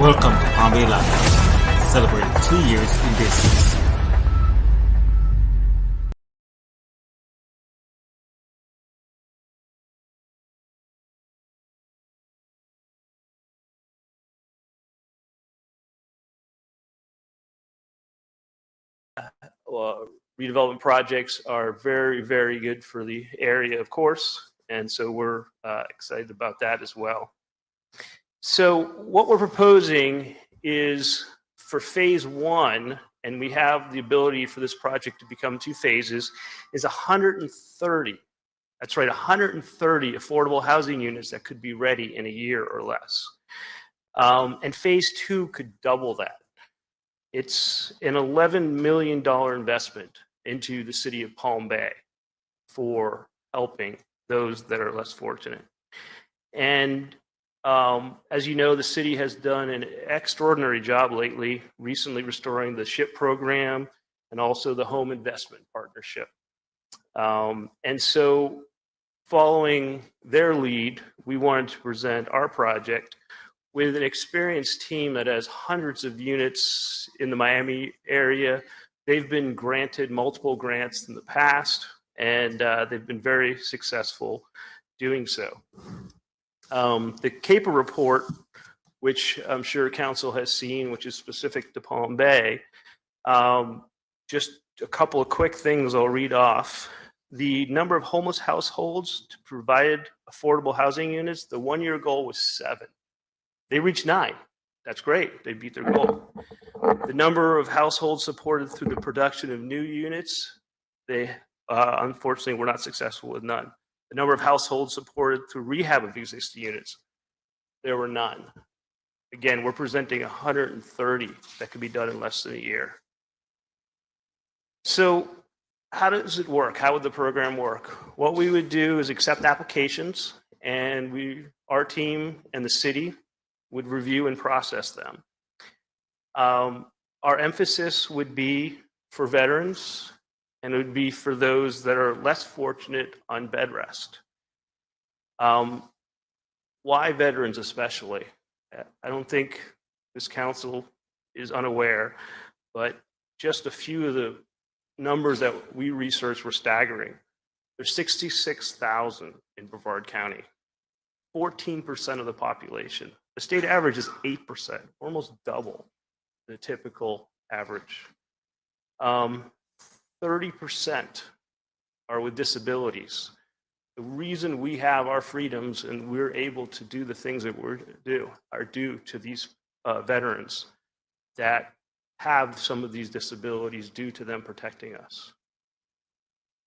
Welcome to Palm Bay Lighthouse, celebrating 2 years in business. Redevelopment projects are very, very good for the area, of course, and so we're excited about that as well. So what we're proposing is for phase one, and we have the ability for this project to become 2 phases, is 130. That's right, 130 affordable housing units that could be ready in a year or less. And phase 2 could double that. It's an $11 million investment into the city of Palm Bay for helping those that are less fortunate. And as you know, the city has done an extraordinary job lately, recently restoring the SHIP program and also the Home Investment Partnership. And so following their lead, we wanted to present our project with an experienced team that has hundreds of units in the Miami area. They've been granted multiple grants in the past, and they've been very successful doing so. The CAPA report, which I'm sure Council has seen, which is specific to Palm Bay, just a couple of quick things I'll read off. The number of homeless households to provide affordable housing units, the 1-year goal was 7. They reached 9. That's great. They beat their goal. The number of households supported through the production of new units, they unfortunately were not successful with none. The number of households supported through rehab of existing units, there were none. Again, we're presenting 130 that could be done in less than a year. So how does it work? How would the program work? What we would do is accept applications, and our team and the city would review and process them. Our emphasis would be for veterans, and it would be for those that are less fortunate on bed rest. Why veterans especially? I don't think this council is unaware, but just a few of the numbers that we researched were staggering. There's 66,000 in Brevard County, 14% of the population. The state average is 8%, almost double the typical average. 30% are with disabilities. The reason we have our freedoms and we're able to do the things that we do are due to these veterans that have some of these disabilities due to them protecting us.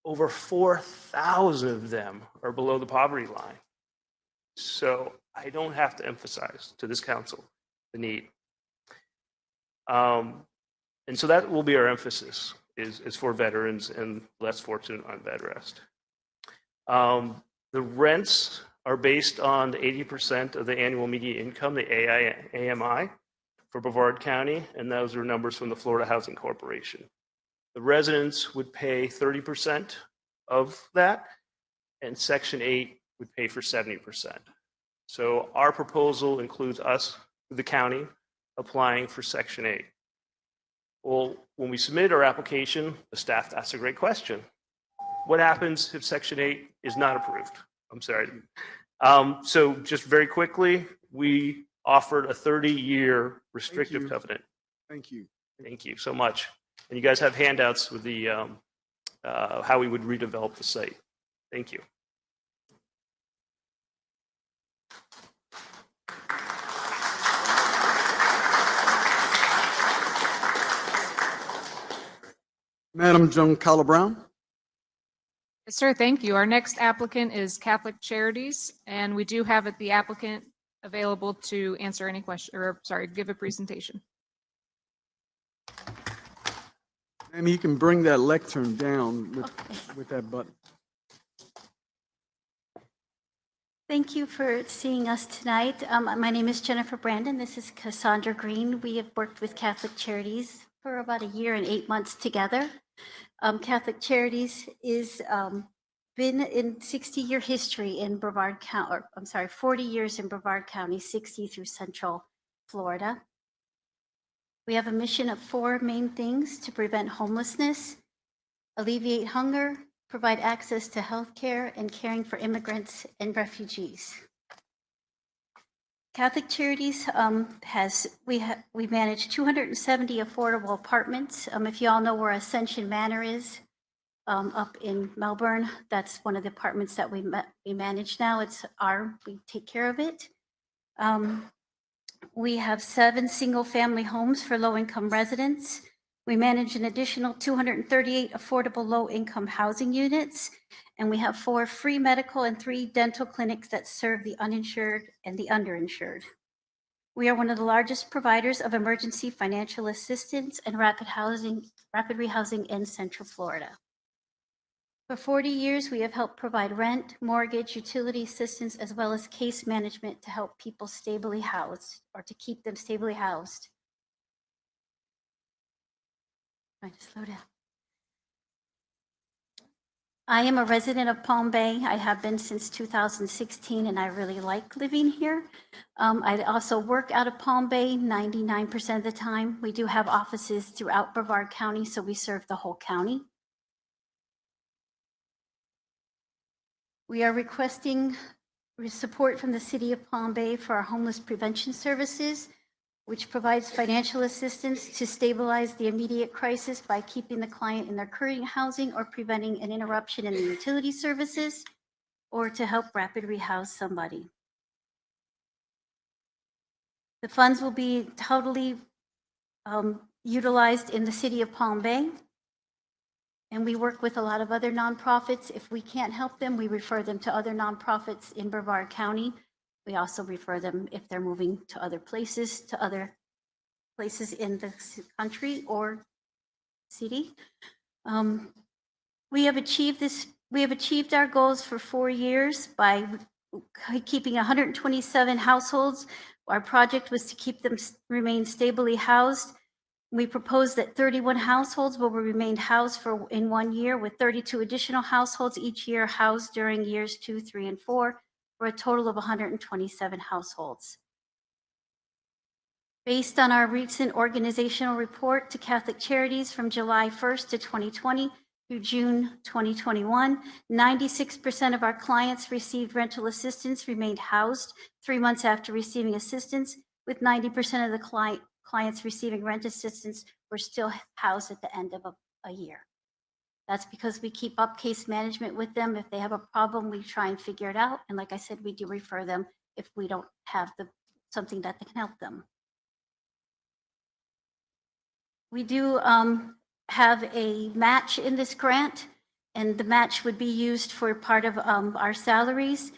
Over 4,000 of them are below the poverty line. So I don't have to emphasize to this council the need. And so that will be our emphasis, is for veterans and less fortunate on bed rest. The rents are based on the 80% of the annual median income, the AMI, for Brevard County, and those are numbers from the Florida Housing Corporation. The residents would pay 30% of that, and Section 8 would pay for 70%. So our proposal includes us, the county, applying for Section 8. Well, when we submit our application, the staff asks a great question. What happens if Section 8 is not approved? I'm sorry. So just very quickly, we offered a 30-year restrictive covenant. Thank you. Thank you so much. And you guys have handouts with the how we would redevelop the site. Thank you. Madam Joan Brown. Yes, sir. Thank you. Our next applicant is Catholic Charities, and we do have the applicant available to answer any question, or sorry, give a presentation. And you can bring that lectern down with that button. Thank you for seeing us tonight. My name is Jennifer Brandon. This is Cassandra Green. We have worked with Catholic Charities for about 1 year and 8 months together. Catholic Charities is been in 60-year history in Brevard County, 40 years in Brevard County, 60 through Central Florida. We have a mission of 4 main things: to prevent homelessness, alleviate hunger, provide access to health care, and caring for immigrants and refugees. Catholic Charities we manage 270 affordable apartments. If you all know where Ascension Manor is, up in Melbourne, that's one of the apartments that we manage now. We take care of it. We have 7 single-family homes for low-income residents. We manage an additional 238 affordable low-income housing units, and we have 4 free medical and 3 dental clinics that serve the uninsured and the underinsured. We are one of the largest providers of emergency financial assistance and rapid rehousing in Central Florida. For 40 years, we have helped provide rent, mortgage, utility assistance, as well as case management to help people stably housed, or to keep them stably housed. Trying to slow down. I am a resident of Palm Bay. I have been since 2016, and I really like living here. I also work out of Palm Bay 99% of the time. We do have offices throughout Brevard County, so we serve the whole county. We are requesting support from the City of Palm Bay for our homeless prevention services, which provides financial assistance to stabilize the immediate crisis by keeping the client in their current housing or preventing an interruption in the utility services, or to help rapid rehouse somebody. The funds will be totally utilized in the City of Palm Bay. And we work with a lot of other nonprofits. If we can't help them, we refer them to other nonprofits in Brevard County. We also refer them if they're moving to other places in the country or city. We have achieved our goals for 4 years by keeping 127 households. Our project was to keep them remain stably housed. We propose that 31 households will remain housed in 1 year, with 32 additional households each year housed during years 2, 3, and 4, for a total of 127 households. Based on our recent organizational report to Catholic Charities from July 1st to 2020 through June 2021, 96% of our clients received rental assistance remained housed 3 months after receiving assistance, with 90% of the clients receiving rent assistance were still housed at the end of a year. That's because we keep up case management with them. If they have a problem, we try and figure it out. And like I said, we do refer them if we don't have something that can help them. We do have a match in this grant, and the match would be used for part of our salaries,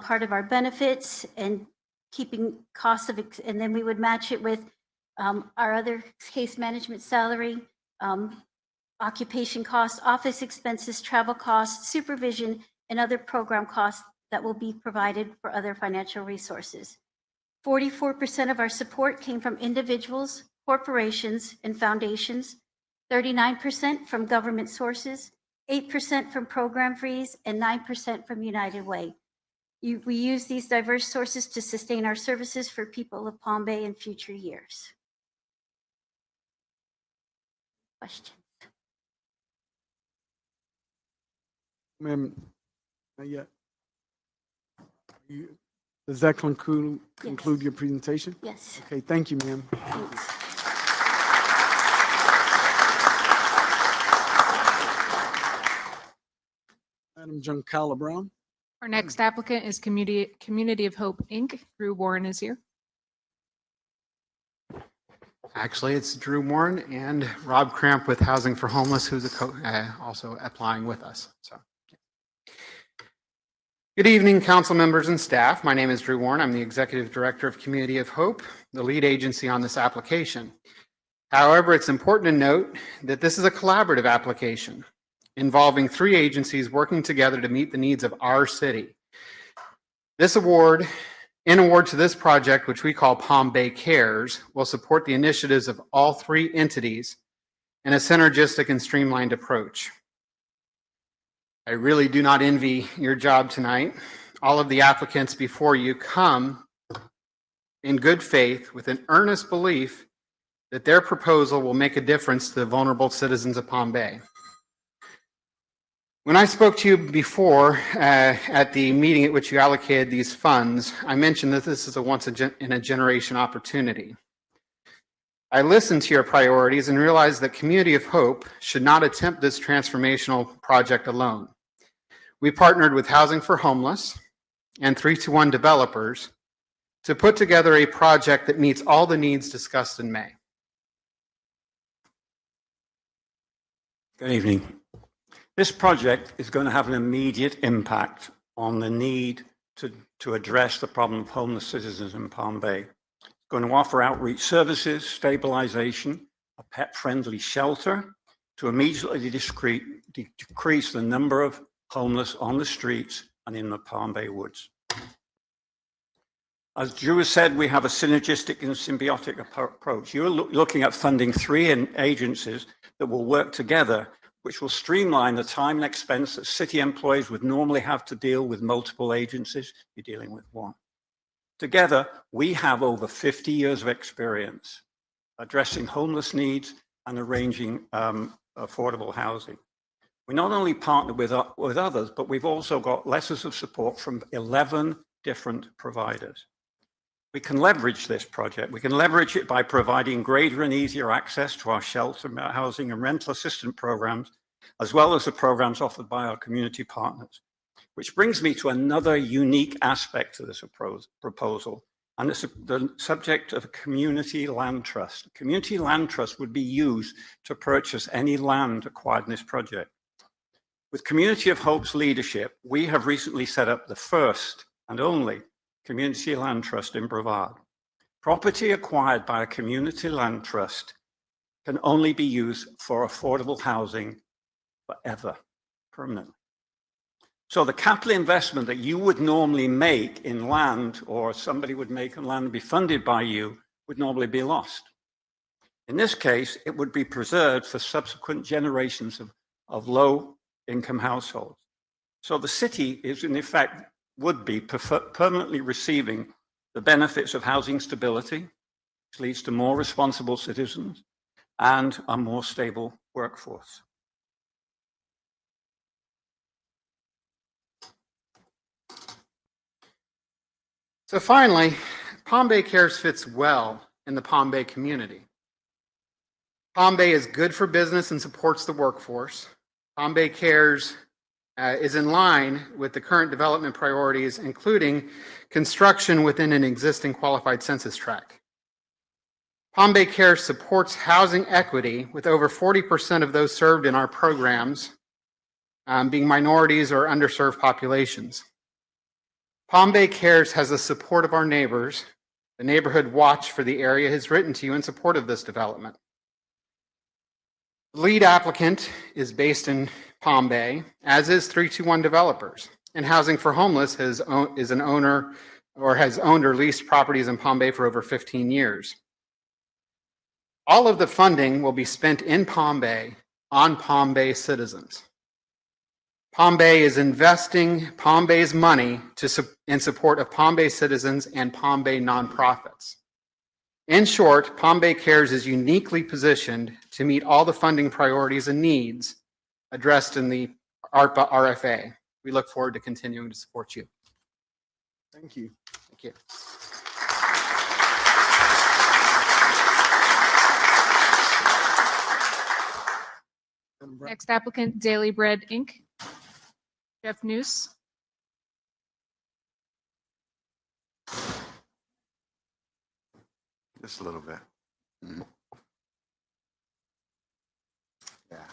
part of our benefits, and keeping costs of, and then we would match it with our other case management salary, occupation costs, office expenses, travel costs, supervision, and other program costs that will be provided for other financial resources. 44% of our support came from individuals, corporations, and foundations, 39% from government sources, 8% from program fees, and 9% from United Way. We use these diverse sources to sustain our services for people of Palm Bay in future years. Questions? Ma'am, not yet. Does that conclude your presentation? Yes. Okay, thank you, ma'am. Thanks. Madam Giancarlo Brown. Our next applicant is Community of Hope, Inc. Drew Warren is here. Actually, it's Drew Warren and Rob Cramp with Housing for Homeless, who's also applying with us. So, good evening, council members and staff. My name is Drew Warren. I'm the Executive Director of Community of Hope, the lead agency on this application. However, it's important to note that this is a collaborative application involving 3 agencies working together to meet the needs of our city. This award to this project, which we call Palm Bay Cares, will support the initiatives of all 3 entities in a synergistic and streamlined approach. I really do not envy your job tonight. All of the applicants before you come in good faith with an earnest belief that their proposal will make a difference to the vulnerable citizens of Palm Bay. When I spoke to you before at the meeting at which you allocated these funds, I mentioned that this is a once-in-a-generation opportunity. I listened to your priorities and realized that Community of Hope should not attempt this transformational project alone. We partnered with Housing for Homeless and 321 developers to put together a project that meets all the needs discussed in May. Good evening. This project is going to have an immediate impact on the need to address the problem of homeless citizens in Palm Bay. It's going to offer outreach services, stabilization, a pet-friendly shelter to immediately decrease the number of homeless on the streets and in the Palm Bay woods. As Drew has said, we have a synergistic and symbiotic approach. You're looking at funding 3 agencies that will work together, which will streamline the time and expense that city employees would normally have to deal with multiple agencies. You're dealing with one. Together, we have over 50 years of experience addressing homeless needs and arranging affordable housing. We not only partner with others, but we've also got letters of support from 11 different providers. We can leverage this project. We can leverage it by providing greater and easier access to our shelter, housing, and rental assistance programs, as well as the programs offered by our community partners. Which brings me to another unique aspect to this proposal, and it's the subject of a community land trust. A community land trust would be used to purchase any land acquired in this project. With Community of Hope's leadership, we have recently set up the first and only community land trust in Brevard. Property acquired by a community land trust can only be used for affordable housing forever, permanently. So the capital investment that you would normally make in land, or somebody would make in land and be funded by you, would normally be lost. In this case, it would be preserved for subsequent generations of low-income households. So the city is, in effect, would be permanently receiving the benefits of housing stability, which leads to more responsible citizens and a more stable workforce. So finally, Palm Bay Cares fits well in the Palm Bay community. Palm Bay is good for business and supports the workforce. Palm Bay Cares is in line with the current development priorities, including construction within an existing qualified census tract. Palm Bay Cares supports housing equity, with over 40% of those served in our programs being minorities or underserved populations. Palm Bay Cares has the support of our neighbors. The Neighborhood Watch for the area has written to you in support of this development. The lead applicant is based in Palm Bay, as is 321 Developers, and Housing for Homeless is an owner or has owned or leased properties in Palm Bay for over 15 years. All of the funding will be spent in Palm Bay on Palm Bay citizens. Palm Bay is investing Palm Bay's money in support of Palm Bay citizens and Palm Bay nonprofits. In short, Palm Bay Cares is uniquely positioned to meet all the funding priorities and needs addressed in the ARPA RFA. We look forward to continuing to support you. Thank you. Thank you. Next applicant, Daily Bread Inc. Jeff Noose. Just a little bit. Mhm. Yeah.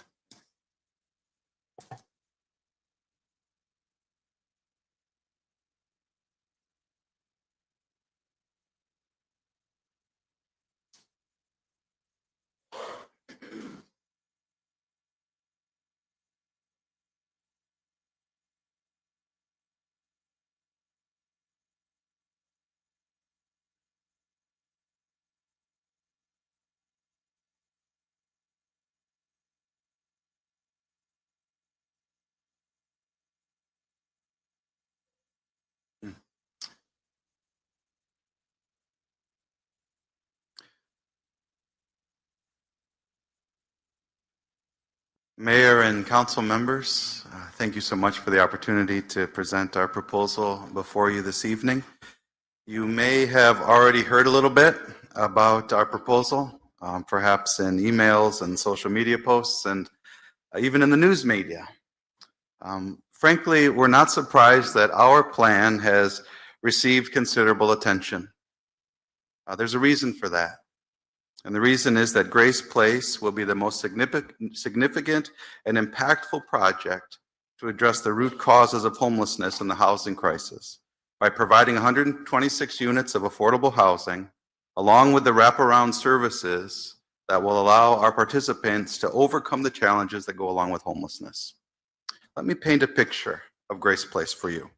Mayor and council members, thank you so much for the opportunity to present our proposal before you this evening. You may have already heard a little bit about our proposal, perhaps in emails and social media posts and even in the news media. Frankly, we're not surprised that our plan has received considerable attention. There's a reason for that. And the reason is that Grace Place will be the most significant and impactful project to address the root causes of homelessness and the housing crisis by providing 126 units of affordable housing, along with the wraparound services that will allow our participants to overcome the challenges that go along with homelessness. Let me paint a picture of Grace Place for you.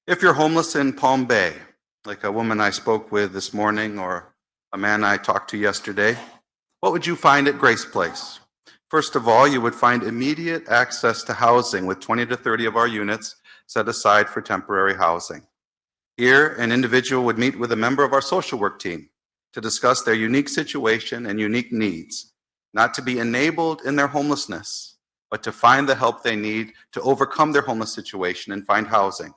If you're homeless in Palm Bay, like a woman I spoke with this morning or a man I talked to yesterday, what would you find at Grace Place? First of all, you would find immediate access to housing with 20 to 30 of our units set aside for temporary housing. Here, an individual would meet with a member of our social work team to discuss their unique situation and unique needs, not to be enabled in their homelessness, but to find the help they need to overcome their homeless situation and find housing.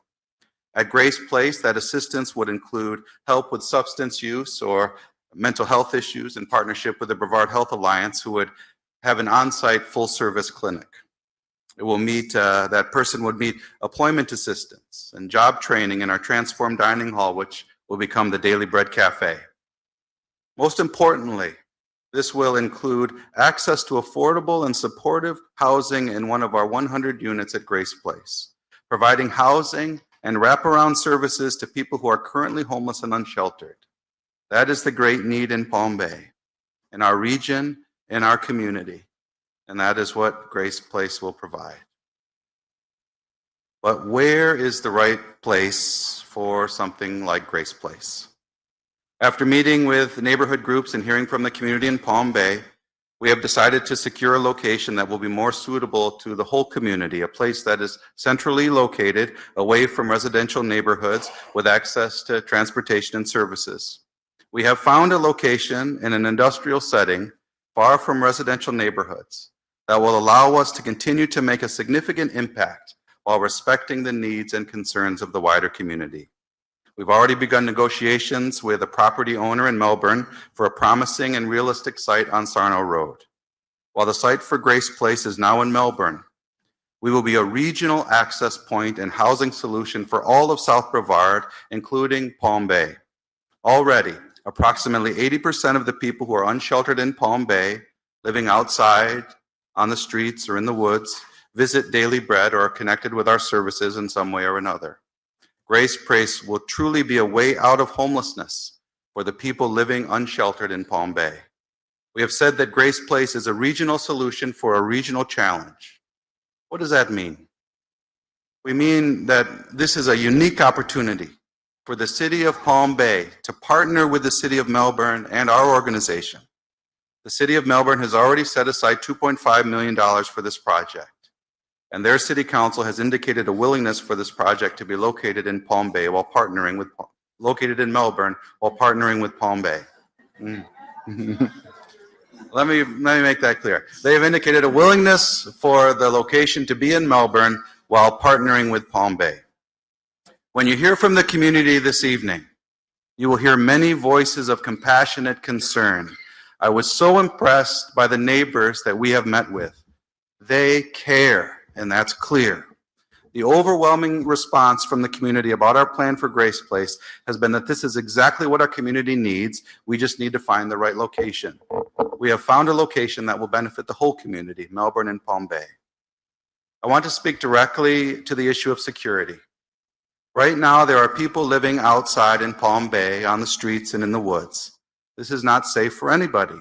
At Grace Place, that assistance would include help with substance use or mental health issues in partnership with the Brevard Health Alliance, who would have an on-site full-service clinic. It will meet, that person would meet employment assistance and job training in our transformed dining hall, which will become the Daily Bread Cafe. Most importantly, this will include access to affordable and supportive housing in one of our 100 units at Grace Place, providing housing and wraparound services to people who are currently homeless and unsheltered. That is the great need in Palm Bay, in our region, in our community, and that is what Grace Place will provide. But where is the right place for something like Grace Place? After meeting with neighborhood groups and hearing from the community in Palm Bay, we have decided to secure a location that will be more suitable to the whole community, a place that is centrally located, away from residential neighborhoods, with access to transportation and services. We have found a location in an industrial setting, far from residential neighborhoods, that will allow us to continue to make a significant impact while respecting the needs and concerns of the wider community. We've already begun negotiations with a property owner in Melbourne for a promising and realistic site on Sarno Road. While the site for Grace Place is now in Melbourne, we will be a regional access point and housing solution for all of South Brevard, including Palm Bay. Already, approximately 80% of the people who are unsheltered in Palm Bay, living outside, on the streets, or in the woods, visit Daily Bread or are connected with our services in some way or another. Grace Place will truly be a way out of homelessness for the people living unsheltered in Palm Bay. We have said that Grace Place is a regional solution for a regional challenge. What does that mean? We mean that this is a unique opportunity for the city of Palm Bay to partner with the city of Melbourne and our organization. The city of Melbourne has already set aside $2.5 million for this project, and their city council has indicated a willingness for this project to be located in Palm Bay while partnering with, located in Melbourne while partnering with Palm Bay. Let me make that clear. They have indicated a willingness for the location to be in Melbourne while partnering with Palm Bay. When you hear from the community this evening, you will hear many voices of compassionate concern. I was so impressed by the neighbors that we have met with. They care, and that's clear. The overwhelming response from the community about our plan for Grace Place has been that this is exactly what our community needs. We just need to find the right location. We have found a location that will benefit the whole community, Melbourne and Palm Bay. I want to speak directly to the issue of security. Right now, there are people living outside in Palm Bay, on the streets and in the woods. This is not safe for anybody,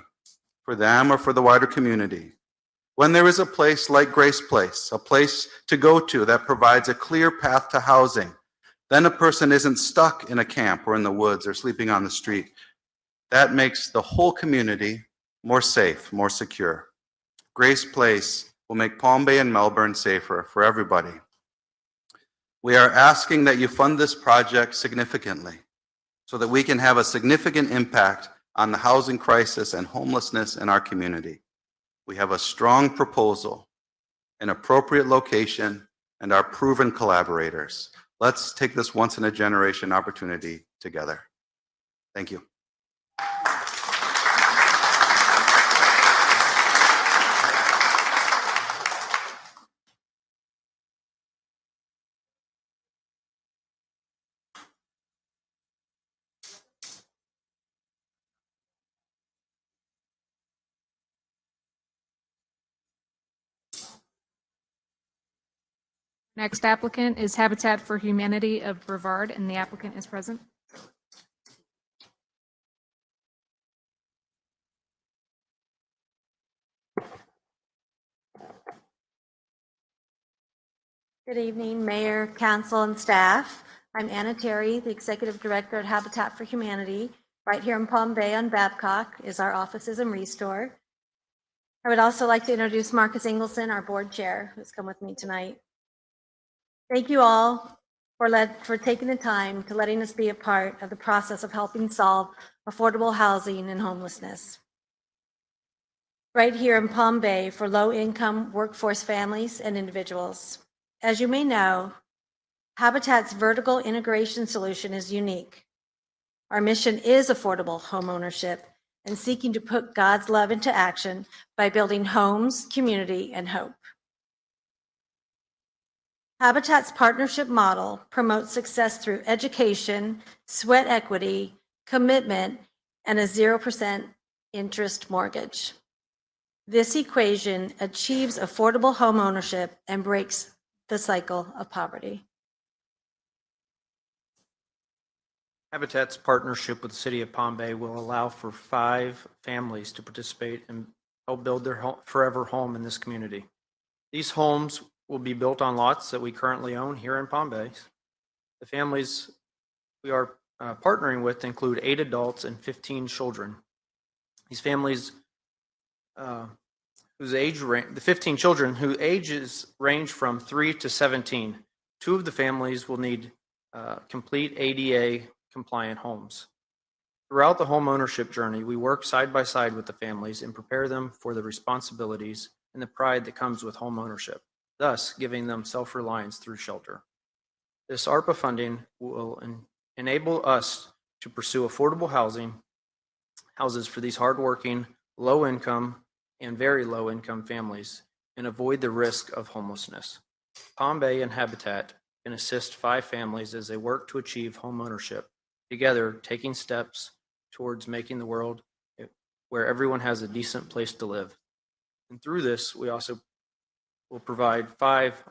for them or for the wider community. When there is a place like Grace Place, a place to go to that provides a clear path to housing, then a person isn't stuck in a camp or in the woods or sleeping on the street. That makes the whole community more safe, more secure. Grace Place will make Palm Bay and Melbourne safer for everybody. We are asking that you fund this project significantly so that we can have a significant impact on the housing crisis and homelessness in our community. We have a strong proposal, an appropriate location, and our proven collaborators. Let's take this once-in-a-generation opportunity together. Thank you. Next applicant is Habitat for Humanity of Brevard, and the applicant is present. Good evening, Mayor, Council, and staff. I'm Anna Terry, the Executive Director at Habitat for Humanity. Right here in Palm Bay on Babcock is our offices and Restore. I would also like to introduce Marcus Ingleson, our board chair, who's come with me tonight. Thank you all for taking the time to letting us be a part of the process of helping solve affordable housing and homelessness. Right here in Palm Bay for low-income workforce families and individuals. As you may know, Habitat's vertical integration solution is unique. Our mission is affordable homeownership and seeking to put God's love into action by building homes, community, and hope. Habitat's partnership model promotes success through education, sweat equity, commitment, and a 0% interest mortgage. This equation achieves affordable homeownership and breaks the cycle of poverty. Habitat's partnership with the City of Palm Bay will allow for 5 families to participate and help build their forever home in this community. These homes will be built on lots that we currently own here in Palm Bay. The families we are partnering with include 8 adults and 15 children. These families the 15 children whose ages range from 3 to 17. 2 of the families will need complete ADA compliant homes. Throughout the home ownership journey, we work side by side with the families and prepare them for the responsibilities and the pride that comes with home ownership, thus giving them self-reliance through shelter. This ARPA funding will enable us to pursue affordable houses for these hardworking, low-income, and very low-income families and avoid the risk of homelessness. Palm Bay and Habitat can assist 5 families as they work to achieve home ownership, together taking steps towards making the world where everyone has a decent place to live. And through this, we also will provide 5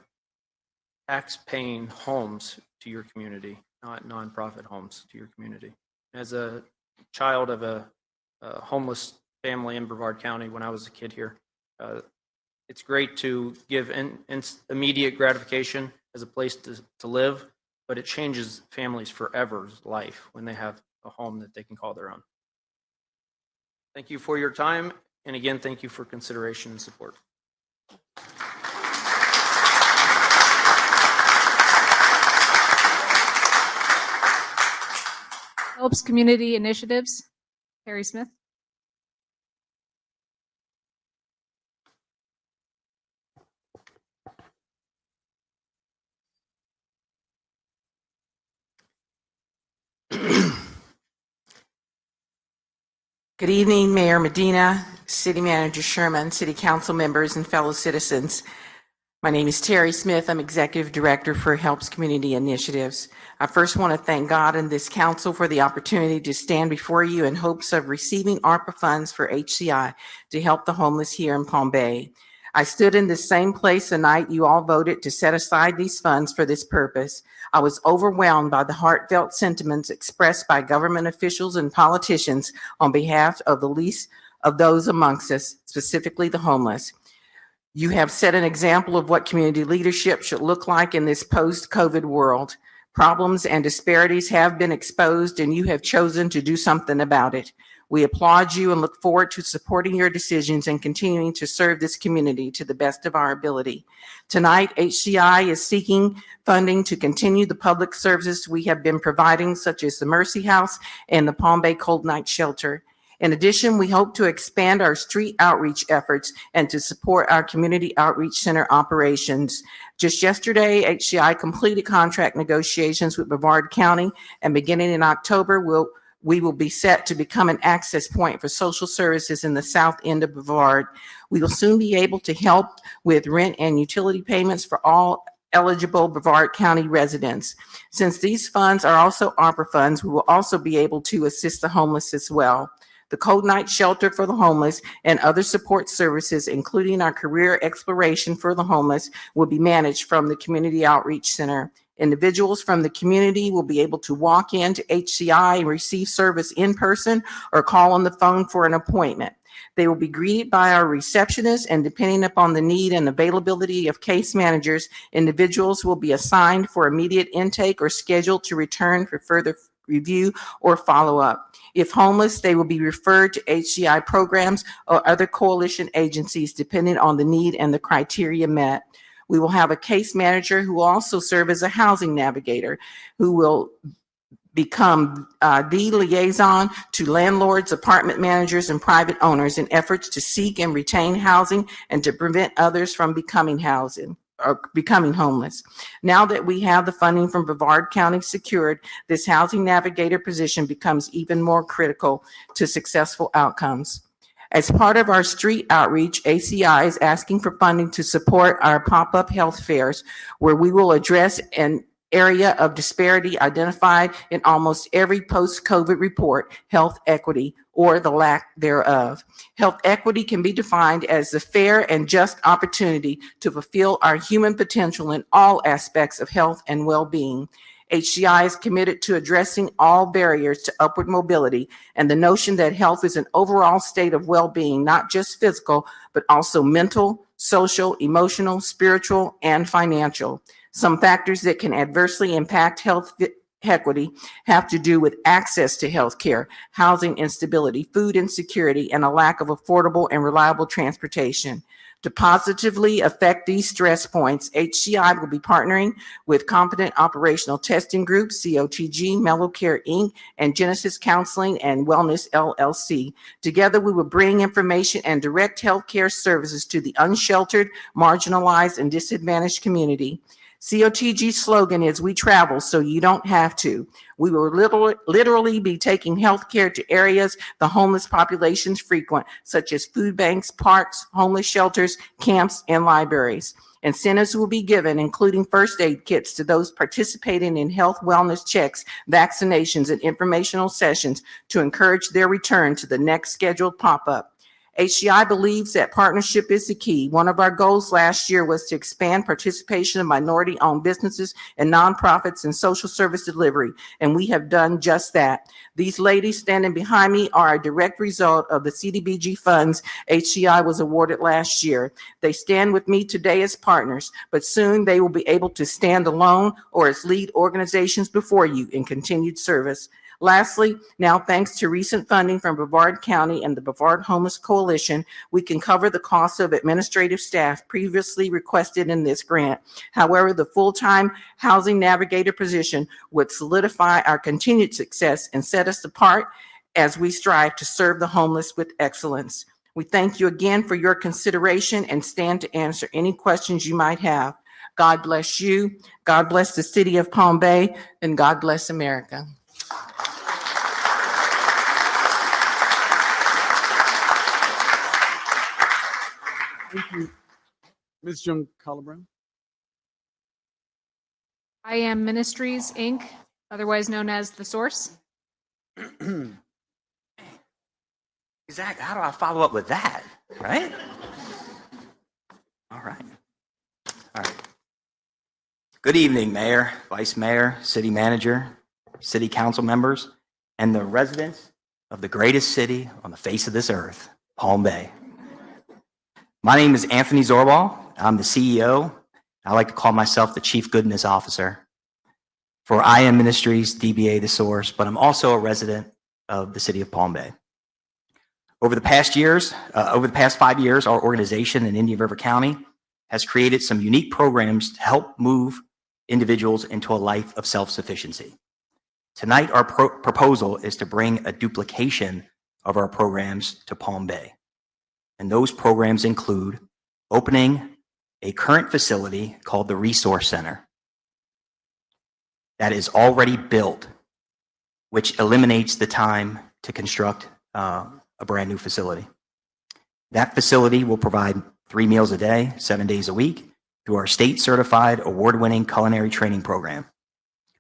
tax-paying homes to your community, not nonprofit homes to your community. As a child of a homeless family in Brevard County when I was a kid here, it's great to give immediate gratification as a place to live, but it changes families' forever life when they have a home that they can call their own. Thank you for your time, and again, thank you for consideration and support. Helps Community Initiatives, Harry Smith. Good evening, Mayor Medina, City Manager Sherman, City Council members, and fellow citizens. My name is Terry Smith. I'm Executive Director for Helps Community Initiatives. I first want to thank God and this council for the opportunity to stand before you in hopes of receiving ARPA funds for HCI to help the homeless here in Palm Bay. I stood in the same place the night you all voted to set aside these funds for this purpose. I was overwhelmed by the heartfelt sentiments expressed by government officials and politicians on behalf of the least of those amongst us, specifically the homeless. You have set an example of what community leadership should look like in this post-COVID world. Problems and disparities have been exposed, and you have chosen to do something about it. We applaud you and look forward to supporting your decisions and continuing to serve this community to the best of our ability. Tonight, HCI is seeking funding to continue the public services we have been providing, such as the Mercy House and the Palm Bay Cold Night Shelter. In addition, we hope to expand our street outreach efforts and to support our community outreach center operations. Just yesterday, HCI completed contract negotiations with Brevard County, and beginning in October, we will be set to become an access point for social services in the south end of Brevard. We will soon be able to help with rent and utility payments for all eligible Brevard County residents. Since these funds are also ARPA funds, we will also be able to assist the homeless as well. The Cold Night Shelter for the Homeless and other support services, including our career exploration for the homeless, will be managed from the Community Outreach Center. Individuals from the community will be able to walk into HCI and receive service in person or call on the phone for an appointment. They will be greeted by our receptionists, and depending upon the need and availability of case managers, individuals will be assigned for immediate intake or scheduled to return for further review or follow-up. If homeless, they will be referred to HCI programs or other coalition agencies depending on the need and the criteria met. We will have a case manager who will also serve as a housing navigator, who will become the liaison to landlords, apartment managers, and private owners in efforts to seek and retain housing and to prevent others from becoming homeless. Now that we have the funding from Brevard County secured, this housing navigator position becomes even more critical to successful outcomes. As part of our street outreach, ACI is asking for funding to support our pop-up health fairs, where we will address an area of disparity identified in almost every post-COVID report: health equity, or the lack thereof. Health equity can be defined as the fair and just opportunity to fulfill our human potential in all aspects of health and well-being. HCI is committed to addressing all barriers to upward mobility and the notion that health is an overall state of well-being, not just physical, but also mental, social, emotional, spiritual, and financial. Some factors that can adversely impact health equity have to do with access to health care, housing instability, food insecurity, and a lack of affordable and reliable transportation. To positively affect these stress points, HCI will be partnering with Competent Operational Testing Group, COTG, MellowCare Inc., and Genesis Counseling and Wellness LLC. Together, we will bring information and direct healthcare services to the unsheltered, marginalized, and disadvantaged community. COTG's slogan is "We travel so you don't have to." We will literally be taking healthcare to areas the homeless populations frequent, such as food banks, parks, homeless shelters, camps, and libraries. Incentives will be given, including first aid kits, to those participating in health wellness checks, vaccinations, and informational sessions to encourage their return to the next scheduled pop-up. HCI believes that partnership is the key. One of our goals last year was to expand participation of minority-owned businesses and nonprofits in social service delivery, and we have done just that. These ladies standing behind me are a direct result of the CDBG funds HCI was awarded last year. They stand with me today as partners, but soon they will be able to stand alone or as lead organizations before you in continued service. Lastly, now thanks to recent funding from Brevard County and the Brevard Homeless Coalition, we can cover the cost of administrative staff previously requested in this grant. However, the full-time housing navigator position would solidify our continued success and set us apart as we strive to serve the homeless with excellence. We thank you again for your consideration and stand to answer any questions you might have. God bless you, God bless the city of Palm Bay, and God bless America. Thank you. Ms. Joan Colibran. I Am Ministries, Inc., otherwise known as The Source. Exactly. How do I follow up with that? Right? All right. All right. Good evening, Mayor, Vice Mayor, City Manager, City Council members, and the residents of the greatest city on the face of this earth, Palm Bay. My name is Anthony Zorbal. I'm the CEO. I like to call myself the Chief Goodness Officer for I Am Ministries, DBA The Source, but I'm also a resident of the city of Palm Bay. Over the past 5 years, our organization in Indian River County has created some unique programs to help move individuals into a life of self-sufficiency. Tonight, our proposal is to bring a duplication of our programs to Palm Bay. And those programs include opening a current facility called the Resource Center that is already built, which eliminates the time to construct a brand new facility. That facility will provide 3 meals a day, 7 days a week through our state certified award-winning culinary training program.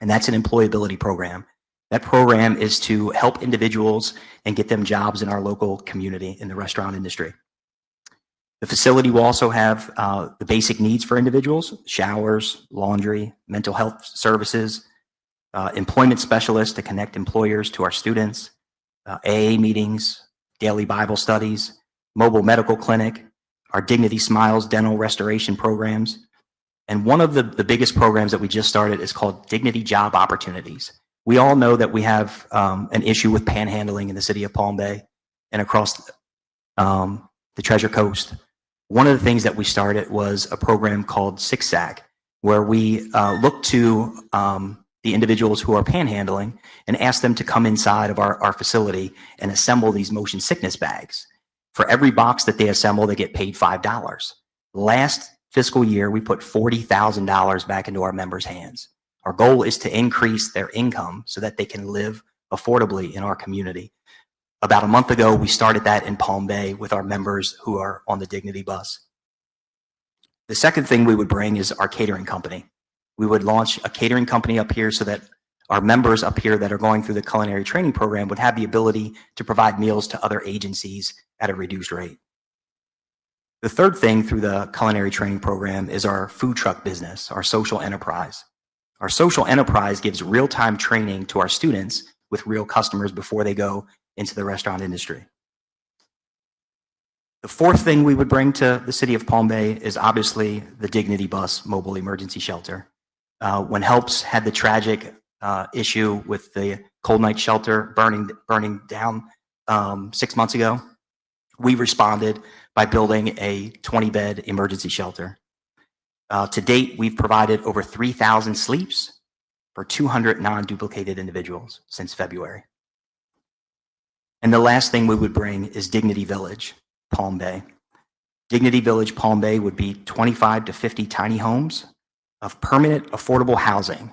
And that's an employability program. That program is to help individuals and get them jobs in our local community in the restaurant industry. The facility will also have the basic needs for individuals: showers, laundry, mental health services, employment specialists to connect employers to our students, AA meetings, daily Bible studies, mobile medical clinic, our Dignity Smiles dental restoration programs. And one of the biggest programs that we just started is called Dignity Job Opportunities. We all know that we have an issue with panhandling in the city of Palm Bay and across the Treasure Coast. One of the things that we started was a program called SICSAC, where we look to the individuals who are panhandling and ask them to come inside of our facility and assemble these motion sickness bags. For every box that they assemble, they get paid $5. Last fiscal year, we put $40,000 back into our members' hands. Our goal is to increase their income so that they can live affordably in our community. About a month ago, we started that in Palm Bay with our members who are on the Dignity bus. The second thing we would bring is our catering company. We would launch a catering company up here so that our members up here that are going through the culinary training program would have the ability to provide meals to other agencies at a reduced rate. The third thing through the culinary training program is our food truck business, our social enterprise. Our social enterprise gives real-time training to our students with real customers before they go into the restaurant industry. The fourth thing we would bring to the city of Palm Bay is obviously the Dignity Bus mobile emergency shelter. When HELPS had the tragic issue with the Cold Night shelter burning down 6 months ago, we responded by building a 20-bed emergency shelter. To date, we've provided over 3,000 sleeps for 200 non-duplicated individuals since February. And the last thing we would bring is Dignity Village, Palm Bay. Dignity Village, Palm Bay would be 25 to 50 tiny homes of permanent affordable housing.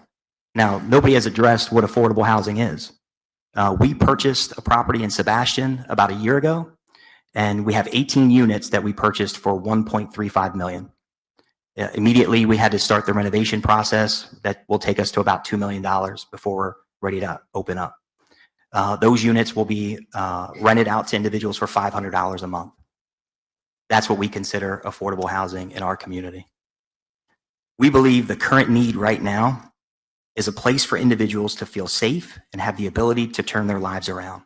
Now, nobody has addressed what affordable housing is. We purchased a property in Sebastian about a year ago, and we have 18 units that we purchased for $1.35 million. Immediately, we had to start the renovation process that will take us to about $2 million before we're ready to open up. Those units will be rented out to individuals for $500 a month. That's what we consider affordable housing in our community. We believe the current need right now is a place for individuals to feel safe and have the ability to turn their lives around.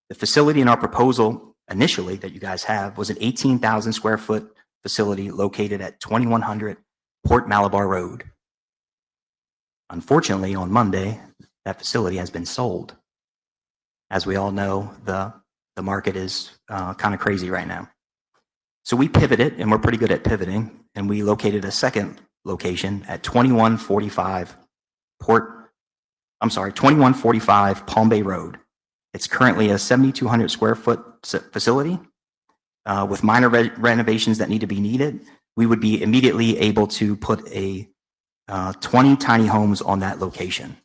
The facility in our proposal initially that you guys have was an 18,000 square foot facility located at 2100 Port Malabar Road. Unfortunately, on Monday, that facility has been sold. As we all know, the market is kind of crazy right now. So we pivoted, and we're pretty good at pivoting, and we located a second location at 2145 Palm Bay Road. It's currently a 7,200 square foot facility with minor renovations that need to be needed. We would be immediately able to put 20 tiny homes on that location.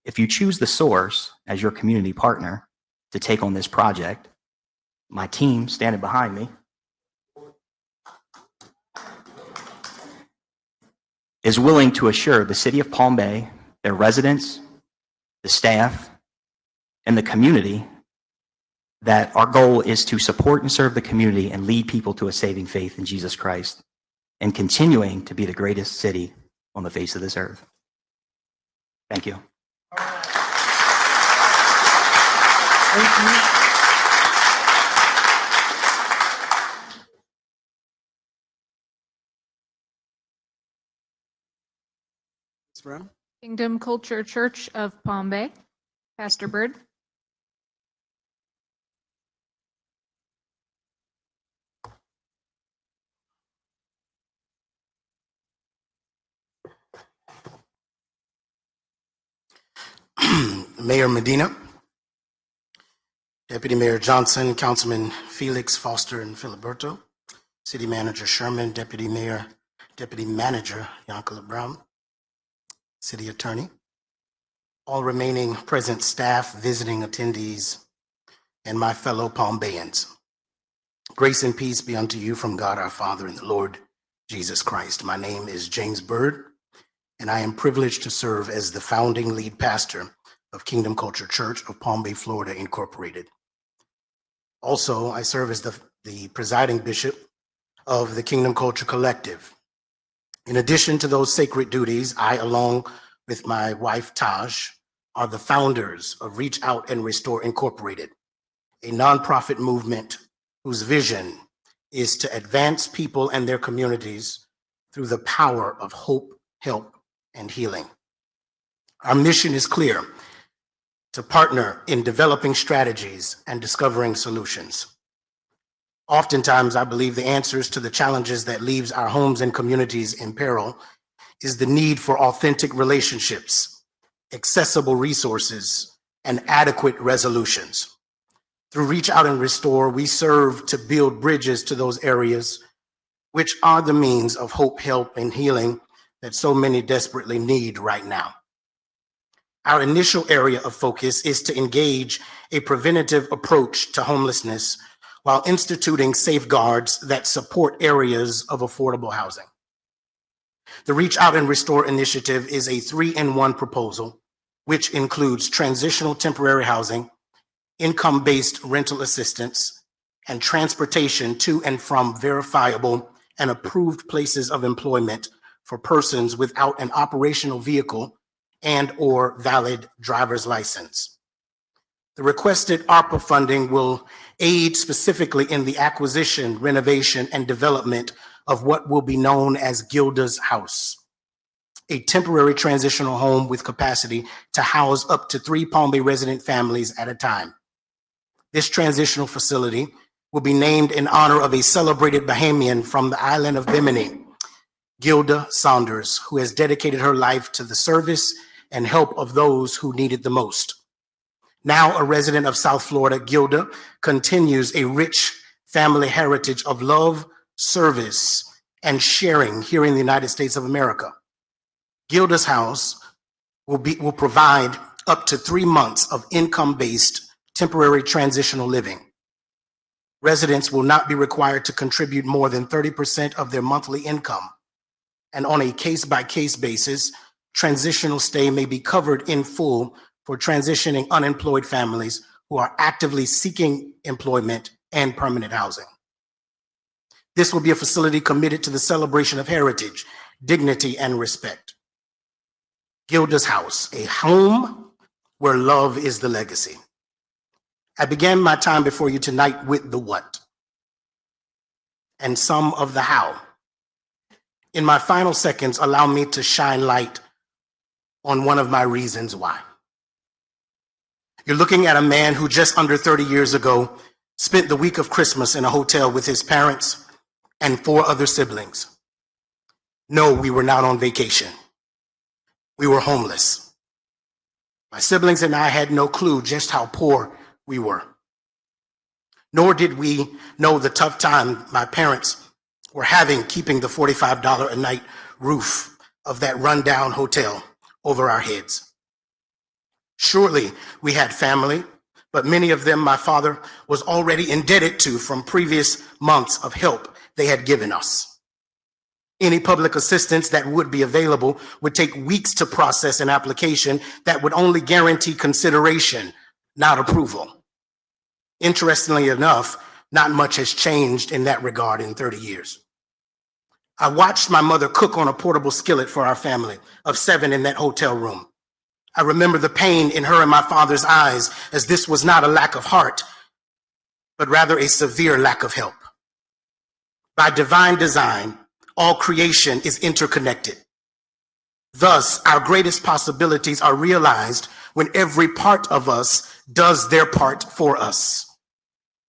If you choose the Source as your community partner to take on this project, my team standing behind me is willing to assure the city of Palm Bay, their residents, the staff, and the community that our goal is to support and serve the community and lead people to a saving faith in Jesus Christ and continuing to be the greatest city on the face of this earth. Thank you. Thank you. Ms. Brown? Kingdom Culture Church of Palm Bay, Pastor Bird. Mayor Medina, Deputy Mayor Johnson, Councilman Felix, Foster, and Filiberto, City Manager Sherman, Deputy Manager Yankala Brown, City Attorney, all remaining present staff, visiting attendees, and my fellow Palm Bayans. Grace and peace be unto you from God our Father and the Lord Jesus Christ. My name is James Bird, and I am privileged to serve as the founding lead pastor of Kingdom Culture Church of Palm Bay, Florida, Incorporated. Also, I serve as the presiding bishop of the Kingdom Culture Collective. In addition to those sacred duties, I, along with my wife Taj, are the founders of Reach Out and Restore Incorporated, a nonprofit movement whose vision is to advance people and their communities through the power of hope, help, and healing. Our mission is clear: to partner in developing strategies and discovering solutions. Oftentimes, I believe the answers to the challenges that leaves our homes and communities in peril is the need for authentic relationships, accessible resources, and adequate resolutions. Through Reach Out and Restore, we serve to build bridges to those areas which are the means of hope, help, and healing that so many desperately need right now. Our initial area of focus is to engage a preventative approach to homelessness while instituting safeguards that support areas of affordable housing. The Reach Out and Restore initiative is a 3-in-1 proposal, which includes transitional temporary housing, income-based rental assistance, and transportation to and from verifiable and approved places of employment for persons without an operational vehicle and/or valid driver's license. The requested ARPA funding will aid specifically in the acquisition, renovation, and development of what will be known as Gilda's House, a temporary transitional home with capacity to house up to 3 Palm Bay resident families at a time. This transitional facility will be named in honor of a celebrated Bahamian from the island of Bimini, Gilda Saunders, who has dedicated her life to the service and help of those who need it the most. Now a resident of South Florida, Gilda continues a rich family heritage of love, service, and sharing here in the United States of America. Gilda's House will provide up to 3 months of income-based temporary transitional living. Residents will not be required to contribute more than 30% of their monthly income, and on a case-by-case basis, transitional stay may be covered in full for transitioning unemployed families who are actively seeking employment and permanent housing. This will be a facility committed to the celebration of heritage, dignity, and respect. Gilda's House, a home where love is the legacy. I began my time before you tonight with the what and some of the how. In my final seconds, allow me to shine light on one of my reasons why. You're looking at a man who just under 30 years ago spent the week of Christmas in a hotel with his parents and 4 other siblings. No, we were not on vacation. We were homeless. My siblings and I had no clue just how poor we were. Nor did we know the tough time my parents were having keeping the $45 a night roof of that rundown hotel over our heads. Surely we had family, but many of them my father was already indebted to from previous months of help they had given us. Any public assistance that would be available would take weeks to process an application that would only guarantee consideration, not approval. Interestingly enough, not much has changed in that regard in 30 years. I watched my mother cook on a portable skillet for our family of 7 in that hotel room. I remember the pain in her and my father's eyes, as this was not a lack of heart, but rather a severe lack of help. By divine design, all creation is interconnected. Thus, our greatest possibilities are realized when every part of us does their part for us.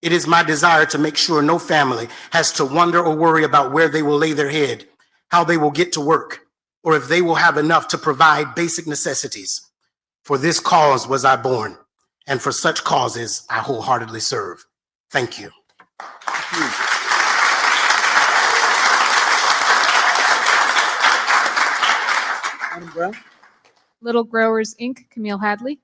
It is my desire to make sure no family has to wonder or worry about where they will lay their head, how they will get to work, or if they will have enough to provide basic necessities. For this cause was I born, and for such causes I wholeheartedly serve. Thank you. Madam Brown? Little Growers, Inc., Camille Hadley.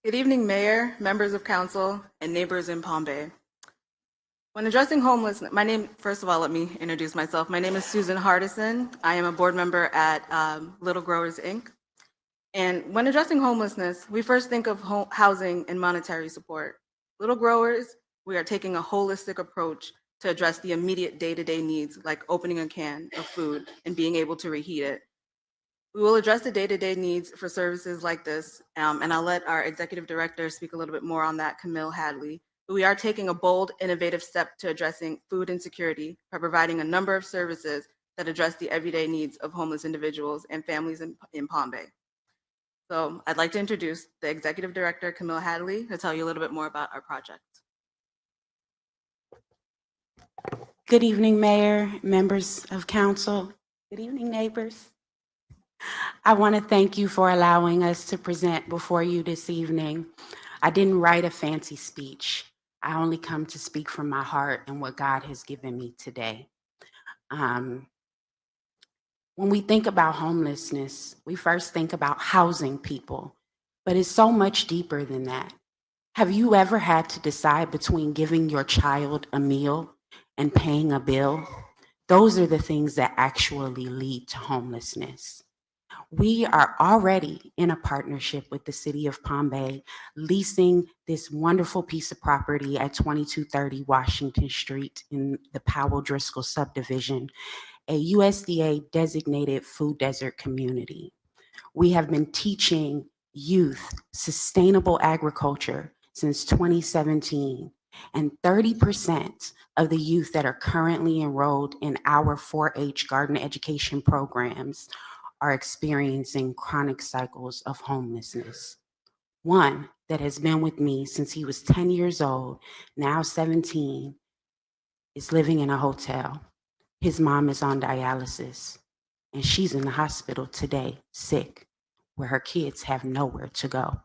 Good evening, Mayor, members of council, and neighbors in Palm Bay. When addressing homelessness, first of all, let me introduce myself. My name is Susan Hardison. I am a board member at Little Growers, Inc. And when addressing homelessness, we first think of housing and monetary support. Little Growers, we are taking a holistic approach to address the immediate day-to-day needs, like opening a can of food and being able to reheat it. We will address the day-to-day needs for services like this, and I'll let our executive director speak a little bit more on that, Camille Hadley. But we are taking a bold, innovative step to addressing food insecurity by providing a number of services that address the everyday needs of homeless individuals and families in Palm Bay. So I'd like to introduce the executive director, Camille Hadley, to tell you a little bit more about our project. Good evening, Mayor, members of council. Good evening, neighbors. I want to thank you for allowing us to present before you this evening. I didn't write a fancy speech. I only come to speak from my heart and what God has given me today. When we think about homelessness, we first think about housing people, but it's so much deeper than that. Have you ever had to decide between giving your child a meal and paying a bill? Those are the things that actually lead to homelessness. We are already in a partnership with the city of Palm Bay, leasing this wonderful piece of property at 2230 Washington Street in the Powell Driscoll subdivision, a USDA designated food desert community. We have been teaching youth sustainable agriculture since 2017, and 30% of the youth that are currently enrolled in our 4-H garden education programs are experiencing chronic cycles of homelessness. One that has been with me since he was 10 years old, now 17, is living in a hotel. His mom is on dialysis, and she's in the hospital today, sick, where her kids have nowhere to go.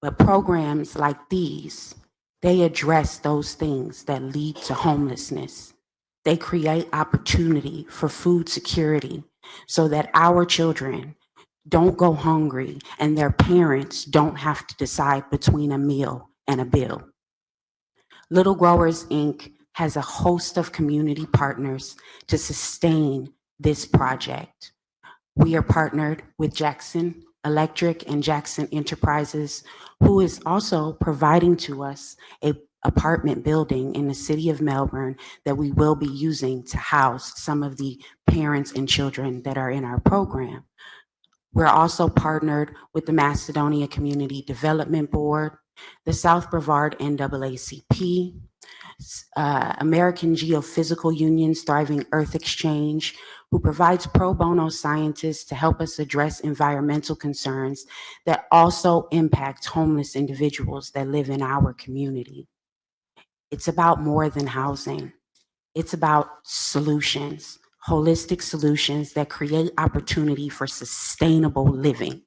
But programs like these, they address those things that lead to homelessness. They create opportunity for food security so that our children don't go hungry and their parents don't have to decide between a meal and a bill. Little Growers, Inc. has a host of community partners to sustain this project. We are partnered with Jackson Electric and Jackson Enterprises, who is also providing to us an apartment building in the city of Melbourne that we will be using to house some of the parents and children that are in our program. We're also partnered with the Macedonia Community Development Board, the South Brevard NAACP, American Geophysical Union's Thriving Earth Exchange, who provides pro bono scientists to help us address environmental concerns that also impact homeless individuals that live in our community. It's about more than housing. It's about solutions, holistic solutions that create opportunity for sustainable living.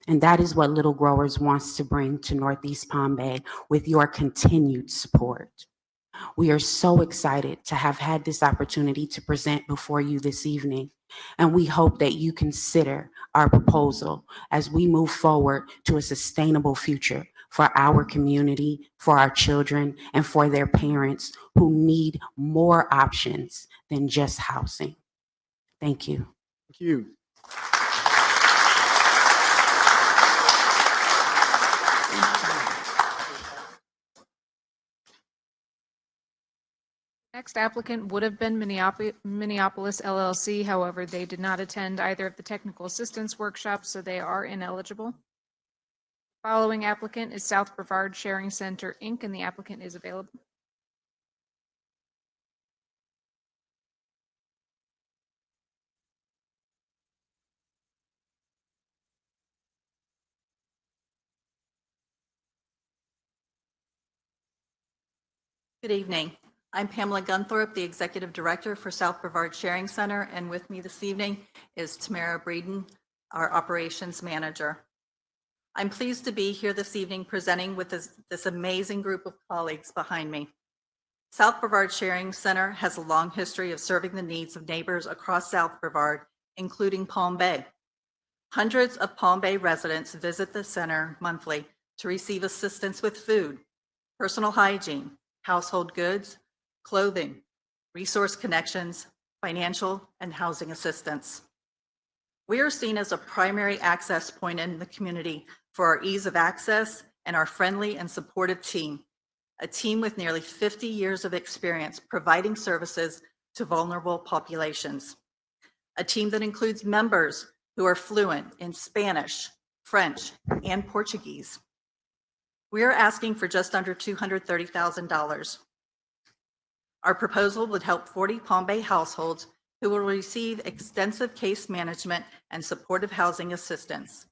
And that is what Little Growers wants to bring to Northeast Palm Bay with your continued support. We are so excited to have had this opportunity to present before you this evening, and we hope that you consider our proposal as we move forward to a sustainable future for our community, for our children, and for their parents who need more options than just housing. Thank you. Thank you. Next applicant would have been Minneapolis LLC. However, they did not attend either of the technical assistance workshops, so they are ineligible. Following applicant is South Brevard Sharing Center, Inc., and the applicant is available. Good evening. I'm Pamela Gunthorpe, the Executive Director for South Brevard Sharing Center, and with me this evening is Tamara Breeden, our Operations Manager. I'm pleased to be here this evening presenting with this amazing group of colleagues behind me. South Brevard Sharing Center has a long history of serving the needs of neighbors across South Brevard, including Palm Bay. Hundreds of Palm Bay residents visit the center monthly to receive assistance with food, personal hygiene, household goods, clothing, resource connections, financial, and housing assistance. We are seen as a primary access point in the community for our ease of access and our friendly and supportive team, a team with nearly 50 years of experience providing services to vulnerable populations, a team that includes members who are fluent in Spanish, French, and Portuguese. We are asking for just under $230,000. Our proposal would help 40 Palm Bay households who will receive extensive case management and supportive housing assistance.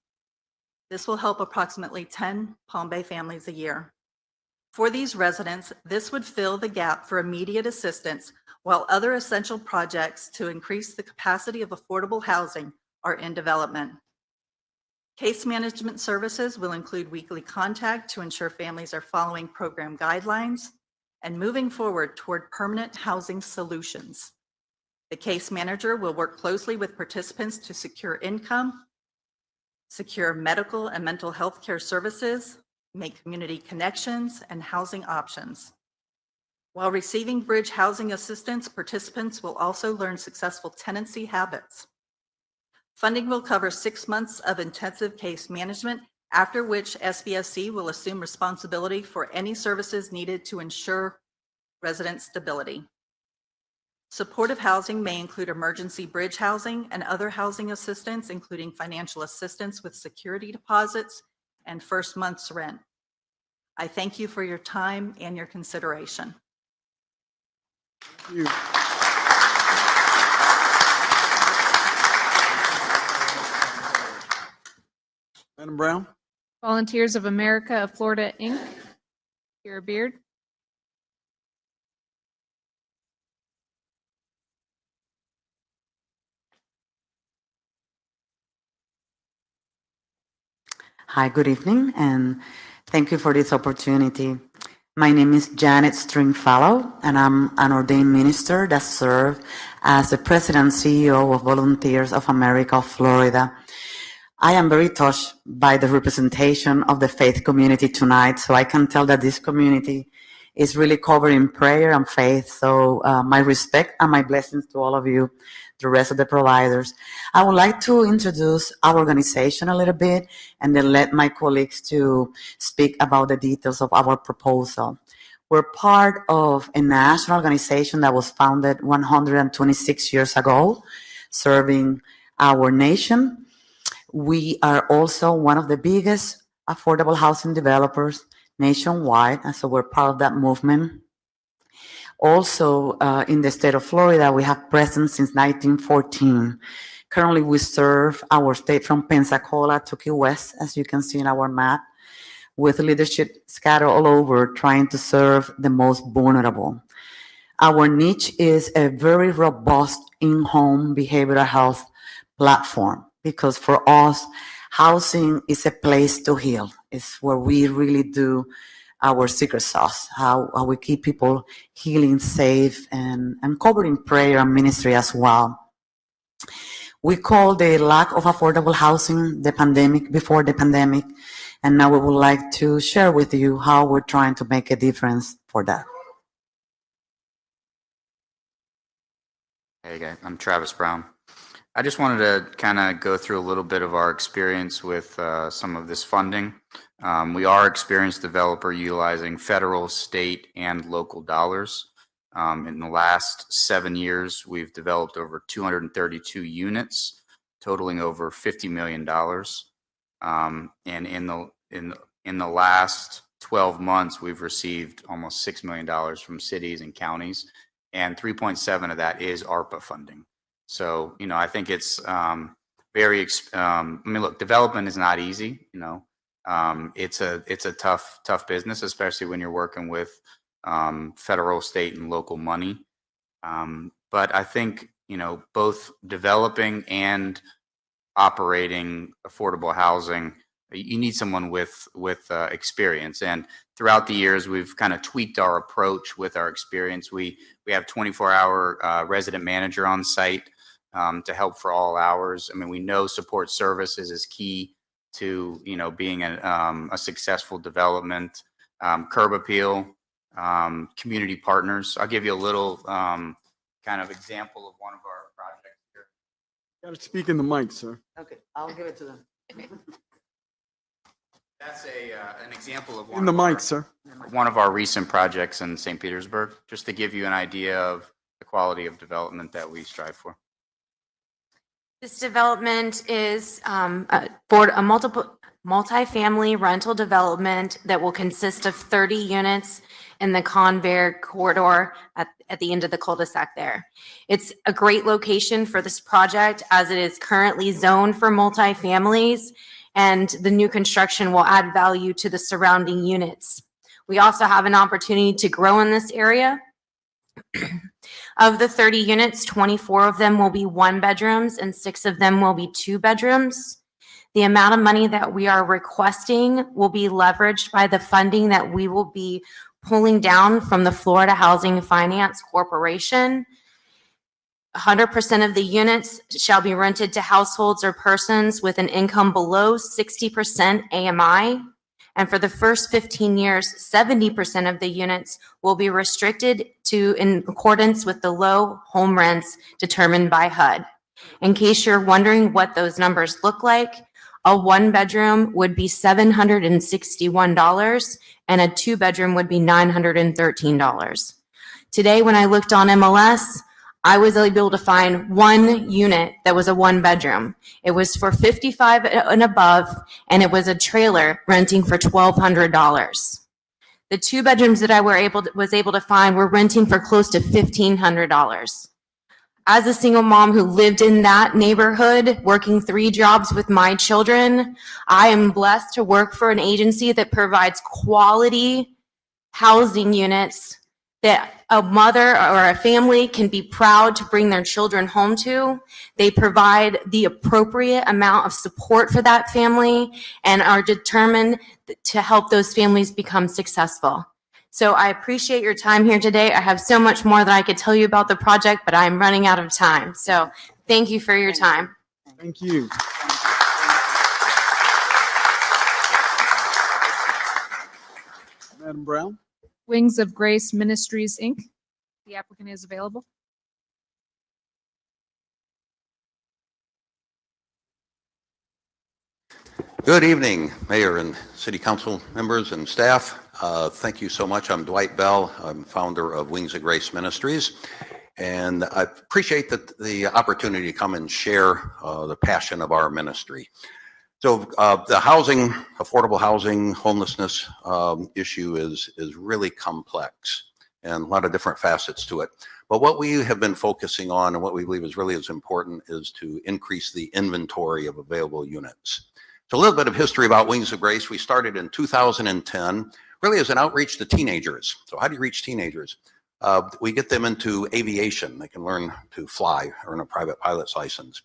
This will help approximately 10 Palm Bay families a year. For these residents, this would fill the gap for immediate assistance while other essential projects to increase the capacity of affordable housing are in development. Case management services will include weekly contact to ensure families are following program guidelines and moving forward toward permanent housing solutions. The case manager will work closely with participants to secure income, secure medical and mental health care services, make community connections, and housing options. While receiving bridge housing assistance, participants will also learn successful tenancy habits. Funding will cover 6 months of intensive case management, after which SBSC will assume responsibility for any services needed to ensure resident stability. Supportive housing may include emergency bridge housing and other housing assistance, including financial assistance with security deposits and first month's rent. I thank you for your time and your consideration. Thank you. Madam Brown? Volunteers of America of Florida, Inc. Kira Beard. Hi, good evening, and thank you for this opportunity. My name is Janet Stringfellow, and I'm an ordained minister that served as the president and CEO of Volunteers of America of Florida. I am very touched by the representation of the faith community tonight, so I can tell that this community is really covered in prayer and faith. So my respect and my blessings to all of you, the rest of the providers. I would like to introduce our organization a little bit and then let my colleagues to speak about the details of our proposal. We're part of a national organization that was founded 126 years ago, serving our nation. We are also one of the biggest affordable housing developers nationwide, and so we're part of that movement. Also, in the state of Florida, we have presence since 1914. Currently, we serve our state from Pensacola to Key West, as you can see in our map, with leadership scattered all over, trying to serve the most vulnerable. Our niche is a very robust in-home behavioral health platform, because for us, housing is a place to heal. It's where we really do our secret sauce, how we keep people healing, safe, and covered in prayer and ministry as well. We call the lack of affordable housing the pandemic before the pandemic, and now we would like to share with you how we're trying to make a difference for that. Hey guys, I'm Travis Brown. I just wanted to kind of go through a little bit of our experience with some of this funding. We are experienced developer utilizing federal, state, and local dollars. In the last 7 years, we've developed over 232 units, totaling over $50 million. And in the last 12 months, we've received almost $6 million from cities and counties, and 3.7 of that is ARPA funding. So, you know, I think it's I mean, look, development is not easy. You know, it's a tough business, especially when you're working with federal, state, and local money. But I think, you know, both developing and operating affordable housing, you need someone with experience. And throughout the years, we've kind of tweaked our approach with our experience. We have 24-hour resident manager on site to help for all hours. I mean, we know support services is key to, you know, being a successful development. Curb appeal, community partners. I'll give you a little kind of example of one of our projects here. Got to speak in the mic, sir. Okay, I'll give it to them. That's an example of In the mic, sir. one of our recent projects in St. Petersburg, just to give you an idea of the quality of development that we strive for. This development is for a multi-family rental development that will consist of 30 units in the Convair corridor at the end of the cul-de-sac there. It's a great location for this project as it is currently zoned for multi-families, and the new construction will add value to the surrounding units. We also have an opportunity to grow in this area. Of the 30 units, 24 of them will be 1-bedrooms and 6 of them will be 2-bedrooms. The amount of money that we are requesting will be leveraged by the funding that we will be pulling down from the Florida Housing Finance Corporation. 100% of the units shall be rented to households or persons with an income below 60% AMI. And for the first 15 years, 70% of the units will be restricted to in accordance with the low home rents determined by HUD. In case you're wondering what those numbers look like, a 1-bedroom would be $761 and a 2-bedroom would be $913. Today, when I looked on MLS, I was able to find one unit that was a 1-bedroom. It was for 55 and above, and it was a trailer renting for $1,200. The 2 bedrooms that I was able to find were renting for close to $1,500. As a single mom who lived in that neighborhood, working 3 jobs with my children, I am blessed to work for an agency that provides quality housing units that a mother or a family can be proud to bring their children home to. They provide the appropriate amount of support for that family and are determined to help those families become successful. So I appreciate your time here today. I have so much more that I could tell you about the project, but I'm running out of time. So thank you for your time. Thank you. Madam Brown? Wings of Grace Ministries, Inc. The applicant is available. Good evening, Mayor and City Council members and staff. Thank you so much. I'm Dwight Bell. I'm founder of Wings of Grace Ministries. And I appreciate the opportunity to come and share the passion of our ministry. So the housing, affordable housing, homelessness issue is really complex and a lot of different facets to it. But what we have been focusing on and what we believe is really as important is to increase the inventory of available units. So a little bit of history about Wings of Grace. We started in 2010, really as an outreach to teenagers. So how do you reach teenagers? We get them into aviation. They can learn to fly, earn a private pilot's license.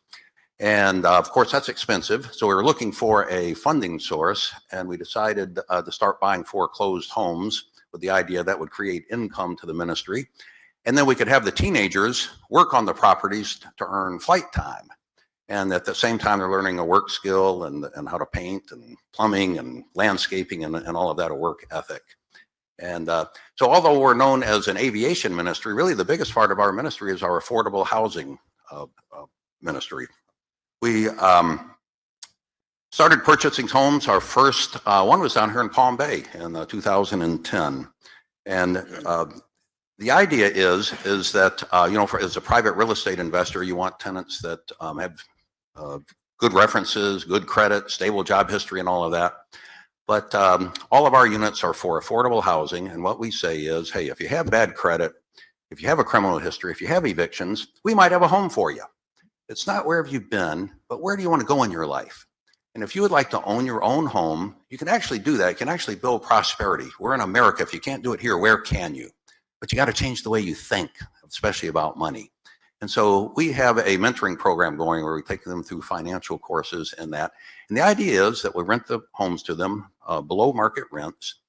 And of course, that's expensive. So we were looking for a funding source, and we decided to start buying foreclosed homes with the idea that would create income to the ministry. And then we could have the teenagers work on the properties to earn flight time. And at the same time, they're learning a work skill and how to paint and plumbing and landscaping and all of that, a work ethic. And so although we're known as an aviation ministry, really the biggest part of our ministry is our affordable housing ministry. We started purchasing homes. Our first one was down here in Palm Bay in 2010. And the idea is that, as a private real estate investor, you want tenants that have good references, good credit, stable job history, and all of that. But all of our units are for affordable housing. And what we say is, hey, if you have bad credit, if you have a criminal history, if you have evictions, we might have a home for you. It's not where have you been, but where do you want to go in your life? And if you would like to own your own home, you can actually do that. You can actually build prosperity. We're in America. If you can't do it here, where can you? But you got to change the way you think, especially about money. And so we have a mentoring program going where we take them through financial courses and that. And the idea is that we rent the homes to them below market rents.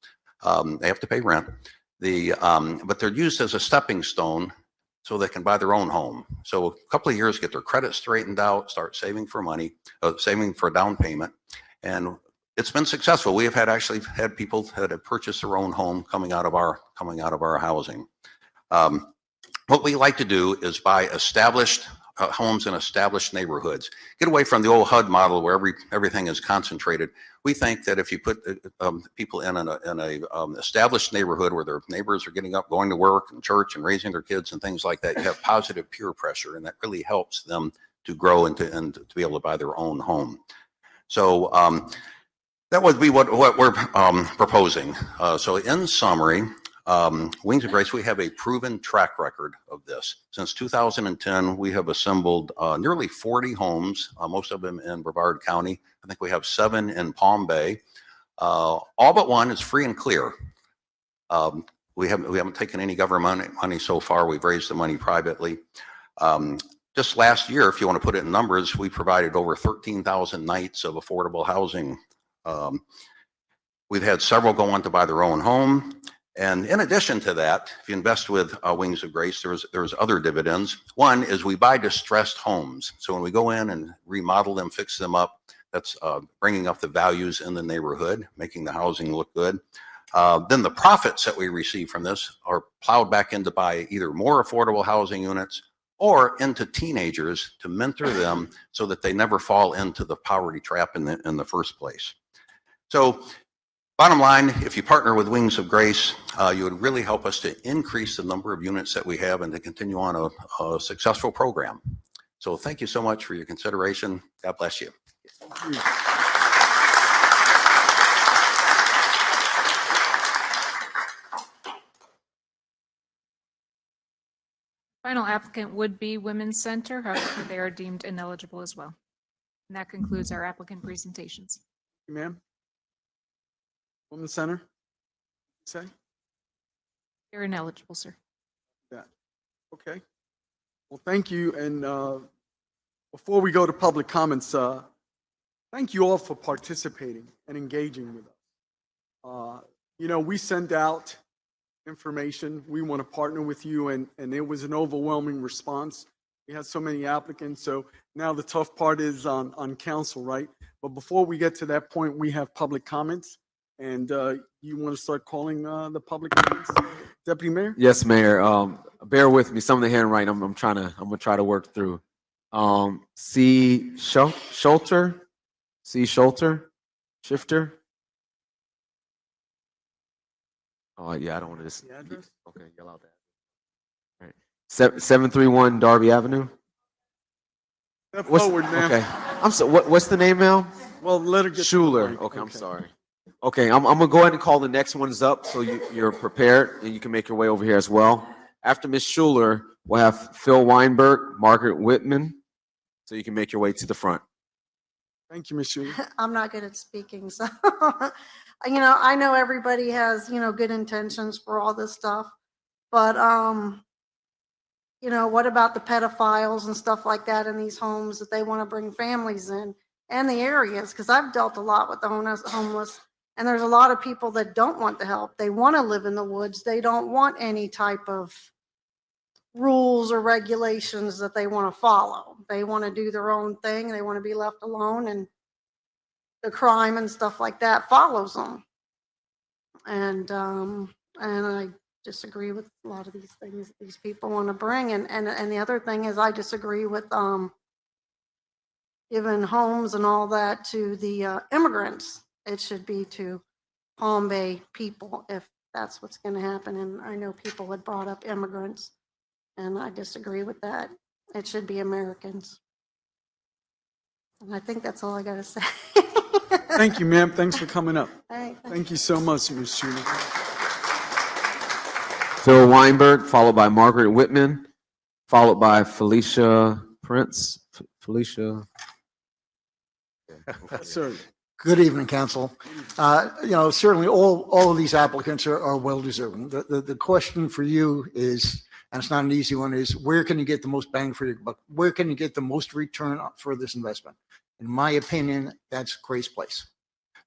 They have to pay rent. But they're used as a stepping stone so they can buy their own home. So a couple of years, get their credit straightened out, start saving for money, saving for a down payment. And it's been successful. We have actually had people that have purchased their own home coming out of our housing. What we like to do is buy established homes in established neighborhoods. Get away from the old HUD model where everything is concentrated. We think that if you put people in an established neighborhood where their neighbors are getting up, going to work and church and raising their kids and things like that, you have positive peer pressure, and that really helps them to grow and to be able to buy their own home. So that would be what we're proposing. So in summary, Wings of Grace, we have a proven track record of this. Since 2010, we have assembled nearly 40 homes, most of them in Brevard County. I think we have 7 in Palm Bay. All but one is free and clear. We haven't taken any government money so far. We've raised the money privately. Just last year, if you want to put it in numbers, we provided over 13,000 nights of affordable housing. We've had several go on to buy their own home. And in addition to that, if you invest with Wings of Grace, there's other dividends. One is we buy distressed homes. So when we go in and remodel them, fix them up, that's bringing up the values in the neighborhood, making the housing look good. Then the profits that we receive from this are plowed back into buy either more affordable housing units or into teenagers to mentor them so that they never fall into the poverty trap in the first place. So bottom line, if you partner with Wings of Grace, you would really help us to increase the number of units that we have and to continue on a successful program. So thank you so much for your consideration. God bless you. Final applicant would be Women's Center, however, they are deemed ineligible as well. And that concludes our applicant presentations. Thank you, ma'am. Women's Center, say? They're ineligible, sir. Yeah. Okay. Well, thank you. And before we go to public comments, thank you all for participating and engaging with us. We sent out information. We want to partner with you, and it was an overwhelming response. We had so many applicants, so now the tough part is on council, right? But before we get to that point, we have public comments, and you want to start calling the public comments, Deputy Mayor? Yes, Mayor. Bear with me. Some of the handwriting I'm gonna try to work through. C. Schulter, Shifter. Oh yeah, I don't want to just. The address? Okay, yell out that. All right. 731 Darby Avenue. Step forward, man. Okay. I'm so. What's the name now? Well, let her get. Schuler. Okay, I'm sorry. Okay, I'm gonna go ahead and call the next ones up so you're prepared and you can make your way over here as well. After Ms. Schuler, we'll have Phil Weinberg, Margaret Whitman, so you can make your way to the front. Thank you, Ms. Schuler. I'm not good at speaking, so I know everybody has good intentions for all this stuff, but you know, what about the pedophiles and stuff like that in these homes that they want to bring families in and the areas? Because I've dealt a lot with the homeless, and there's a lot of people that don't want the help. They want to live in the woods. They don't want any type of rules or regulations that they want to follow. They want to do their own thing. They want to be left alone, and the crime and stuff like that follows them. And I disagree with a lot of these things that these people want to bring. And the other thing is, I disagree with giving homes and all that to the immigrants. It should be to Palm Bay people if that's what's going to happen. And I know people had brought up immigrants, and I disagree with that. It should be Americans. And I think that's all I got to say. Thank you, ma'am. Thanks for coming up. Hey, Thank you so much, Ms. Schuler. Phil Weinberg, followed by Margaret Whitman, followed by Felicia Prince. Felicia. Sir. Good evening, Council. You know, certainly all of these applicants are well deserving. The question for you is, and it's not an easy one, is where can you get the most bang for your buck? Where can you get the most return for this investment? In my opinion, that's Grace Place.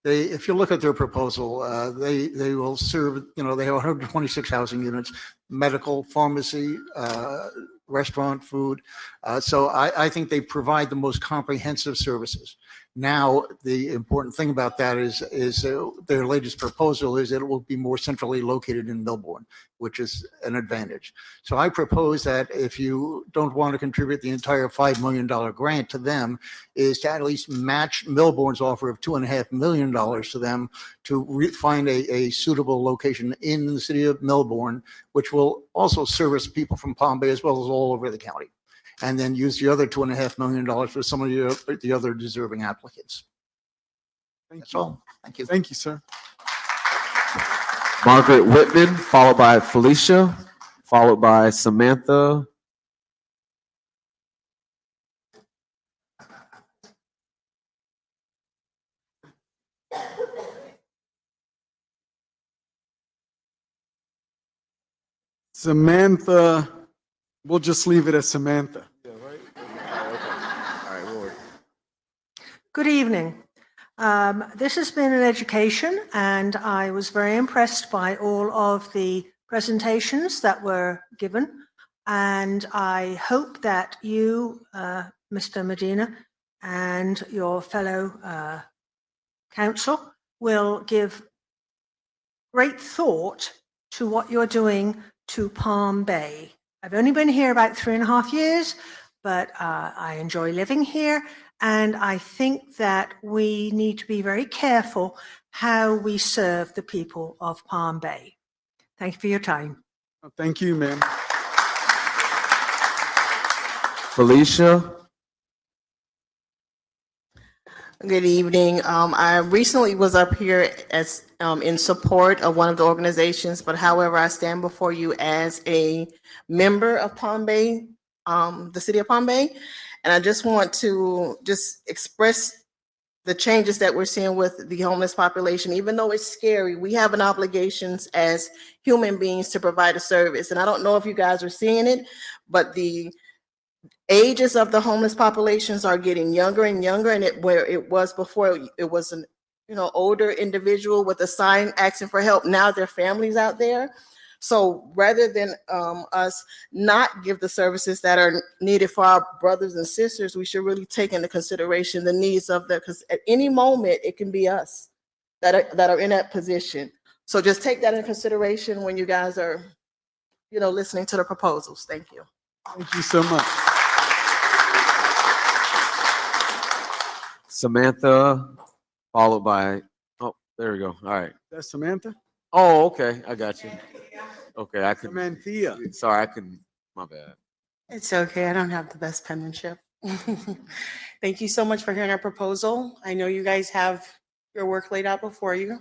If you look at their proposal, they will serve, you know, they have 126 housing units, medical, pharmacy, restaurant, food. So I think they provide the most comprehensive services. Now, the important thing about that is their latest proposal is that it will be more centrally located in Melbourne, which is an advantage. So I propose that if you don't want to contribute the entire $5 million grant to them, is to at least match Melbourne's offer of $2.5 million to them to find a suitable location in the city of Melbourne, which will also service people from Palm Bay as well as all over the county. And then use the other $2.5 million for some of the other deserving applicants. That's all. Thank you. Thank you, sir. Margaret Whitman, followed by Felicia, followed by Samantha. Samantha, we'll just leave it as Samantha. Good evening. This has been an education, and I was very impressed by all of the presentations that were given. And I hope that you, Mr. Medina, and your fellow council will give great thought to what you're doing to Palm Bay. I've only been here about 3.5 years, but I enjoy living here. And I think that we need to be very careful how we serve the people of Palm Bay. Thank you for your time. Thank you, ma'am. Felicia. Good evening. I recently was up here as in support of one of the organizations, but however, I stand before you as a member of Palm Bay, the city of Palm Bay. And I just want to express the changes that we're seeing with the homeless population. Even though it's scary, we have an obligation as human beings to provide a service. And I don't know if you guys are seeing it, but the ages of the homeless populations are getting younger and younger. And where it was before, it was an older individual with a sign asking for help. Now there are families out there. So rather than us not give the services that are needed for our brothers and sisters, we should really take into consideration the needs of them, because at any moment it can be us that are in that position. So just take that into consideration when you guys are, listening to the proposals. Thank you. Thank you so much. Samantha, followed by, oh, there we go. All right. That's Samantha? Oh, okay. I got you. Okay, I could. Samantha. Sorry, I couldn't. My bad. It's okay. I don't have the best penmanship. Thank you so much for hearing our proposal. I know you guys have your work laid out before you,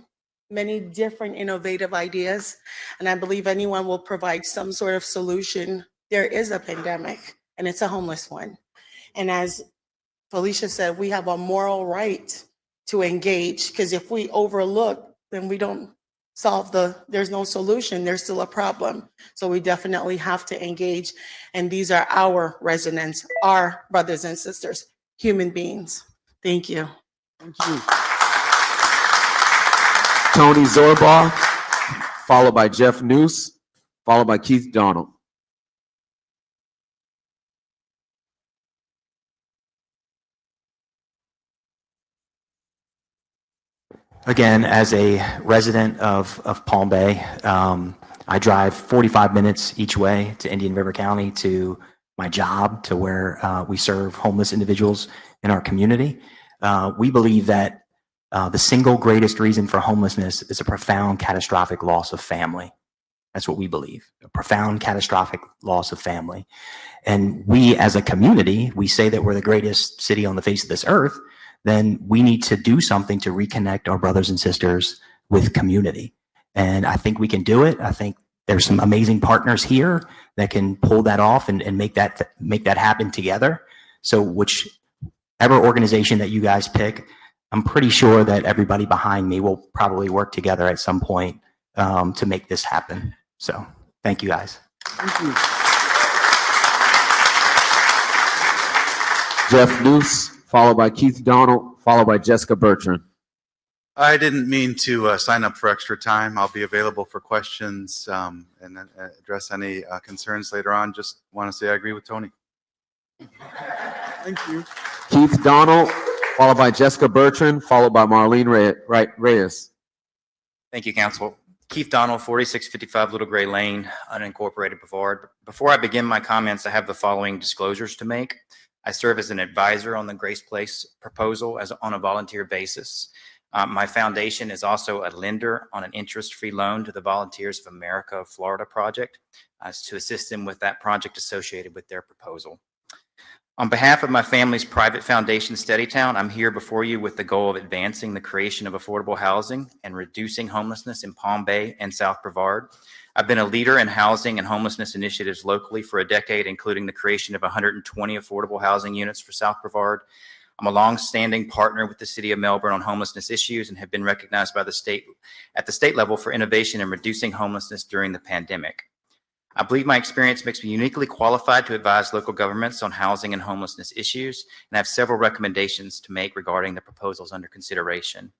many different innovative ideas, and I believe anyone will provide some sort of solution. There is a pandemic, and it's a homeless one. And as Felicia said, we have a moral right to engage, because if we overlook, then we don't there's no solution, there's still a problem. So we definitely have to engage. And these are our residents, our brothers and sisters, human beings. Thank you. Thank you. Tony Zorbaugh, followed by Jeff Noose, followed by Keith Donald. Again, as a resident of Palm Bay, I drive 45 minutes each way to Indian River County to my job, to where we serve homeless individuals in our community. We believe that the single greatest reason for homelessness is a profound catastrophic loss of family. That's what we believe, a profound catastrophic loss of family. And we as a community, we say that we're the greatest city on the face of this earth, then we need to do something to reconnect our brothers and sisters with community. And I think we can do it. I think there's some amazing partners here that can pull that off and make that happen together. So whichever organization that you guys pick, I'm pretty sure that everybody behind me will probably work together at some point to make this happen. So thank you guys. Thank you. Jeff Noose, followed by Keith Donald, followed by Jessica Bertrand. I didn't mean to sign up for extra time. I'll be available for questions and then address any concerns later on. Just want to say I agree with Tony. Thank you. Keith Donald, followed by Jessica Bertrand, followed by Marlene Reyes. Thank you, Council. Keith Donald, 4655 Little Gray Lane, unincorporated Brevard. Before I begin my comments, I have the following disclosures to make. I serve as an advisor on the Grace Place proposal on a volunteer basis. My foundation is also a lender on an interest-free loan to the Volunteers of America of Florida project to assist them with that project associated with their proposal. On behalf of my family's private foundation, Steadytown, I'm here before you with the goal of advancing the creation of affordable housing and reducing homelessness in Palm Bay and South Brevard. I've been a leader in housing and homelessness initiatives locally for a decade, including the creation of 120 affordable housing units for South Brevard. I'm a long-standing partner with the City of Melbourne on homelessness issues and have been recognized by the state at the state level for innovation in reducing homelessness during the pandemic. I believe my experience makes me uniquely qualified to advise local governments on housing and homelessness issues, and I have several recommendations to make regarding the proposals under consideration.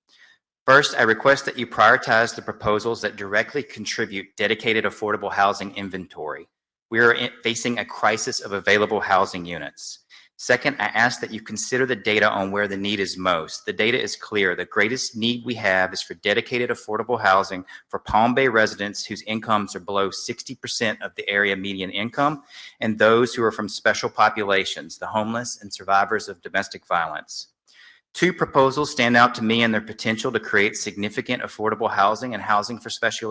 First, I request that you prioritize the proposals that directly contribute dedicated affordable housing inventory. We are facing a crisis of available housing units. Second, I ask that you consider the data on where the need is most. The data is clear. The greatest need we have is for dedicated affordable housing for Palm Bay residents whose incomes are below 60% of the area median income, and those who are from special populations, the homeless and survivors of domestic violence. Two proposals stand out to me in their potential to create significant affordable housing and housing for special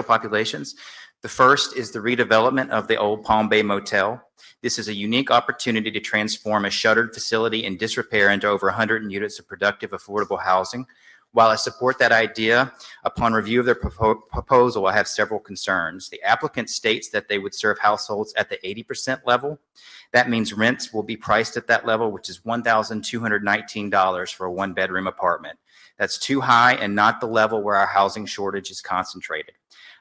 populations. The first is the redevelopment of the old Palm Bay Motel. This is a unique opportunity to transform a shuttered facility in disrepair into over 100 units of productive, affordable housing. While I support that idea, upon review of their proposal, I have several concerns. The applicant states that they would serve households at the 80% level. That means rents will be priced at that level, which is $1,219 for a one-bedroom apartment. That's too high and not the level where our housing shortage is concentrated.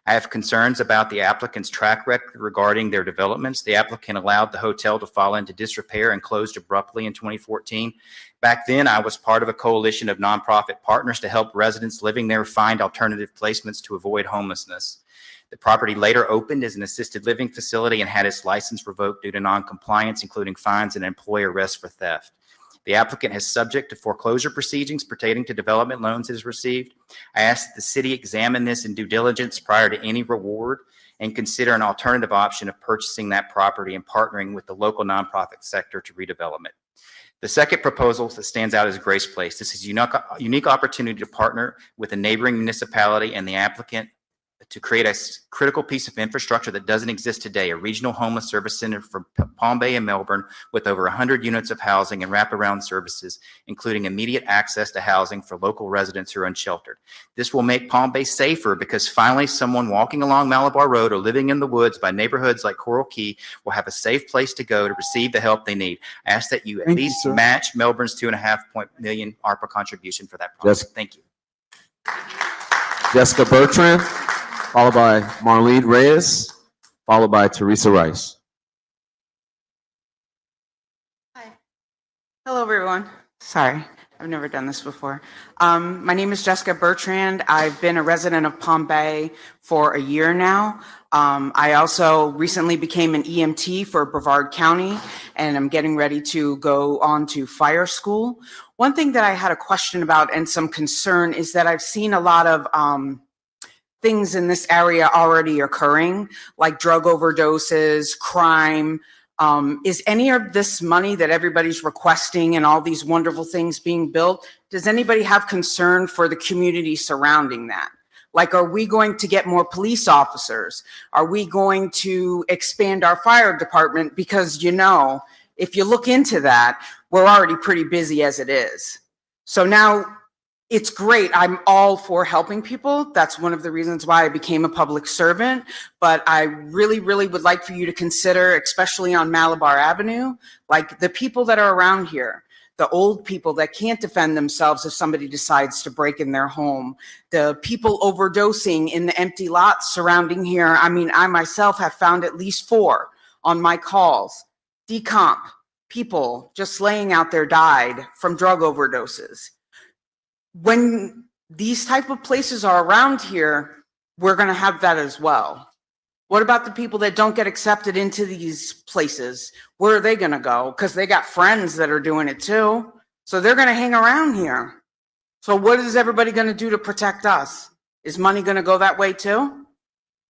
I have concerns about the applicant's track record regarding their developments. The applicant allowed the hotel to fall into disrepair and closed abruptly in 2014. Back then, I was part of a coalition of nonprofit partners to help residents living there find alternative placements to avoid homelessness. The property later opened as an assisted living facility and had its license revoked due to noncompliance, including fines and employee arrests for theft. The applicant is subject to foreclosure proceedings pertaining to development loans it has received. I ask that the city examine this in due diligence prior to any reward and consider an alternative option of purchasing that property and partnering with the local nonprofit sector to redevelop it. The second proposal that stands out is Grace Place. This is a unique opportunity to partner with a neighboring municipality and the applicant to create a critical piece of infrastructure that doesn't exist today, a regional homeless service center for Palm Bay and Melbourne with over 100 units of housing and wraparound services, including immediate access to housing for local residents who are unsheltered. This will make Palm Bay safer because finally someone walking along Malabar Road or living in the woods by neighborhoods like Coral Key will have a safe place to go to receive the help they need. I ask that you at least match Melbourne's $2.5 million ARPA contribution for that project. Yes. Thank you. Jessica Bertrand, followed by Marlene Reyes, followed by Teresa Rice. Hello, everyone. Sorry, I've never done this before. My name is Jessica Bertrand. I've been a resident of Palm Bay for a year now. I also recently became an EMT for Brevard County, and I'm getting ready to go on to fire school. One thing that I had a question about and some concern is that I've seen a lot of things in this area already occurring, like drug overdoses, crime. Is any of this money that everybody's requesting and all these wonderful things being built, does anybody have concern for the community surrounding that? Like, are we going to get more police officers? Are we going to expand our fire department? Because, you know, if you look into that, we're already pretty busy as it is. So now, it's great. I'm all for helping people. That's one of the reasons why I became a public servant. But I really, really would like for you to consider, especially on Malabar Avenue, like the people that are around here, the old people that can't defend themselves if somebody decides to break in their home, the people overdosing in the empty lots surrounding here. I mean, I myself have found at least 4 on my calls. Decomp, people just laying out there died from drug overdoses. When these type of places are around here, we're going to have that as well. What about the people that don't get accepted into these places? Where are they going to go? Because they got friends that are doing it too. So they're going to hang around here. So what is everybody going to do to protect us? Is money going to go that way too?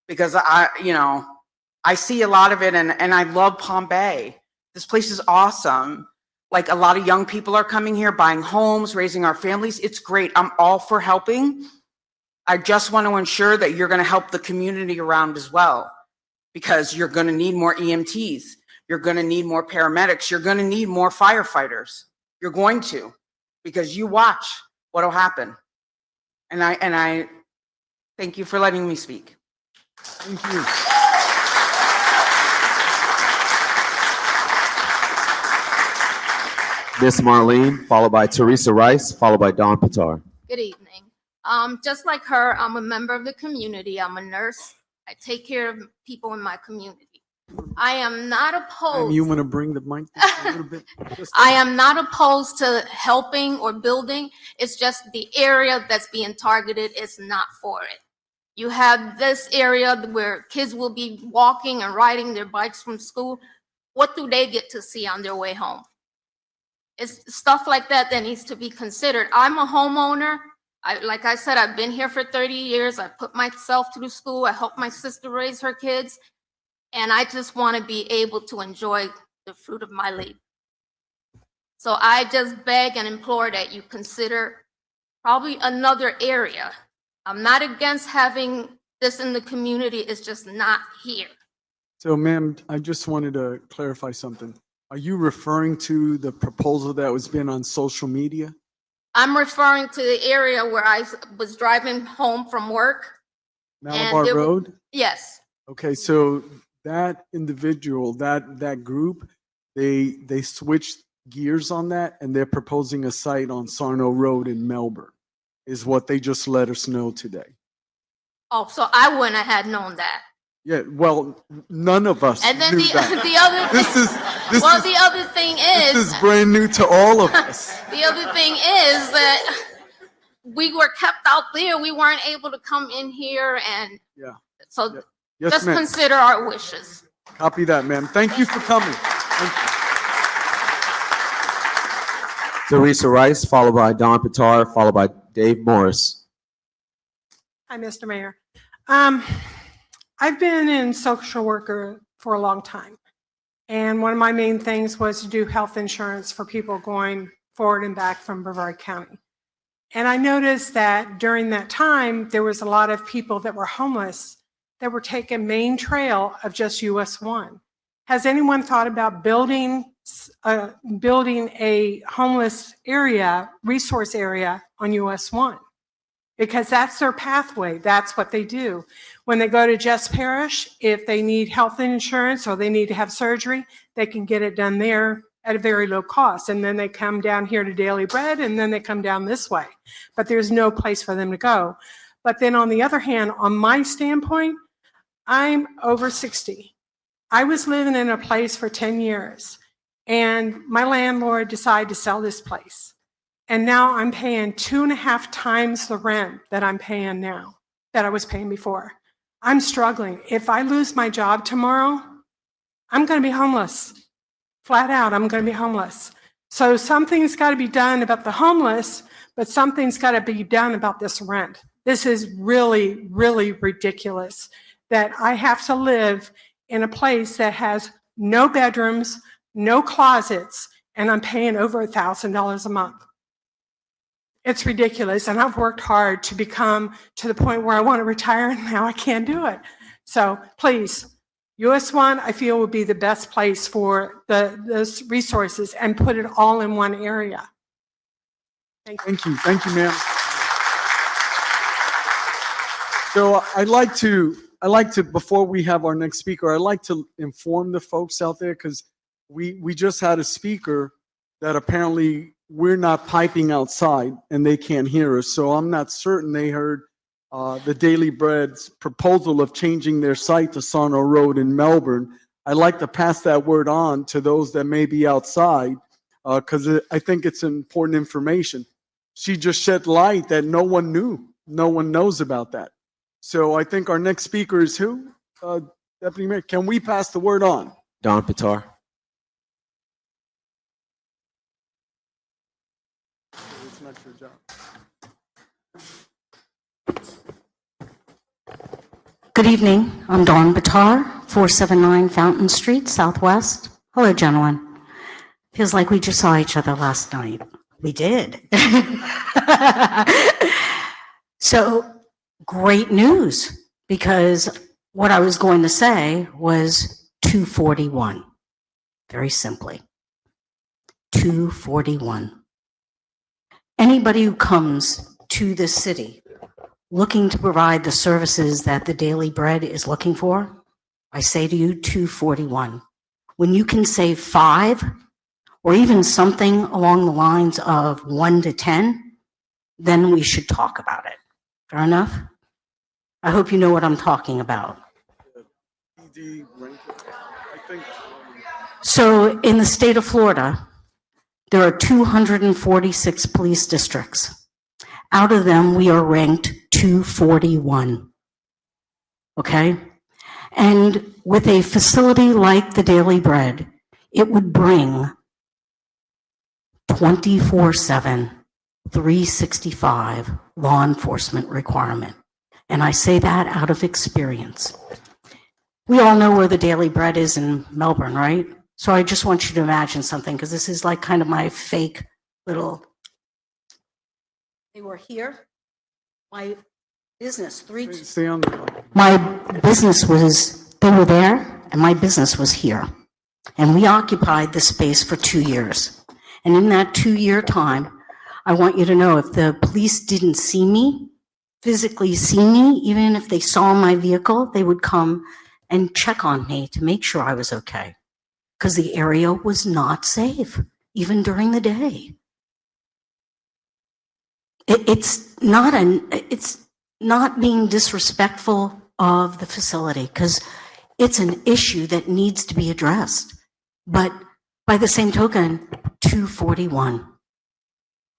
Because I see a lot of it, and I love Palm Bay. This place is awesome. Like, a lot of young people are coming here, buying homes, raising our families. It's great. I'm all for helping. I just want to ensure that you're going to help the community around as well, because you're going to need more EMTs. You're going to need more paramedics. You're going to need more firefighters. You're going to, because you watch what will happen. And I thank you for letting me speak. Thank you. Miss Marlene, followed by Teresa Rice, followed by Dawn Patar. Good evening. Just like her, I'm a member of the community. I'm a nurse. I take care of people in my community. I am not opposed. You want to bring the mic a little bit? I am not opposed to helping or building. It's just the area that's being targeted is not for it. You have this area where kids will be walking and riding their bikes from school. What do they get to see on their way home? It's stuff like that that needs to be considered. I'm a homeowner. Like I said, I've been here for 30 years. I put myself through school. I helped my sister raise her kids. And I just want to be able to enjoy the fruit of my labor. So I just beg and implore that you consider probably another area. I'm not against having this in the community. It's just not here. So, ma'am, I just wanted to clarify something. Are you referring to the proposal that was been on social media? I'm referring to the area where I was driving home from work. Malabar Road? Yes. Okay, so that individual, that group, they switched gears on that, and they're proposing a site on Sarno Road in Melbourne, is what they just let us know today. Oh, so I wouldn't have had known that. Yeah, well, none of us And then knew that. the other the other thing is this is brand new to all of us. The other thing is that we were kept out there. We weren't able to come in here, and so Yes, just ma'am. consider our wishes. Copy that, ma'am. Thank you for coming. Teresa Rice, followed by Dawn Patar, followed by Dave Morris. Hi, Mr. Mayor. I've been in social worker for a long time. And one of my main things was to do health insurance for people going forward and back from Brevard County. And I noticed that during that time, there was a lot of people that were homeless that were taking main trail of just US 1. Has anyone thought about building a homeless area, resource area on US 1? Because that's their pathway. That's what they do. When they go to Jess Parish, if they need health insurance or they need to have surgery, they can get it done there at a very low cost. And then they come down here to Daily Bread, and then they come down this way. But there's no place for them to go. But then on the other hand, on my standpoint, I'm over 60. I was living in a place for 10 years and my landlord decided to sell this place. And now I'm paying 2.5 times the rent that I'm paying now, that I was paying before. I'm struggling. If I lose my job tomorrow, I'm going to be homeless. Flat out, I'm going to be homeless. So something's got to be done about the homeless, but something's got to be done about this rent. This is really, really ridiculous that I have to live in a place that has no bedrooms, no closets, and I'm paying over $1,000 a month. It's ridiculous, and I've worked hard to become to the point where I want to retire, and now I can't do it. So please, US 1, I feel would be the best place for the resources and put it all in one area. Thank you, ma'am. So I'd like to, before we have our next speaker, I'd like to inform the folks out there, because we just had a speaker that apparently we're not piping outside and they can't hear us. So I'm not certain they heard the Daily Bread's proposal of changing their site to Sarno Road in Melbourne. I'd like to pass that word on to those that may be outside, because I think it's important information. She just shed light that no one knew. No one knows about that. So I think our next speaker is who? Deputy Mayor, can we pass the word on? Don Pitar. It's not your job. Good evening. I'm Dawn Batar, 479 Fountain Street, Southwest. Hello, gentlemen. Feels like we just saw each other last night. We did. So, great news, because what I was going to say was 241. Very simply. 241. Anybody who comes to this city looking to provide the services that the Daily Bread is looking for, I say to you, 241. When you can save 5, or even something along the lines of 1 to 10, then we should talk about it. Fair enough? I hope you know what I'm talking about. So in the state of Florida, there are 246 police districts. Out of them, we are ranked 241. Okay? And with a facility like the Daily Bread, it would bring 24/7, 365 law enforcement requirement. And I say that out of experience. We all know where the Daily Bread is in Melbourne, right? So I just want you to imagine something, because this is like kind of my fake little. They were here. My business, my business was, they were there, and my business was here. And we occupied the space for 2 years. And in that 2-year time, I want you to know, if the police didn't see me, physically see me, even if they saw my vehicle, they would come and check on me to make sure I was okay. Because the area was not safe, even during the day. It's not being disrespectful of the facility, because it's an issue that needs to be addressed. But by the same token, 241.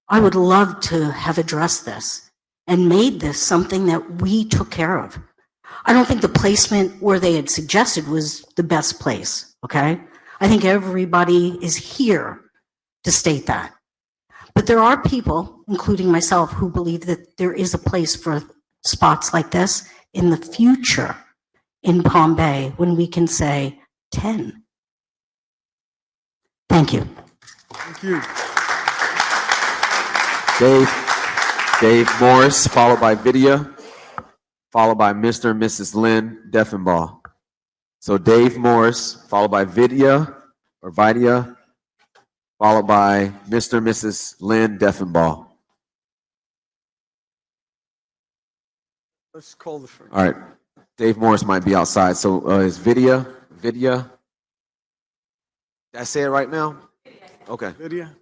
I would love to have addressed this and made this something that we took care of. I don't think the placement where they had suggested was the best place, okay? I think everybody is here to state that. But there are people, including myself, who believe that there is a place for spots like this in the future in Palm Bay when we can say 10. Thank you. Thank you. Dave Morris, followed by Vidya, followed by Mr. and Mrs. Lynn Deffenbaugh. So Dave Morris, followed by Vidya, followed by Mr. and Mrs. Lynn Deffenbaugh. Let's call the first. All right. Dave Morris might be outside. So is Vidya? Did I say it right now? Okay. Vidya?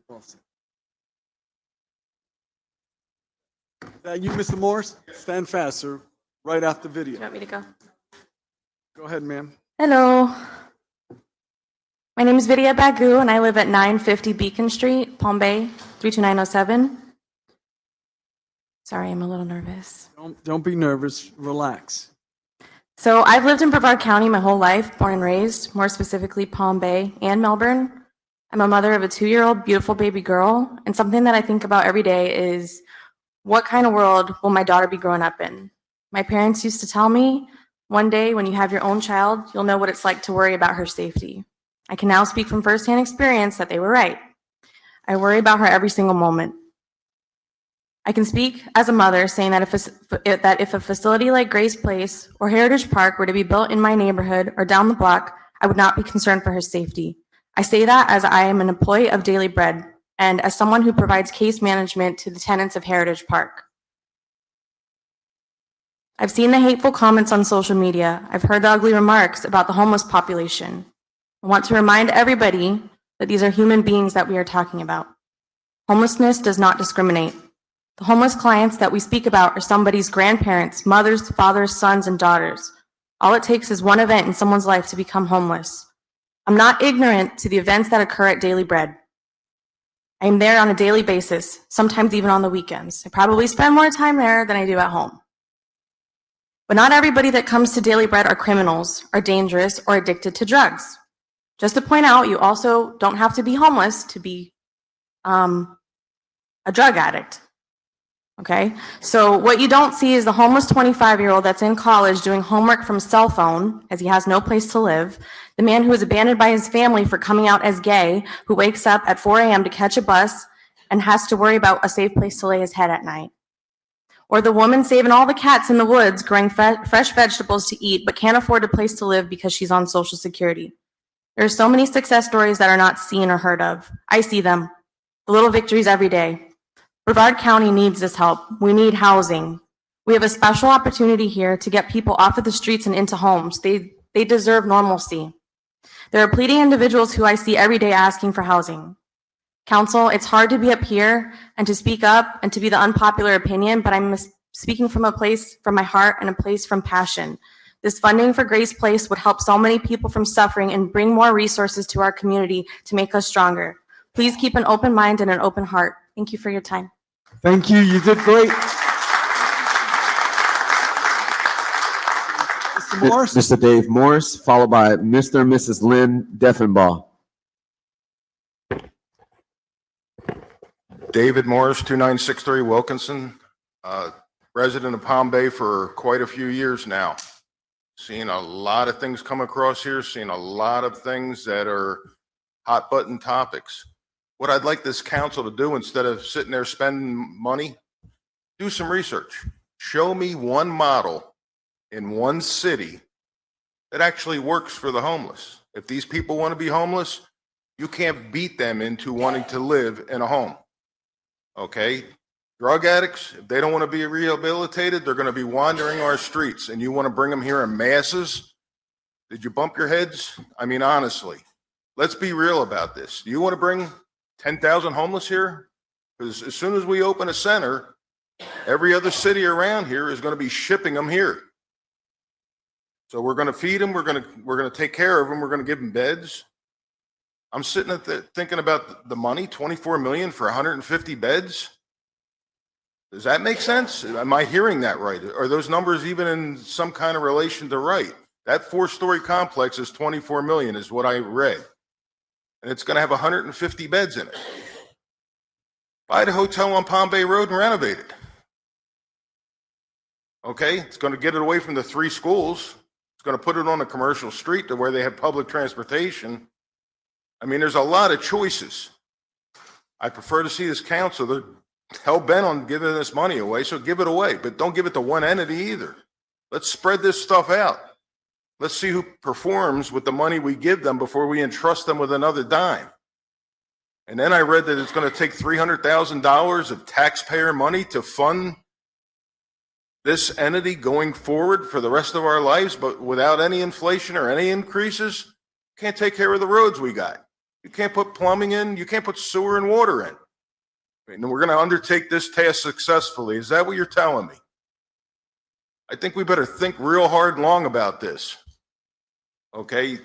That you, Mr. Morris? Stand fast, sir. Right after video. You want me to go? Go ahead, ma'am. Hello. My name is Vidya Bagu, and I live at 950 Beacon Street, Palm Bay, 32907. Sorry, I'm a little nervous. Don't be nervous. Relax. So I've lived in Brevard County my whole life, born and raised, more specifically Palm Bay and Melbourne. I'm a mother of a 2-year-old beautiful baby girl, and something that I think about every day is what kind of world will my daughter be growing up in? My parents used to tell me, one day when you have your own child, you'll know what it's like to worry about her safety. I can now speak from firsthand experience that they were right. I worry about her every single moment. I can speak as a mother saying that if a facility like Grace Place or Heritage Park were to be built in my neighborhood or down the block, I would not be concerned for her safety. I say that as I am an employee of Daily Bread and as someone who provides case management to the tenants of Heritage Park. I've seen the hateful comments on social media. I've heard the ugly remarks about the homeless population. I want to remind everybody that these are human beings that we are talking about. Homelessness does not discriminate. The homeless clients that we speak about are somebody's grandparents, mothers, fathers, sons, and daughters. All it takes is one event in someone's life to become homeless. I'm not ignorant to the events that occur at Daily Bread. I am there on a daily basis, sometimes even on the weekends. I probably spend more time there than I do at home. But not everybody that comes to Daily Bread are criminals, are dangerous, or addicted to drugs. Just to point out, you also don't have to be homeless to be a drug addict. Okay? So what you don't see is the homeless 25-year-old that's in college doing homework from cell phone as he has no place to live, the man who is abandoned by his family for coming out as gay, who wakes up at 4 a.m. to catch a bus and has to worry about a safe place to lay his head at night. Or the woman saving all the cats in the woods, growing fresh vegetables to eat, but can't afford a place to live because she's on Social Security. There are so many success stories that are not seen or heard of. I see them. The little victories every day. Brevard County needs this help. We need housing. We have a special opportunity here to get people off of the streets and into homes. They deserve normalcy. There are pleading individuals who I see every day asking for housing. Council, it's hard to be up here and to speak up and to be the unpopular opinion, but I'm speaking from a place from my heart and a place from passion. This funding for Grace Place would help so many people from suffering and bring more resources to our community to make us stronger. Please keep an open mind and an open heart. Thank you for your time. Thank you. You did great. Mr. Morris? Mr. Dave Morris, followed by Mr. and Mrs. Lynn Deffenbaugh. David Morris, 2963 Wilkinson, resident of Palm Bay for quite a few years now. Seen a lot of things come across here, seen a lot of things that are hot button topics. What I'd like this council to do, instead of sitting there spending money, do some research. Show me one model in one city that actually works for the homeless. If these people want to be homeless, you can't beat them into wanting to live in a home. Okay? Drug addicts, if they don't want to be rehabilitated, they're going to be wandering our streets, and you want to bring them here in masses? Did you bump your heads? I mean, honestly, let's be real about this. Do you want to bring 10,000 homeless here? Because as soon as we open a center, every other city around here is going to be shipping them here. So we're going to feed them, we're going to take care of them, we're going to give them beds. I'm sitting at thinking about the money, 24 million for 150 beds. Does that make sense? Am I hearing that right? Are those numbers even in some kind of relation to right? That 4-story complex is 24 million is what I read. And it's going to have 150 beds in it. Buy the hotel on Palm Bay Road and renovate it. Okay, it's going to get it away from the 3 schools. It's going to put it on a commercial street to where they have public transportation. I mean, there's a lot of choices. I prefer to see this council, they're hell-bent on giving this money away, so give it away. But don't give it to one entity either. Let's spread this stuff out. Let's see who performs with the money we give them before we entrust them with another dime. And then I read that it's going to take $300,000 of taxpayer money to fund this entity going forward for the rest of our lives, but without any inflation or any increases. Can't take care of the roads we got. You can't put plumbing in. You can't put sewer and water in. and we're going to undertake this task successfully. Is that what you're telling me? I think we better think real hard and long about this. Okay?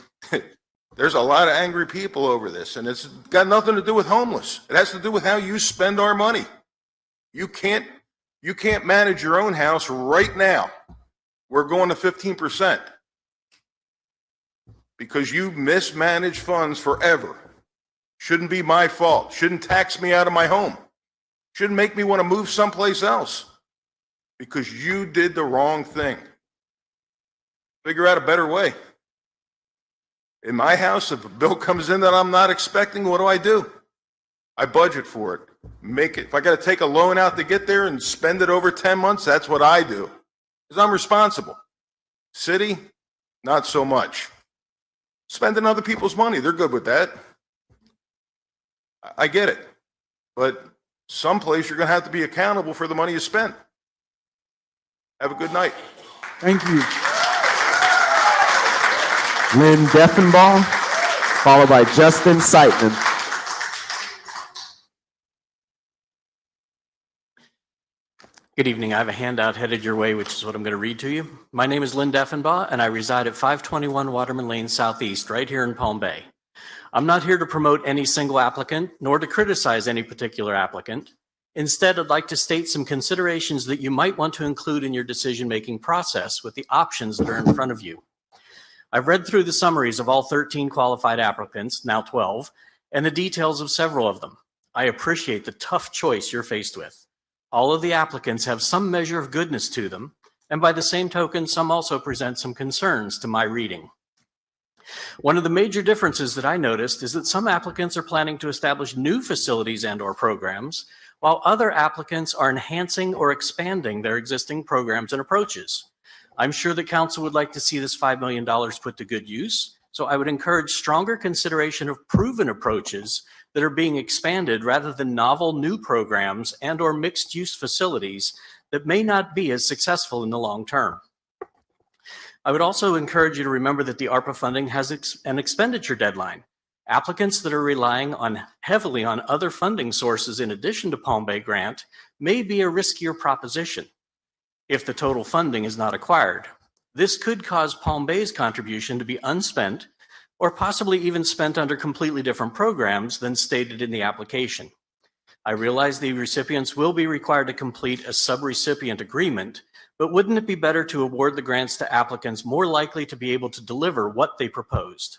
There's a lot of angry people over this, and it's got nothing to do with homeless. It has to do with how you spend our money. You can't manage your own house right now. We're going to 15% because you mismanage funds forever. Shouldn't be my fault. Shouldn't tax me out of my home. Shouldn't make me want to move someplace else because you did the wrong thing. Figure out a better way. In my house, if a bill comes in that I'm not expecting, what do? I budget for it. Make it. If I got to take a loan out to get there and spend it over 10 months, that's what I do. Because I'm responsible. City, not so much. Spending other people's money, they're good with that. I get it. But someplace you're going to have to be accountable for the money you spent. Have a good night. Thank you. Lynn Deffenbaugh, followed by Justin Seitman. Good evening. I have a handout headed your way, which is what I'm going to read to you. My name is Lynn Deffenbaugh, and I reside at 521 Waterman Lane Southeast, right here in Palm Bay. I'm not here to promote any single applicant, nor to criticize any particular applicant. Instead, I'd like to state some considerations that you might want to include in your decision-making process with the options that are in front of you. I've read through the summaries of all 13 qualified applicants, now 12, and the details of several of them. I appreciate the tough choice you're faced with. All of the applicants have some measure of goodness to them, and by the same token, some also present some concerns to my reading. One of the major differences that I noticed is that some applicants are planning to establish new facilities and/or programs, while other applicants are enhancing or expanding their existing programs and approaches. I'm sure the council would like to see this $5 million put to good use, so I would encourage stronger consideration of proven approaches that are being expanded rather than novel new programs and/or mixed-use facilities that may not be as successful in the long term. I would also encourage you to remember that the ARPA funding has an expenditure deadline. Applicants that are relying heavily on other funding sources in addition to Palm Bay Grant may be a riskier proposition if the total funding is not acquired. This could cause Palm Bay's contribution to be unspent or possibly even spent under completely different programs than stated in the application. I realize the recipients will be required to complete a subrecipient agreement, but wouldn't it be better to award the grants to applicants more likely to be able to deliver what they proposed?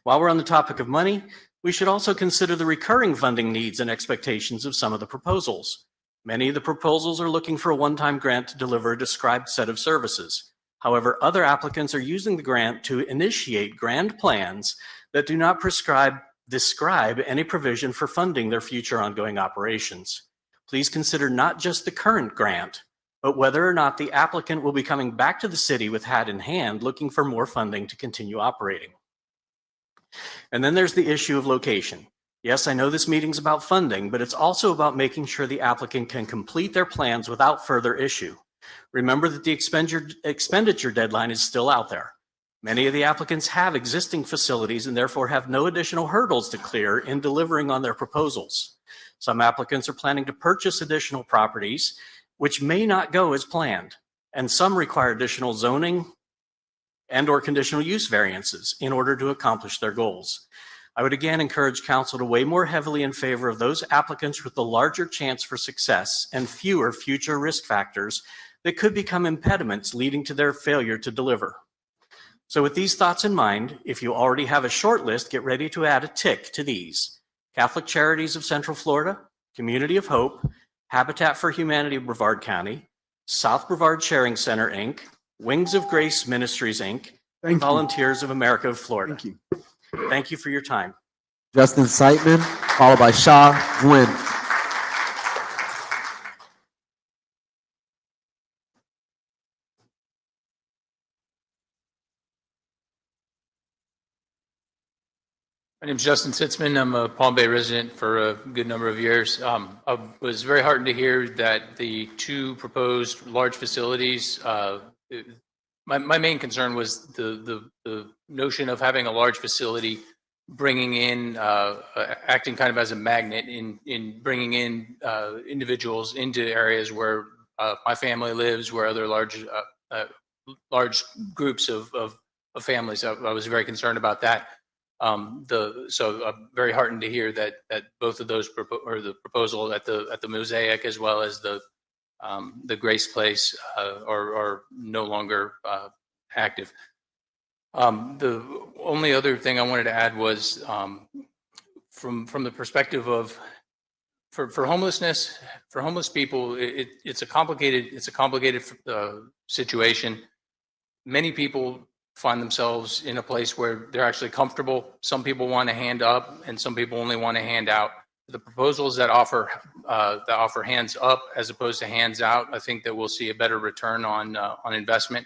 While we're on the topic of money, we should also consider the recurring funding needs and expectations of some of the proposals. Many of the proposals are looking for a one-time grant to deliver a described set of services. However, other applicants are using the grant to initiate grand plans that do not describe any provision for funding their future ongoing operations. Please consider not just the current grant, but whether or not the applicant will be coming back to the city with hat in hand looking for more funding to continue operating. And then there's the issue of location. Yes, I know this meeting's about funding, but it's also about making sure the applicant can complete their plans without further issue. Remember that the expenditure deadline is still out there. Many of the applicants have existing facilities and therefore have no additional hurdles to clear in delivering on their proposals. Some applicants are planning to purchase additional properties, which may not go as planned, and some require additional zoning and/or conditional use variances in order to accomplish their goals. I would again encourage council to weigh more heavily in favor of those applicants with the larger chance for success and fewer future risk factors that could become impediments leading to their failure to deliver. So with these thoughts in mind, if you already have a short list, get ready to add a tick to these: Catholic Charities of Central Florida, Community of Hope, Habitat for Humanity of Brevard County, South Brevard Sharing Center, Inc., Wings of Grace Ministries, Inc., and Volunteers of America of Florida. Thank you. Thank you for your time. Justin Seitman, followed by Shaw Gwynn. My name is Justin Sitzman. I'm a Palm Bay resident for a good number of years. I was very heartened to hear that the two proposed large facilities, my main concern was the notion of having a large facility bringing in, acting kind of as a magnet in bringing in individuals into areas where my family lives, where other large groups of families. I was very concerned about that. So I'm very heartened to hear that both of those or the proposal at the Mosaic as well as the Grace Place are no longer active. The only other thing I wanted to add was from the perspective of for homelessness, for homeless people, it's a complicated situation. Many people find themselves in a place where they're actually comfortable. Some people want to hand up, and some people only want to hand out. The proposals that offer hands up as opposed to hands out, I think that we'll see a better return on investment,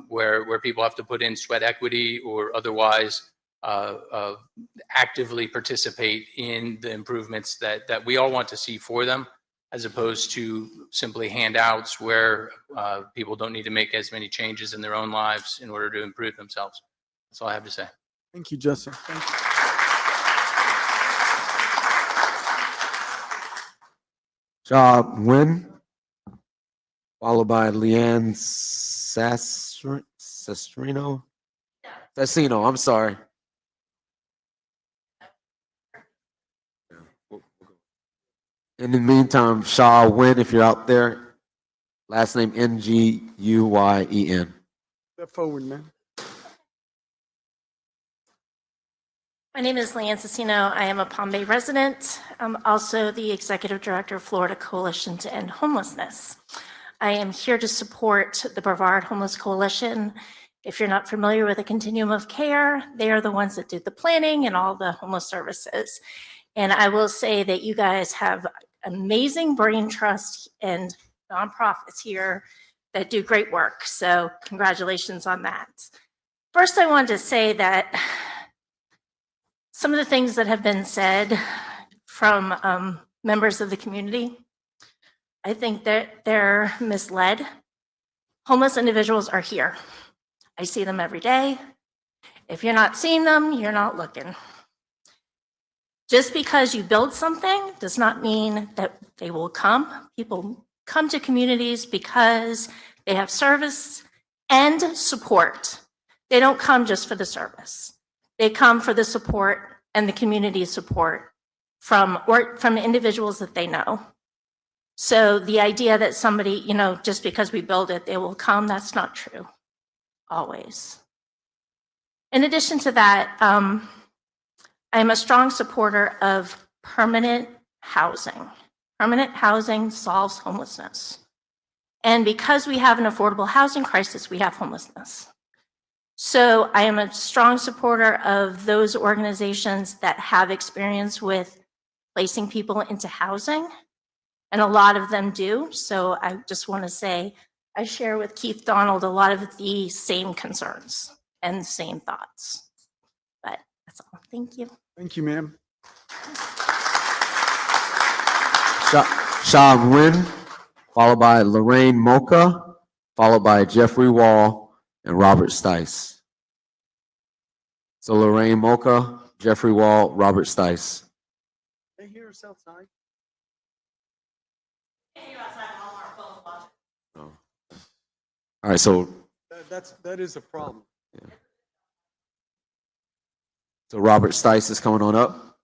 where people have to put in sweat equity or otherwise actively participate in the improvements that we all want to see for them, as opposed to simply handouts where people don't need to make as many changes in their own lives in order to improve themselves. That's all I have to say. Thank you, Justin. Thank you. Ja Nguyen, followed by Leanne Sassino, I'm sorry. In the meantime, Shaw Nguyen, if you're out there, last name Nguyen. Step forward, man. My name is Leanne Sassino. I am a Palm Bay resident. I'm also the Executive Director of Florida Coalition to End Homelessness. I am here to support the Brevard Homeless Coalition. If you're not familiar with the continuum of care, they are the ones that do the planning and all the homeless services. And I will say that you guys have amazing brain trust and nonprofits here that do great work. So congratulations on that. First, I wanted to say that some of the things that have been said from members of the community, I think that they're misled. Homeless individuals are here. I see them every day. If you're not seeing them, you're not looking. Just because you build something does not mean that they will come. People come to communities because they have service and support. They don't come just for the service. They come for the support and the community support from individuals that they know. So the idea that somebody, just because we build it, they will come, that's not true, always. In addition to that, I'm a strong supporter of permanent housing. Permanent housing solves homelessness. And because we have an affordable housing crisis, we have homelessness. So I am a strong supporter of those organizations that have experience with placing people into housing, and a lot of them do. So I just want to say, I share with Keith Donald a lot of the same concerns and same thoughts. But that's all. Thank you. Thank you, ma'am. Shaw Nguyen, followed by Lorraine Mocha, followed by Jeffrey Wall and Robert Stice. So Lorraine Mocha, Jeffrey Wall, Robert Stice. They hear us outside. Oh. All right, so That is a problem. so Robert Stice is coming on up.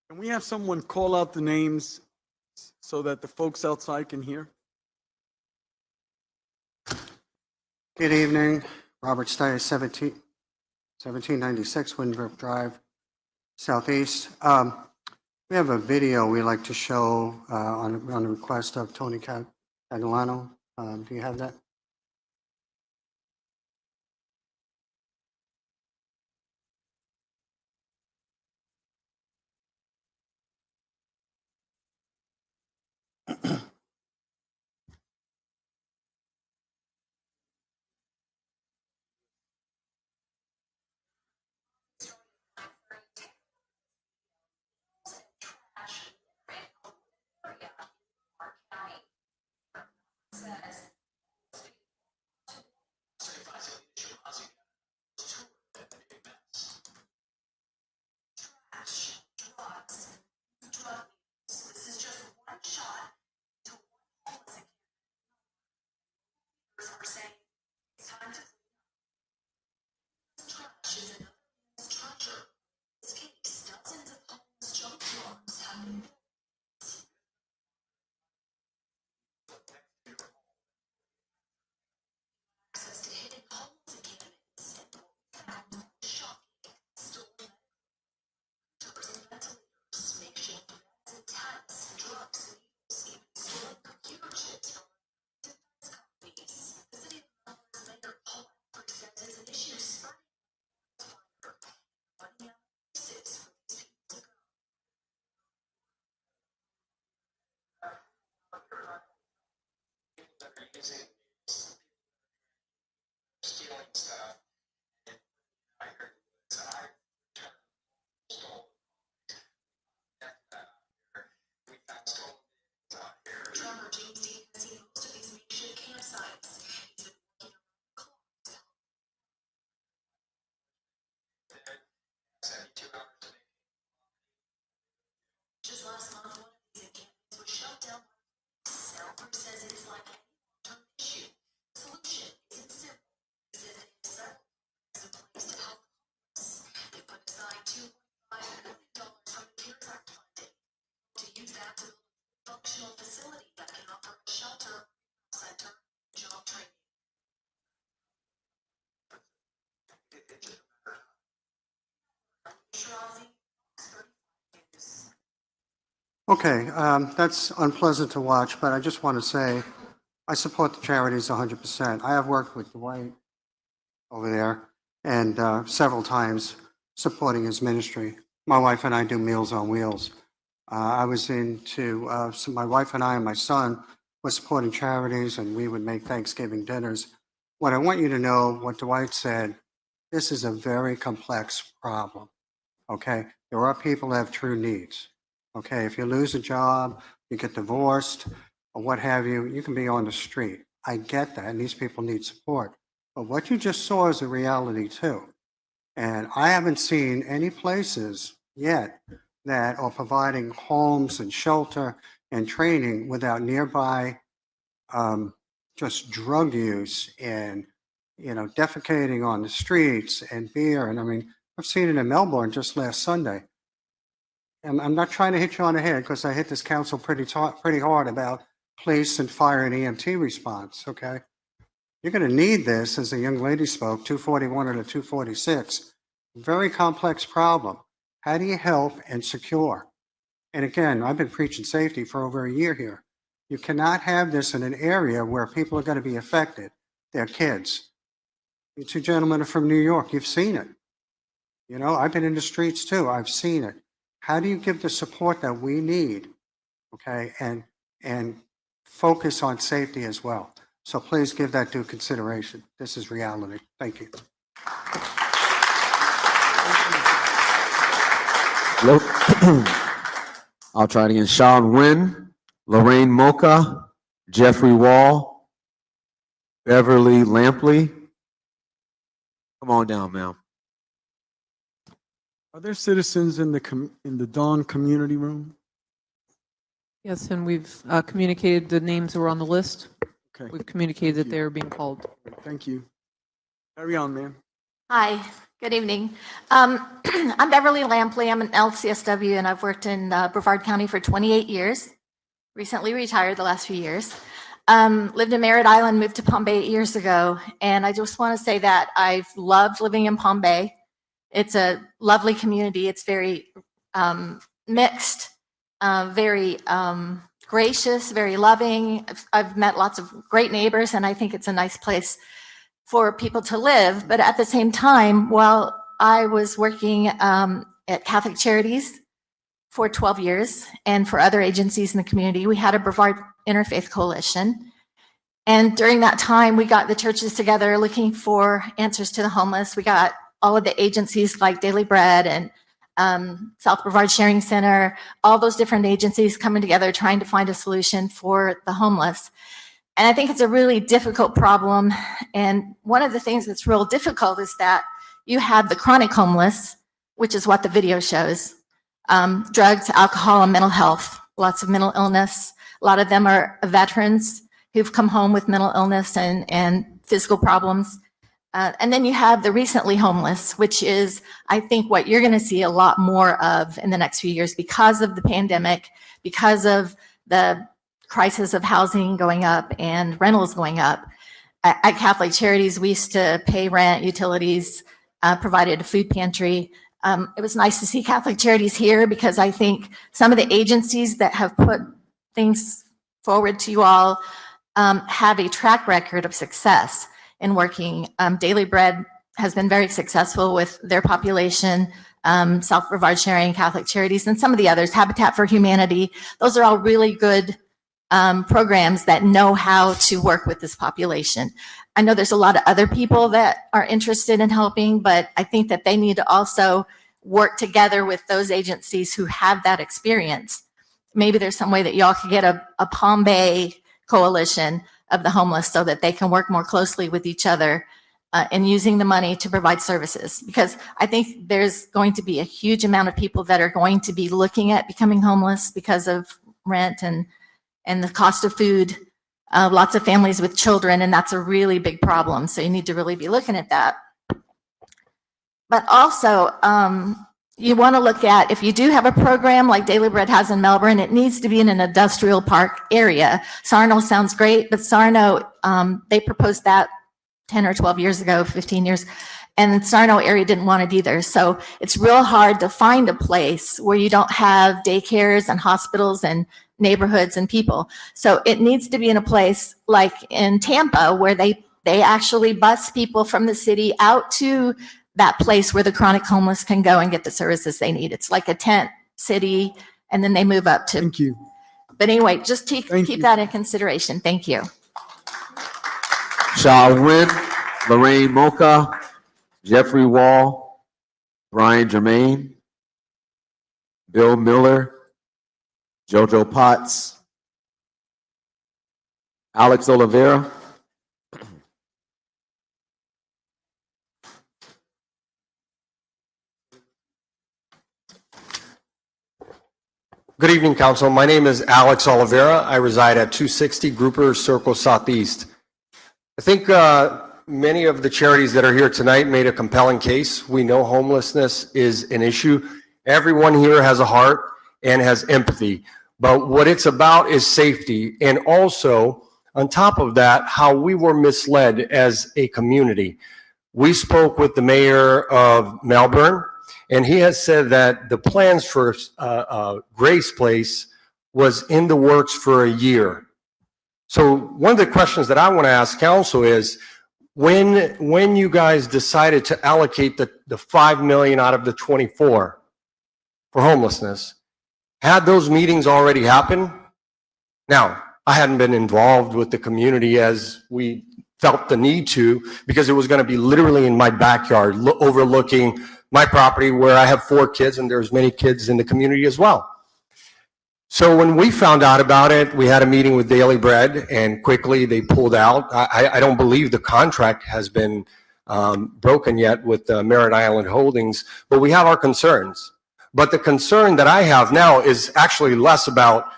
Can we have someone call out the names so that the folks outside can hear? Good evening, Robert Stice, 1796 Windbrook Drive, Southeast. We have a video we like to show on the request of Tony Catalano. Do you have that? Okay, that's unpleasant to watch, but I just want to say I support the charities 100%. I have worked with Dwight over there and several times supporting his ministry. My wife and I do Meals on Wheels. I was into, so my wife and I and my son were supporting charities, and we would make Thanksgiving dinners. What I want you to know, what Dwight said, this is a very complex problem, okay? There are people that have true needs, okay? If you lose a job, you get divorced, or what have you, you can be on the street. I get that, and these people need support. But what you just saw is a reality too. And I haven't seen any places yet that are providing homes and shelter and training without nearby just drug use and, you know, defecating on the streets and beer. And I mean, I've seen it in Melbourne just last Sunday. And I'm not trying to hit you on the head because I hit this council pretty hard about police and fire and EMT response, okay? You're going to need this, as the young lady spoke, 241 or the 246. Very complex problem. How do you help and secure? And again, I've been preaching safety for over a year here. You cannot have this in an area where people are going to be affected. They're kids. You two gentlemen are from New York. You've seen it. You know, I've been in the streets too. I've seen it. How do you give the support that we need, okay, and focus on safety as well? So please give that due consideration. This is reality. Thank you. I'll try it again. Sean Wynn, Lorraine Mocha, Jeffrey Wall, Beverly Lampley. Come on down, ma'am. Are there citizens in the Dawn Community Room? Yes, and we've communicated the names that were on the list. Okay. We've communicated that they're being called. Thank you. Carry on, ma'am. Hi, good evening. I'm Beverly Lampley. I'm an LCSW, and I've worked in Brevard County for 28 years. Recently retired the last few years. Lived in Merritt Island, moved to Palm Bay 8 years ago, and I just want to say that I've loved living in Palm Bay. It's a lovely community. It's very mixed, very gracious, very loving. I've met lots of great neighbors, and I think it's a nice place for people to live. But at the same time, while I was working at Catholic Charities for 12 years and for other agencies in the community, we had a Brevard Interfaith Coalition. And during that time, we got the churches together looking for answers to the homeless. We got all of the agencies like Daily Bread and South Brevard Sharing Center, all those different agencies coming together trying to find a solution for the homeless. And I think it's a really difficult problem. And one of the things that's real difficult is that you have the chronic homeless, which is what the video shows, drugs, alcohol, and mental health, lots of mental illness. A lot of them are veterans who've come home with mental illness and physical problems. And then you have the recently homeless, which is, I think, what you're going to see a lot more of in the next few years because of the pandemic, because of the crisis of housing going up and rentals going up. At Catholic Charities, we used to pay rent, utilities, provided a food pantry. It was nice to see Catholic Charities here because I think some of the agencies that have put things forward to you all have a track record of success in working. Daily Bread has been very successful with their population, South Brevard Sharing, Catholic Charities, and some of the others, Habitat for Humanity. Those are all really good programs that know how to work with this population. I know there's a lot of other people that are interested in helping, but I think that they need to also work together with those agencies who have that experience. Maybe there's some way that y'all could get a Palm Bay coalition of the homeless so that they can work more closely with each other in using the money to provide services. Because I think there's going to be a huge amount of people that are going to be looking at becoming homeless because of rent and the cost of food. Lots of families with children, and that's a really big problem. So you need to really be looking at that. But also, you want to look at, if you do have a program like Daily Bread has in Melbourne, it needs to be in an industrial park area. Sarno sounds great, but Sarno, they proposed that 10 or 12 years ago, 15 years, and the Sarno area didn't want it either. So it's real hard to find a place where you don't have daycares and hospitals and neighborhoods and people. So it needs to be in a place like in Tampa where they actually bus people from the city out to that place where the chronic homeless can go and get the services they need. It's like a tent city, and then they move up to. Thank you. But anyway, just keep that in consideration. Thank you. Sha Wynn, Lorraine Mocha, Jeffrey Wall, Brian Germain, Bill Miller, Jojo Potts, Alex Oliveira, Good evening, Council. My name is Alex Oliveira. I reside at 260 Grouper Circle Southeast. I think many of the charities that are here tonight made a compelling case. We know homelessness is an issue. Everyone here has a heart and has empathy, but what it's about is safety. And also, on top of that, how we were misled as a community. We spoke with the mayor of Melbourne, and he has said that the plans for Grace Place was in the works for a year. So one of the questions that I want to ask council is, when you guys decided to allocate the 5 million out of the 24 for homelessness, had those meetings already happened? Now, I hadn't been involved with the community as we felt the need to, because it was going to be literally in my backyard, overlooking my property where I have 4 kids, and there's many kids in the community as well. So when we found out about it, we had a meeting with Daily Bread, and quickly they pulled out. I don't believe the contract has been broken yet with Merritt Island Holdings, but we have our concerns. But the concern that I have now is actually less about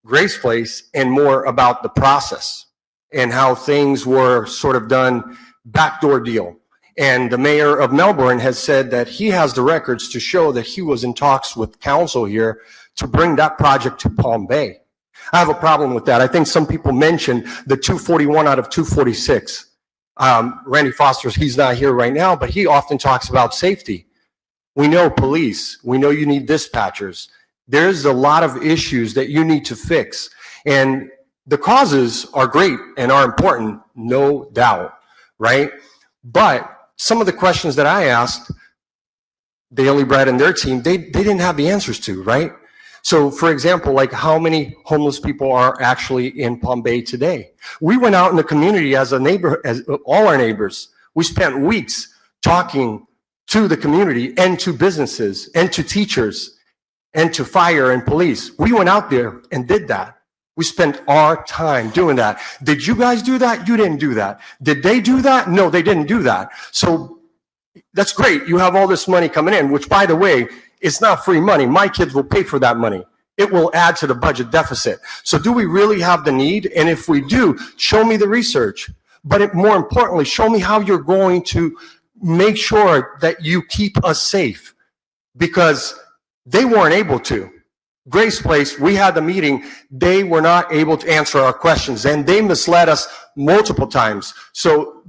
Grace Place and more about the process and how things were sort of done backdoor deal. And the mayor of Melbourne has said that he has the records to show that he was in talks with council here to bring that project to Palm Bay. I have a problem with that. I think some people mentioned the 241 out of 246. Randy Foster, he's not here right now, but he often talks about safety. We know police. We know you need dispatchers. There's a lot of issues that you need to fix. And the causes are great and are important, no doubt, right? But some of the questions that I asked Daily Bread and their team, they didn't have the answers to, right? So for example, like how many homeless people are actually in Palm Bay today? We went out in the community as a neighbor, as all our neighbors. We spent weeks talking to the community and to businesses and to teachers and to fire and police. We went out there and did that. We spent our time doing that. Did you guys do that? You didn't do that. Did they do that? No, they didn't do that. So that's great. You have all this money coming in, which by the way, it's not free money. My kids will pay for that money. it will add to the budget deficit. So do we really have the need? And if we do, show me the research. But more importantly, show me how you're going to make sure that you keep us safe, because they weren't able to. Grace Place, we had the meeting, they were not able to answer our questions, and they misled us multiple times. So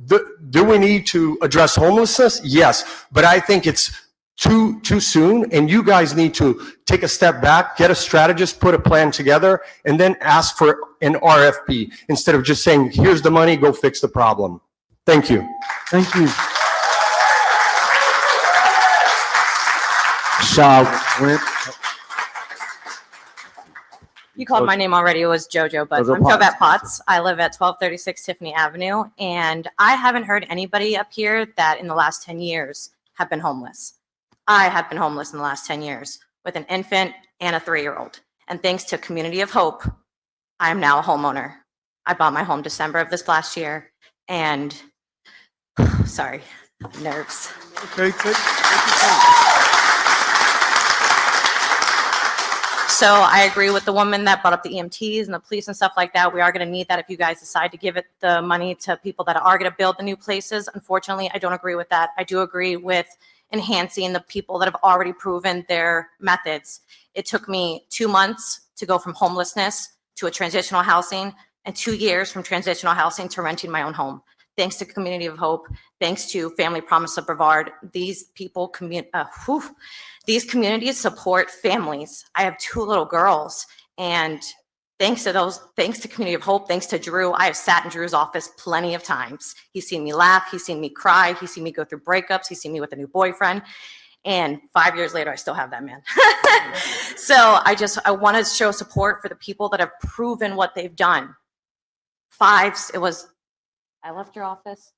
do we need to address homelessness? Yes, but I think it's too soon, and you guys need to take a step back, get a strategist, put a plan together, and then ask for an RFP instead of just saying, here's the money, go fix the problem. Thank you. Thank you. Shaw Wynn. You called my name already. It was JoJo, but JoJo I'm Potts. Jovette Potts. I live at 1236 Tiffany Avenue, and I haven't heard anybody up here that in the last 10 years have been homeless. I have been homeless in the last 10 years with an infant and a 3-year-old. And thanks to Community of Hope, I am now a homeowner. I bought my home December of this last year, and sorry, nerves. Okay, take your time. So I agree with the woman that brought up the EMTs and the police and stuff like that. We are going to need that if you guys decide to give it the money to people that are going to build the new places. Unfortunately, I don't agree with that. I do agree with enhancing the people that have already proven their methods. It took me 2 months to go from homelessness to a transitional housing, and 2 years from transitional housing to renting my own home. Thanks to Community of Hope, thanks to Family Promise of Brevard, these people, these communities support families. I have 2 little girls, and thanks to Community of Hope, thanks to Drew, I have sat in Drew's office plenty of times. He's seen me laugh, he's seen me cry, he's seen me go through breakups, he's seen me with a new boyfriend, and 5 years later, I still have that man. So I want to show support for the people that have proven what they've done. I left your office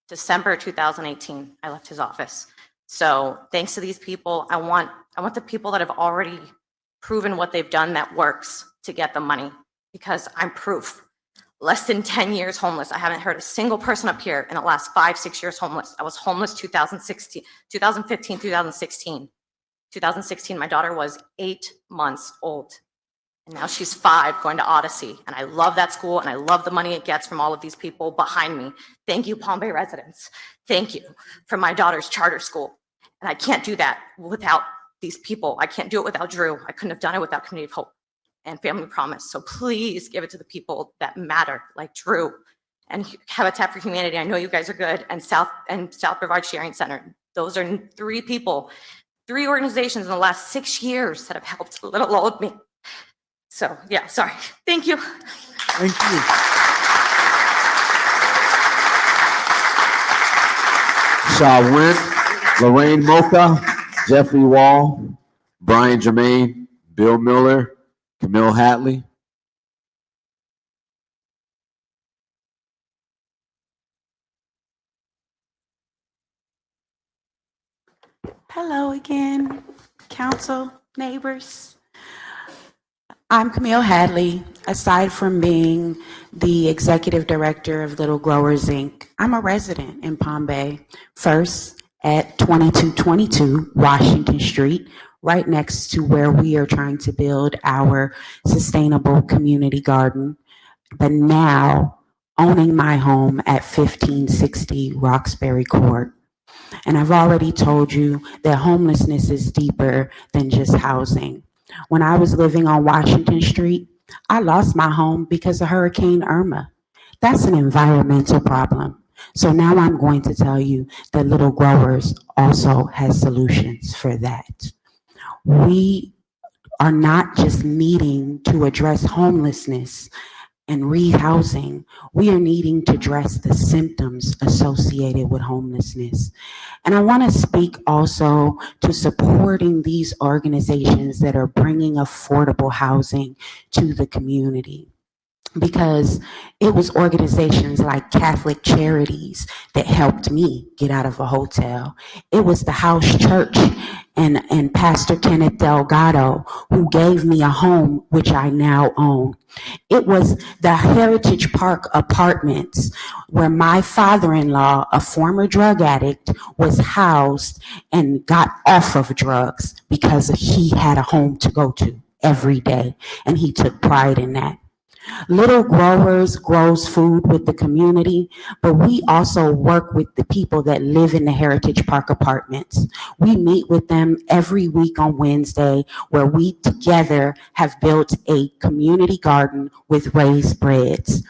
December 2018. I left his office. So thanks to these people, I want the people that have already proven what they've done that works to get the money, because I'm proof. Less than 10 years homeless. I haven't heard a single person up here in the last 5-6 years homeless. I was homeless 2015, 2016. 2016, my daughter was 8 months old. And now she's 5 going to Odyssey. And I love that school, and I love the money it gets from all of these people behind me. Thank you, Palm Bay residents. Thank you for my daughter's charter school. And I can't do that without these people. I can't do it without Drew. I couldn't have done it without Community of Hope and Family Promise. So please give it to the people that matter, like Drew and Habitat for Humanity. I know you guys are good, and South Brevard Sharing Center. Those are 3 people, 3 organizations in the last 6 years that have helped little old me. So, yeah, sorry. Thank you. Thank you. Shaw Wynn, Lorraine Mocha, Jeffrey Wall, Brian Jermaine, Bill Miller, Camille Hatley. Hello again, council, neighbors. I'm Camille Hadley. Aside from being the executive director of Little Growers Inc., I'm a resident in Palm Bay. First, at 2222 Washington Street, right next to where we are trying to build our sustainable community garden. But now, owning my home at 1560 Roxbury Court. And I've already told you that homelessness is deeper than just housing. When I was living on Washington Street, I lost my home because of Hurricane Irma. That's an environmental problem. So now I'm going to tell you that Little Growers also has solutions for that. We are not just needing to address homelessness and rehousing, we are needing to address the symptoms associated with homelessness. And I want to speak also to supporting these organizations that are bringing affordable housing to the community. Because it was organizations like Catholic Charities that helped me get out of a hotel. It was the House Church and Pastor Kenneth Delgado who gave me a home, which I now own. It was the Heritage Park Apartments where my father-in-law, a former drug addict, was housed and got off of drugs because he had a home to go to every day, and he took pride in that. Little Growers grows food with the community, but we also work with the people that live in the Heritage Park apartments. We meet with them every week on Wednesday, where we together have built a community garden with raised beds.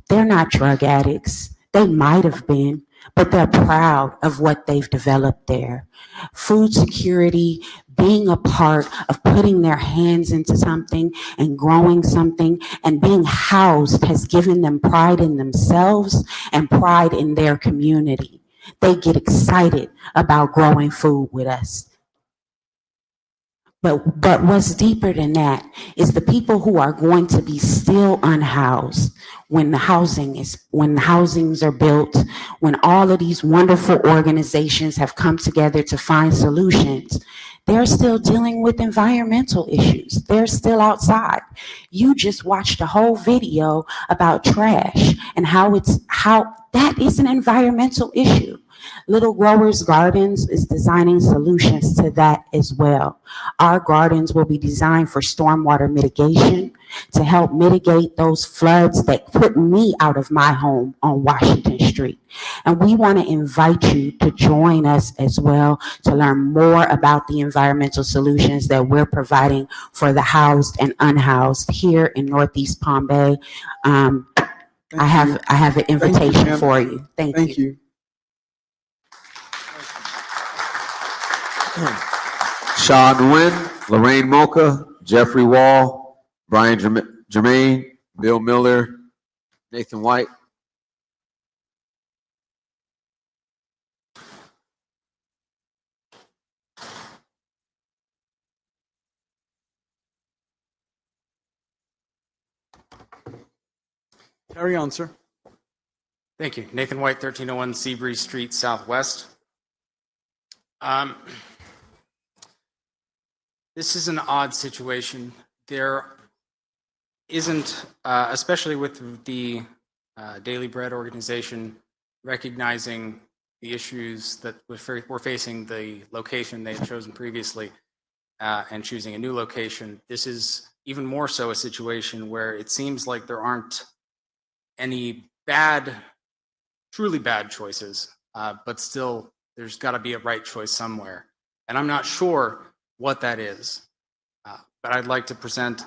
They're not drug addicts. They might have been, but they're proud of what they've developed there. Food security, being a part of putting their hands into something and growing something and being housed has given them pride in themselves and pride in their community. They get excited about growing food with us. But what's deeper than that is the people who are going to be still unhoused when the housings are built, when all of these wonderful organizations have come together to find solutions. They're still dealing with environmental issues. They're still outside. You just watched a whole video about trash and how that is an environmental issue. Little Growers Gardens is designing solutions to that as well. Our gardens will be designed for stormwater mitigation to help mitigate those floods that put me out of my home on Washington Street. And we want to invite you to join us as well to learn more about the environmental solutions that we're providing for the housed and unhoused here in Northeast Palm Bay. I have an invitation for you. Thank you. Sean Nguyen, Lorraine Mocha, Jeffrey Wall, Brian Jermaine, Bill Miller, Nathan White. Carry on, sir. Thank you. Nathan White, 1301 Seabreeze Street, Southwest. This is an odd situation. There isn't, especially with the Daily Bread organization, recognizing the issues that we're facing, the location they had chosen previously, and choosing a new location. This is even more so a situation where it seems like there aren't any truly bad choices, but still there's got to be a right choice somewhere. And I'm not sure what that is, but I'd like to present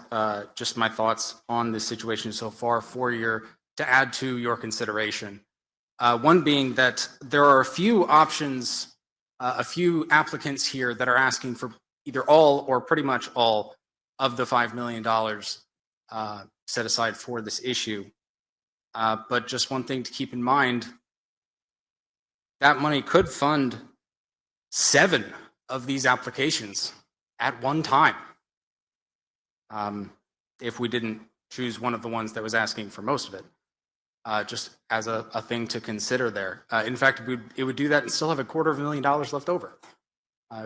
just my thoughts on this situation so far to add to your consideration. One being that there are a few options, a few applicants here that are asking for either all or pretty much all of the $5 million set aside for this issue. But just one thing to keep in mind, that money could fund 7 of these applications at one time, if we didn't choose one of the ones that was asking for most of it, just as a thing to consider there. In fact, it would do that and still have $250,000 left over.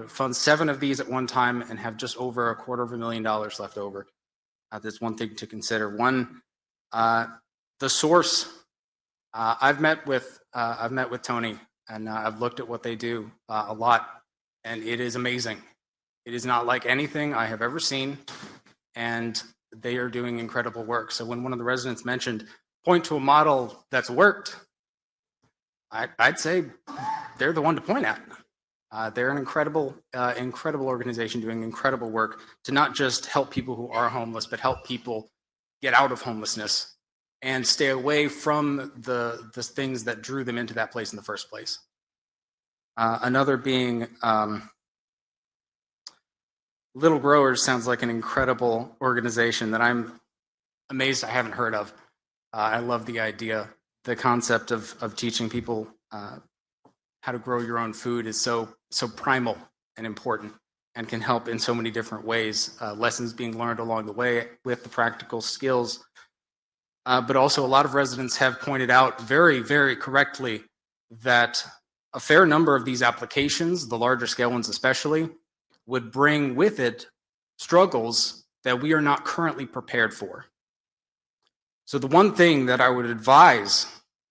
Fund 7 of these at one time and have just over $250,000 left over. That's one thing to consider. One, the source. I've met with Tony, and I've looked at what they do a lot, and it is amazing. It is not like anything I have ever seen, and they are doing incredible work. So when one of the residents mentioned, point to a model that's worked, I'd say they're the one to point at. They're an incredible organization doing incredible work to not just help people who are homeless, but help people get out of homelessness and stay away from the things that drew them into that place in the first place. Another being Little Growers sounds like an incredible organization that I'm amazed I haven't heard of. I love the idea. The concept of teaching people how to grow your own food is so primal and important and can help in so many different ways. Lessons being learned along the way with the practical skills. But also a lot of residents have pointed out very, very correctly that a fair number of these applications, the larger scale ones especially, would bring with it struggles that we are not currently prepared for. So the one thing that I would advise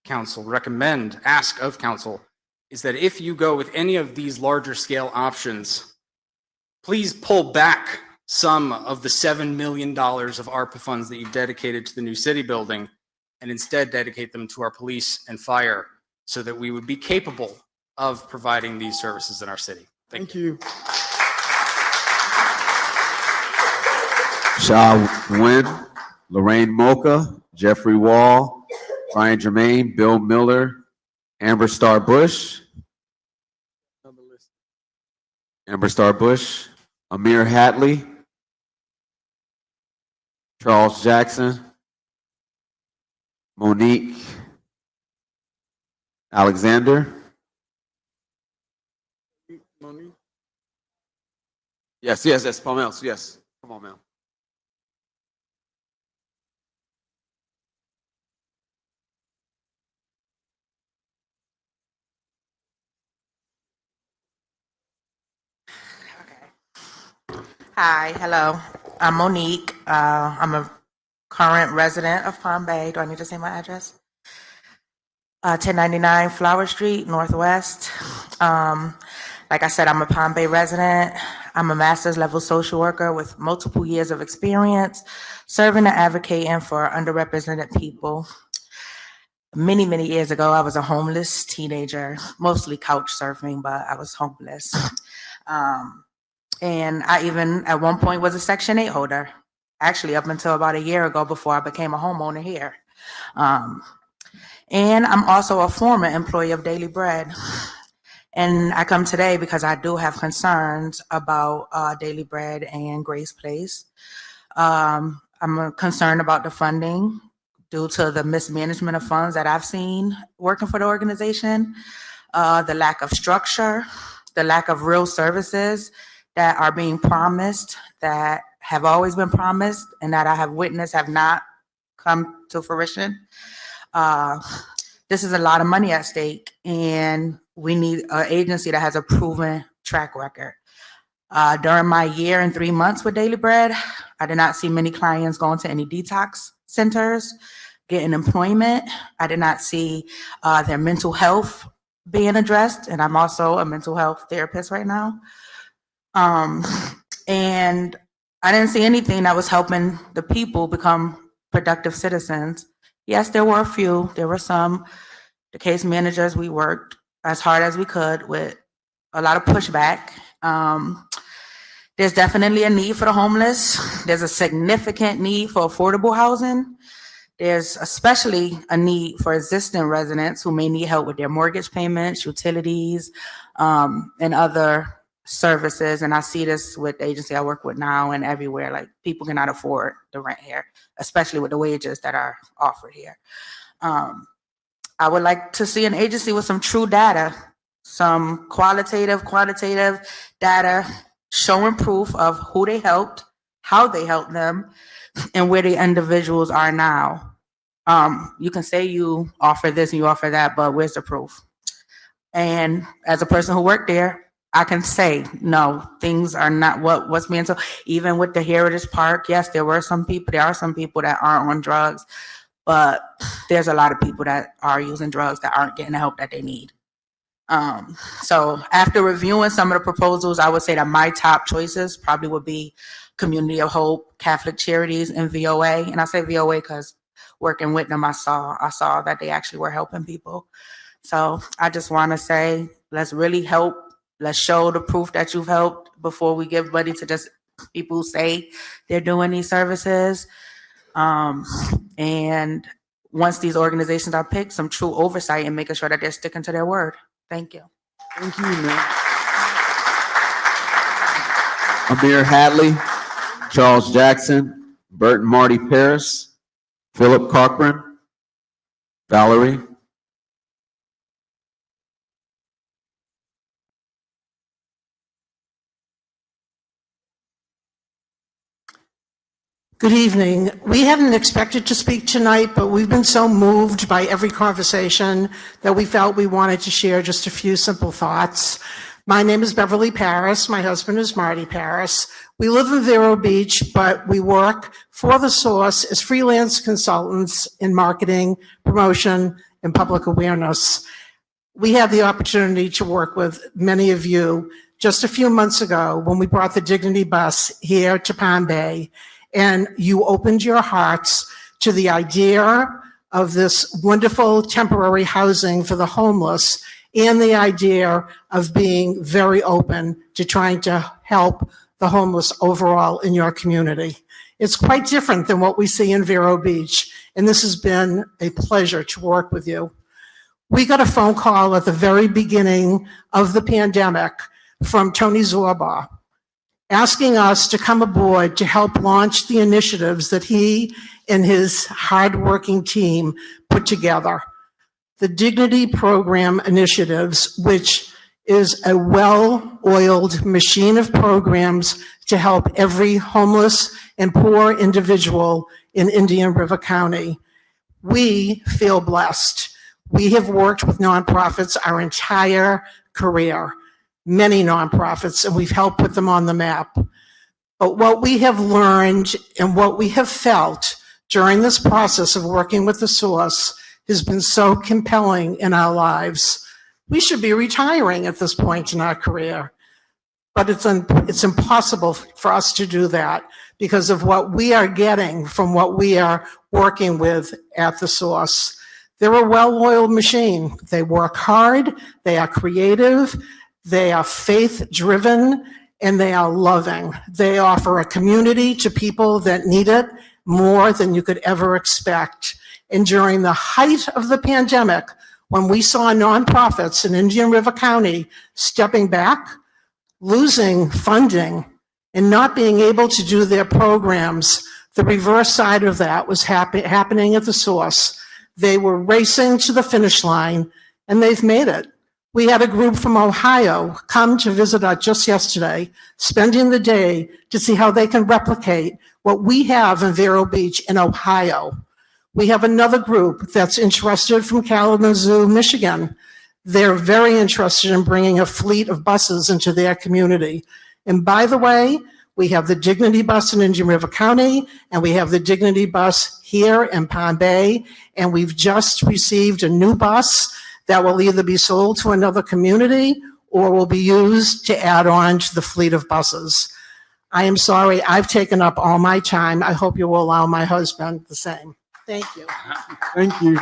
council, recommend, ask of council, is that if you go with any of these larger scale options, please pull back some of the $7 million of ARPA funds that you've dedicated to the new city building and instead dedicate them to our police and fire so that we would be capable of providing these services in our city. Thank you. Shah Nguyen, Lorraine Mocha, Jeffrey Wall, Brian Germain, Bill Miller, Amber Star Bush, Amir Hatley, Charles Jackson, Monique Alexander. Monique? Yes, Palmels, yes. Come on, ma'am. Hi, hello. I'm Monique. I'm a current resident of Palm Bay. Do I need to say my address? 1099 Flower Street, Northwest. Like I said, I'm a Palm Bay resident. I'm a master's level social worker with multiple years of experience serving and advocating for underrepresented people. Many years ago, I was a homeless teenager, mostly couch surfing, but I was homeless. And I even at one point was a Section 8 holder, actually up until about a year ago before I became a homeowner here. And I'm also a former employee of Daily Bread. And I come today because I do have concerns about Daily Bread and Grace Place. I'm concerned about the funding due to the mismanagement of funds that I've seen working for the organization, the lack of structure, the lack of real services that are being promised, that have always been promised, and that I have witnessed have not come to fruition. This is a lot of money at stake, and we need an agency that has a proven track record. During my year and 3 months with Daily Bread, I did not see many clients going to any detox centers, getting employment. I did not see their mental health being addressed, and I'm also a mental health therapist right now. And I didn't see anything that was helping the people become productive citizens. Yes, there were a few. There were some. The case managers, we worked as hard as we could with a lot of pushback. There's definitely a need for the homeless. There's a significant need for affordable housing. There's especially a need for existing residents who may need help with their mortgage payments, utilities, and other services. And I see this with the agency I work with now and everywhere. Like, people cannot afford the rent here, especially with the wages that are offered here. I would like to see an agency with some true data, some quantitative data showing proof of who they helped, how they helped them, and where the individuals are now. You can say you offer this and you offer that, but where's the proof? And as a person who worked there, I can say, no, things are not what's being told. Even with the Heritage Park, yes, there are some people that aren't on drugs, but there's a lot of people that are using drugs that aren't getting the help that they need. So after reviewing some of the proposals, I would say that my top choices probably would be Community of Hope, Catholic Charities, and VOA. And I say VOA because working with them, I saw that they actually were helping people. So I just want to say, let's really help. Let's show the proof that you've helped before we give money to just people who say they're doing these services. And once these organizations are picked, some true oversight and making sure that they're sticking to their word. Thank you. Thank you, ma'am. Amir Hadley, Charles Jackson, Burton Marty Paris, Philip Cochran, Valerie. Good evening. We hadn't expected to speak tonight, but we've been so moved by every conversation that we felt we wanted to share just a few simple thoughts. My name is Beverly Paris. My husband is Marty Paris. We live in Vero Beach, but we work for The Source as freelance consultants in marketing, promotion, and public awareness. We have the opportunity to work with many of you just a few months ago when we brought the Dignity Bus here to Palm Bay, and you opened your hearts to the idea of this wonderful temporary housing for the homeless and the idea of being very open to trying to help the homeless overall in your community. It's quite different than what we see in Vero Beach, and this has been a pleasure to work with you. We got a phone call at the very beginning of the pandemic from Tony Zorba asking us to come aboard to help launch the initiatives that he and his hardworking team put together. The Dignity Program initiatives, which is a well-oiled machine of programs to help every homeless and poor individual in Indian River County. We feel blessed. We have worked with nonprofits our entire career, many nonprofits, and we've helped put them on the map. But what we have learned and what we have felt during this process of working with the Source has been so compelling in our lives. We should be retiring at this point in our career, but it's impossible for us to do that because of what we are getting from what we are working with at the Source. They're a well-oiled machine. They work hard, they are creative, they are faith-driven, and they are loving. They offer a community to people that need it more than you could ever expect. And during the height of the pandemic, when we saw nonprofits in Indian River County stepping back, losing funding, and not being able to do their programs, the reverse side of that was happening at the Source. They were racing to the finish line, and they've made it. We had a group from Ohio come to visit us just yesterday, spending the day to see how they can replicate what we have in Vero Beach in Ohio. We have another group that's interested from Kalamazoo, Michigan. They're very interested in bringing a fleet of buses into their community. And by the way, we have the Dignity Bus in Indian River County, and we have the Dignity Bus here in Palm Bay, and we've just received a new bus that will either be sold to another community or will be used to add on to the fleet of buses. I am sorry, I've taken up all my time. I hope you will allow my husband the same. Thank you. Thank you.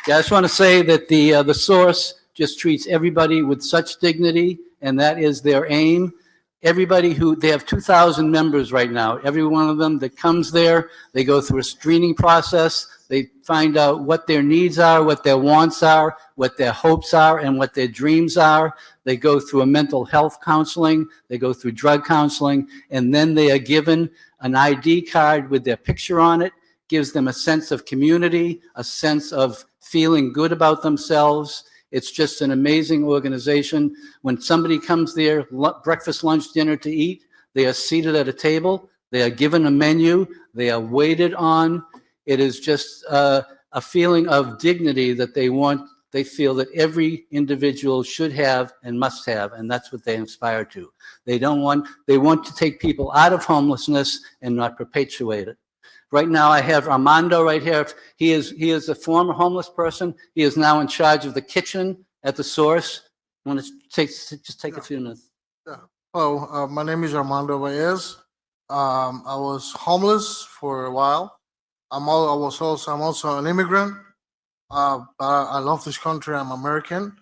Yeah, I just want to say that the Source just treats everybody with such dignity, and that is their aim. Everybody they have 2,000 members right now. Every one of them that comes there, they go through a screening process. They find out what their needs are, what their wants are, what their hopes are, and what their dreams are. They go through a mental health counseling. They go through drug counseling, and then they are given an ID card with their picture on it. Gives them a sense of community, a sense of feeling good about themselves. It's just an amazing organization. When somebody comes there, breakfast, lunch, dinner to eat, they are seated at a table. They are given a menu. They are waited on. It is just a feeling of dignity that they feel that every individual should have and must have, and that's what they aspire to. They want to take people out of homelessness and not perpetuate it. Right now, I have Armando right here. He is a former homeless person. He is now in charge of the kitchen at the Source. I want to take a few minutes. Hello, my name is Armando Baez. I was homeless for a while. I'm also an immigrant. I love this country. I'm American.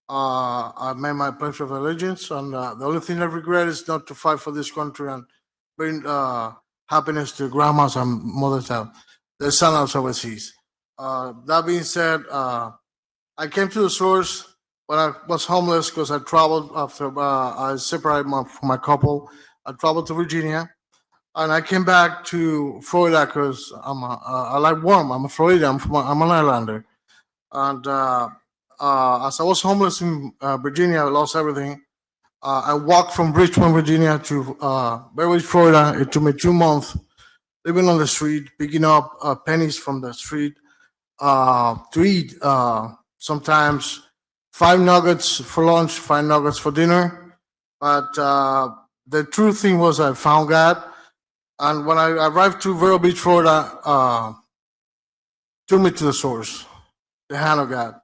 I made my pledge of allegiance, and the only thing I regret is not to fight for this country and bring happiness to grandmas and mothers that their son is overseas. That being said, I came to the Source when I was homeless because I traveled after I separated from my couple. I traveled to Virginia, and I came back to Florida because I like warm. I'm a Floridian. I'm an Islander, and as I was homeless in Virginia, I lost everything. I walked from Richmond, Virginia to Beverly, Florida. It took me 2 months living on the street, picking up pennies from the street to eat. Sometimes 5 nuggets for lunch, 5 nuggets for dinner. But the true thing was I found God. And when I arrived to Vero Beach, Florida, took me to the Source, the hand of God.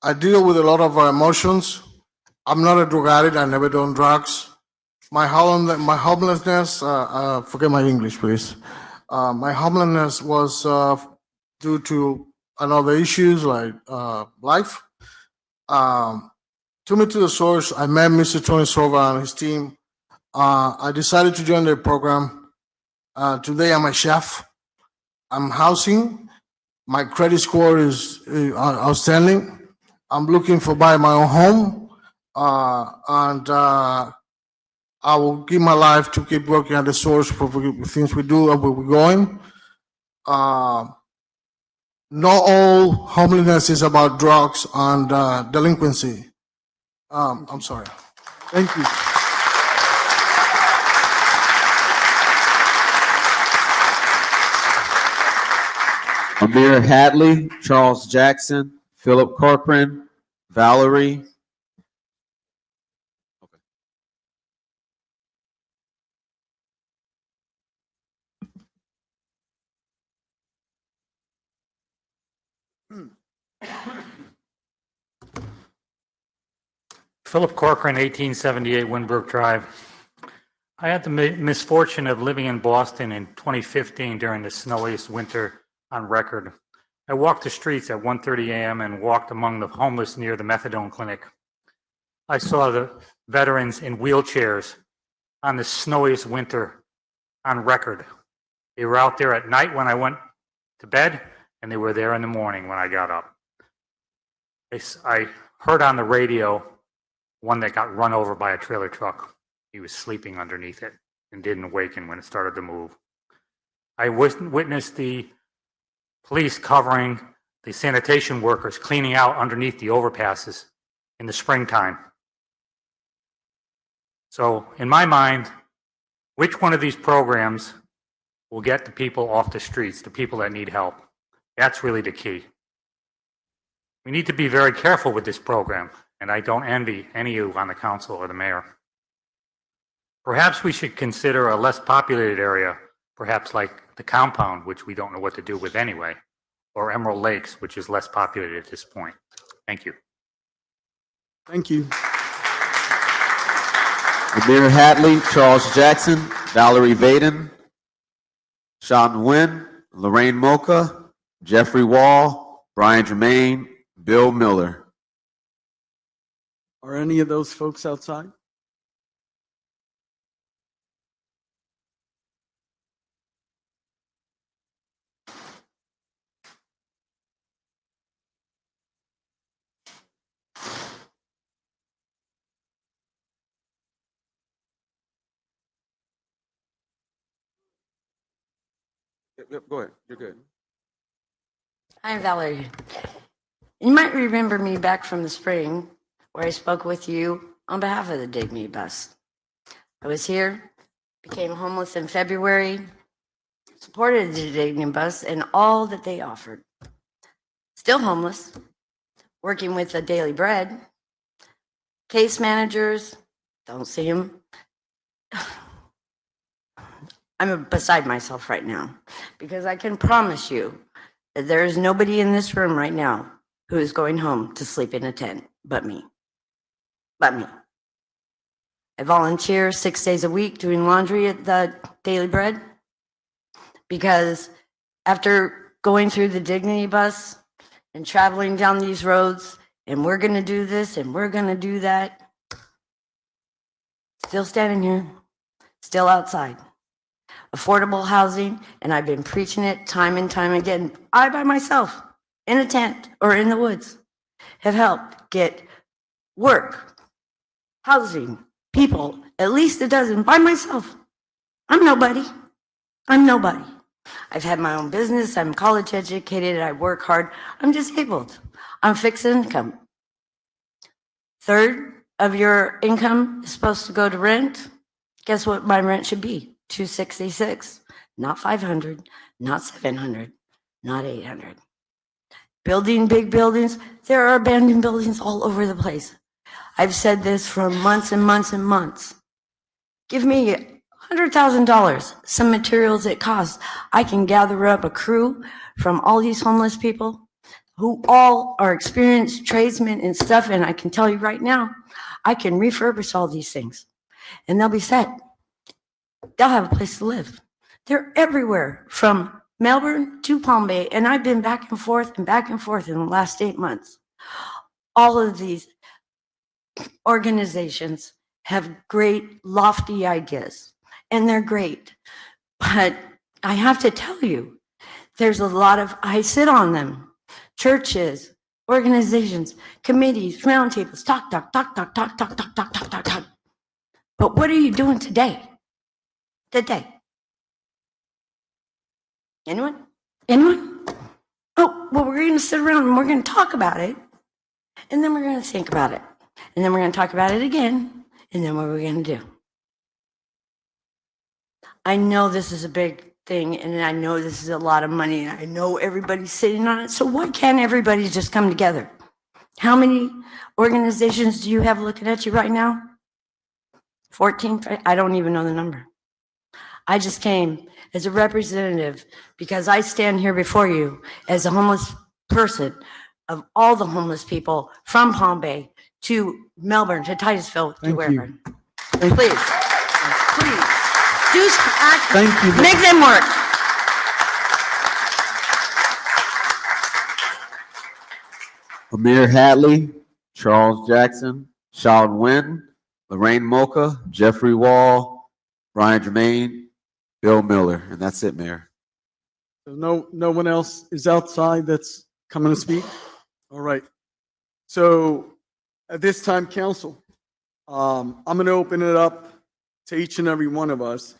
I deal with a lot of emotions. I'm not a drug addict. I never done drugs. My homelessness, forget my English, please. My homelessness was due to another issues like life. Took me to the source. I met Mr. Tony Silva and his team. I decided to join their program. Today I'm a chef. I'm housing. My credit score is outstanding. I'm looking for buy my own home. And I will give my life to keep working at the source for things we do and where we're going. Not all homelessness is about drugs and delinquency. I'm sorry. Thank you. Amir Hadley, Charles Jackson, Philip Corcoran, Valerie. Philip Corcoran, 1878 Winbrook Drive. I had the misfortune of living in Boston in 2015 during the snowiest winter on record. I walked the streets at 1:30 a.m. and walked among the homeless near the methadone clinic. I saw the veterans in wheelchairs on the snowiest winter on record. They were out there at night when I went to bed, and they were there in the morning when I got up. I heard on the radio one that got run over by a trailer truck. He was sleeping underneath it and didn't awaken when it started to move. I witnessed the police covering the sanitation workers cleaning out underneath the overpasses in the springtime. So in my mind, which one of these programs will get the people off the streets, the people that need help? That's really the key. We need to be very careful with this program, and I don't envy any of you on the council or the mayor. Perhaps we should consider a less populated area, perhaps like the compound, which we don't know what to do with anyway, or Emerald Lakes, which is less populated at this point. Thank you. Thank you. Amir Hadley, Charles Jackson, Valerie Vaden, Sean Nguyen, Lorraine Mocha, Jeffrey Wall, Brian Germain, Bill Miller. Are any of those folks outside? Yep, go ahead. You're good. I'm Valerie. You might remember me back from the spring where I spoke with you on behalf of the Dig Me Bus. I was here, became homeless in February, supported the Dig Me Bus and all that they offered. Still homeless, working with the Daily Bread, case managers, don't see them. I'm beside myself right now because I can promise you that there is nobody in this room right now who is going home to sleep in a tent but me. But me. I volunteer 6 days a week doing laundry at the Daily Bread because after going through the Dignity Bus and traveling down these roads, and we're going to do this and we're going to do that, still standing here, still outside. Affordable housing, and I've been preaching it time and time again. I, by myself, in a tent or in the woods, have helped get work, housing, people, at least a dozen by myself. I'm nobody. I'm nobody. I've had my own business. I'm college educated. I work hard. I'm disabled. I'm fixed income. Third of your income is supposed to go to rent. Guess what my rent should be? $266, not $500, not $700, not $800. Building big buildings, there are abandoned buildings all over the place. I've said this for months and months and months. Give me $100,000, some materials it costs. I can gather up a crew from all these homeless people. who all are experienced tradesmen and stuff. And I can tell you right now, I can refurbish all these things and they'll be set. They'll have a place to live. They're everywhere from Melbourne to Palm Bay. And I've been back and forth in the last 8 months. All of these organizations have great, lofty ideas, and they're great. But I have to tell you, there's a lot of, I sit on them, churches, organizations, committees, roundtables, talk. But what are you doing today? Anyone? Oh, well, we're going to sit around and we're going to talk about it. And then we're going to think about it. And then we're going to talk about it again. And then what are we going to do? I know this is a big thing, and I know this is a lot of money, and I know everybody's sitting on it. So why can't everybody just come together? How many organizations do you have looking at you right now? 14? I don't even know the number. I just came as a representative because I stand here before you as a homeless person of all the homeless people from Palm Bay to Melbourne to Titusville to wherever. Please. Do act. Thank you. Make them work. Amir Hadley, Charles Jackson, Shawn Nguyen, Lorraine Mocha, Jeffrey Wall, Brian Jermaine, Bill Miller, and that's it, Mayor. So no one else is outside that's coming to speak? All right. So at this time, council, I'm going to open it up to each and every one of us.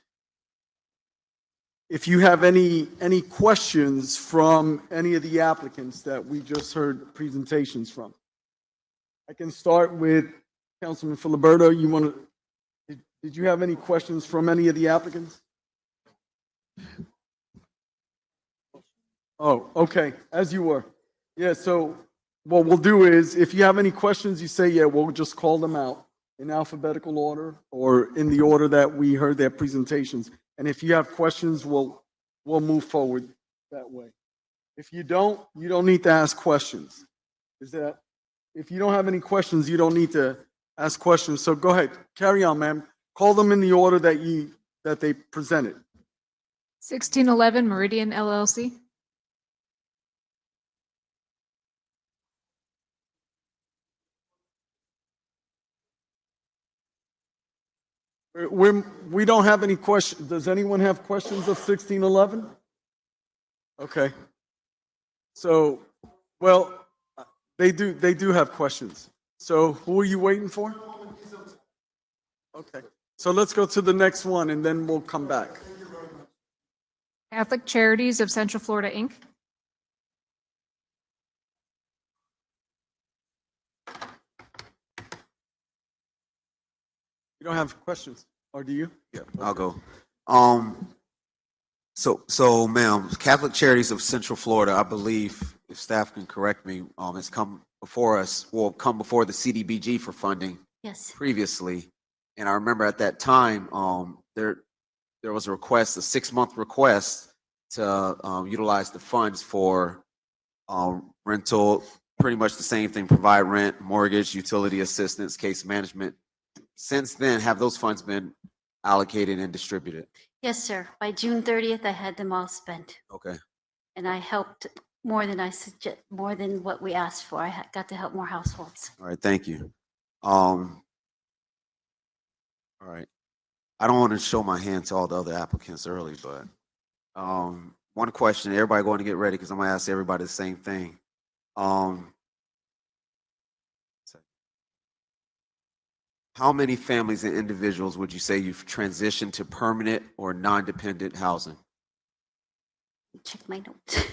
If you have any questions from any of the applicants that we just heard presentations from. I can start with Councilman Filiberto. Did you have any questions from any of the applicants? Oh, okay, as you were. Yeah, so what we'll do is, if you have any questions, you say, yeah, we'll just call them out in alphabetical order or in the order that we heard their presentations. And if you have questions, we'll move forward that way. If you don't need to ask questions. If you don't have any questions, you don't need to ask questions. So go ahead, carry on, ma'am. Call them in the order that they presented. 1611 Meridian LLC. We don't have any questions. Does anyone have questions of 1611? Okay. So, well, they do have questions. So who are you waiting for? Okay. So let's go to the next one and then we'll come back. Catholic Charities of Central Florida, Inc. You don't have questions, or do you? Yeah, I'll go. So, ma'am, Catholic Charities of Central Florida, I believe, if staff can correct me, has come before us, come before the CDBG for funding. Yes. Previously, and I remember at that time, there was a request, a 6-month request to utilize the funds for rental, pretty much the same thing, provide rent, mortgage, utility assistance, case management. Since then, have those funds been allocated and distributed? Yes, sir. By June 30th, I had them all spent. Okay. And I helped more than what we asked for. I got to help more households. All right, thank you. All right. I don't want to show my hand to all the other applicants early, but one question, everybody going to get ready because I'm going to ask everybody the same thing. How many families and individuals would you say you've transitioned to permanent or non-dependent housing? Check my notes.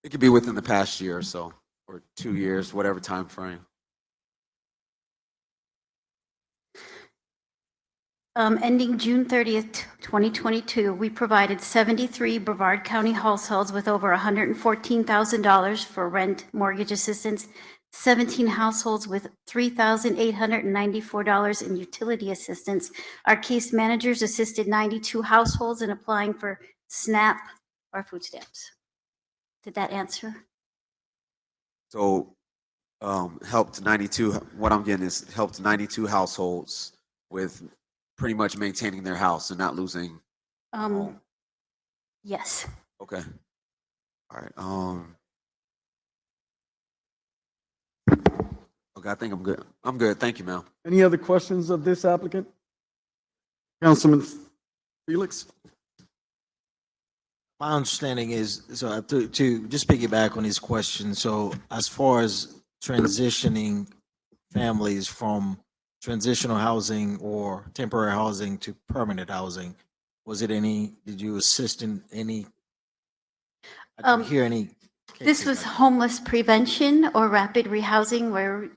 It could be within the past year or so, or 2 years, whatever time frame. Ending June 30th, 2022, we provided 73 Brevard County households with over $114,000 for rent, mortgage assistance, 17 households with $3,894 in utility assistance. Our case managers assisted 92 households in applying for SNAP or food stamps. Did that answer? So, helped 92, what I'm getting is helped 92 households with pretty much maintaining their house and not losing. Yes. Okay. All right. Okay, I think I'm good. I'm good. Thank you, ma'am. Any other questions of this applicant? Councilman Felix? My understanding is, so to just piggyback on his question, so as far as transitioning families from transitional housing or temporary housing to permanent housing, did you assist in any, I didn't hear any This cases was like that? homeless prevention or rapid rehousing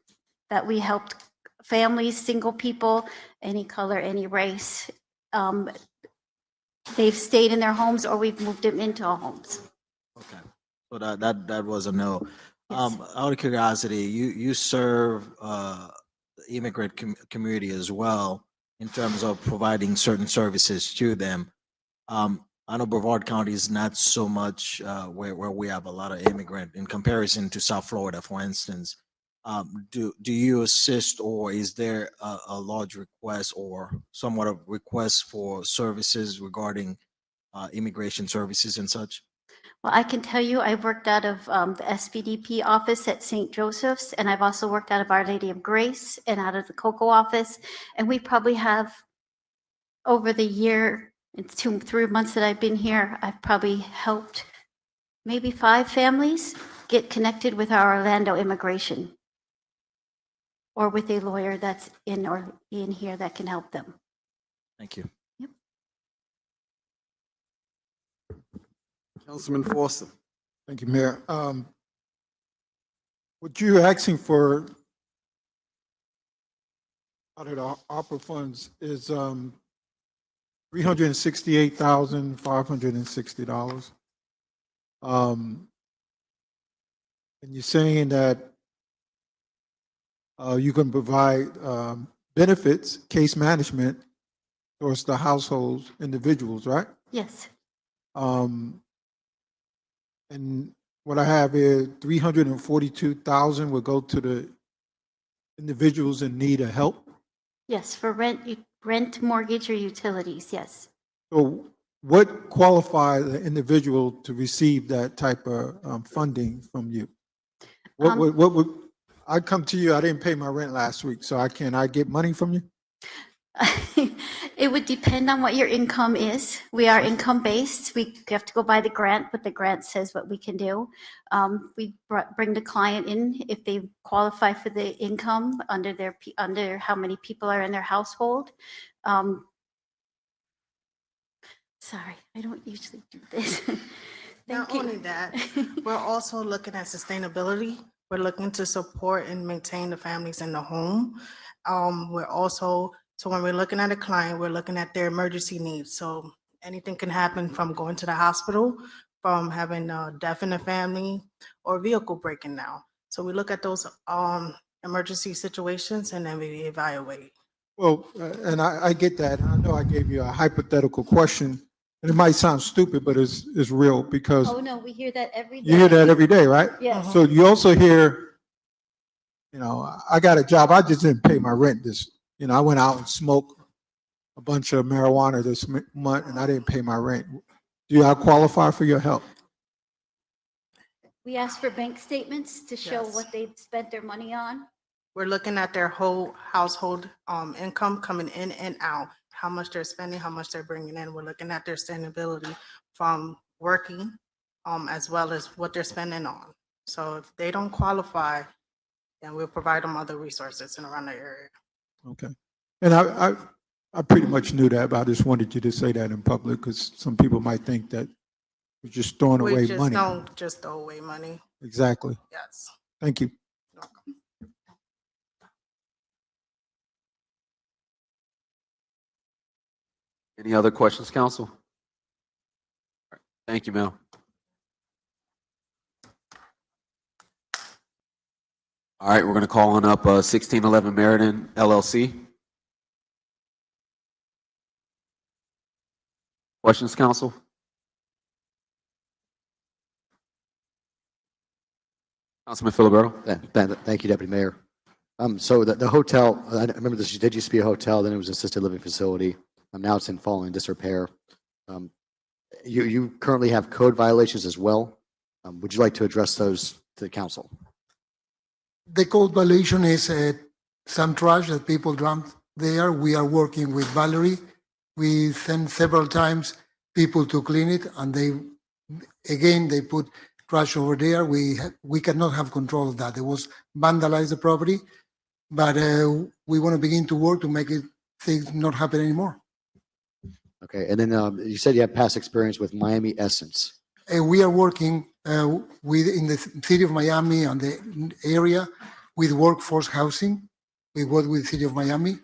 that we helped families, single people, any color, any race. They've stayed in their homes or we've moved them into our homes. Okay, so that was a no. Out of curiosity, you serve the immigrant community as well in terms of providing certain services to them. I know Brevard County is not so much where we have a lot of immigrant in comparison to South Florida, for instance. Do you assist, or is there a large request or somewhat of request for services regarding immigration services and such? Well, I can tell you, I've worked out of the SBDP office at St. Joseph's, and I've also worked out of Our Lady of Grace and out of the COCO office. And we probably have, over the year, it's 3 months that I've been here, I've probably helped maybe 5 families get connected with our Orlando immigration or with a lawyer that's in here that can help them. Thank you. Councilman Foster? Thank you, Mayor. What you're asking for out of the ARPA funds is $368,560. And you're saying that you can provide benefits, case management towards the households, individuals, right? Yes. And what I have is 342,000 will go to the individuals in need of help. Yes, for rent, mortgage, or utilities, yes. So what qualifies an individual to receive that type of funding from you? What would, I come to you, I didn't pay my rent last week, so I get money from you? It would depend on what your income is. We are income-based. We have to go by the grant, but the grant says what we can do. We bring the client in if they qualify for the income under how many people are in their household. Sorry, I don't usually do this. Not only that, we're also looking at sustainability. We're looking to support and maintain the families in the home. We're also, so when we're looking at a client, we're looking at their emergency needs. So anything can happen from going to the hospital, from having a death in the family, or vehicle breaking down. So we look at those emergency situations and then we evaluate. Well, and I get that. I know I gave you a hypothetical question, and it might sound stupid, but it's real because Oh, no, we hear that every day. you hear that every day, right? Yes. So you also hear, I got a job. I just didn't pay my rent I went out and smoked a bunch of marijuana this month and I didn't pay my rent. Do I qualify for your help? We ask for bank statements to show Yes. what they've spent their money on. We're looking at their whole household income coming in and out, how much they're spending, how much they're bringing in. We're looking at their sustainability from working as well as what they're spending on. So if they don't qualify, then we'll provide them other resources in around the area. Okay. And I pretty much knew that, but I just wanted you to say that in public because some people might think that you're just throwing away We just money. don't just throw away money. Exactly. Yes. Thank you. Any other questions, council? All right. Thank you, ma'am. All right, we're going to call on up 1611 Meriden LLC. Questions, council? Councilman Filiberto. Thank you, Deputy Mayor. So the hotel, I remember this did used to be a hotel, then it was an assisted living facility. Now it's in falling disrepair. You currently have code violations as well. Would you like to address those to the council? The code violation is some trash that people dump there. We are working with Valerie. We sent several times people to clean it, and they put trash over there. We cannot have control of that. It was vandalized the property, but we want to begin to work to make things not happen anymore. Okay, and then you said you have past experience with Miami Essence. We are working in the city of Miami and the area with workforce housing. We work with the city of Miami,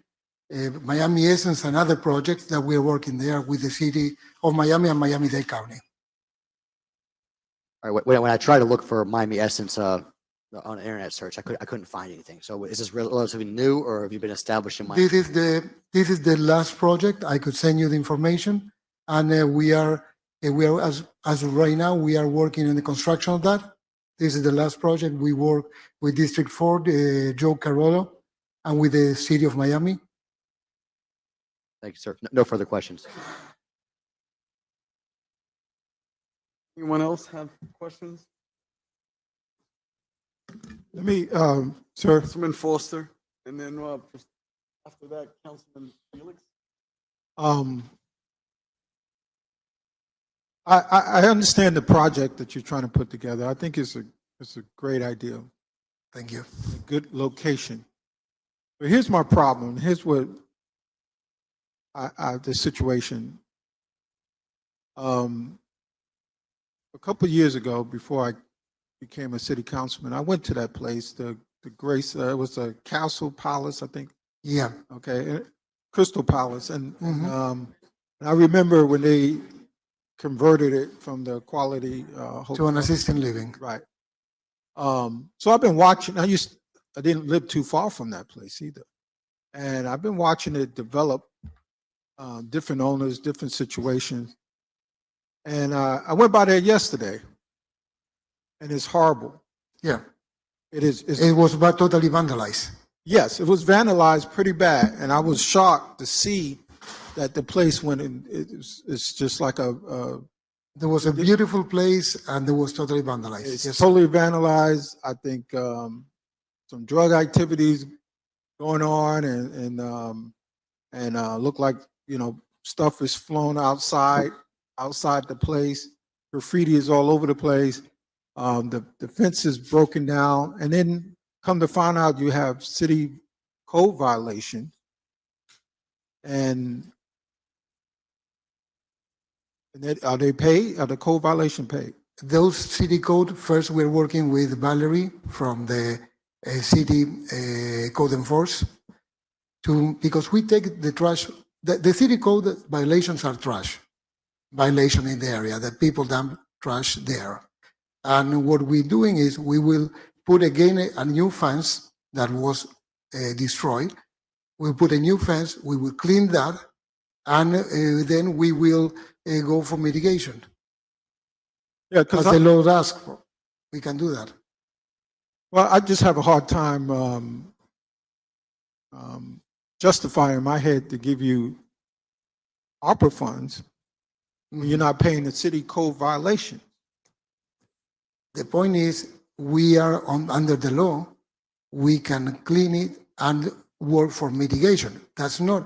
Miami Essence, and other projects that we are working there with the city of Miami and Miami-Dade County. All right, when I tried to look for Miami Essence on an internet search, I couldn't find anything. So is this relatively new, or have you been established in Miami? This is the last project. I could send you the information, and we are as of right now we are working on the construction of that. This is the last project. We work with District 4, Joe Carollo, and with the city of Miami. Thank you, sir. No further questions. Anyone else have questions? Let me, sir. Councilman Foster, and then after that, Councilman Felix. I understand the project that you're trying to put together. I think it's a great idea. Thank you. A good location. But here's my problem. Here's what the situation. A couple of years ago, before I became a city councilman, I went to that place, the Grace. It was a Castle Palace, I think. Yeah. Okay, Crystal Palace, and I remember when they converted it from the quality hotel to an assisted living. Right. So I've been watching. I didn't live too far from that place either, and I've been watching it develop. Different owners, different situations, and I went by there yesterday, and it's horrible. Yeah. It is. It was totally vandalized. Yes, it was vandalized pretty bad, and I was shocked to see that the place went in. It's just like there was a beautiful place, and it was totally vandalized. It's yes, totally vandalized. I think some drug activities going on, and look like stuff is flown outside the place. Graffiti is all over the place. The fence is broken down, and then come to find out you have city code violation, and are they paid? Are the code violation paid? Those city code, first we're working with Valerie from the city code enforce because we take the trash, the city code violations are trash violation in the area, that people dump trash there. And what we're doing is we will put again a new fence that was destroyed. We'll put a new fence, we will clean that, and then we will go for mitigation. Yeah, because the law asks for. We can do that. Well, I just have a hard time justifying in my head to give you ARPA funds when you're not paying the city code violation. The point is, we are under the law. We can clean it and work for mitigation. That's not.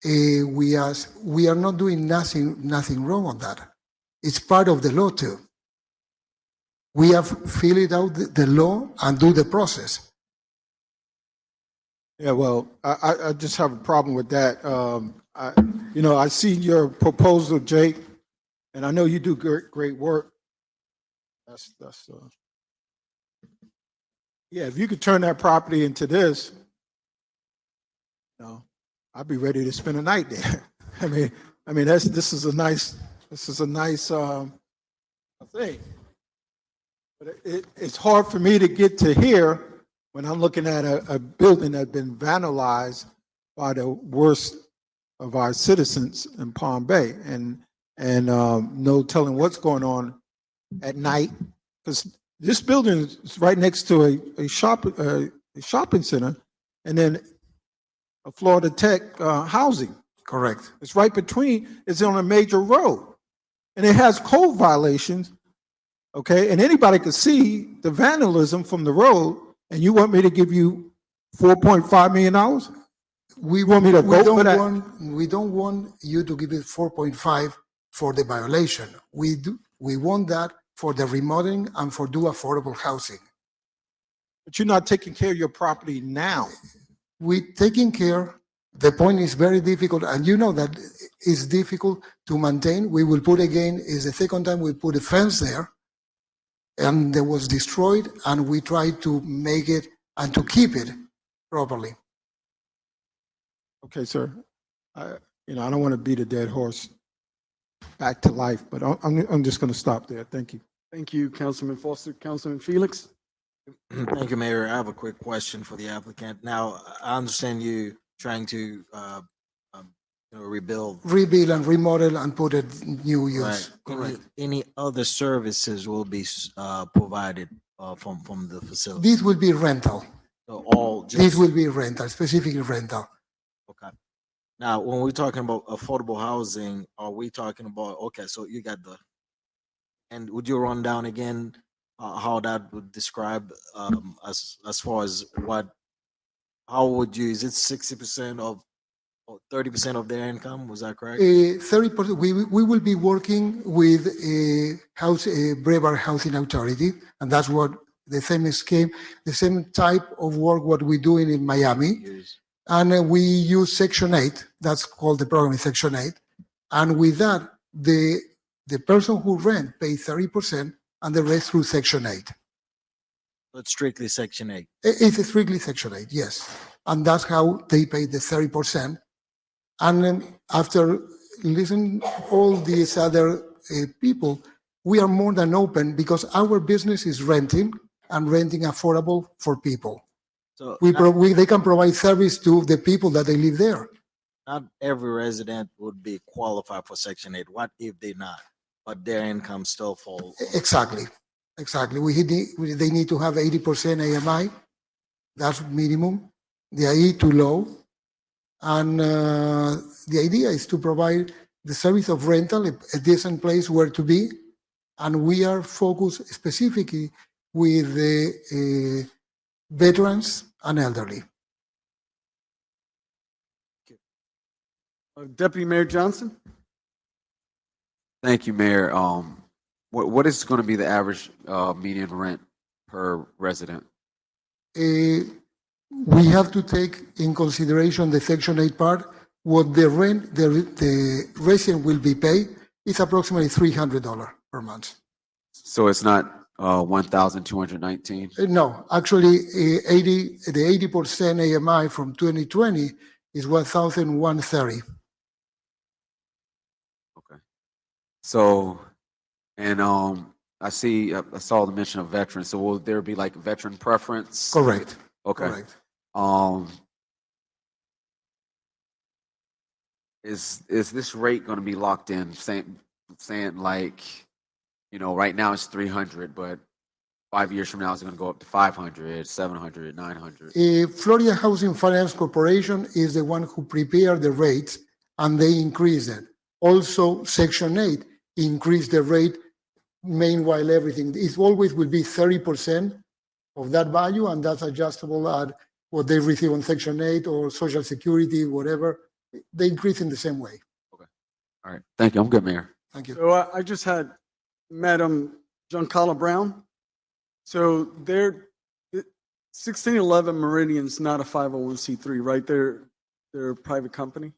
We are not doing nothing wrong on that. It's part of the law too. We have filled out the law and do the process. Yeah, well, I just have a problem with that. I see your proposal, Jake, and I know you do great work. Yeah, if you could turn that property into this, I'd be ready to spend a night there. I mean, this is a nice thing. But it's hard for me to get to here when I'm looking at a building that's been vandalized by the worst of our citizens in Palm Bay, and no telling what's going on at night, because this building is right next to a shopping center, and then a Florida Tech housing. Correct. It's right between. It's on a major road, and it has code violations. Okay, and anybody could see the vandalism from the road, and you want me to give you $4.5 million? We want me to vote for that? We don't want you to give it 4.5 for the violation. We want that for the remodeling and for do affordable housing. But you're not taking care of your property now. We taking care. The point is very difficult, and you know that it's difficult to maintain. We will put again, is the second time we put a fence there, and it was destroyed, and we tried to make it and to keep it properly. Okay, sir. I don't want to beat a dead horse back to life, but I'm just going to stop there. Thank you. Thank you, Councilman Foster. Councilman Felix? Thank you, Mayor. I have a quick question for the applicant. Now, I understand you trying to rebuild. Rebuild and remodel and put a new use. Right. Correct. Any other services will be provided from the facility? This will be rental. So all This just, will be rental, specifically rental. okay. Now, when we're talking about affordable housing, are we talking about, okay, so you got and would you run down again how that would describe as far as how would you, is it 60% of or 30% of their income? Was that correct? 30%. We will be working with Brevard Housing Authority, and that's what the same scheme, the same type of work what we're doing in Miami. Yes. And we use Section 8. That's called the program is Section 8. And with that, the person who rent pays 30% and the rest through Section 8. It's strictly Section 8. It's strictly Section 8, yes. And that's how they pay the 30%. And then after listening all these other people, we are more than open because our business is renting and renting affordable for people. So They can provide service to the people that they live there. not every resident would be qualified for Section 8. What if they're not, but their income still falls? Exactly. They need to have 80% AMI. That's minimum. The IE too low. And the idea is to provide the service of rental, a decent place where to be. And we are focused specifically with the veterans and elderly. Deputy Mayor Johnson? Thank you, Mayor. What is going to be the average median rent per resident? We have to take in consideration the Section 8 part. What the rent, the resident will be paid is approximately $300 per month. So it's not 1,219? No, actually, the 80% AMI from 2020 is 1,130. Okay. So, and I saw the mention of veterans. So will there be like veteran preference? Correct. Okay. Correct. Is this rate going to be locked in? Saying like, right now it's 300, but 5 years from now it's going to go up to 500, 700, 900. Florida Housing Finance Corporation is the one who prepared the rates and they increase it. Also, Section 8 increased the rate. Meanwhile, everything it always will be 30% of that value, and that's adjustable at what they receive on Section 8 or Social Security, whatever. They increase in the same way. Okay. All right. Thank you. I'm good, Mayor. Thank you. So I just had Madam Giancarlo Brown. So they're 1611 Meridian's not a 501c3, right? They're a private company.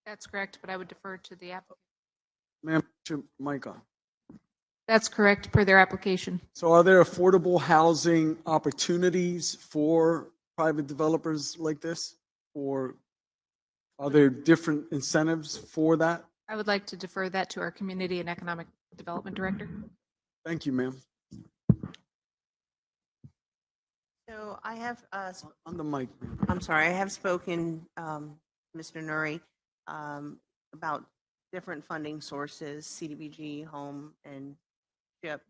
That's correct, but I would defer to the applicant. Ma'am, put your mic on. That's correct per their application. So are there affordable housing opportunities for private developers like this? Or are there different incentives for that? I would like to defer that to our Community and Economic Development Director. Thank you, ma'am. So I have, On the mic. I'm sorry, I have spoken, Mr. Nuri, about different funding sources, CDBG, home, and CHIP.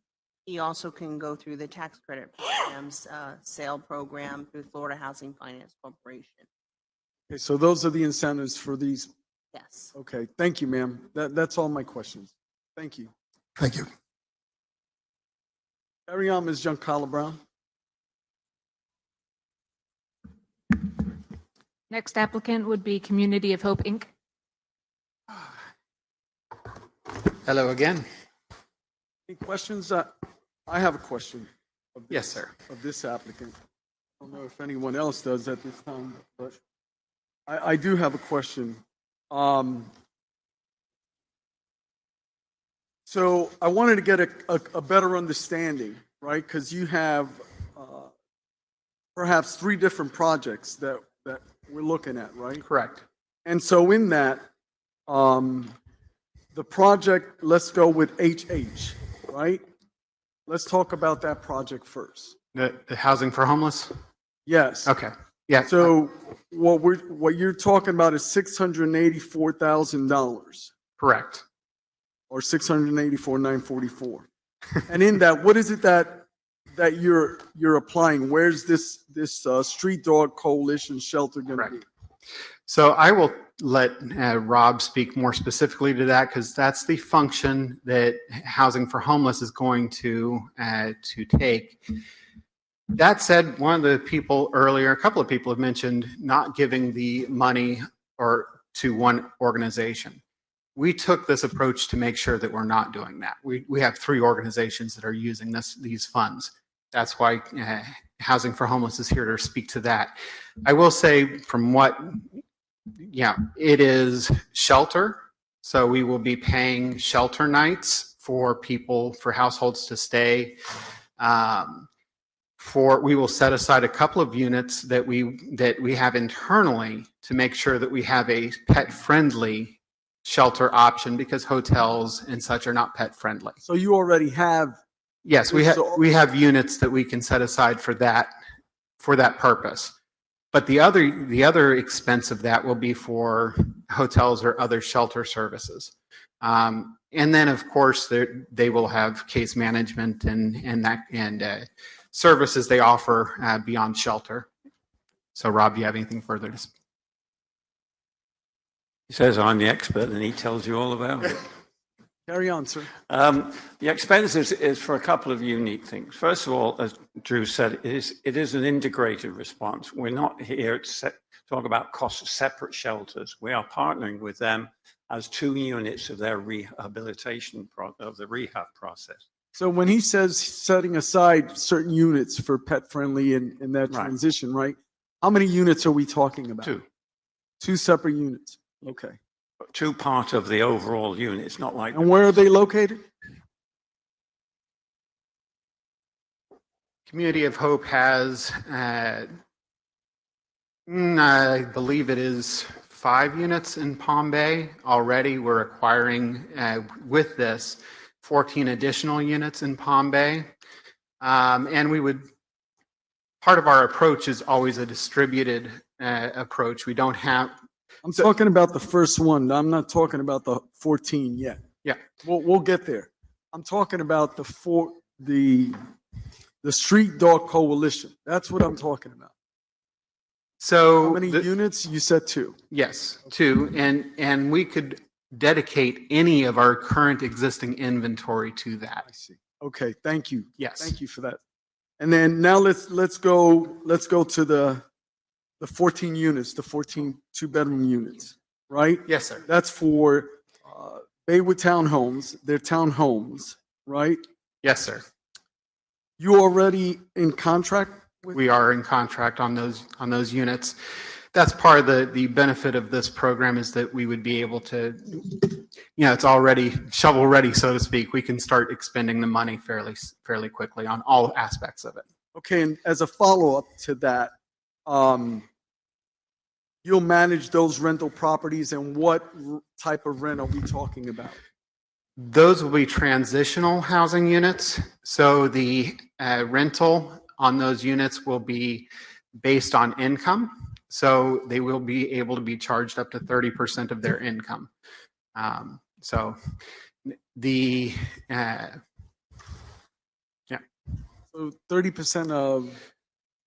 He also can go through the tax credit programs, sale program through Florida Housing Finance Corporation. Okay, so those are the incentives for these. Yes. Okay, thank you, ma'am. That's all my questions. Thank you. Thank you. Carry on, Ms. Giancarlo Brown. Next applicant would be Community of Hope, Inc. Hello again. Any questions? I have a question. Yes, sir. Of this applicant. I don't know if anyone else does at this time, but I do have a question. So I wanted to get a better understanding, right? Because you have perhaps 3 different projects that we're looking at, right? Correct. And so in that, the project, let's go with HH, right? Let's talk about that project first. The housing for homeless? Yes. Okay. Yeah. So what you're talking about is $684,000. Correct. Or $684,944. And in that, what is it that you're applying? Where's this Street Dog Coalition shelter going to be? So I will let Rob speak more specifically to that, because that's the function that Housing for Homeless is going to take. That said, one of the people earlier, a couple of people have mentioned not giving the money to one organization. We took this approach to make sure that we're not doing that. We have 3 organizations that are using these funds. That's why Housing for Homeless is here to speak to that. I will say it is shelter. So we will be paying shelter nights for people, for households to stay. We will set aside a couple of units that we have internally to make sure that we have a pet-friendly shelter option, because hotels and such are not pet-friendly. So you already have. Yes, we have units that we can set aside for that purpose. But the other expense of that will be for hotels or other shelter services. And then, of course, they will have case management and services they offer beyond shelter. So, Rob, do you have anything further to say? He says I'm the expert, and he tells you all about it. Carry on, sir. The expense is for a couple of unique things. First of all, as Drew said, it is an integrated response. We're not here to talk about costs of separate shelters. We are partnering with them as 2 units of their rehabilitation of the rehab process. So when he says setting aside certain units for pet-friendly in that transition, right? How many units are we talking about? 2. 2 separate units. Okay. 2 part of the overall unit. It's not like. And where are they located? Community of Hope has, I believe it is 5 units in Palm Bay already. We're acquiring, with this, 14 additional units in Palm Bay. And part of our approach is always a distributed approach. We don't have. I'm talking about the first one. I'm not talking about the 14 yet. Yeah. We'll get there. I'm talking about the Street Dog Coalition. That's what I'm talking about. So how many units? You said 2. Yes, 2. And we could dedicate any of our current existing inventory to that. I see. Okay, thank you. Yes. Thank you for that. And then now let's go to the 14 units, the 14 2-bedroom units, right? Yes, sir. That's for Baywood Townhomes. They're townhomes, right? Yes, sir. You already in contract with? We are in contract on those units. That's part of the benefit of this program, is that we would be able to, it's already shovel ready, so to speak. We can start expending the money fairly quickly on all aspects of it. Okay, and as a follow-up to that, you'll manage those rental properties, and what type of rent are we talking about? Those will be transitional housing units. So the rental on those units will be based on income. So they will be able to be charged up to 30% of their income. So the, yeah. So 30% of,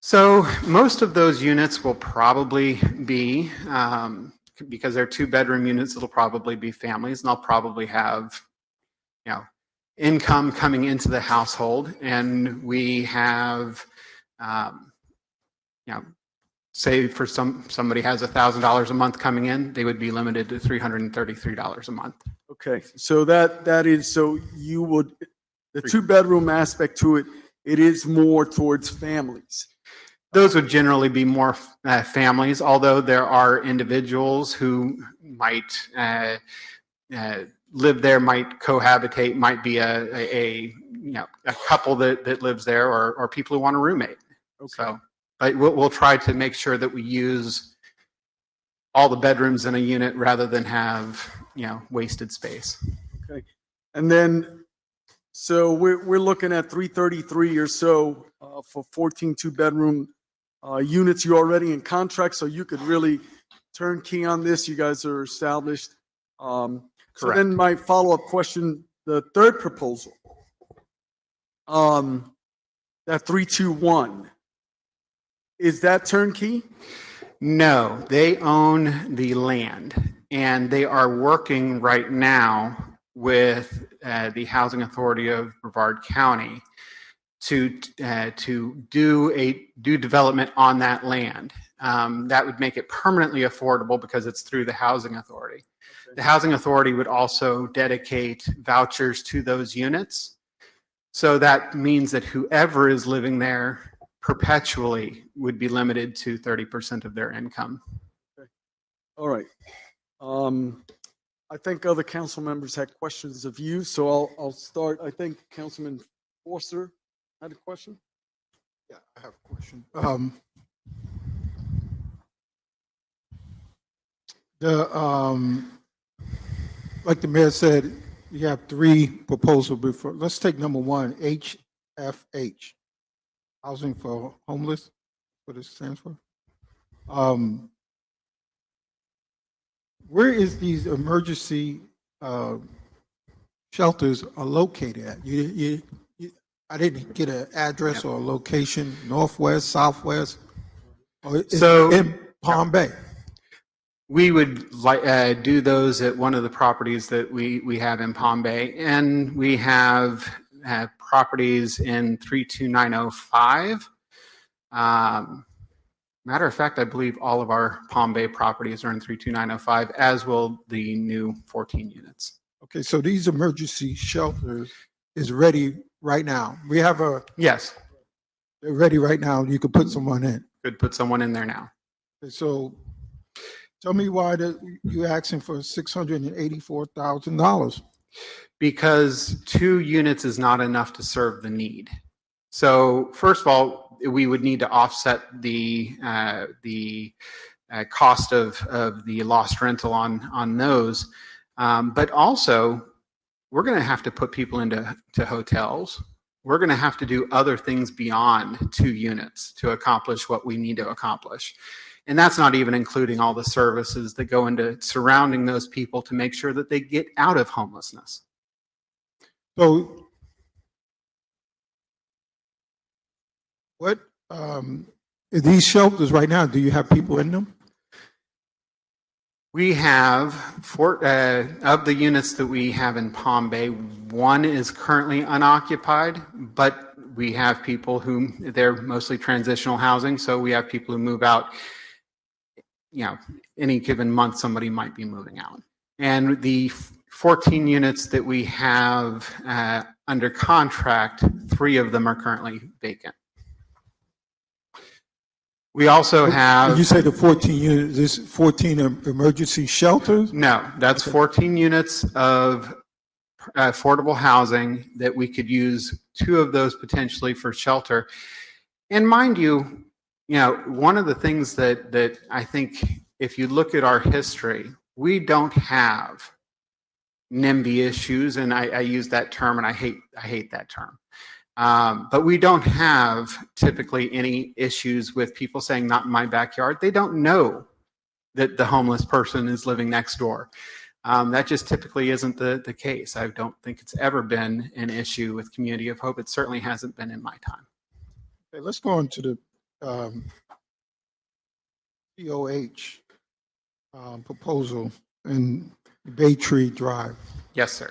So most of those units will probably be, because they're 2-bedroom units, it'll probably be families, and they'll probably have, you know, income coming into the household. And we have, you know, say for somebody has $1,000 a month coming in, they would be limited to $333 a month. okay, so that is, so you would, the 2-bedroom aspect to it, it is more towards families. Those would generally be more families, although there are individuals who might live there, might cohabitate, might be a you know, a couple that lives there, or people who want a roommate. Okay. So, but we'll try to make sure that we use all the bedrooms in a unit rather than have, you know, wasted space. Okay. And then, so we're looking at 333 or so for 14 2-bedroom units. You're already in contract, so you could really turnkey on this. You guys are established. So Correct. then my follow-up question, the third proposal, that 321, is that turnkey? No, they own the land, and they are working right now with the Housing Authority of Brevard County to do development on that land. That would make it permanently affordable because it's through the Housing Authority. Okay. The Housing Authority would also dedicate vouchers to those units. So that means that whoever is living there perpetually would be limited to 30% of their income. Okay. All right. I think other council members had questions of you, so I'll start. I think Councilman Forster had a question. Yeah, I have a question. Like the mayor said, you have 3 proposals before. Let's take number 1, HFH, Housing for Homeless, what it stands for. Where is these emergency shelters are located at? I didn't get an address or a location, northwest, southwest, or is So- it in Palm Bay? We would do those at one of the properties that we have in Palm Bay, and we have properties in 32905. Matter of fact, I believe all of our Palm Bay properties are in 32905, as will the new 14 units. Okay, so these emergency shelters is ready right now. We have Yes, they're ready right now. You could put someone in. could put someone in there now. Okay, so tell me why you asking for $684,000? Because 2 units is not enough to serve the need. So first of all, we would need to offset the cost of the lost rental on those. But also, we're going to have to put people into hotels. We're going to have to do other things beyond 2 units to accomplish what we need to accomplish. And that's not even including all the services that go into surrounding those people to make sure that they get out of homelessness. So what, these shelters right now, do you have people in them? We have of the units that we have in Palm Bay, 1 is currently unoccupied, but we have people who, they're mostly transitional housing, so we have people who move out, you know, any given month somebody might be moving out. And the 14 units that we have under contract, 3 of them are currently vacant. We also have. Did you say the 14 units, this 14 emergency shelters? No, that's 14 units of affordable housing that we could use 2 of those potentially for shelter. And mind you, you know, one of the things that I think if you look at our history, we don't have NIMBY issues, and I use that term, and I hate that term. But we don't have typically any issues with people saying, not in my backyard. They don't know that the homeless person is living next door. That just typically isn't the case. I don't think it's ever been an issue with Community of Hope. It certainly hasn't been in my time. Okay, let's go on to the COH proposal in Bay Tree Drive. Yes, sir.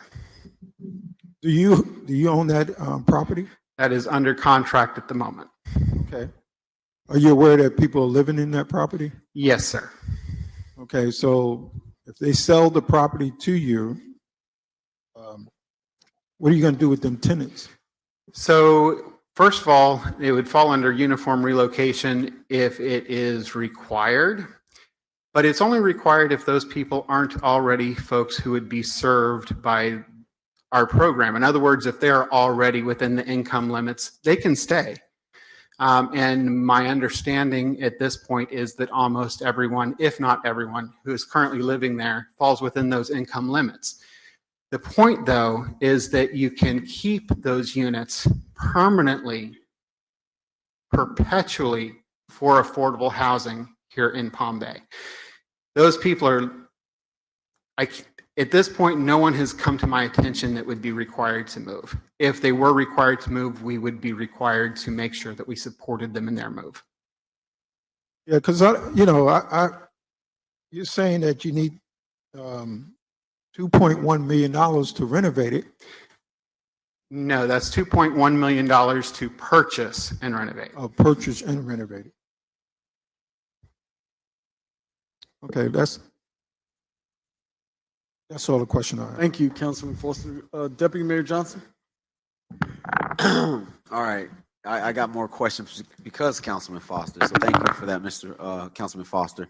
Do you own that property? That is under contract at the moment. Okay. Are you aware that people are living in that property? Yes, sir. Okay, so if they sell the property to you, what are you going to do with them tenants? So first of all, it would fall under uniform relocation if it is required, but it's only required if those people aren't already folks who would be served by our program. In other words, if they're already within the income limits, they can stay. And my understanding at this point is that almost everyone, if not everyone, who is currently living there falls within those income limits. The point, though, is that you can keep those units permanently, perpetually for affordable housing here in Palm Bay. Those people are, at this point, no one has come to my attention that would be required to move. If they were required to move, we would be required to make sure that we supported them in their move. Yeah, because you're saying that you need $2.1 million to renovate it. No, that's $2.1 million to purchase and renovate. Oh, purchase and renovate it. Okay, that's all the question I have. Thank you, Councilman Foster. Deputy Mayor Johnson? All right. I got more questions because Councilman Foster. So thank you for that, Mr. Councilman Foster.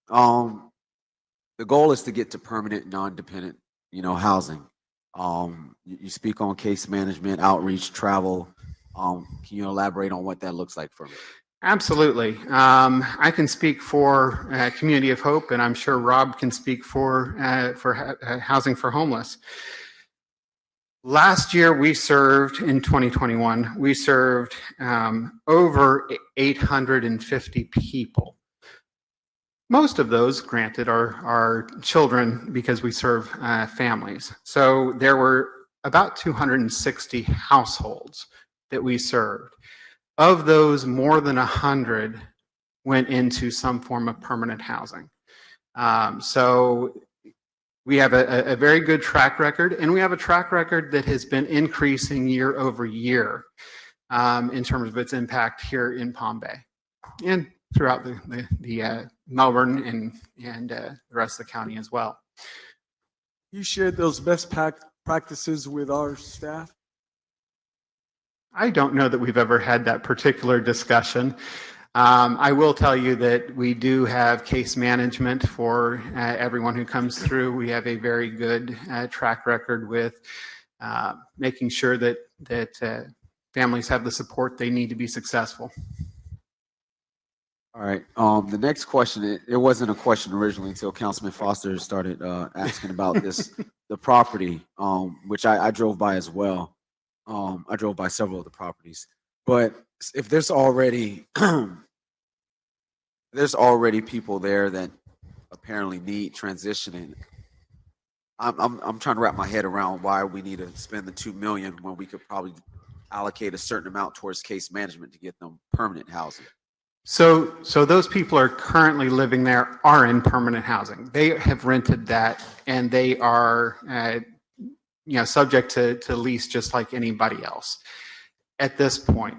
The goal is to get to permanent, non-dependent, housing. You speak on case management, outreach, travel. Can you elaborate on what that looks like for me? Absolutely. I can speak for Community of Hope, and I'm sure Rob can speak for Housing for Homeless. Last year, we served, in 2021, we served over 850 people. Most of those, granted, are children because we serve families. So there were about 260 households that we served. Of those, more than 100 went into some form of permanent housing. So we have a very good track record, and we have a track record that has been increasing year over year in terms of its impact here in Palm Bay and throughout the Melbourne and the rest of the county as well. You shared those best practices with our staff? I don't know that we've ever had that particular discussion. I will tell you that we do have case management for everyone who comes through. We have a very good track record with making sure that families have the support they need to be successful. All right. The next question, it wasn't a question originally until Councilman Foster started asking about the property, which I drove by as well. I drove by several of the properties, but if there's already people there that apparently need transitioning, I'm trying to wrap my head around why we need to spend the $2 million when we could probably allocate a certain amount towards case management to get them permanent housing. So those people are currently living there are in permanent housing. They have rented that, and they are subject to lease just like anybody else at this point.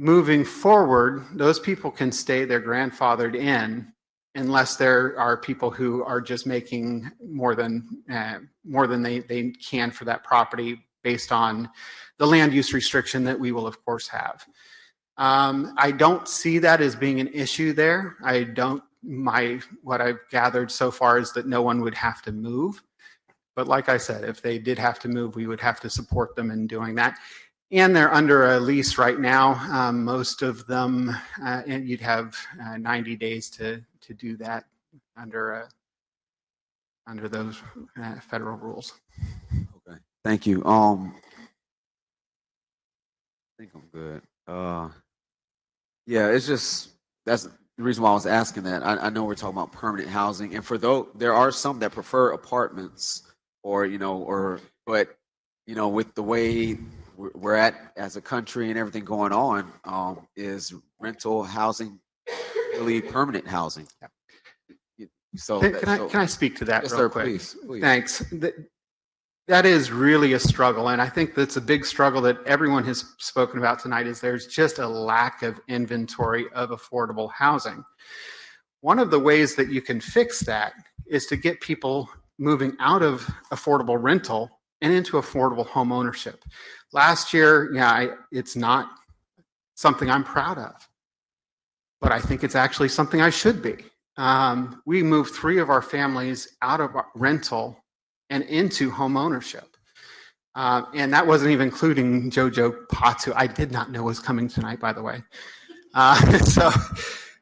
Moving forward, those people can stay, they're grandfathered in unless there are people who are just making more than they can for that property based on the land use restriction that we will of course have. I don't see that as being an issue there. What I've gathered so far is that no one would have to move. But like I said, if they did have to move, we would have to support them in doing that. And they're under a lease right now. Most of them, and you'd have 90 days to do that under those federal rules. Okay, thank you. think I'm good. Yeah, it's just that's the reason why I was asking that. I know we're talking about permanent housing, and for though there are some that prefer apartments, or but with the way we're at as a country and everything going on, is rental housing really permanent housing? So Can I speak to that yes, real sir, quick? please. Thanks. That is really a struggle, and I think that's a big struggle that everyone has spoken about tonight. Is there's just a lack of inventory of affordable housing. One of the ways that you can fix that is to get people moving out of affordable rental and into affordable home ownership. Last year, it's not something I'm proud of, but I think it's actually something I should be. We moved 3 of our families out of rental and into home ownership. And that wasn't even including Jojo Potts, who I did not know was coming tonight, by the way.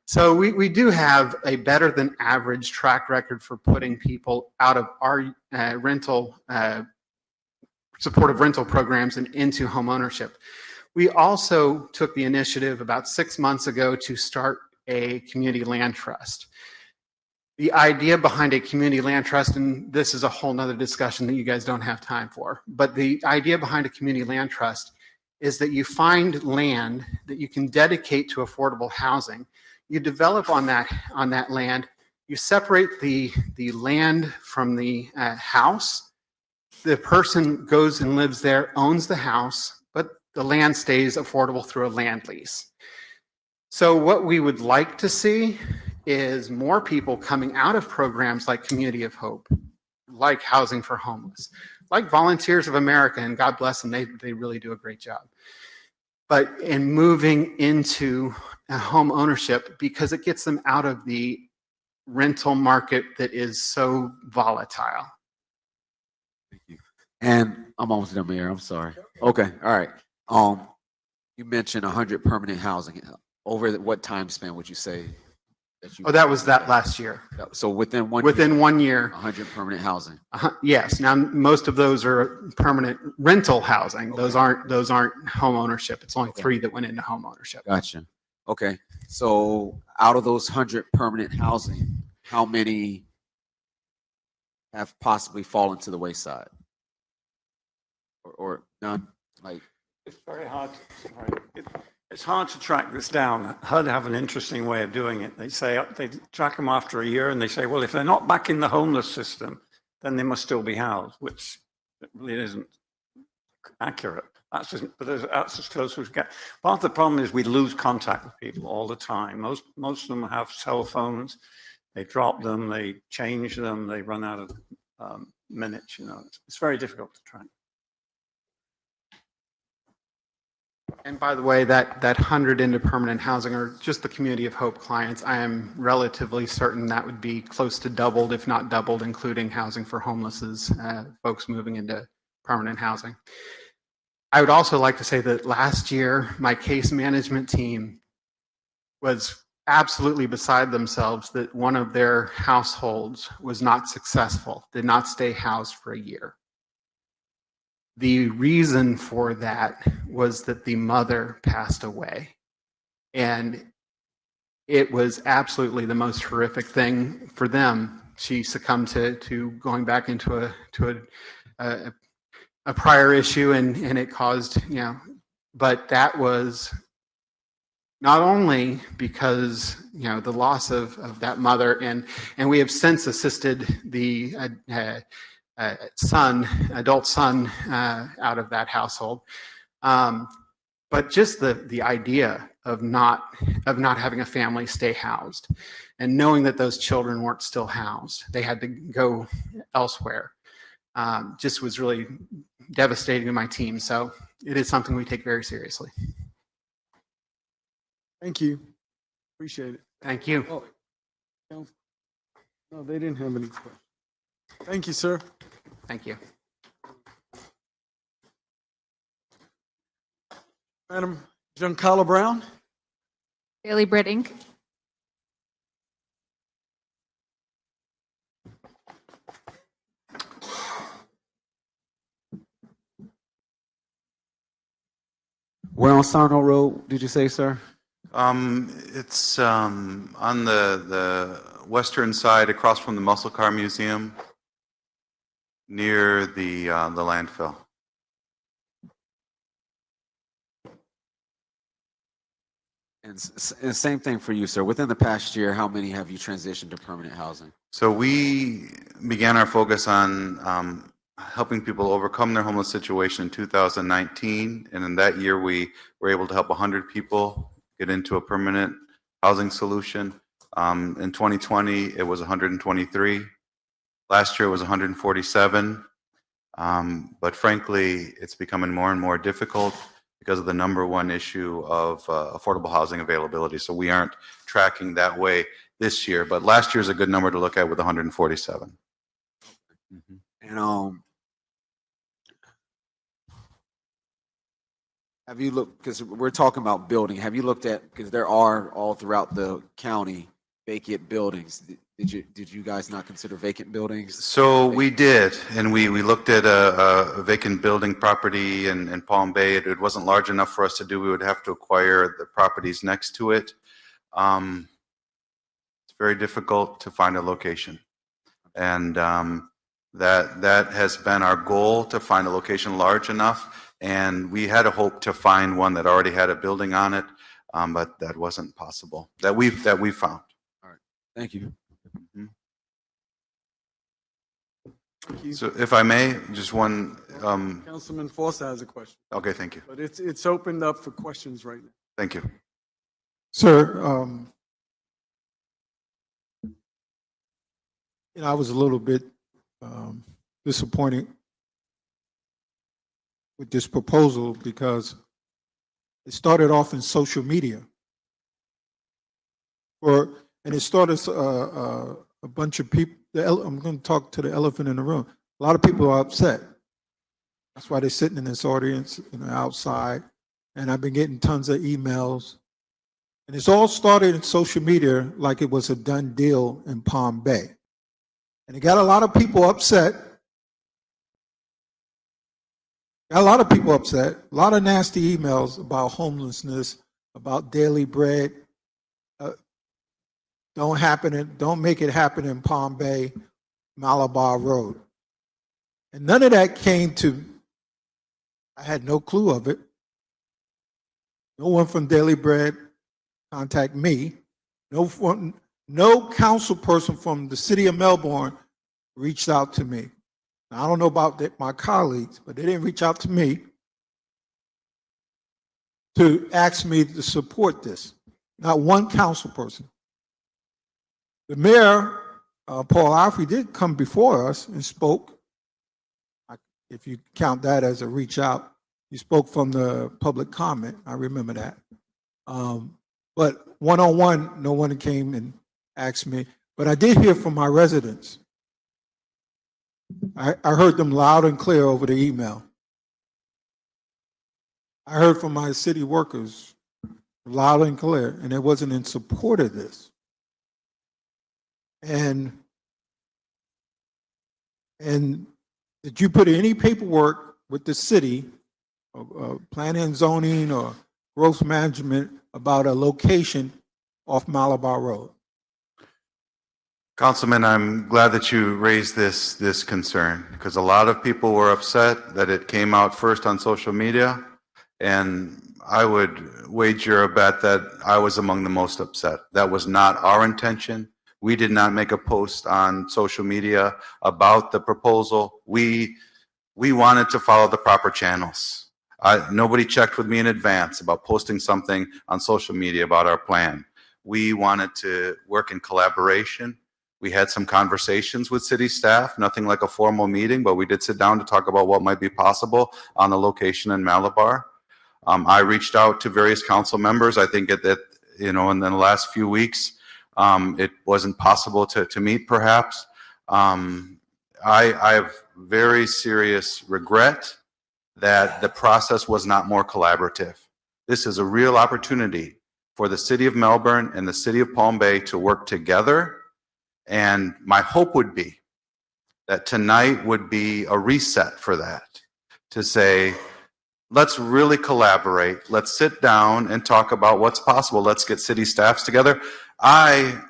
So we do have a better than average track record for putting people out of our supportive rental programs and into home ownership. We also took the initiative about 6 months ago to start a community land trust. The idea behind a community land trust, and this is a whole nother discussion that you guys don't have time for, but the idea behind a community land trust is that you find land that you can dedicate to affordable housing. You develop on that land. You separate the land from the house. The person goes and lives there, owns the house, but the land stays affordable through a land lease. So what we would like to see is more people coming out of programs like Community of Hope, like Housing for Homeless, like Volunteers of America, and God bless them, they really do a great job. But in moving into home ownership, because it gets them out of the rental market that is so volatile. And I'm almost done, Mayor. I'm sorry. Okay, all right. You mentioned 100 permanent housing. Over what time span would you say that you? Oh, that was that last year. So within 1 year, 100 permanent housing. Yes. Now most of those are permanent rental housing. Okay. Those aren't home ownership. It's only 3 that went into home ownership. Gotcha. Okay. So out of those 100 permanent housing, how many have possibly fallen to the wayside? Or none? Like, it's very hard. It's hard to track this down. HUD have an interesting way of doing it. They say they track them after a year, and they say, well, if they're not back in the homeless system, then they must still be housed, which really isn't accurate. That's as close as we get. Part of the problem is we lose contact with people all the time. Most of them have cell phones. They drop them, they change them, they run out of minutes. It's very difficult to track. And by the way, that 100 into permanent housing are just the Community of Hope clients. I am relatively certain that would be close to doubled, if not doubled, including Housing for Homeless's folks moving into permanent housing. I would also like to say that last year, my case management team was absolutely beside themselves that one of their households was not successful, did not stay housed for a year. The reason for that was that the mother passed away. And it was absolutely the most horrific thing for them. She succumbed to going back into a prior issue, and it caused, but that was not only because, the loss of that mother, and we have since assisted the adult son out of that household. But just the idea of not having a family stay housed, and knowing that those children weren't still housed, they had to go elsewhere, just was really devastating to my team. So it is something we take very seriously. Thank you. Appreciate it. Thank you. Oh, no, they didn't have any questions. Thank you, sir. Thank you. Madam Giancarlo Brown. Daily Bread Inc. Where on Sarno Road did you say, sir? It's on the western side across from the Muscle Car Museum near the landfill. And same thing for you, sir. Within the past year, how many have you transitioned to permanent housing? So we began our focus on helping people overcome their homeless situation in 2019, and in that year we were able to help 100 people get into a permanent housing solution. In 2020, it was 123. Last year it was 147. But frankly, it's becoming more and more difficult because of the number one issue of affordable housing availability. So we aren't tracking that way this year, but last year is a good number to look at with 147. And have you looked, because we're talking about building, have you looked at, because there are all throughout the county vacant buildings. Did you guys not consider vacant buildings? So we did, and we looked at a vacant building property in Palm Bay. It wasn't large enough for us to do. We would have to acquire the properties next to it. It's very difficult to find a location. And that has been our goal, to find a location large enough. And we had a hope to find one that already had a building on it, but that wasn't possible, that we found. All right, thank you. Thank you. So if I may, just one. Councilman Foster has a question. Okay, thank you. But it's opened up for questions right now. Thank you. Sir, I was a little bit disappointed with this proposal because it started off in social media. And it started a bunch of people. I'm going to talk to the elephant in the room. A lot of people are upset. That's why they're sitting in this audience and they're outside. And I've been getting tons of emails. And it's all started in social media like it was a done deal in Palm Bay. And it got a lot of people upset. Got a lot of people upset. A lot of nasty emails about homelessness, about daily bread. Don't make it happen in Palm Bay, Malabar Road. And none of that came to, I had no clue of it. No one from Daily Bread contacted me. No council person from the city of Melbourne reached out to me. Now, I don't know about my colleagues, but they didn't reach out to me to ask me to support this. Not one council person. The mayor, Paul Alfrey, did come before us and spoke. If you count that as a reach out, he spoke from the public comment. I remember that. But one-on-one, no one came and asked me. But I did hear from my residents. I heard them loud and clear over the email. I heard from my city workers loud and clear, and it wasn't in support of this. And did you put any paperwork with the city, planning and zoning or growth management about a location off Malabar Road? Councilman, I'm glad that you raised this concern, because a lot of people were upset that it came out first on social media, and I would wager a bet that I was among the most upset. That was not our intention. We did not make a post on social media about the proposal. We wanted to follow the proper channels. Nobody checked with me in advance about posting something on social media about our plan. We wanted to work in collaboration. We had some conversations with city staff, nothing like a formal meeting, but we did sit down to talk about what might be possible on the location in Malabar. I reached out to various council members. I think that in the last few weeks, it wasn't possible to meet, perhaps. I have very serious regret that the process was not more collaborative. This is a real opportunity for the city of Melbourne and the city of Palm Bay to work together. And my hope would be that tonight would be a reset for that, to say, let's really collaborate. Let's sit down and talk about what's possible. Let's get city staffs together. I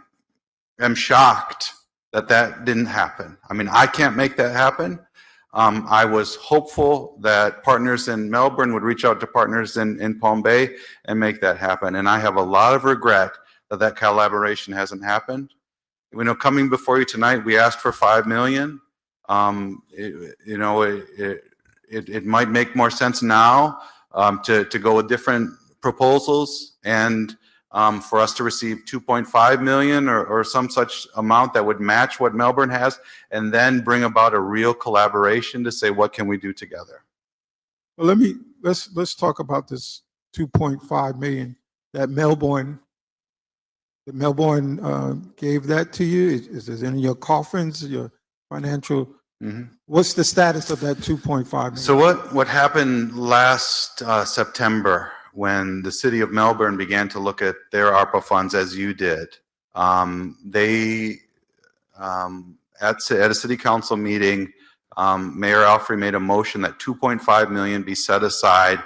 am shocked that that didn't happen. I mean, I can't make that happen. I was hopeful that partners in Melbourne would reach out to partners in Palm Bay and make that happen. And I have a lot of regret that that collaboration hasn't happened. You know, coming before you tonight, we asked for 5 million. It might make more sense now to go with different proposals and for us to receive 2.5 million or some such amount that would match what Melbourne has, and then bring about a real collaboration to say, what can we do together? Well, let's talk about this 2.5 million that Melbourne gave that to you. Is it in your coffins, your financial? What's the status of that 2.5 million? So what happened last September when the city of Melbourne began to look at their ARPA funds as you did? They at a city council meeting, Mayor Alfrey made a motion that 2.5 million be set aside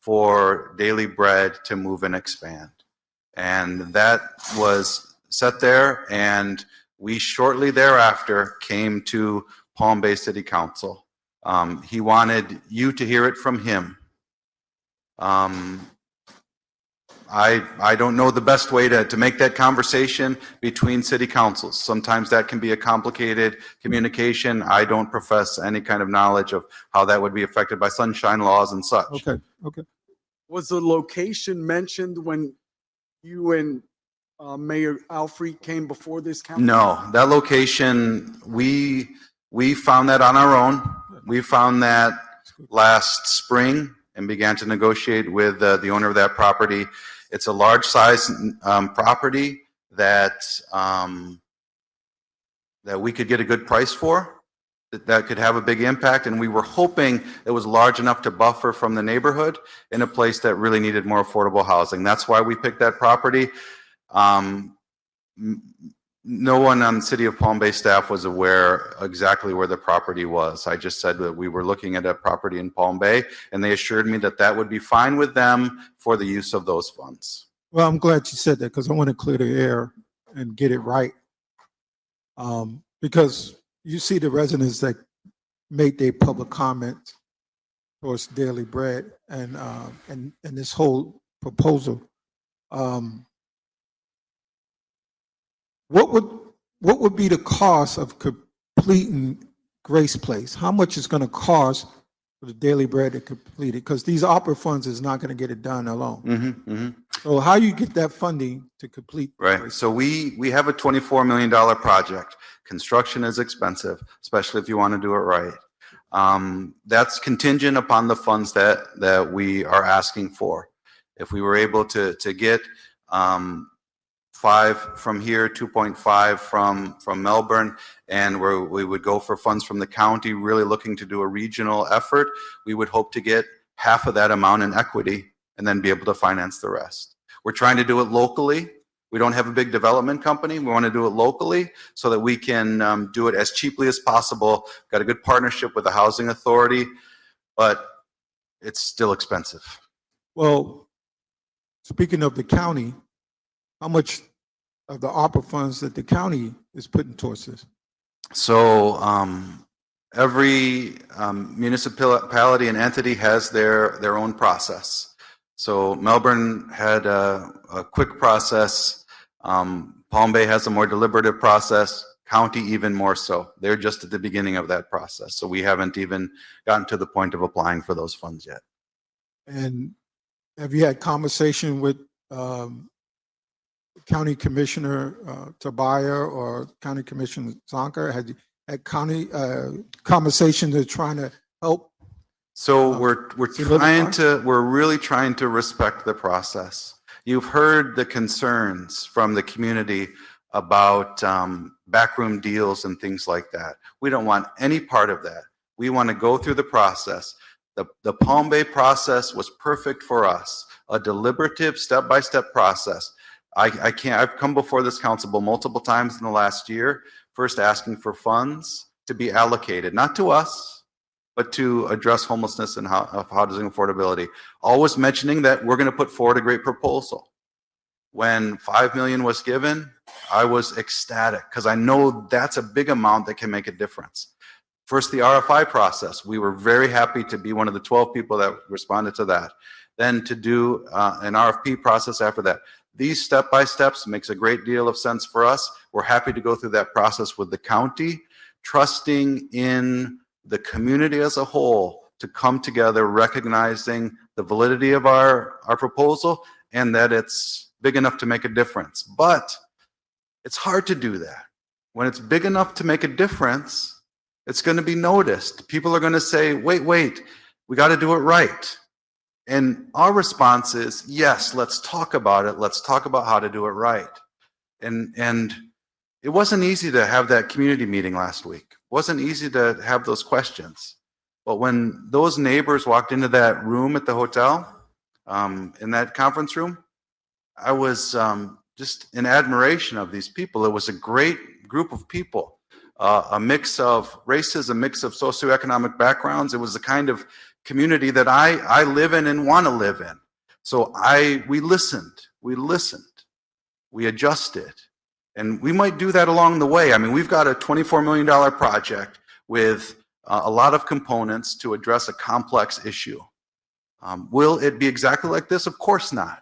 for Daily Bread to move and expand. And that was set there, and we shortly thereafter came to Palm Bay City Council. He wanted you to hear it from him. I don't know the best way to make that conversation between city councils. Sometimes that can be a complicated communication. I don't profess any kind of knowledge of how that would be affected by sunshine laws and such. Okay. Was the location mentioned when you and Mayor Alfrey came before this council? No, that location, we found that on our own. We found that last spring and began to negotiate with the owner of that property. It's a large size property that we could get a good price for, that could have a big impact, and we were hoping it was large enough to buffer from the neighborhood in a place that really needed more affordable housing. That's why we picked that property. No one on the City of Palm Bay staff was aware exactly where the property was. I just said that we were looking at a property in Palm Bay, and they assured me that that would be fine with them for the use of those funds. Well, I'm glad you said that because I want to clear the air and get it right. Because you see the residents that made their public comments towards Daily Bread and this whole proposal. What would be the cost of completing Grace Place? How much is going to cost for the Daily Bread to complete it? Because these ARPA funds is not going to get it done alone. So how you get that funding to complete? Right. So we have a $24 million project. Construction is expensive, especially if you want to do it right. That's contingent upon the funds that we are asking for. If we were able to get 5 from here, 2.5 from Melbourne, and we would go for funds from the county, really looking to do a regional effort, we would hope to get half of that amount in equity and then be able to finance the rest. We're trying to do it locally. We don't have a big development company. We want to do it locally so that we can do it as cheaply as possible. Got a good partnership with the housing authority, but it's still expensive. Well, speaking of the county, how much of the ARPA funds that the county is putting towards this? So every municipality and entity has their own process. So Melbourne had a quick process. Palm Bay has a more deliberative process. County even more so. They're just at the beginning of that process. So we haven't even gotten to the point of applying for those funds yet. And have you had conversation with County Commissioner Tobias or County Commissioner Zonker? Had you had county conversation to trying to help? So we're really trying to respect the process. You've heard the concerns from the community about backroom deals and things like that. We don't want any part of that. We want to go through the process. The Palm Bay process was perfect for us, a deliberative step-by-step process. I've come before this council multiple times in the last year, first asking for funds to be allocated, not to us, but to address homelessness and housing affordability. Always mentioning that we're going to put forward a great proposal. When 5 million was given, I was ecstatic because I know that's a big amount that can make a difference. First, the RFI process. We were very happy to be one of the 12 people that responded to that. Then to do an RFP process after that. These step-by-steps makes a great deal of sense for us. We're happy to go through that process with the county, trusting in the community as a whole to come together, recognizing the validity of our proposal and that it's big enough to make a difference. But it's hard to do that. When it's big enough to make a difference, it's going to be noticed. People are going to say, wait, we got to do it right. And our response is, yes, let's talk about it. Let's talk about how to do it right. And it wasn't easy to have that community meeting last week. It wasn't easy to have those questions. But when those neighbors walked into that room at the hotel, in that conference room, I was just in admiration of these people. It was a great group of people, a mix of races, a mix of socioeconomic backgrounds. It was the kind of community that I live in and want to live in. So we listened, we adjusted, and we might do that along the way. I mean, we've got a $24 million project with a lot of components to address a complex issue. Will it be exactly like this? Of course not.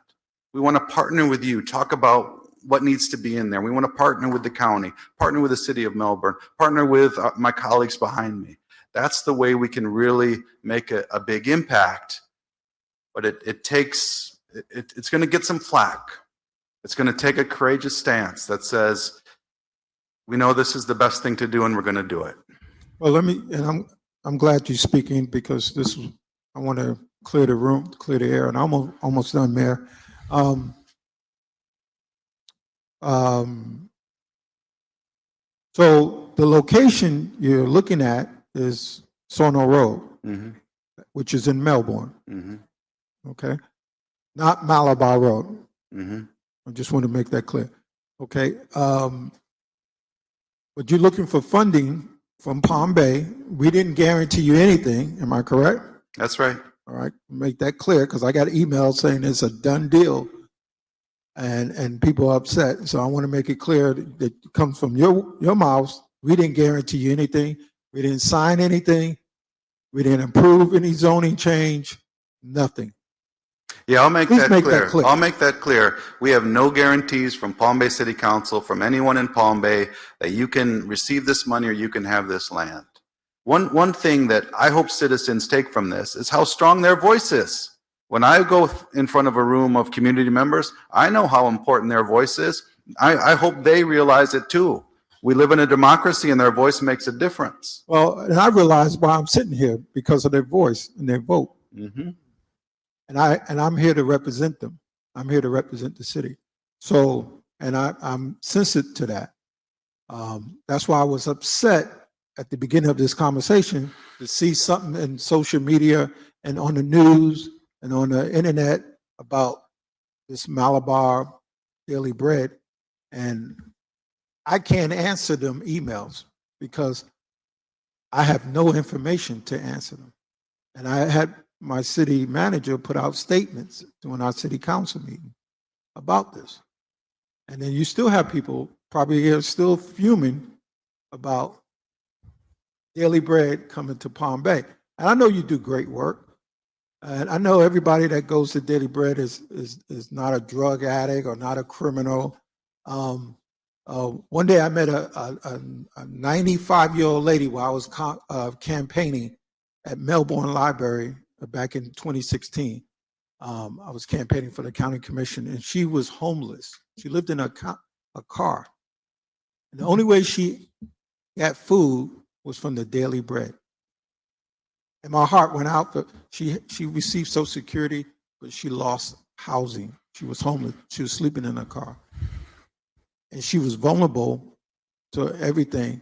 We want to partner with you, talk about what needs to be in there. We want to partner with the county, partner with the city of Melbourne, partner with my colleagues behind me. That's the way we can really make a big impact. But it's going to get some flack. It's going to take a courageous stance that says, we know this is the best thing to do and we're going to do it. Well, I'm glad you're speaking because I want to clear the room, clear the air, and I'm almost done, Mayor. So the location you're looking at is Sono Road, which is in Melbourne. Okay, not Malabar Road. I just want to make that clear. Okay, but you're looking for funding from Palm Bay. We didn't guarantee you anything. Am I correct? That's right. All right, make that clear because I got emails saying it's a done deal, and people are upset. So I want to make it clear that it comes from your mouth. We didn't guarantee you anything. We didn't sign anything. We didn't approve any zoning change. Nothing. Yeah, I'll make Please that make clear. that clear. I'll make that clear. We have no guarantees from Palm Bay City Council, from anyone in Palm Bay, that you can receive this money or you can have this land. One thing that I hope citizens take from this is how strong their voice is. When I go in front of a room of community members, I know how important their voice is. I hope they realize it too. We live in a democracy and their voice makes a difference. Well, and I realize why I'm sitting here because of their voice and their vote. And I'm here to represent them. I'm here to represent the city. So, and I'm sensitive to that. That's why I was upset at the beginning of this conversation to see something in social media and on the news and on the internet about this Malabar Daily Bread. And I can't answer them emails because I have no information to answer them. And I had my city manager put out statements during our city council meeting about this. And then you still have people probably here still fuming about Daily Bread coming to Palm Bay. And I know you do great work. And I know everybody that goes to Daily Bread is not a drug addict or not a criminal. One day I met a 95-year-old lady while I was campaigning at Melbourne Library back in 2016. I was campaigning for the county commission, and she was homeless. She lived in a car. And the only way she got food was from the Daily Bread. And my heart went out for she received Social Security, but she lost housing. She was homeless. She was sleeping in a car. And she was vulnerable to everything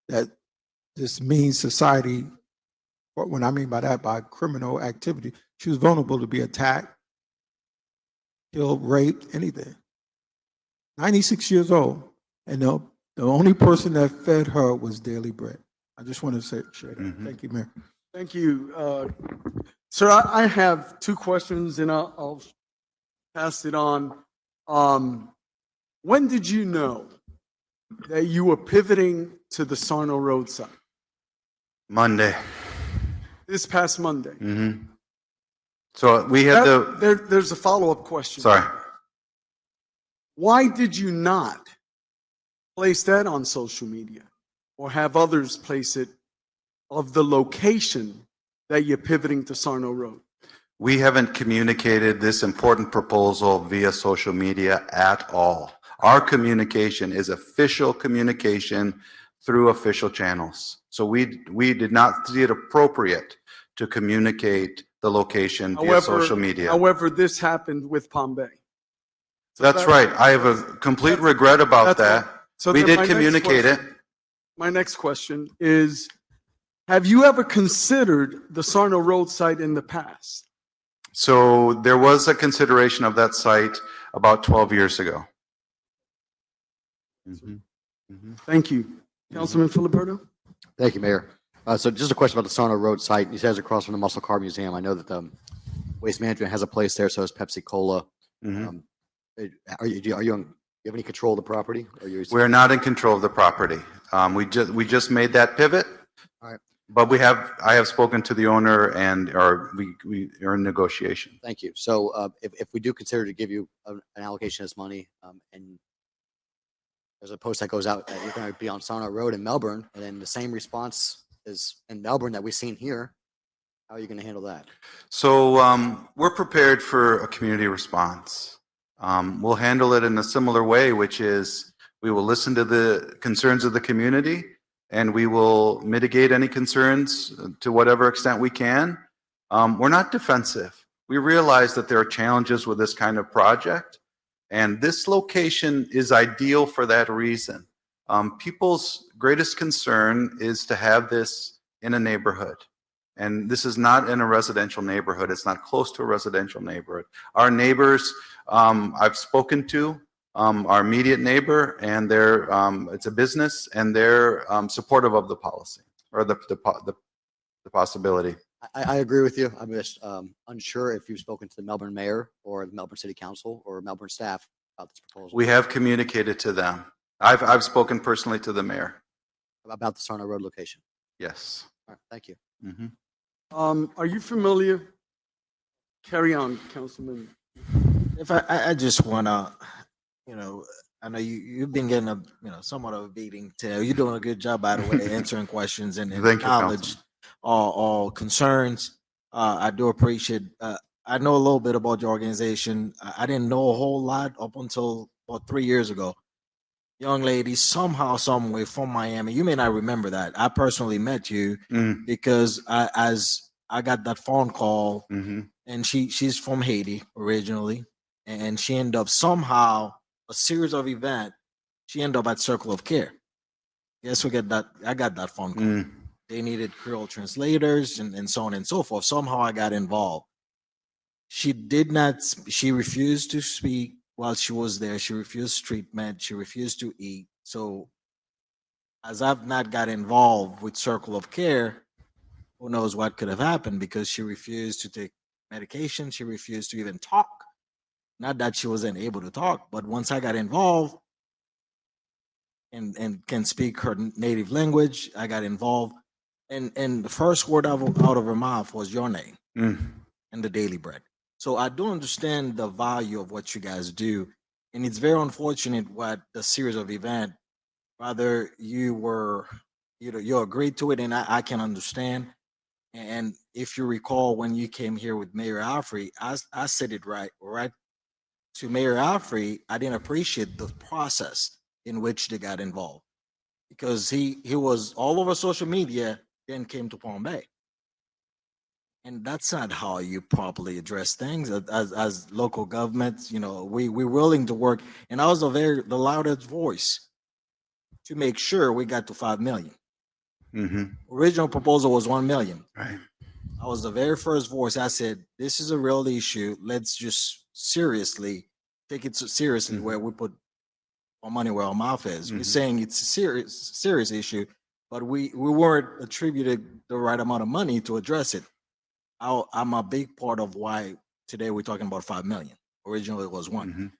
that this mean society, what I mean by that, by criminal activity. She was vulnerable to be attacked, killed, raped, anything. 96 years old. And the only person that fed her was Daily Bread. I just want to share that. Thank you, Mayor. Thank you. Sir, I have two questions and I'll pass it on. When did you know that you were pivoting to the Sarno Road side? Monday. This past Monday. So we had There's a follow-up question. sorry. Why did you not place that on social media or have others place it of the location that you're pivoting to Sarno Road? We haven't communicated this important proposal via social media at all. Our communication is official communication through official channels. So we did not see it appropriate to communicate the location via social media. However, this happened with Palm Bay. That's right. I have a complete regret about that. So We then did my next communicate it. question- My next question is, have you ever considered the Sarno Road site in the past? So there was a consideration of that site about 12 years ago. Thank you. Councilman Filiberto? Thank you, Mayor. So just a question about the Sarno Road site. You said it's across from the Muscle Car Museum. I know that Waste Management has a place there, so does Pepsi Cola. Are you have any control of the property? We're not in control of the property. We just made that pivot. All right. But I have spoken to the owner and we are in negotiation. Thank you. So if we do consider to give you an allocation of this money, and there's a post that goes out that you're going to be on Sarno Road in Melbourne, and then the same response is in Melbourne that we've seen here, how are you going to handle that? So we're prepared for a community response. We'll handle it in a similar way, which is we will listen to the concerns of the community and we will mitigate any concerns to whatever extent we can. We're not defensive. We realize that there are challenges with this kind of project, and this location is ideal for that reason. People's greatest concern is to have this in a neighborhood. And this is not in a residential neighborhood. It's not close to a residential neighborhood. Our neighbors I've spoken to, our immediate neighbor, and it's a business, and they're supportive of the policy or the possibility. I agree with you. I'm just unsure if you've spoken to the Melbourne Mayor or the Melbourne City Council or Melbourne staff about this proposal. We have communicated to them. I've spoken personally to the mayor. About the Sarno Road location. Yes. All right, thank you. Are you familiar? Carry on, Councilman. If I just wanna, I know you've been getting a, somewhat of a beating today. You're doing a good job, by the way, answering questions and Thank you, acknowledge all concerns. I do appreciate. I know a little bit about your organization. I didn't know a whole lot up until about 3 years ago. Young lady, somehow, some way from Miami. You may not remember that. I personally met you because I got that phone call, and she's from Haiti originally, and she ended up somehow a series of events. She ended up at Circle of Care. Yes, I got that phone call. They needed Creole translators and so on and so forth. Somehow I got involved. She refused to speak while she was there. She refused treatment. She refused to eat. So as I've not got involved with Circle of Care, who knows what could have happened, because she refused to take medication. She refused to even talk. Not that she wasn't able to talk, but once I got involved and can speak her native language, I got involved. And the first word out of her mouth was your name and the Daily Bread. So I do understand the value of what you guys do. And it's very unfortunate what the series of events, rather you agreed to it, and I can understand. And if you recall, when you came here with Mayor Alfrey, I said it right to Mayor Alfrey. I didn't appreciate the process in which they got involved, because he was all over social media, then came to Palm Bay. And that's not how you properly address things as local governments. We're willing to work, and I was the loudest voice to make sure we got to 5 million. Original proposal was 1 million. Right. I was the very first voice. I said, this is a real issue. Let's just take it seriously, where we put our money where our mouth is. We're saying it's a serious issue. but we weren't attributed the right amount of money to address it. I'm a big part of why today we're talking about 5 million. Originally it was 1.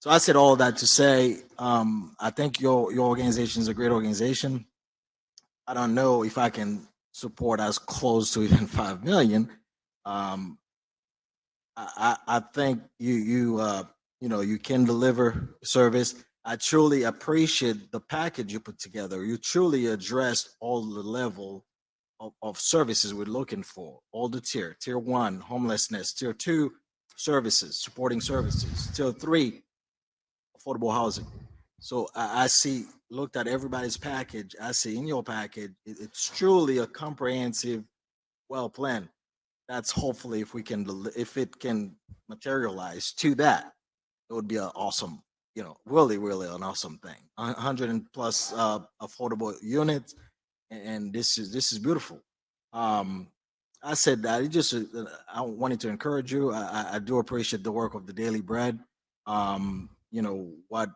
So I said all that to say, I think your organization is a great organization. I don't know if I can support as close to even 5 million. I think you can deliver service. I truly appreciate the package you put together. You truly addressed all the level of services we're looking for, all the tier 1, homelessness, tier 2, services, supporting services, tier 3, affordable housing. So I see, looked at everybody's package. I see in your package, it's truly a comprehensive, well planned. That's hopefully if it can materialize to that, it would be an awesome, really, really an awesome thing. 100 and plus affordable units, and this is beautiful. I said that I wanted to encourage you. I do appreciate the work of the Daily Bread. What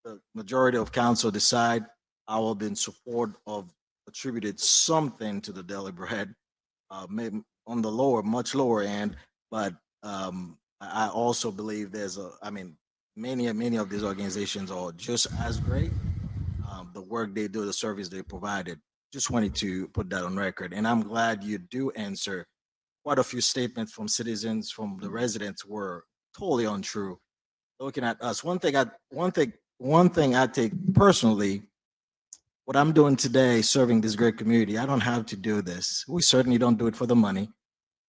the majority of council decide, I will be in support of attributed something to the Daily Bread, maybe on the much lower end, but I also believe many of these organizations are just as great. The work they do, the service they provided. Just wanted to put that on record, and I'm glad you do answer. Quite a few statements from citizens, from the residents, were totally untrue. Looking at us, one thing I take personally, what I'm doing today, serving this great community, I don't have to do this. We certainly don't do it for the money.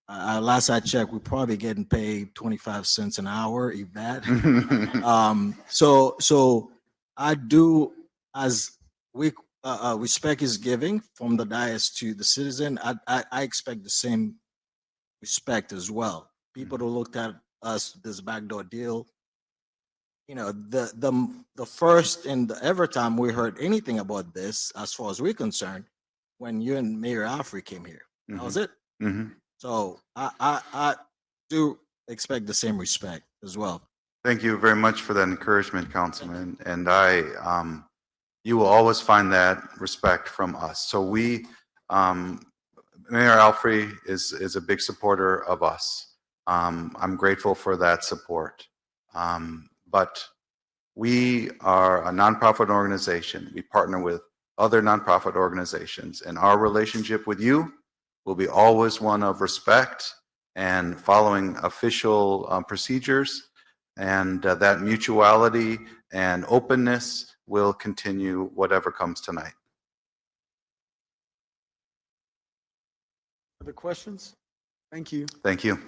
Last I checked, we're probably getting paid 25 cents an hour, if that. So I do, as we respect is giving from the dais to the citizen. I expect the same respect as well. People who looked at us this backdoor deal, the first and the ever time we heard anything about this, as far as we're concerned, when you and Mayor Alfrey came here. That was it. So I do expect the same respect as well. Thank you very much for that encouragement, Councilman. And you will always find that respect from us. So Mayor Alfrey is a big supporter of us. I'm grateful for that support. But we are a nonprofit organization. We partner with other nonprofit organizations, and our relationship with you will be always one of respect and following official procedures, and that mutuality and openness will continue whatever comes tonight. Other questions? Thank you. Thank you.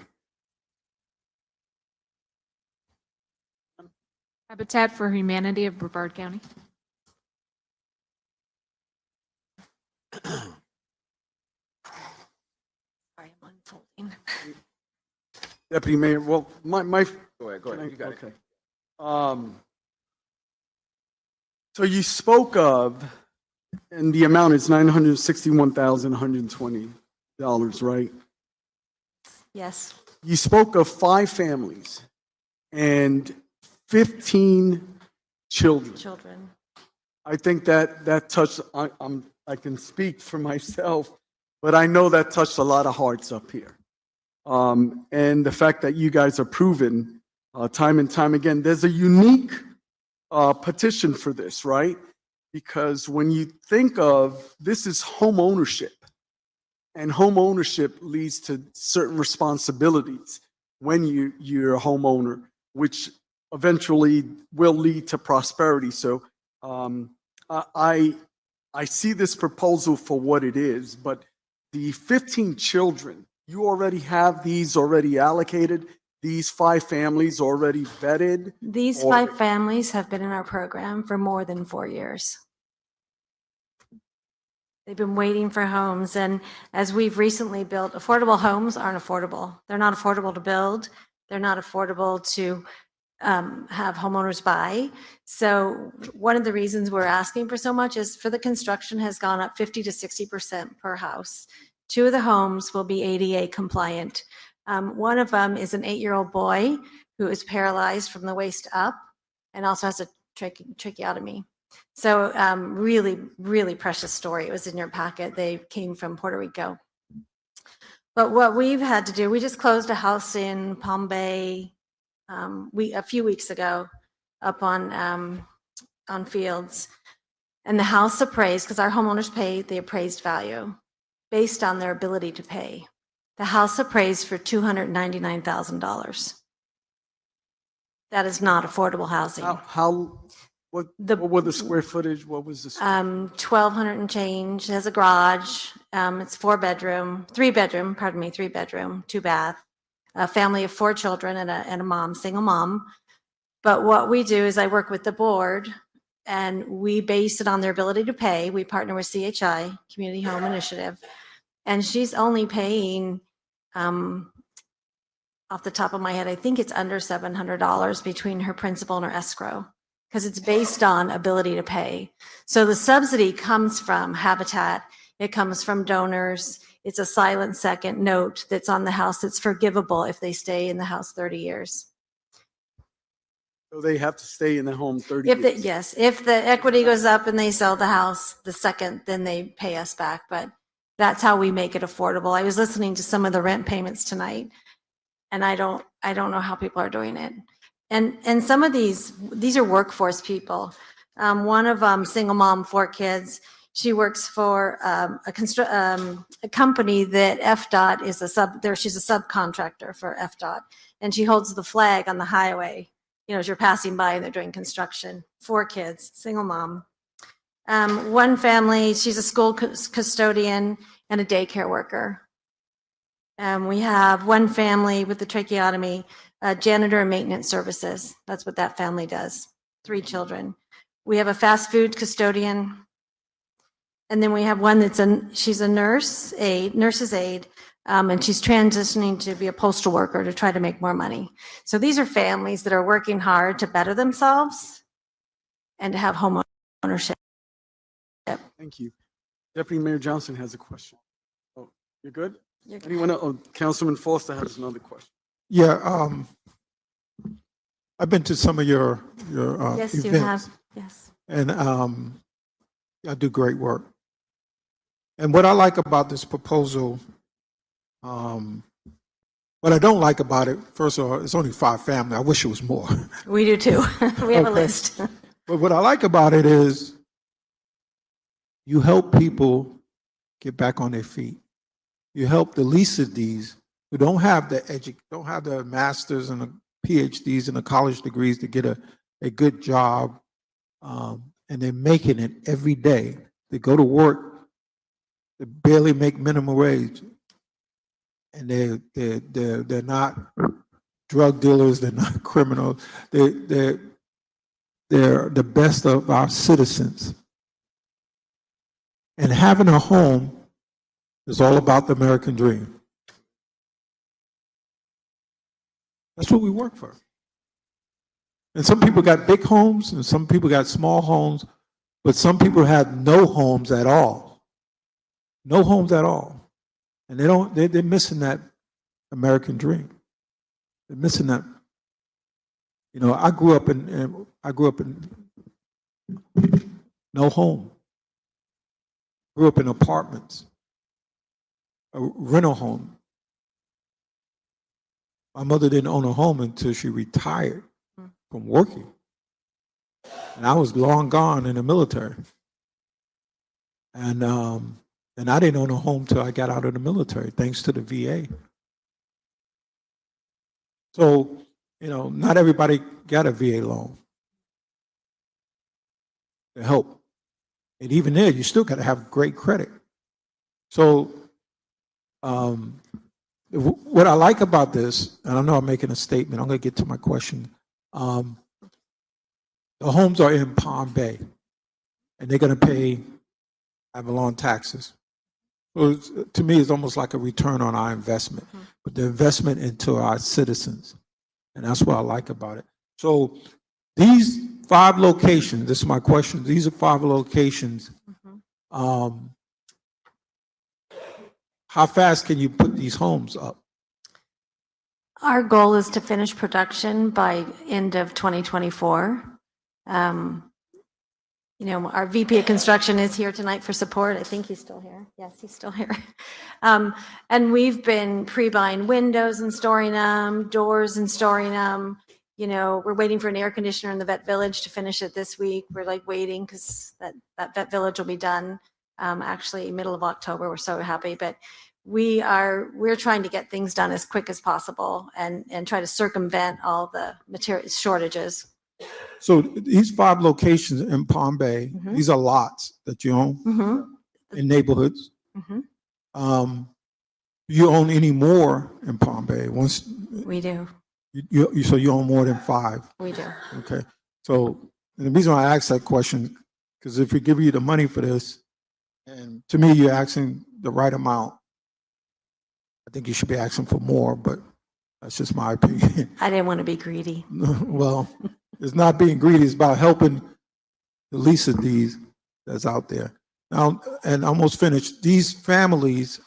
Habitat for Humanity of Brevard County. Sorry, I'm unfolding. Deputy Mayor, well, my. Go ahead. You got okay. So you spoke of, and the amount is $961,120, right? Yes. You spoke of 5 families and 15 children. I think that touched, I can speak for myself, but I know that touched a lot of hearts up here. And the fact that you guys are proven time and time again, there's a unique petition for this, right? Because when you think of, this is home ownership, and home ownership leads to certain responsibilities when you're a homeowner, which eventually will lead to prosperity. So I see this proposal for what it is, but the 15 children, you already have these already allocated, these 5 families already vetted? These 5 families have been in our program for more than 4 years. They've been waiting for homes, and as we've recently built, affordable homes aren't affordable. They're not affordable to build. They're not affordable to have homeowners buy. So one of the reasons we're asking for so much is for the construction has gone up 50 to 60% per house. 2 of the homes will be ADA compliant. One of them is an 8-year-old boy who is paralyzed from the waist up and also has a tracheotomy. So really, really precious story. It was in your packet. They came from Puerto Rico. But what we've had to do, we just closed a house in Palm Bay a few weeks ago up on Fields. And the house appraised, because our homeowners pay the appraised value based on their ability to pay. The house appraised for $299,000. That is not affordable housing. What were the square footage? What was the? 1,200 and change. It has a garage. It's three bedroom, 2 bath. A family of 4 children and a mom, single mom. But what we do is I work with the board and we base it on their ability to pay. We partner with CHI, Community Home Initiative, and she's only paying, off the top of my head, I think it's under $700 between her principal and her escrow, because it's based on ability to pay. So the subsidy comes from Habitat, it comes from donors, it's a silent second note that's on the house that's forgivable if they stay in the house 30 years. So they have to stay in the home 30 If years. yes, if the equity goes up and they sell the house the second, then they pay us back. But that's how we make it affordable. I was listening to some of the rent payments tonight, and I don't know how people are doing it. And some of these are workforce people. One of them, single mom, 4 kids. She works for a company that FDOT is she's a subcontractor for FDOT, and she holds the flag on the highway. You know, as you're passing by and they're doing construction. 4 kids, single mom. One family, she's a school custodian and a daycare worker. We have one family with the tracheotomy, janitor and maintenance services. That's what that family does. 3 children. We have a fast food custodian. And then we have one she's a nurse's aide, and she's transitioning to be a postal worker to try to make more money. So these are families that are working hard to better themselves and to have home ownership. Thank you. Deputy Mayor Johnson has a question. Oh, you're good? Anyone else? Oh, Councilman Foster has another question. Yeah, I've been to some of your Yes, events. you have. Yes. And I do great work. And what I like about this proposal, what I don't like about it, first of all, it's only 5 families. I wish it was more. We do too. We have a list. But what I like about it is you help people get back on their feet. You help the least of these who don't have the masters and the PhDs and the college degrees to get a good job, and they're making it every day. They go to work, they barely make minimum wage, and they're not drug dealers, they're not criminals, they're the best of our citizens. And having a home is all about the American dream. That's what we work for. And some people got big homes and some people got small homes, but some people had no homes at all. No homes at all. And they're missing that American dream. They're missing that. You know, I grew up in no home. Grew up in apartments, a rental home. My mother didn't own a home until she retired from working. And I was long gone in the military. And I didn't own a home till I got out of the military, thanks to the VA. So, you know, not everybody got a VA loan to help. And even there, you still got to have great credit. So what I like about this, and I know I'm making a statement, I'm going to get to my question. The homes are in Palm Bay, and they're going to pay Avalon taxes. So to me, it's almost like a return on our investment, but the investment into our citizens. And that's what I like about it. So these 5 locations, this is my question, these are 5 locations. How fast can you put these homes up? Our goal is to finish production by end of 2024. You know, our VP of construction is here tonight for support. I think he's still here. Yes, he's still here. And we've been pre-buying windows and storing them, doors and storing them. You know, we're waiting for an air conditioner in the vet village to finish it this week. We're like waiting because that vet village will be done actually middle of October. We're so happy, but we're trying to get things done as quick as possible and try to circumvent all the material shortages. So these 5 locations in Palm Bay, Mhm. these are lots that you own Mm-hmm. in neighborhoods. Mm-hmm. You own any more in Palm Bay? Once We do. so you own more than 5. We do. Okay. So and the reason why I asked that question, because if we give you the money for this, and to me you're asking the right amount, I think you should be asking for more, but that's just my opinion. I didn't want to be greedy. Well, it's not being greedy, it's about helping the least of these that's out there. Now, and almost finished, these families,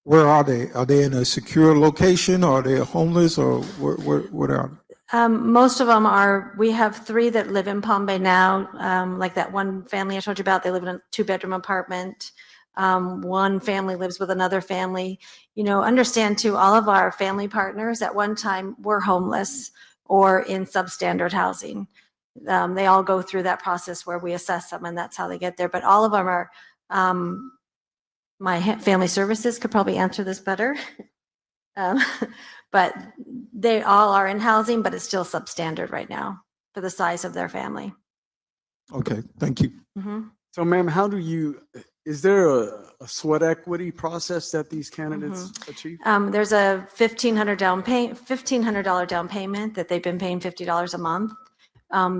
where are they? Are they in a secure location, or are they homeless, or what are they? Most of them are, we have 3 that live in Palm Bay now. Like that one family I told you about, they live in a 2-bedroom apartment. One family lives with another family. You know, understand too, all of our family partners at one time were homeless or in substandard housing. They all go through that process where we assess them and that's how they get there. But all of them are, my family services could probably answer this better. But they all are in housing, but it's still substandard right now for the size of their family. Okay, thank you. Mhm. So ma'am, is there a sweat equity process that these candidates achieve? There's a $1,500 down payment that they've been paying $50 a month.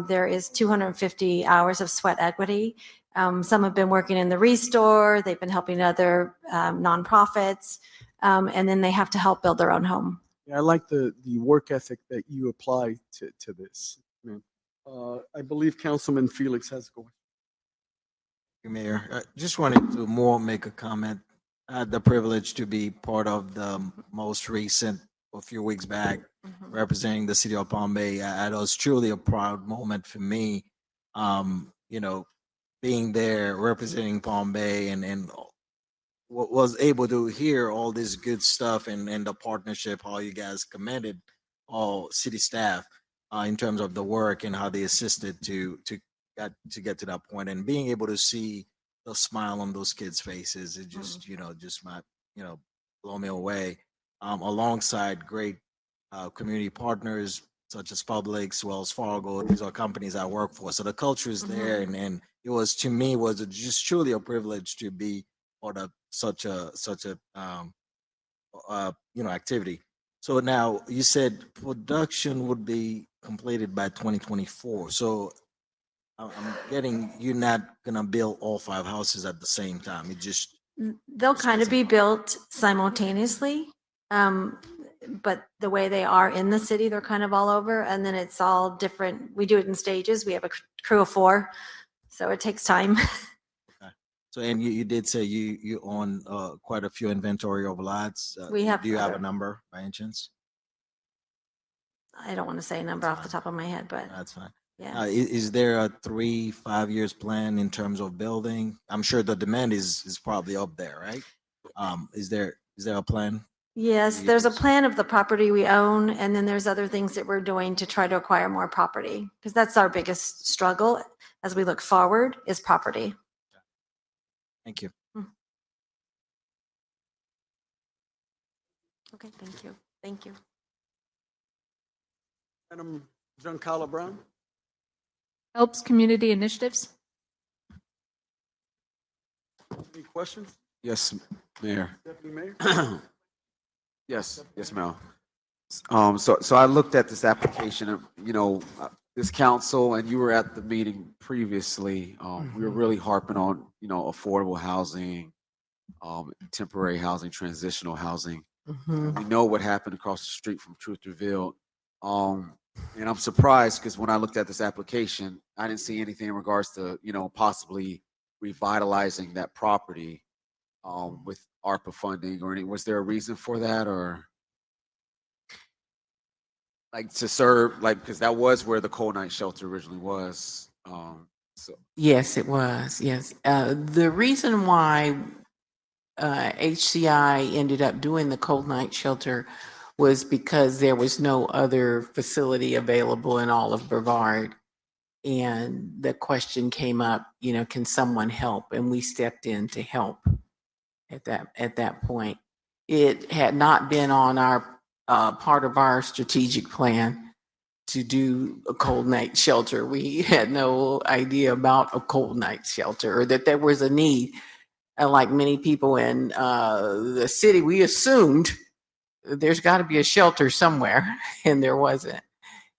There is 250 hours of sweat equity. Some have been working in the Restore. They've been helping other nonprofits, and then they have to help build their own home. Yeah, I like the work ethic that you apply to this, ma'am. I believe Councilman Felix has a question. Mayor, I just wanted to more make a comment. I had the privilege to be part of the most recent, a few weeks back, representing the city of Palm Bay. It was truly a proud moment for me. You know, being there representing Palm Bay and was able to hear all this good stuff and the partnership, how you guys commended all city staff in terms of the work and how they assisted to get to that point, and being able to see the smile on those kids' faces, it just just might blow me away. Alongside great community partners such as Publix, Wells Fargo, these are companies I work for, so the culture is there, and it was, to me, was just truly a privilege to be part of such a activity. So now you said production would be completed by 2024. So I'm getting you're not gonna build all 5 houses at the same time. It just They'll kind of be built simultaneously, but the way they are in the city, they're kind of all over, and then it's all different. We do it in stages. We have a crew of 4, so it takes time. so, and you did say you own quite a few inventory of lots. We have Do you have a other- number by any chance? I don't want to say a number off the top of my head, but That's fine. yeah. Is there a 3-5 years plan in terms of building? I'm sure the demand is probably up there, right? Is there a plan? Yes, there's a plan of the property we own, and then there's other things that we're doing to try to acquire more property, because that's our biggest struggle as we look forward is property. Thank you. Okay, thank you. Thank you. Madam Giancarlo Brown? Helps community initiatives. Any questions? Yes, Mayor. Deputy Mayor? Yes, Mel. So I looked at this application of, this council, and you were at the meeting previously. We were really harping on, affordable housing, temporary housing, transitional housing. We know what happened across the street from Truth Revealed. And I'm surprised because when I looked at this application, I didn't see anything in regards to, possibly revitalizing that property with ARPA funding or any. Was there a reason for that, or like to serve, like, because that was where the Cold Night Shelter originally was. So Yes, it was. Yes. The reason why HCI ended up doing the cold night shelter was because there was no other facility available in all of Brevard. And the question came up, you know, can someone help? And we stepped in to help at that point. It had not been on our part of our strategic plan to do a cold night shelter. We had no idea about a cold night shelter or that there was a need. Like many people in the city, we assumed there's got to be a shelter somewhere, and there wasn't.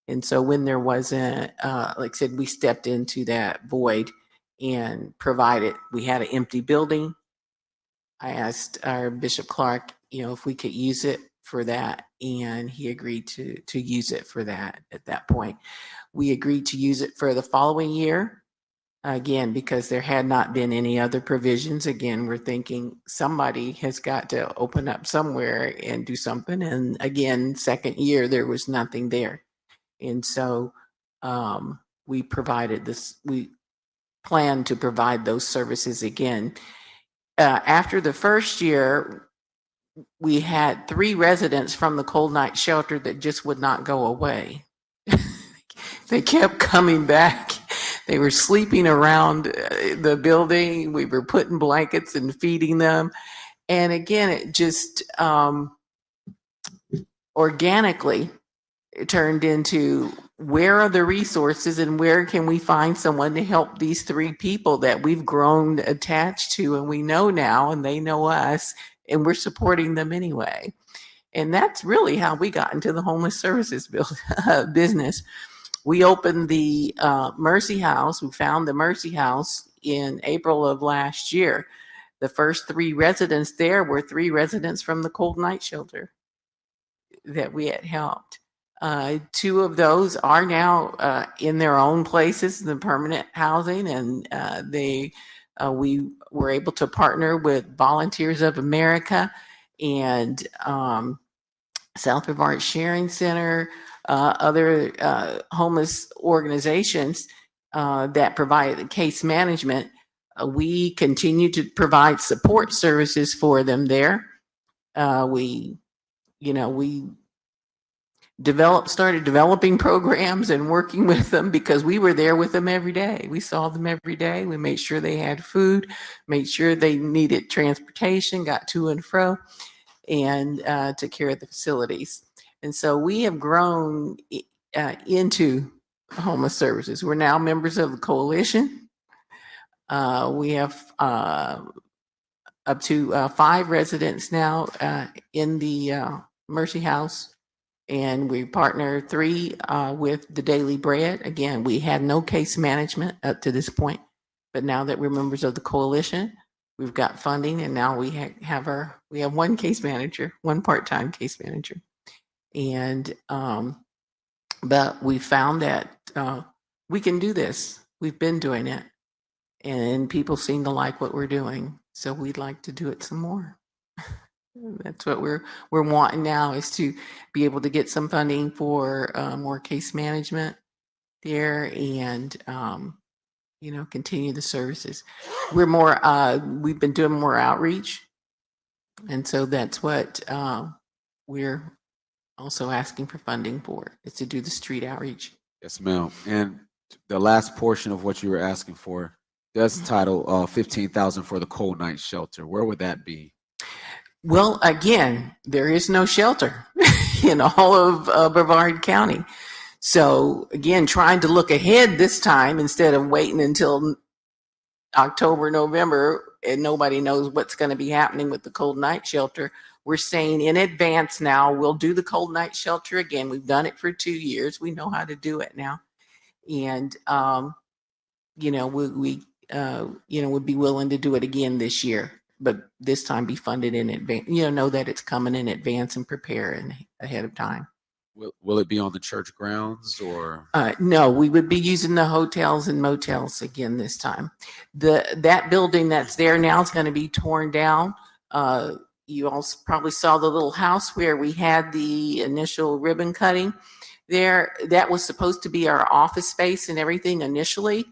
And so when there wasn't, like I said, we stepped into that void and provided. We had an empty building. I asked our Bishop Clark, you know, if we could use it for that, and he agreed to use it for that at that point. We agreed to use it for the following year, again, because there had not been any other provisions. Again, we're thinking somebody has got to open up somewhere and do something. And again, second year, there was nothing there. And so we provided this, we plan to provide those services again. After the first year, we had 3 residents from the cold night shelter that just would not go away. They kept coming back. They were sleeping around the building. We were putting blankets and feeding them. And again, it just organically it turned into, where are the resources and where can we find someone to help these 3 people that we've grown attached to and we know now and they know us and we're supporting them anyway. And that's really how we got into the homeless services business. We opened the Mercy House. We found the Mercy House in April of last year. The first 3 residents there were 3 residents from the cold night shelter that we had helped. 2 of those are now in their own places in the permanent housing, and we were able to partner with Volunteers of America and South Brevard Sharing Center, other homeless organizations that provide case management. We continue to provide support services for them there. We started developing programs and working with them because we were there with them every day. We saw them every day. We made sure they had food, made sure they needed transportation, got to and fro, and took care of the facilities. And so we have grown into homeless services. We're now members of the coalition. We have up to 5 residents now in the Mercy House. And we partner 3 with the Daily Bread. Again, we had no case management up to this point, but now that we're members of the coalition, we've got funding, and now we have 1 case manager, 1 part-time case manager. And but we found that we can do this. We've been doing it, and people seem to like what we're doing, so we'd like to do it some more. That's what we're wanting now, is to be able to get some funding for more case management there and continue the services. We've been doing more outreach, and so that's what we're also asking for funding for, is to do the street outreach. yes, ma'am. And the last portion of what you were asking for does title 15,000 for the cold night shelter. Where would that be? Well, again, there is no shelter in all of Brevard County. So again, trying to look ahead this time instead of waiting until October, November, and nobody knows what's going to be happening with the cold night shelter. We're saying in advance now, we'll do the cold night shelter again. We've done it for 2 years. We know how to do it now. And, we would be willing to do it again this year, but this time be funded in advance, know that it's coming in advance and prepare ahead of time. Will it be on the church grounds or? No, we would be using the hotels and motels again this time. That building that's there now is going to be torn down. You also probably saw the little house where we had the initial ribbon cutting there. That was supposed to be our office space and everything initially.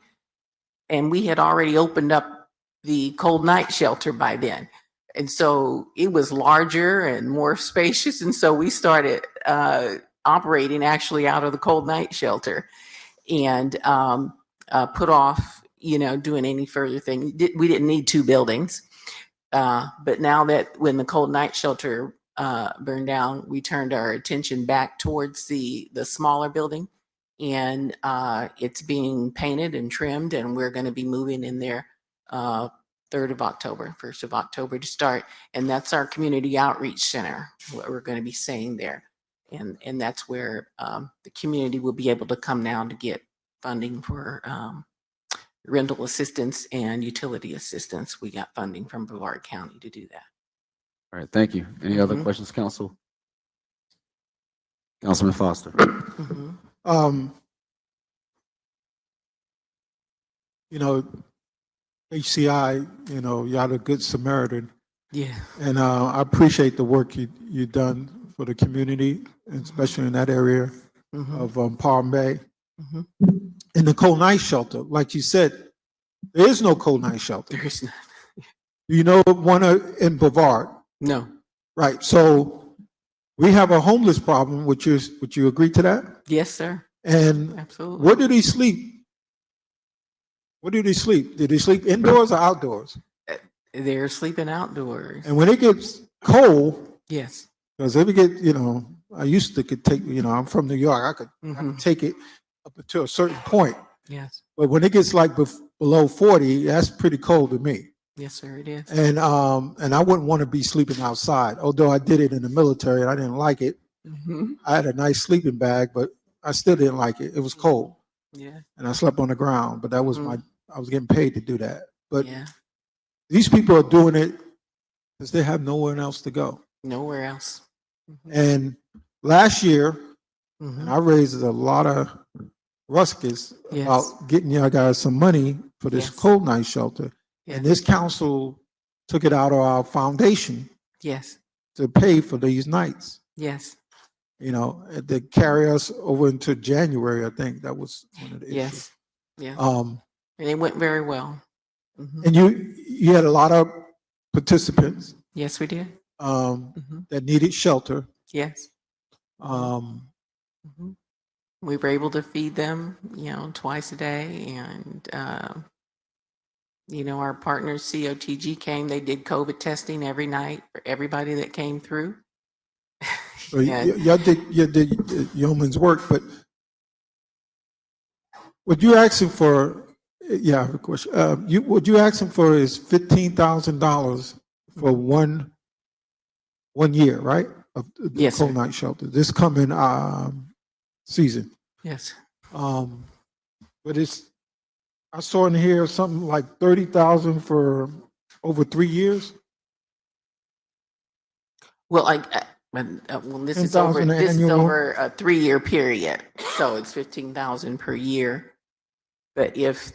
and we had already opened up the cold night shelter by then. And so it was larger and more spacious. And so we started operating actually out of the cold night shelter and put off, doing any further thing. We didn't need 2 buildings. But now that when the cold night shelter burned down, we turned our attention back towards the smaller building, and it's being painted and trimmed, and we're going to be moving in there 1st of October to start. And that's our community outreach center, what we're going to be saying there. And that's where the community will be able to come now to get funding for rental assistance and utility assistance. We got funding from Brevard County to do that. All right, thank you. Any other questions, council? Councilman Foster. HCI, y'all a good Samaritan. Yeah. And I appreciate the work you've done for the community, especially in that area of Palm Bay. In the cold night shelter, like you said, there is no cold night shelter. There's not. Do you know one in Brevard? No. Right. So we have a homeless problem. Would you agree to that? Yes, sir. And absolutely. Where do they sleep? Where do they sleep? Do they sleep indoors or outdoors? They're sleeping outdoors. And when it gets cold, yes, because if it get, I used to could take, I'm from New York, I could take it up to a certain point. Yes. But when it gets like below 40, that's pretty cold to me. Yes, sir, it is. And I wouldn't want to be sleeping outside, although I did it in the military and I didn't like it. I had a nice sleeping bag, but I still didn't like it. It was cold. Yeah. And I slept on the ground, but that was I was getting paid to do that. But these people are doing it because they have nowhere else to go. Nowhere else. And last year, and I raised a lot of ruckus about getting y'all guys some money for this cold night shelter. And this council took it out of our foundation to pay for these nights. Yes. To carry us over into January, I think that was one of the issues. Yeah. And it went very well. And you had a lot of participants. Yes, we did. That needed shelter. Yes. We were able to feed them, twice a day. And, our partners, COTG came, they did COVID testing every night for everybody that came through. So y'all did yeoman's work, but what you asking for? Yeah, I have a question. What you asking for is $15,000 for one year, right? Of the cold night shelter. This coming season. Yes. But I saw in here something like $30,000 for over 3 years. Well, this is over a 3-year period, so it's $15,000 per year. But if,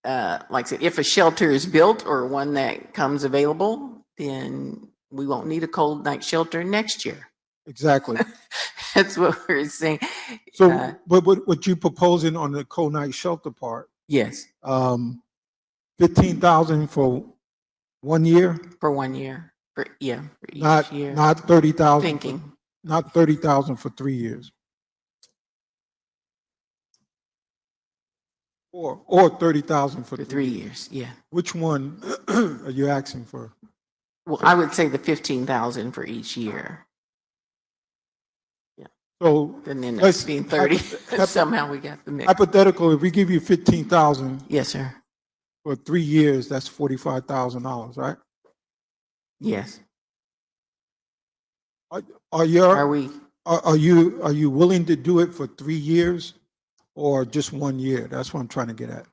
like I said, if a shelter is built or one that comes available, then we won't need a cold night shelter next year. Exactly. That's what we're saying. So, but what you proposing on the cold night shelter part? Yes. $15,000 for 1 year. For 1 year. For each year. Not 30,000. Thinking. Not 30,000 for 3 years. Or 30,000 for 3 years. Yeah. Which one are you asking for? Well, I would say the 15,000 for each year. Yeah. So and then it's being 30. Somehow we got the mix. Hypothetical, if we give you 15,000. Yes, sir. For 3 years, that's $45,000, right? Yes. Are you willing to do it for 3 years or just 1 year? That's what I'm trying to get at.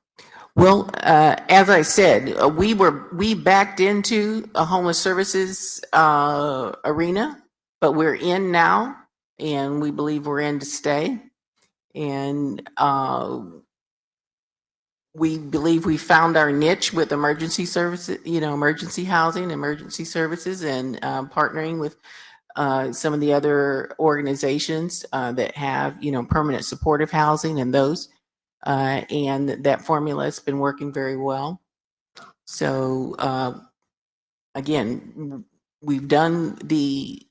Well, as I said, we backed into a homeless services arena, but we're in now, and we believe we're in to stay. And we believe we found our niche with emergency services, emergency housing, emergency services, and partnering with some of the other organizations that have, permanent supportive housing and those. And that formula has been working very well. So again, we've done the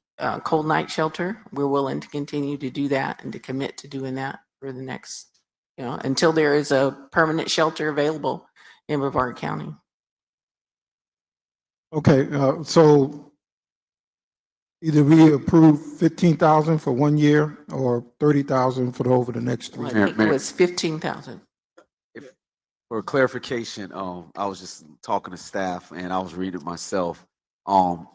cold night shelter. We're willing to continue to do that and to commit to doing that for the next, until there is a permanent shelter available in Brevard County. Okay, so either we approve 15,000 for 1 year or 30,000 for over the next 3 I years. think it was 15,000. For clarification, I was just talking to staff and I was reading it myself.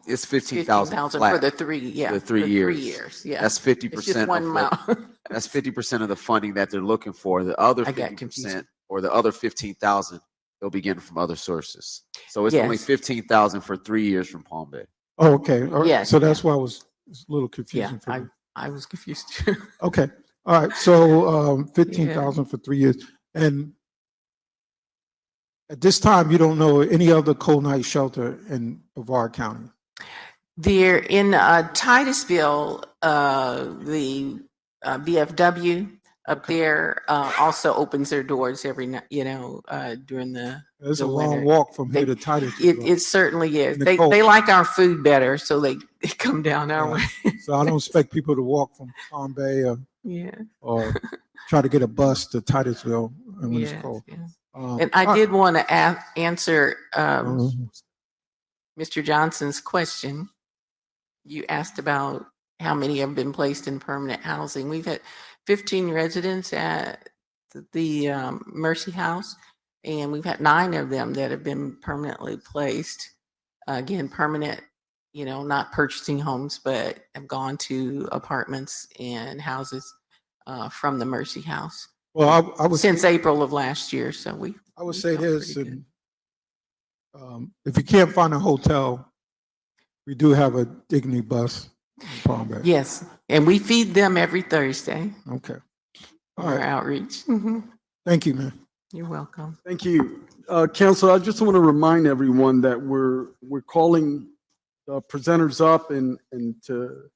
It's 15,000 for the 3, yeah. The 3 for years. 3 years, yeah. That's 50% It's just of one what, amount. that's 50% of the funding that they're looking for. The other I got confused. 50% or the other 15,000, they'll be getting from other sources. So it's only Yes. 15,000 for 3 years from Palm Bay. Oh, okay, all right. Yes, So that's why it's a little Yeah, confusing for me. I was confused too. Okay, all right, so 15,000 for 3 years. And at this time, you don't know any other cold night shelter in Brevard County? There in Titusville, the VFW up there also opens their doors every night, during the It's the a long winter. walk from here They- to Titusville. It certainly is. In the They cold. like our food better, so they come down our way. So I don't expect people to walk from Palm Bay Yeah. or try to get a bus to Titusville when Yes, it's cold. yes. Um, And I all did want to answer right. Mr. Johnson's question. You asked about how many have been placed in permanent housing. We've had 15 residents at the Mercy House, and we've had 9 of them that have been permanently placed. Again, permanent, not purchasing homes, but have gone to apartments and houses from the Mercy House. Well, I would Since say, April of last year, so I would say this, pretty and, if you can't find a hotel, we do have a Dignity bus in Palm Bay. Yes, and we feed them every Thursday. Okay. All Our right. outreach. Thank you, man. You're welcome. Thank you. Council, I just want to remind everyone that we're calling the presenters up and to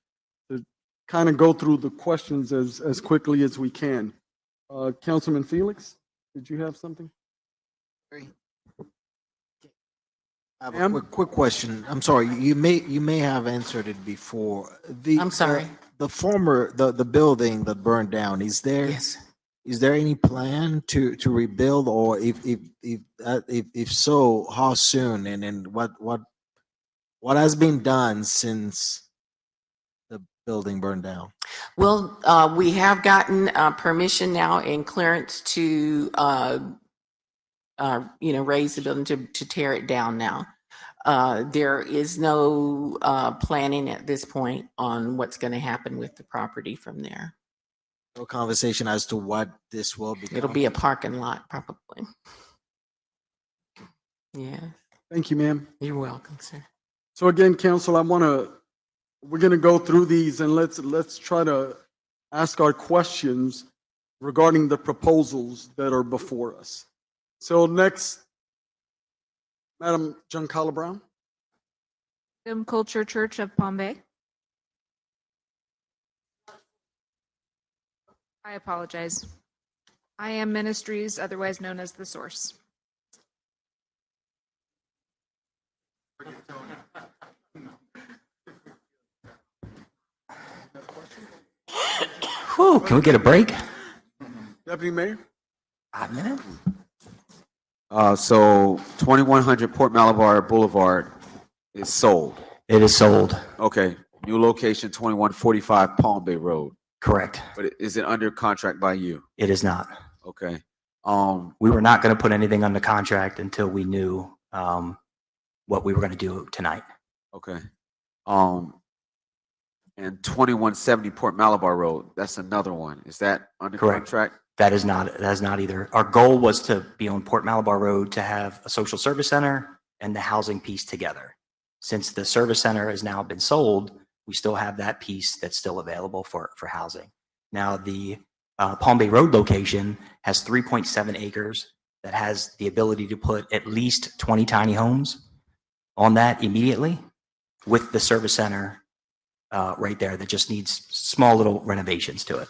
kind of go through the questions as quickly as we can. Councilman Felix, did you have something? I have a quick question. I'm sorry, you may have answered it before. I'm sorry. The former, the building that burned down, is there? Yes. Is there any plan to rebuild, or if so, how soon? And then what has been done since the building burned down? Well, we have gotten permission now and clearance to, raise the building to tear it down now. There is no planning at this point on what's going to happen with the property from there. No conversation as to what this will become? It'll be a parking lot, probably. Yeah. Thank you, ma'am. You're welcome, sir. So again, council, we're going to go through these and let's try to ask our questions regarding the proposals that are before us. So next, Madam Giancarlo Brown. Culture Church of Palm Bay. I apologize. I Am Ministries, otherwise known as The Source. Whew, can we get a break? Deputy Mayor. 5 minutes? So 2100 Port Malabar Boulevard is sold. It is sold. Okay. New location 2145 Palm Bay Road. Correct. But is it under contract by you? It is not. Okay. We were not going to put anything under contract until we knew what we were going to do tonight. Okay. And 2170 Port Malabar Road, that's another one. Is that under Correct. contract? That is not either. Our goal was to be on Port Malabar Road to have a social service center and the housing piece together. Since the service center has now been sold, we still have that piece that's still available for housing. Now, the Palm Bay Road location has 3.7 acres that has the ability to put at least 20 tiny homes on that immediately with the service center right there that just needs small little renovations to it.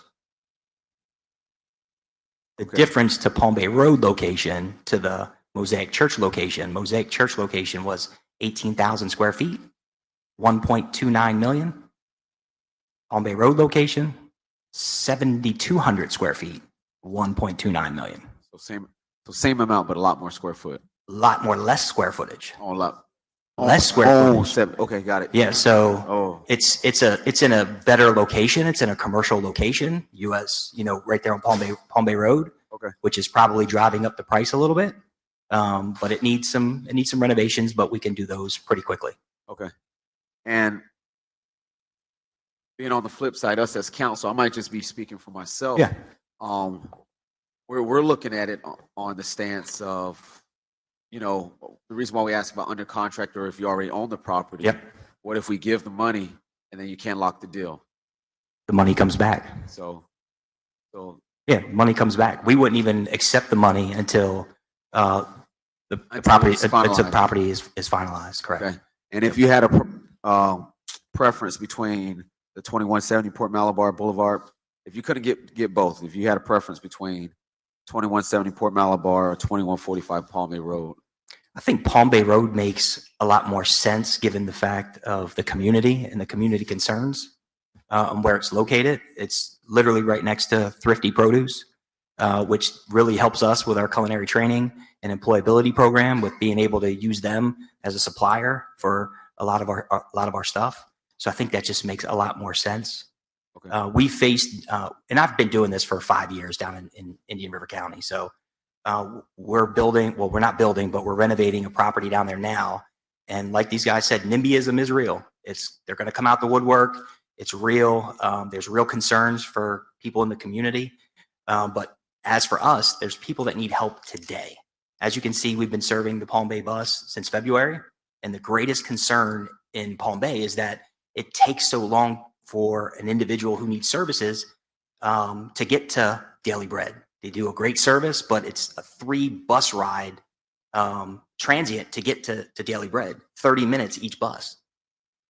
The difference to Palm Bay Road location to the Mosaic Church location was 18,000 square feet, 1.29 million. Palm Bay Road location, 7,200 square feet, 1.29 million. So same amount, but a lot more square foot. A lot more less square footage. Oh, a lot. Less square footage. Okay, got it. Yeah, so it's in a better location. It's in a commercial location. US, right there on Palm Bay Road. Okay. Which is probably driving up the price a little bit. But it needs some renovations, but we can do those pretty quickly. Okay. And on the flip side, us as council, I might just be speaking for myself. Yeah. We're looking at it on the stance of, the reason why we ask about under contract or if you already own the property. Yep. What if we give the money and then you can't lock the deal? The money comes back. So Yeah, money comes back. We wouldn't even accept the money until the property is finalized. Correct. Okay. And if you had a preference between the 2170 Port Malabar Boulevard, if you couldn't get both, if you had a preference between 2170 Port Malabar or 2145 Palm Bay Road? I think Palm Bay Road makes a lot more sense given the fact of the community and the community concerns and where it's located. It's literally right next to Thrifty Produce, which really helps us with our culinary training and employability program with being able to use them as a supplier for a lot of our stuff. So I think that just makes a lot more sense. Okay. We faced, and I've been doing this for 5 years down in Indian River County. So we're building, well, we're not building, but we're renovating a property down there now. And like these guys said, NIMBYism is real. They're going to come out the woodwork. It's real. There's real concerns for people in the community. But as for us, there's people that need help today. As you can see, we've been serving the Palm Bay bus since February. And the greatest concern in Palm Bay is that it takes so long for an individual who needs services to get to Daily Bread. They do a great service, but it's a 3-bus ride transient to get to Daily Bread, 30 minutes each bus.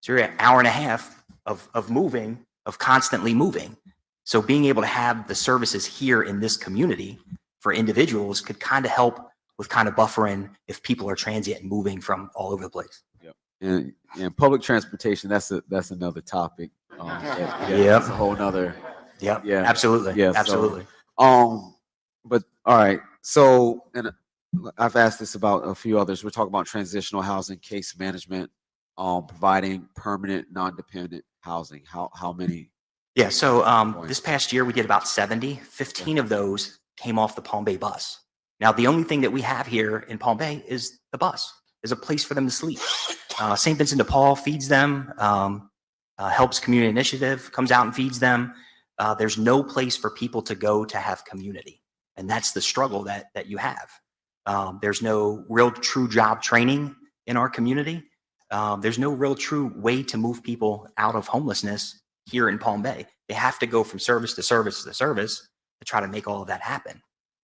So you're at an hour and a half of moving, of constantly moving. So being able to have the services here in this community for individuals could kind of help with kind of buffering if people are transient and moving from all over the place. Yep. And public transportation, that's another topic. Yeah. That's a whole nother. Yep. Yeah. Absolutely. Yeah. Absolutely. But all right. So, and I've asked this about a few others. We're talking about transitional housing, case management, providing permanent, non-dependent housing. How many? Yeah. So this past year we did about 70. 15 of those came off the Palm Bay bus. Now, the only thing that we have here in Palm Bay is the bus. There's a place for them to sleep. St. Vincent de Paul feeds them, helps Community Initiative, comes out and feeds them. There's no place for people to go to have community. And that's the struggle that you have. There's no real true job training in our community. There's no real true way to move people out of homelessness here in Palm Bay. They have to go from service to service to service to try to make all of that happen.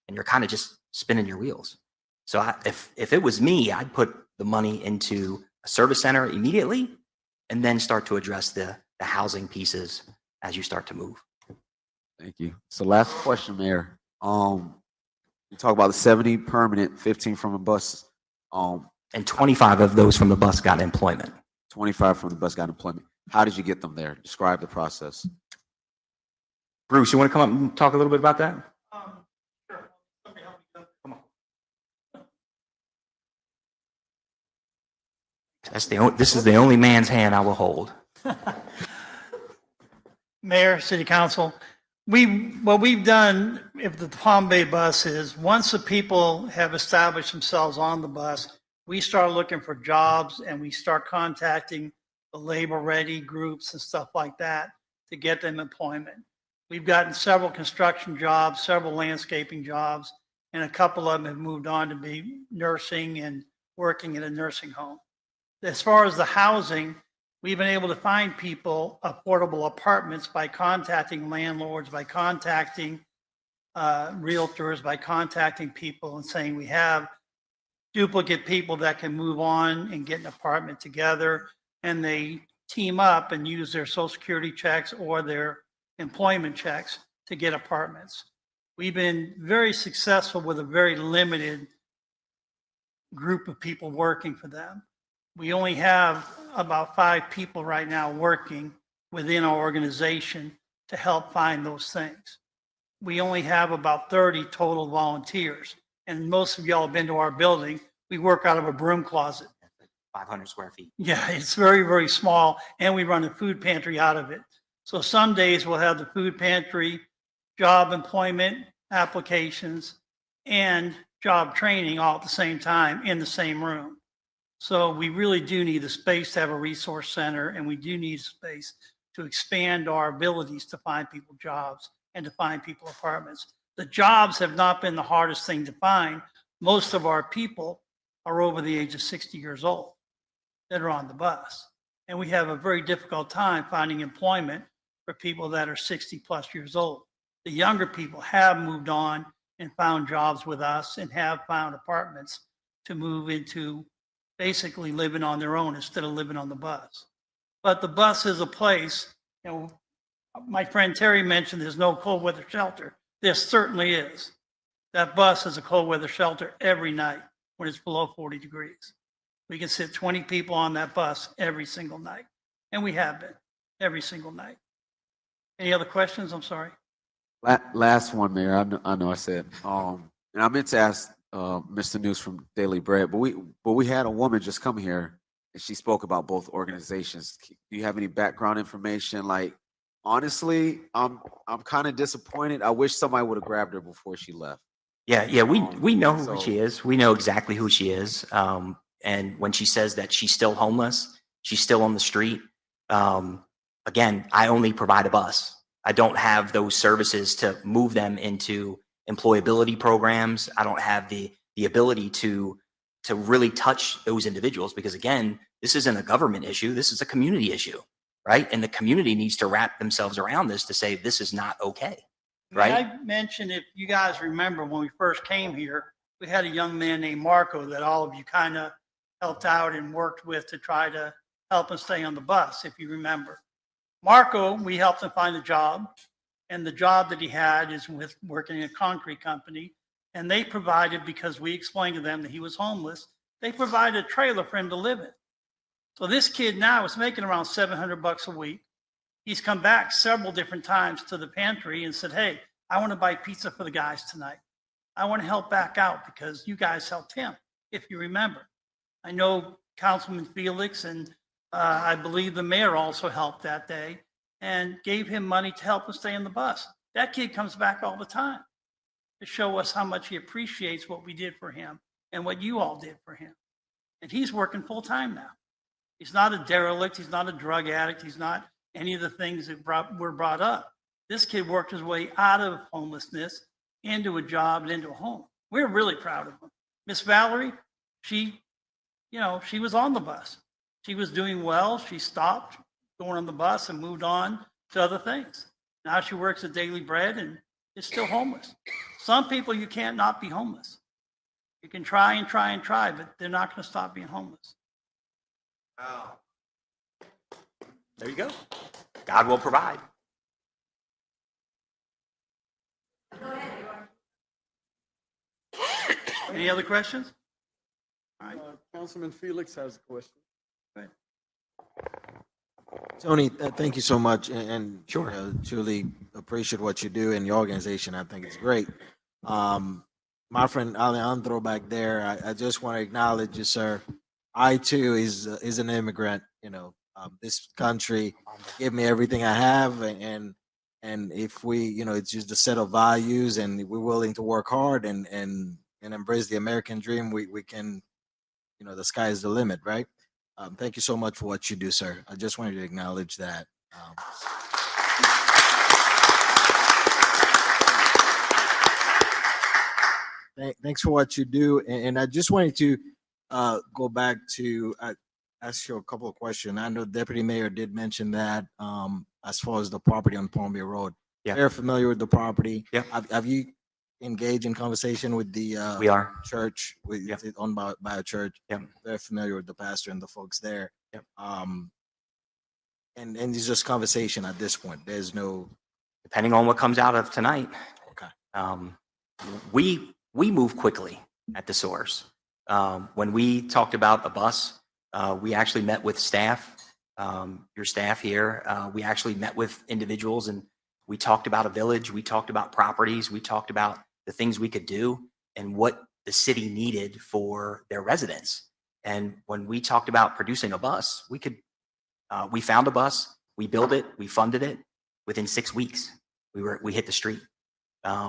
And you're kind of just spinning your wheels. So if it was me, I'd put the money into a service center immediately and then start to address the housing pieces as you start to move. Thank you. So last question, Mayor. You talk about the 70 permanent, 15 from a bus. And 25 of those from the bus got employment. 25 from the bus got employment. How did you get them there? Describe the process. Bruce, you want to come up and talk a little bit about that? Sure. Somebody help me. Come on. This is the only man's hand I will hold. Mayor, City Council, what we've done, if the Palm Bay bus is, once the people have established themselves on the bus, we start looking for jobs and we start contacting the labor-ready groups and stuff like that to get them employment. We've gotten several construction jobs, several landscaping jobs, and a couple of them have moved on to be nursing and working in a nursing home. As far as the housing, we've been able to find people affordable apartments by contacting landlords, by contacting realtors, by contacting people and saying we have duplicate people that can move on and get an apartment together, and they team up and use their Social Security checks or their employment checks to get apartments. We've been very successful with a very limited group of people working for them. We only have about 5 people right now working within our organization to help find those things. We only have about 30 total volunteers. And most of y'all have been to our building. We work out of a broom closet. 500 square feet. Yeah, it's very, very small, and we run a food pantry out of it. So some days we'll have the food pantry, job employment applications, and job training all at the same time in the same room. So we really do need the space to have a resource center, and we do need space to expand our abilities to find people jobs and to find people apartments. The jobs have not been the hardest thing to find. Most of our people are over the age of 60 years old that are on the bus. And we have a very difficult time finding employment for people that are 60 plus years old. The younger people have moved on and found jobs with us and have found apartments to move into, basically living on their own instead of living on the bus. But the bus is a place, you know, my friend Terry mentioned there's no cold weather shelter. There certainly is. That bus is a cold weather shelter every night when it's below 40 degrees. We can sit 20 people on that bus every single night. And we have been every single night. Any other questions? I'm sorry. Last one, Mayor. I know I said, and I meant to ask Mr. News from Daily Bread, but we had a woman just come here and she spoke about both organizations. Do you have any background information? Like, honestly, I'm kind of disappointed. I wish somebody would have grabbed her before she left. Yeah, we know who so- she is. We know exactly who she is. And when she says that she's still homeless, she's still on the street. Again, I only provide a bus. I don't have those services to move them into employability programs. I don't have the ability to really touch those individuals because, again, this isn't a government issue. This is a community issue, right? And the community needs to wrap themselves around this to say this is not okay, right? I mentioned, if you guys remember when we first came here, we had a young man named Marco that all of you kind of helped out and worked with to try to help him stay on the bus, if you remember. Marco, we helped him find a job, and the job that he had is with working in a concrete company. And they provided, because we explained to them that he was homeless, they provided a trailer for him to live in. So this kid now is making around $700 a week. He's come back several different times to the pantry and said, hey, I want to buy pizza for the guys tonight. I want to help back out because you guys helped him, if you remember. I know Councilman Felix and I believe the mayor also helped that day and gave him money to help him stay on the bus. That kid comes back all the time to show us how much he appreciates what we did for him and what you all did for him. And he's working full time now. He's not a derelict. He's not a drug addict. He's not any of the things that were brought up. This kid worked his way out of homelessness into a job and into a home. We're really proud of him. Miss Valerie, she was on the bus. She was doing well. She stopped going on the bus and moved on to other things. Now she works at Daily Bread and is still homeless. Some people, you can't not be homeless. You can try and try and try, but they're not going to stop being homeless. There you go. God will provide. Any other questions? All right. Councilman Felix has a question. Tony, thank you so much, and Sure. Truly appreciate what you do in your organization. I think it's great. My friend Alejandro back there, I just want to acknowledge you, sir. I too is an immigrant. This country gave me everything I have, and if we, it's just a set of values, and we're willing to work hard and embrace the American dream, we can, the sky is the limit, right? Thank you so much for what you do, sir. I just wanted to acknowledge that. Thanks for what you do. And I just wanted to go back to ask you a couple of questions. I know Deputy Mayor did mention that as far as the property on Palm Bay Road. Yeah. Very familiar with the property. Yeah. Have you engaged in conversation with the We are. church? It's owned by a church. Yeah. Very familiar with the pastor and the folks there. Yep. And it's just conversation at this point. There's no. Depending on what comes out of tonight. Okay. Um, we move quickly at the source. When we talked about a bus, we actually met with staff, your staff here. We actually met with individuals and we talked about a village. We talked about properties. We talked about the things we could do and what the city needed for their residents. And when we talked about producing a bus, we found a bus, we built it, we funded it. Within 6 weeks, we hit the street.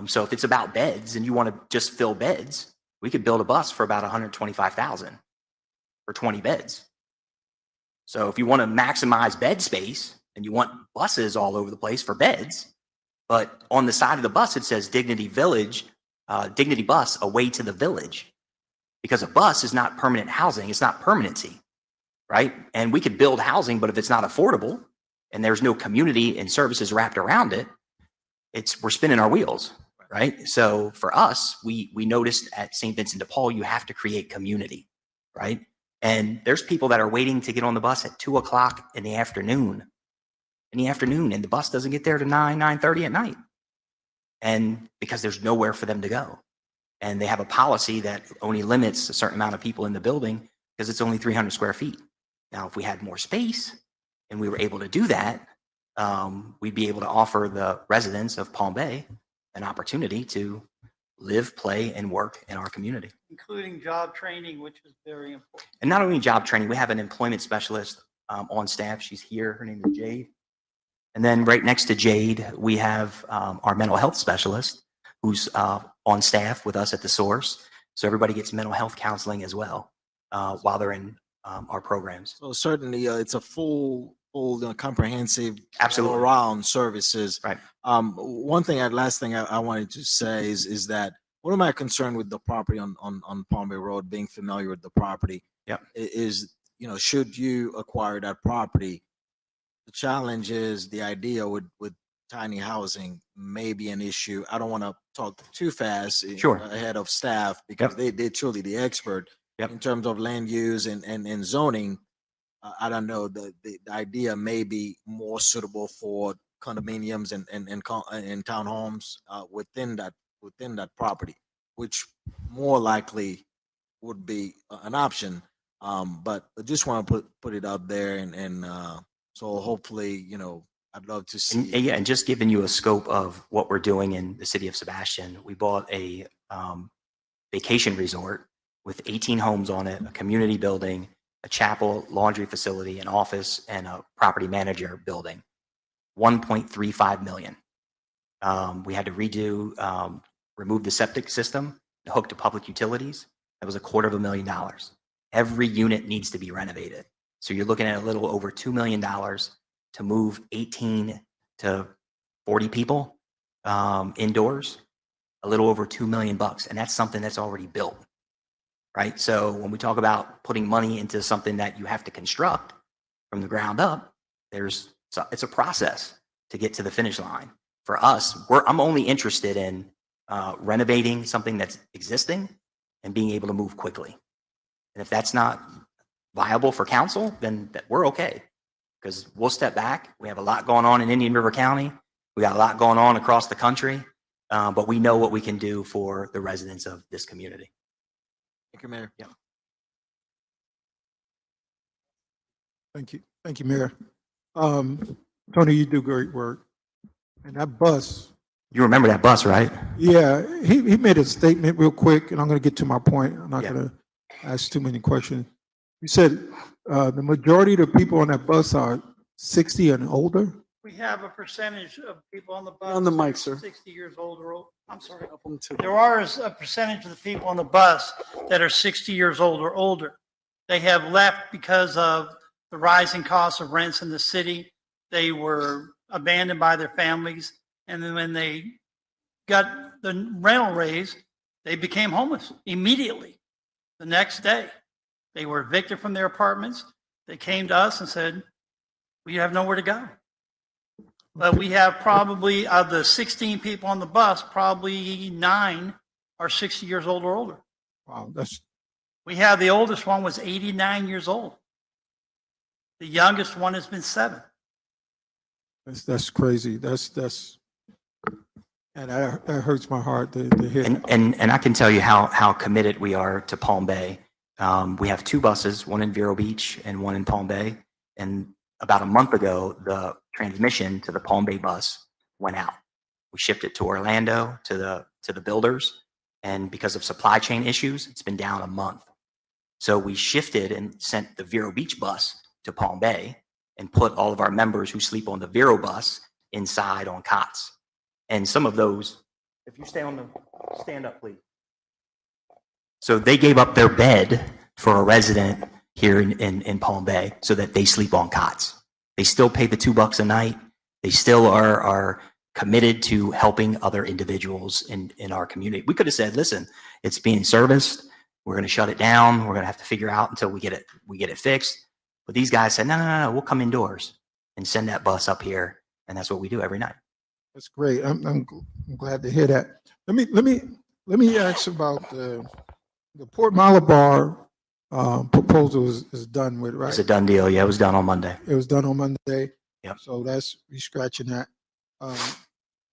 So if it's about beds and you want to just fill beds, we could build a bus for about 125,000 for 20 beds. So if you want to maximize bed space and you want buses all over the place for beds, but on the side of the bus it says Dignity Village, Dignity Bus away to the village, because a bus is not permanent housing, it's not permanency, right? And we could build housing, but if it's not affordable and there's no community and services wrapped around it, we're spinning our wheels, right? So for us, we noticed at St. Vincent de Paul, you have to create community, right? And there's people that are waiting to get on the bus at 2 o'clock in the afternoon, and the bus doesn't get there to 9:30 at night. And because there's nowhere for them to go. And they have a policy that only limits a certain amount of people in the building because it's only 300 square feet. Now, if we had more space and we were able to do that, we'd be able to offer the residents of Palm Bay an opportunity to live, play, and work in our community. Including job training, which is very important. And not only job training, we have an employment specialist on staff. She's here. Her name is Jade. And then right next to Jade, we have our mental health specialist who's on staff with us at the source. So everybody gets mental health counseling as well while they're in our programs. So certainly, it's a full comprehensive, Absolutely, all around services. Right. Last thing I wanted to say is that what am I concerned with the property on Palm Bay Road? Being familiar with the property, is should you acquire that property, the challenge is the idea with tiny housing may be an issue. I don't want to talk too fast ahead of staff because they're truly the expert in terms of land use and zoning. I don't know, the idea may be more suitable for condominiums and townhomes within that property, which more likely would be an option. But I just want to put it out there and so hopefully, I'd love to see. And just giving you a scope of what we're doing in the city of Sebastian, we bought a vacation resort with 18 homes on it, a community building, a chapel, laundry facility, an office, and a property manager building. 1.35 million. We had to remove the septic system, hook to public utilities. That was $250,000. Every unit needs to be renovated. So you're looking at a little over $2 million to move 18 to 40 people indoors, a little over $2 million. And that's something that's already built, right? So when we talk about putting money into something that you have to construct from the ground up, it's a process to get to the finish line. For us, I'm only interested in renovating something that's existing and being able to move quickly. And if that's not viable for council, then we're okay, because we'll step back. We have a lot going on in Indian River County. We got a lot going on across the country, but we know what we can do for the residents of this community. Thank you, Mayor. Yeah. Thank you, Mayor. Tony, you do great work. And that bus. You remember that bus, right? Yeah, he made a statement real quick, and I'm going to get to my point. I'm not going to ask too many questions. You said the majority of the people on that bus are 60 and older? We have a percentage of people on the bus. On the mic, sir. 60 years old or old. I'm sorry. There are a percentage of the people on the bus that are 60 years old or older. They have left because of the rising costs of rents in the city. They were abandoned by their families. And then when they got the rental raise, they became homeless immediately. The next day, they were evicted from their apartments. They came to us and said, "We have nowhere to go." But we have probably, of the 16 people on the bus, probably 9 are 60 years old or older. Wow, We have the oldest one was 89 years old. The youngest one has been 7. that's crazy. And And that hurts my heart to hear that. And I can tell you how committed we are to Palm Bay. We have 2 buses, one in Vero Beach and one in Palm Bay. And about a month ago, the transmission to the Palm Bay bus went out. We shipped it to Orlando to the builders, and because of supply chain issues, it's been down a month. So we shifted and sent the Vero Beach bus to Palm Bay and put all of our members who sleep on the Vero bus inside on cots. And some of those, if you stand up, please. So they gave up their bed for a resident here in Palm Bay so that they sleep on cots. They still pay the $2 a night. They still are committed to helping other individuals in our community. We could have said, listen, it's being serviced. We're going to shut it down. We're going to have to figure out until we get it fixed. But these guys said, no, we'll come indoors and send that bus up here. And that's what we do every night. That's great. I'm glad to hear that. Let me ask about the Port Malabar proposal is done with, right? It's a done deal. Yeah, it was done on Monday. It was done on Monday. Yep. So we scratching that.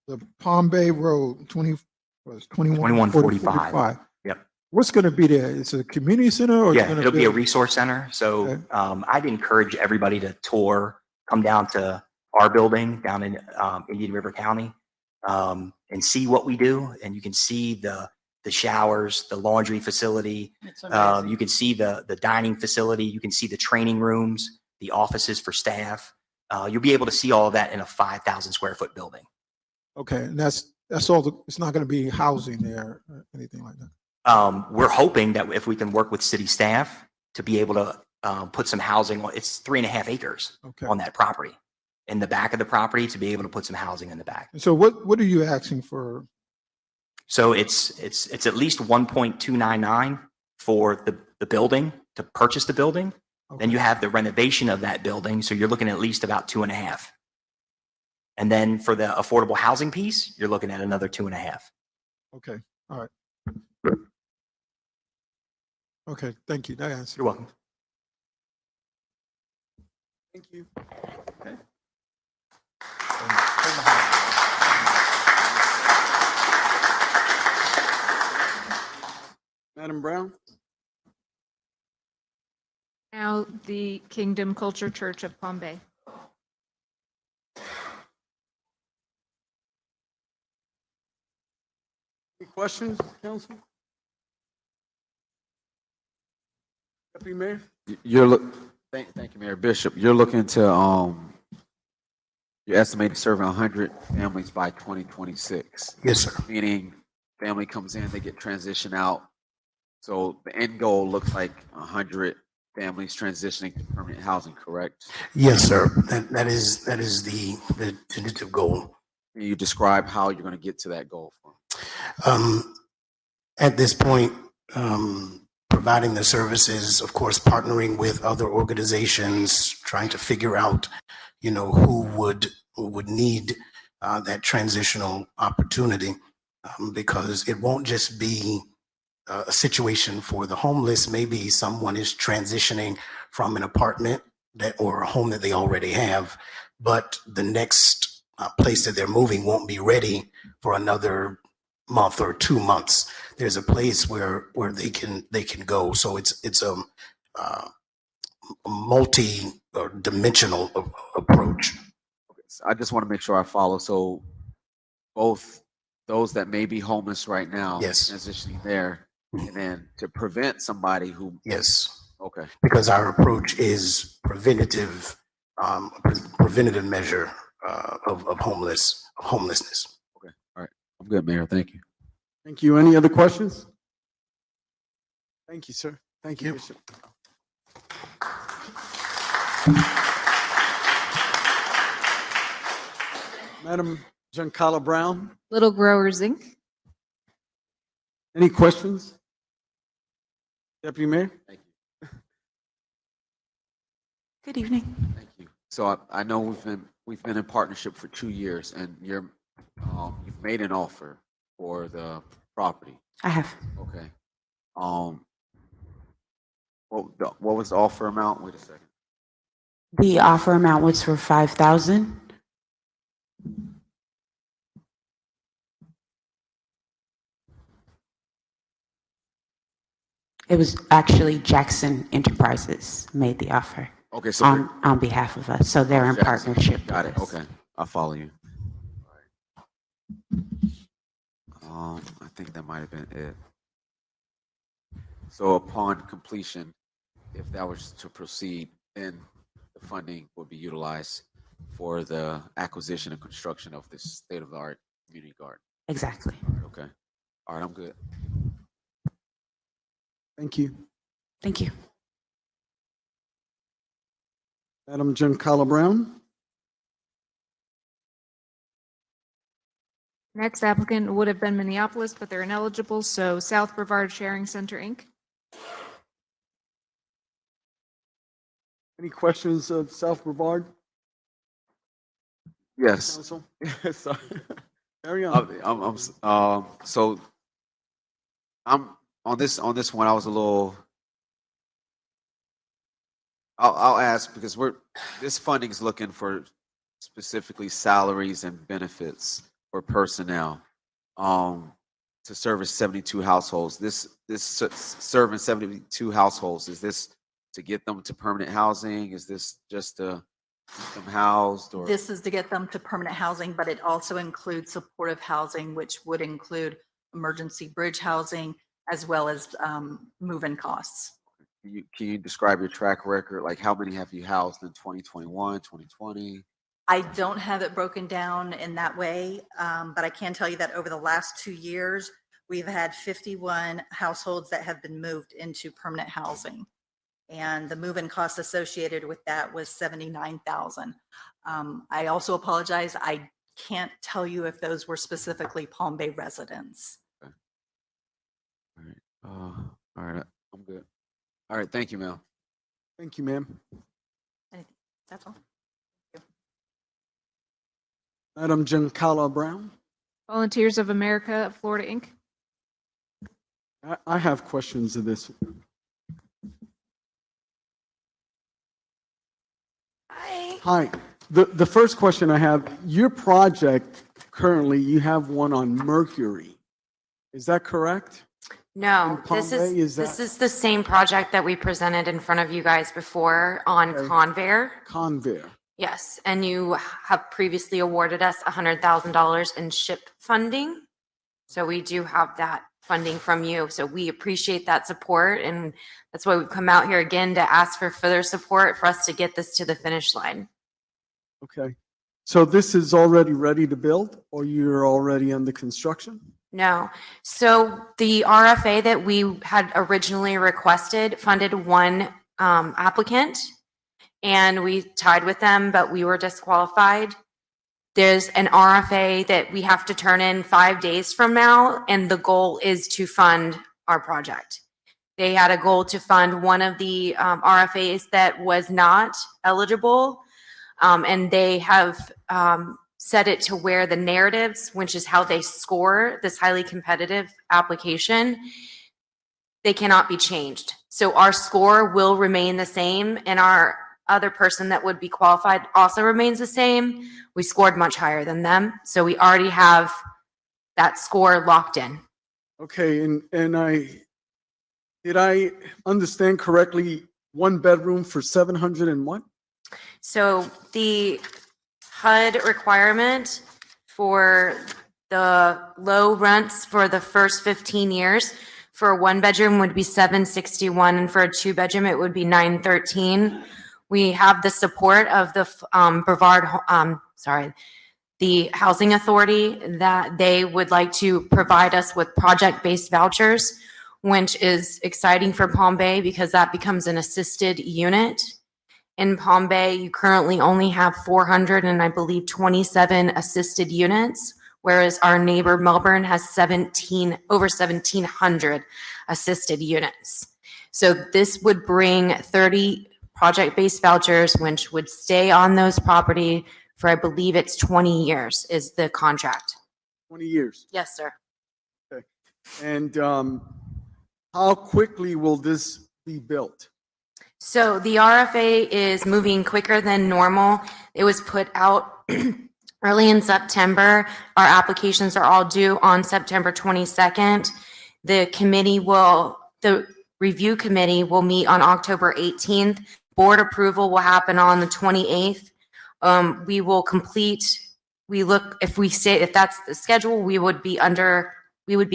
The Palm Bay Road, 2145. Yep. What's going to be there? It's a community center, or Yeah, it'll be a resource center. So Okay. I'd encourage everybody to come down to our building down in Indian River County and see what we do. And you can see the showers, the laundry facility. You can see the dining facility. You can see the training rooms, the offices for staff. You'll be able to see all of that in a 5,000 square foot building. Okay, and that's all. It's not going to be housing there or anything like that. We're hoping that if we can work with city staff to be able to put some housing on, it's 3.5 acres on that property. In the back of the property, to be able to put some housing in the back. And so what are you asking for? So it's at least 1.299 for the building, to purchase the building. Then you have the renovation of that building, so you're looking at least about 2.5. And then for the affordable housing piece, you're looking at another 2.5. Okay, all right. Okay, thank you. That answers. You're welcome. Thank you. Okay. Madam Brown? Now the Kingdom Culture Church of Palm Bay. Any questions, council? Deputy Mayor? Thank you, Mayor Bishop. You're looking to, you're estimating serving 100 families by 2026. Yes, sir. Meaning family comes in, they get transitioned out. So the end goal looks like 100 families transitioning to permanent housing, correct? Yes, sir. That is the tentative goal. Can you describe how you're going to get to that goal? At this point, providing the services, of course, partnering with other organizations, trying to figure out, who would need that transitional opportunity, because it won't just be a situation for the homeless. Maybe someone is transitioning from an apartment or a home that they already have, but the next place that they're moving won't be ready for another month or 2 months. There's a place where they can go. So it's a multi-dimensional approach. So I just want to make sure I follow. So both those that may be homeless right now, yes, transitioning there, and then to prevent somebody who, yes, okay, because our approach is preventative measure of homelessness. Okay, all right, I'm good, Mayor. Thank you. Thank you. Any other questions? Thank you, sir. Thank you, Bishop. Madam Giancarlo Brown, Little Growers Inc. any questions? Deputy Mayor? Thank you. Good evening. Thank you. So I know we've been in partnership for 2 years, and you've made an offer for the property. I have. Okay. What was the offer amount? Wait a second. The offer amount was for $5,000. It was actually Jackson Enterprises made the offer Okay, so on behalf of us. So they're in Jackson. partnership Got with it. us. Okay, I'll follow you. I think that might have been it. So upon completion, if that was to proceed, then the funding would be utilized for the acquisition and construction of this state-of-the-art community garden. Exactly. Okay. All right, I'm good. Thank you. Thank you. Madam Giancarlo Brown. Next applicant would have been Minneapolis, but they're ineligible, so South Brevard Sharing Center, Inc. Any questions of South Brevard? Yes. Council? Sorry. Carry on. So I'm on this one. I was a little. I'll ask because this funding is looking for specifically salaries and benefits for personnel to service 72 households. This serving 72 households, is this to get them to permanent housing? Is this just to keep them housed? Or this is to get them to permanent housing, but it also includes supportive housing, which would include emergency bridge housing as well as move-in costs. Can you describe your track record? Like how many have you housed in 2021, 2020? I don't have it broken down in that way, but I can tell you that over the last 2 years, we've had 51 households that have been moved into permanent housing. And the move-in cost associated with that was $79,000. I also apologize. I can't tell you if those were specifically Palm Bay residents. Okay. All right. I'm good. All right. Thank you, ma'am. Thank you, ma'am. That's all. Madam Giancarlo Brown. Volunteers of America, Florida, Inc. I have questions of this. Hi. The first question I have, your project currently, you have one on Mercury. Is that correct? No, this is the same project that we presented in front of you guys before on Convair. Convair. Yes, and you have previously awarded us $100,000 in SHIP funding. So we do have that funding from you. So we appreciate that support, and that's why we've come out here again to ask for further support for us to get this to the finish line. Okay. So this is already ready to build, or you're already under construction? No. So the RFA that we had originally requested funded one applicant, and we tied with them, but we were disqualified. There's an RFA that we have to turn in 5 days from now, and the goal is to fund our project. They had a goal to fund one of the RFAs that was not eligible, and they have set it to where the narratives, which is how they score this highly competitive application, they cannot be changed. So our score will remain the same, and our other person that would be qualified also remains the same. We scored much higher than them, so we already have that score locked in. Okay, and did I understand correctly, 1 bedroom for 700 and what? So the HUD requirement for the low rents for the first 15 years for a 1 bedroom would be $761, and for a 2 bedroom it would be $913. We have the support of the the Housing Authority, that they would like to provide us with project-based vouchers, which is exciting for Palm Bay because that becomes an assisted unit. In Palm Bay, you currently only have 400 and I believe 27 assisted units, whereas our neighbor Melbourne has over 1,700 assisted units. So this would bring 30 project-based vouchers, which would stay on those property for, I believe it's 20 years is the contract. 20 years? Yes, sir. Okay. And how quickly will this be built? So the RFA is moving quicker than normal. It was put out early in September. Our applications are all due on September 22nd. The committee will, the review committee will meet on October 18th. Board approval will happen on the 28th. We will complete, if that's the schedule, we would be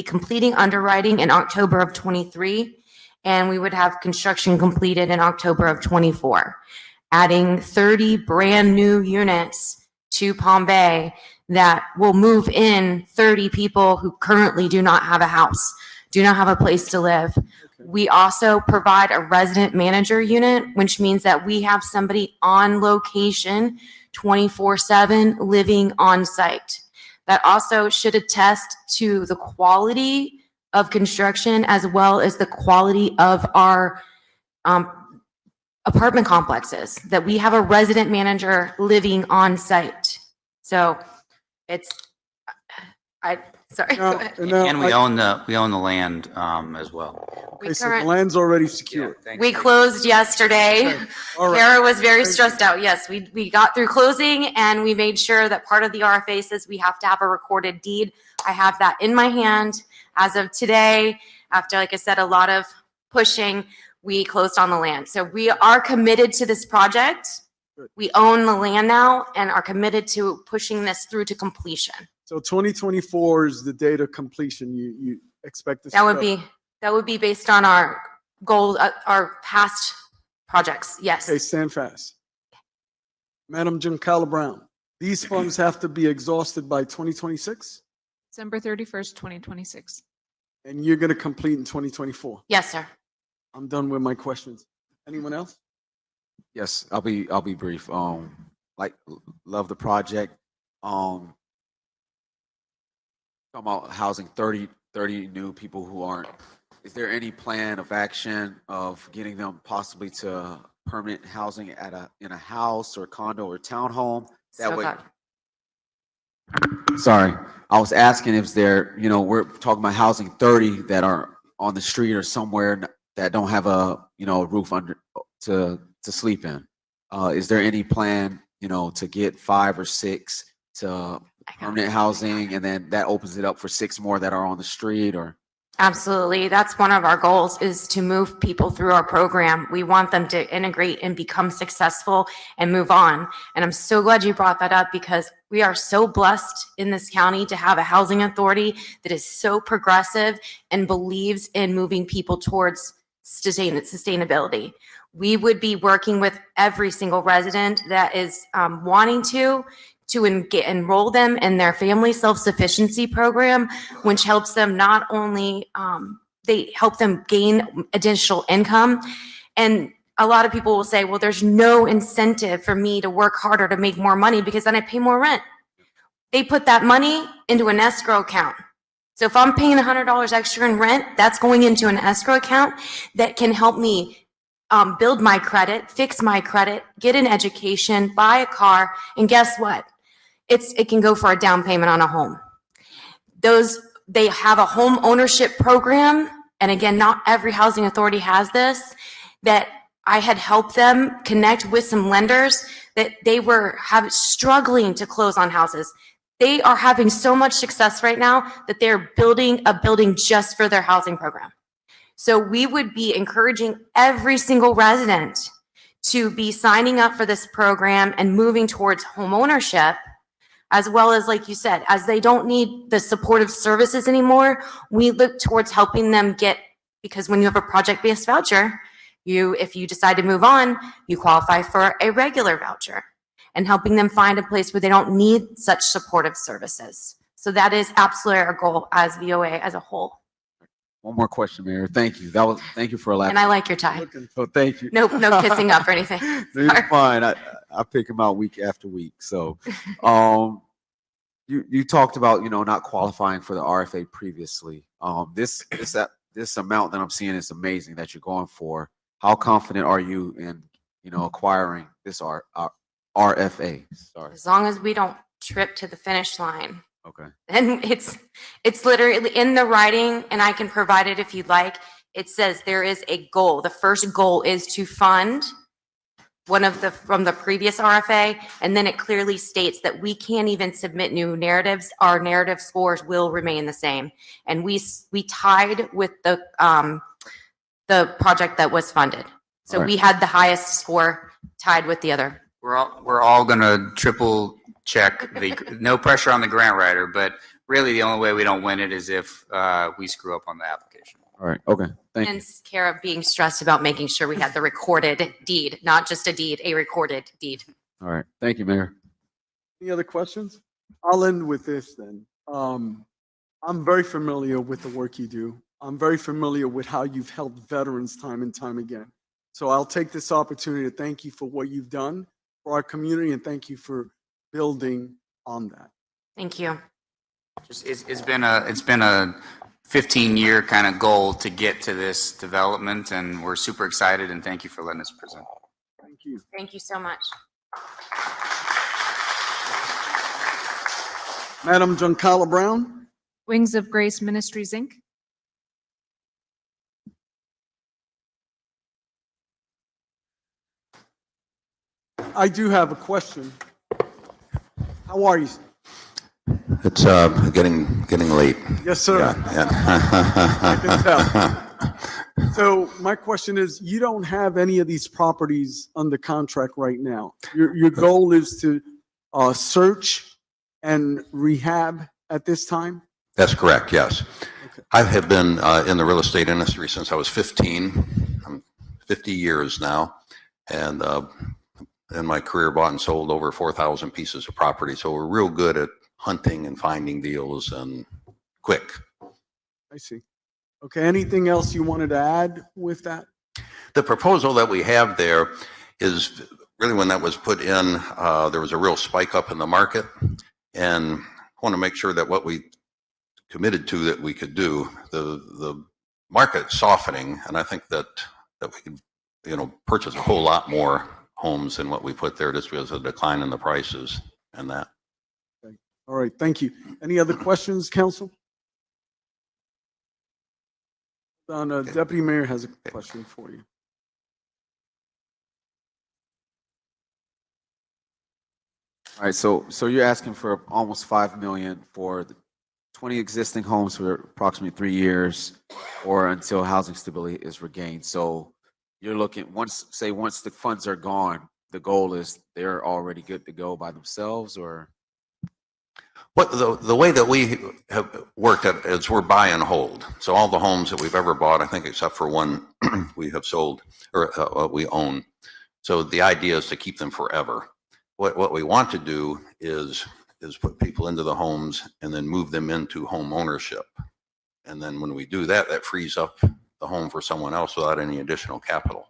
completing underwriting in October of 23, and we would have construction completed in October of 24, adding 30 brand new units to Palm Bay that will move in 30 people who currently do not have a house, do not have a place to live. We also provide a resident manager unit, which means that we have somebody on location 24/7 living on site. That also should attest to the quality of construction as well as the quality of our apartment complexes, that we have a resident manager living on site. So sorry, go ahead. And we own the land as well. Okay, so the land's already secure. We closed yesterday. Okay, all right. Kara was very Thank stressed out. Yes, we got through closing and we made sure that part of the RFA says we have to have a recorded deed. I have that in my hand as of today. After, like I said, a lot of pushing, we closed on the land. So we are committed to this project. We own the land now and are committed to pushing this through to completion. So 2024 is the date of completion you expect this. That would be based on our goal, our past projects. Yes. Okay, stand fast. Madam Giancarlo Brown, these funds have to be exhausted by 2026, December 31st, 2026. and you're going to complete in 2024. Yes, sir. I'm done with my questions. Anyone else? Yes, I'll be brief. Love the project. Talking about housing 30 new people who aren't. Is there any plan of action of getting them possibly to permanent housing in a house or condo or townhome? Sorry, I was asking if there, we're talking about housing 30 that are on the street or somewhere that don't have a roof under to sleep in. Is there any plan, to get 5 or 6 to permanent housing, and then that opens it up for 6 more that are on the street? Or Absolutely. That's one of our goals, is to move people through our program. We want them to integrate and become successful and move on. And I'm so glad you brought that up, because we are so blessed in this county to have a housing authority that is so progressive and believes in moving people towards sustainability. We would be working with every single resident that is wanting to enroll them in their family self-sufficiency program, which helps them not only, they help them gain additional income. And a lot of people will say, well, there's no incentive for me to work harder to make more money because then I pay more rent. They put that money into an escrow account. So if I'm paying $100 extra in rent, that's going into an escrow account that can help me build my credit, fix my credit, get an education, buy a car, and guess what? It can go for a down payment on a home. They have a home ownership program, and again, not every housing authority has this, that I had helped them connect with some lenders that they were struggling to close on houses. They are having so much success right now that they're building a building just for their housing program. So we would be encouraging every single resident to be signing up for this program and moving towards home ownership, as well as, like you said, as they don't need the supportive services anymore, we look towards helping them because when you have a project-based voucher, if you decide to move on, you qualify for a regular voucher, and helping them find a place where they don't need such supportive services. So that is absolutely our goal as VOA as a whole. one more question, Mayor. Thank you. Thank you for elaborating. And I like your tie. So thank you. No kissing up or anything. It's fine. I pick them out week after week. So, you talked about not qualifying for the RFA previously. This amount that I'm seeing is amazing that you're going for. How confident are you in acquiring this RFA? Sorry. As long as we don't trip to the finish line. Okay. And it's literally in the writing, and I can provide it if you'd like. It says there is a goal. The first goal is to fund from the previous RFA, and then it clearly states that we can't even submit new narratives. Our narrative scores will remain the same. And we tied with the the project that was funded. So All right. we had the highest score tied with the other. We're all gonna triple check no pressure on the grant writer, but really the only way we don't win it is if we screw up on the application. All right, okay, thank you. And Kara being stressed about making sure we had the recorded deed, not just a deed, a recorded deed. All right, thank you, Mayor. Any other questions? I'll end with this then. I'm very familiar with the work you do. I'm very familiar with how you've helped veterans time and time again. So I'll take this opportunity to thank you for what you've done for our community and thank you for building on that. Thank you. Just it's been a 15-year kind of goal to get to this development, and we're super excited. And thank you for letting us present. Thank you. Thank you so much. Madam Giancarlo Brown. Wings of Grace Ministries, Inc. I do have a question. How are you? It's getting late. Yes, sir. Yeah. I can tell. So my question is, you don't have any of these properties under contract right now. Your goal is to search and rehab at this time? That's correct, yes. I have been in the real estate industry since I was 15. I'm 50 years now, and in my career bought and sold over 4,000 pieces of property. So we're real good at hunting and finding deals and quick. I see. Okay, anything else you wanted to add with that? The proposal that we have there is really, when that was put in, there was a real spike up in the market, and I want to make sure that what we committed to that we could do, the market softening, and I think that we could, purchase a whole lot more homes than what we put there just because of the decline in the prices and that. Okay. All right, thank you. Any other questions, council? Deputy Mayor has a question for you. All right, so you're asking for almost 5 million for the 20 existing homes for approximately 3 years, or until housing stability is regained. So you're looking, once the funds are gone, the goal is they're already good to go by themselves, or? What the way that we have worked at is we're buy and hold. So all the homes that we've ever bought, I think except for one, we have sold or we own. So the idea is to keep them forever. What we want to do is put people into the homes and then move them into home ownership. And then when we do that, that frees up the home for someone else without any additional capital.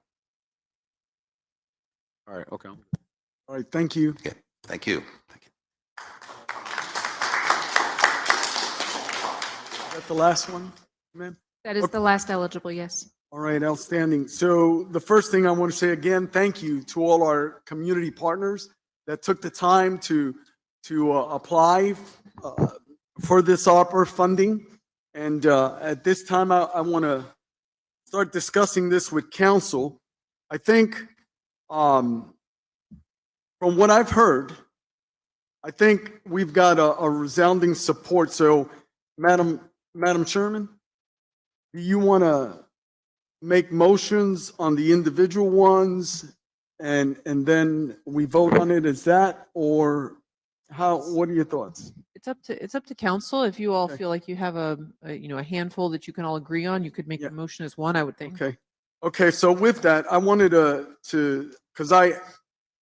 All right, okay. All right, thank you. Okay, thank you. Is that the last one, ma'am? That is the last eligible, yes. All right, outstanding. So the first thing I want to say again, thank you to all our community partners that took the time to apply for this ARPA funding. And at this time, I want to start discussing this with council. I think from what I've heard, I think we've got a resounding support. So Madam Chairman, do you want to make motions on the individual ones and then we vote on it as that, or what are your thoughts? It's up to council. If you all feel like you have a handful that you can all agree on, you could make the motion as one, I would think. Okay, so with that, I wanted to because I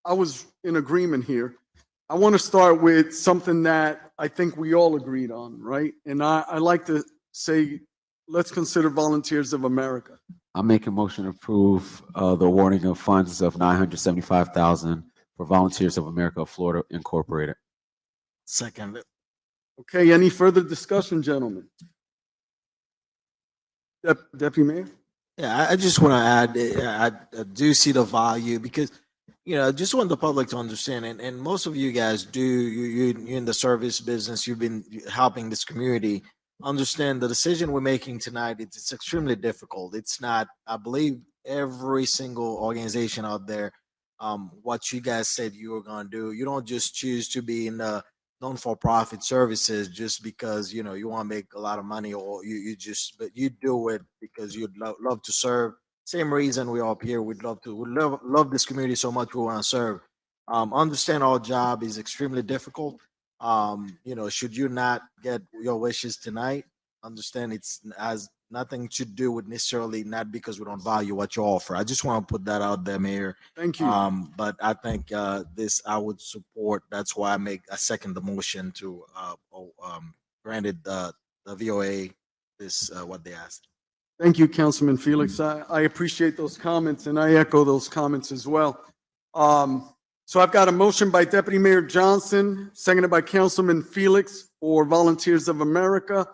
was in agreement here. I want to start with something that I think we all agreed on, right? And I like to say, let's consider Volunteers of America. I'll make a motion to approve the awarding of funds of $975,000 for Volunteers of America of Florida Incorporated. Second. Okay, any further discussion, gentlemen? Deputy Mayor? Yeah, I just want to add, I do see the value because, I just want the public to understand, and most of you guys do, you're in the service business, you've been helping this community understand the decision we're making tonight. It's extremely difficult. It's not, I believe every single organization out there, what you guys said you were going to do, you don't just choose to be in the non-for-profit services just because, you want to make a lot of money, or but you do it because you'd love to serve same reason we're up here. We'd love this community so much. We want to serve. Understand our job is extremely difficult. Should you not get your wishes tonight, understand it's has nothing to do with necessarily not because we don't value what you offer. I just want to put that out there, Mayor. Thank you. But I think this I would support. That's why I second the motion to granted the VOA this what they asked. Thank you, Councilman Felix. I appreciate those comments, and I echo those comments as well. So I've got a motion by Deputy Mayor Johnson, seconded by Councilman Felix for Volunteers of America.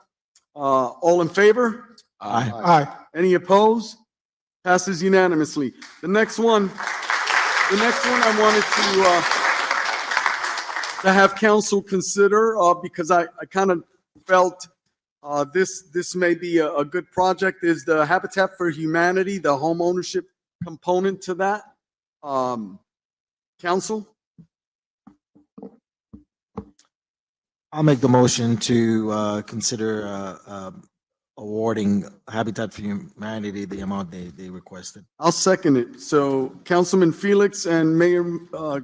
All in favor? Aye. Aye. Any opposed? Passes unanimously. The next one I wanted to have council consider because I kind of felt this may be a good project is the Habitat for Humanity, the home ownership component to that. Council? I'll make the motion to consider awarding Habitat for Humanity the amount they requested. I'll second it. So Councilman Felix and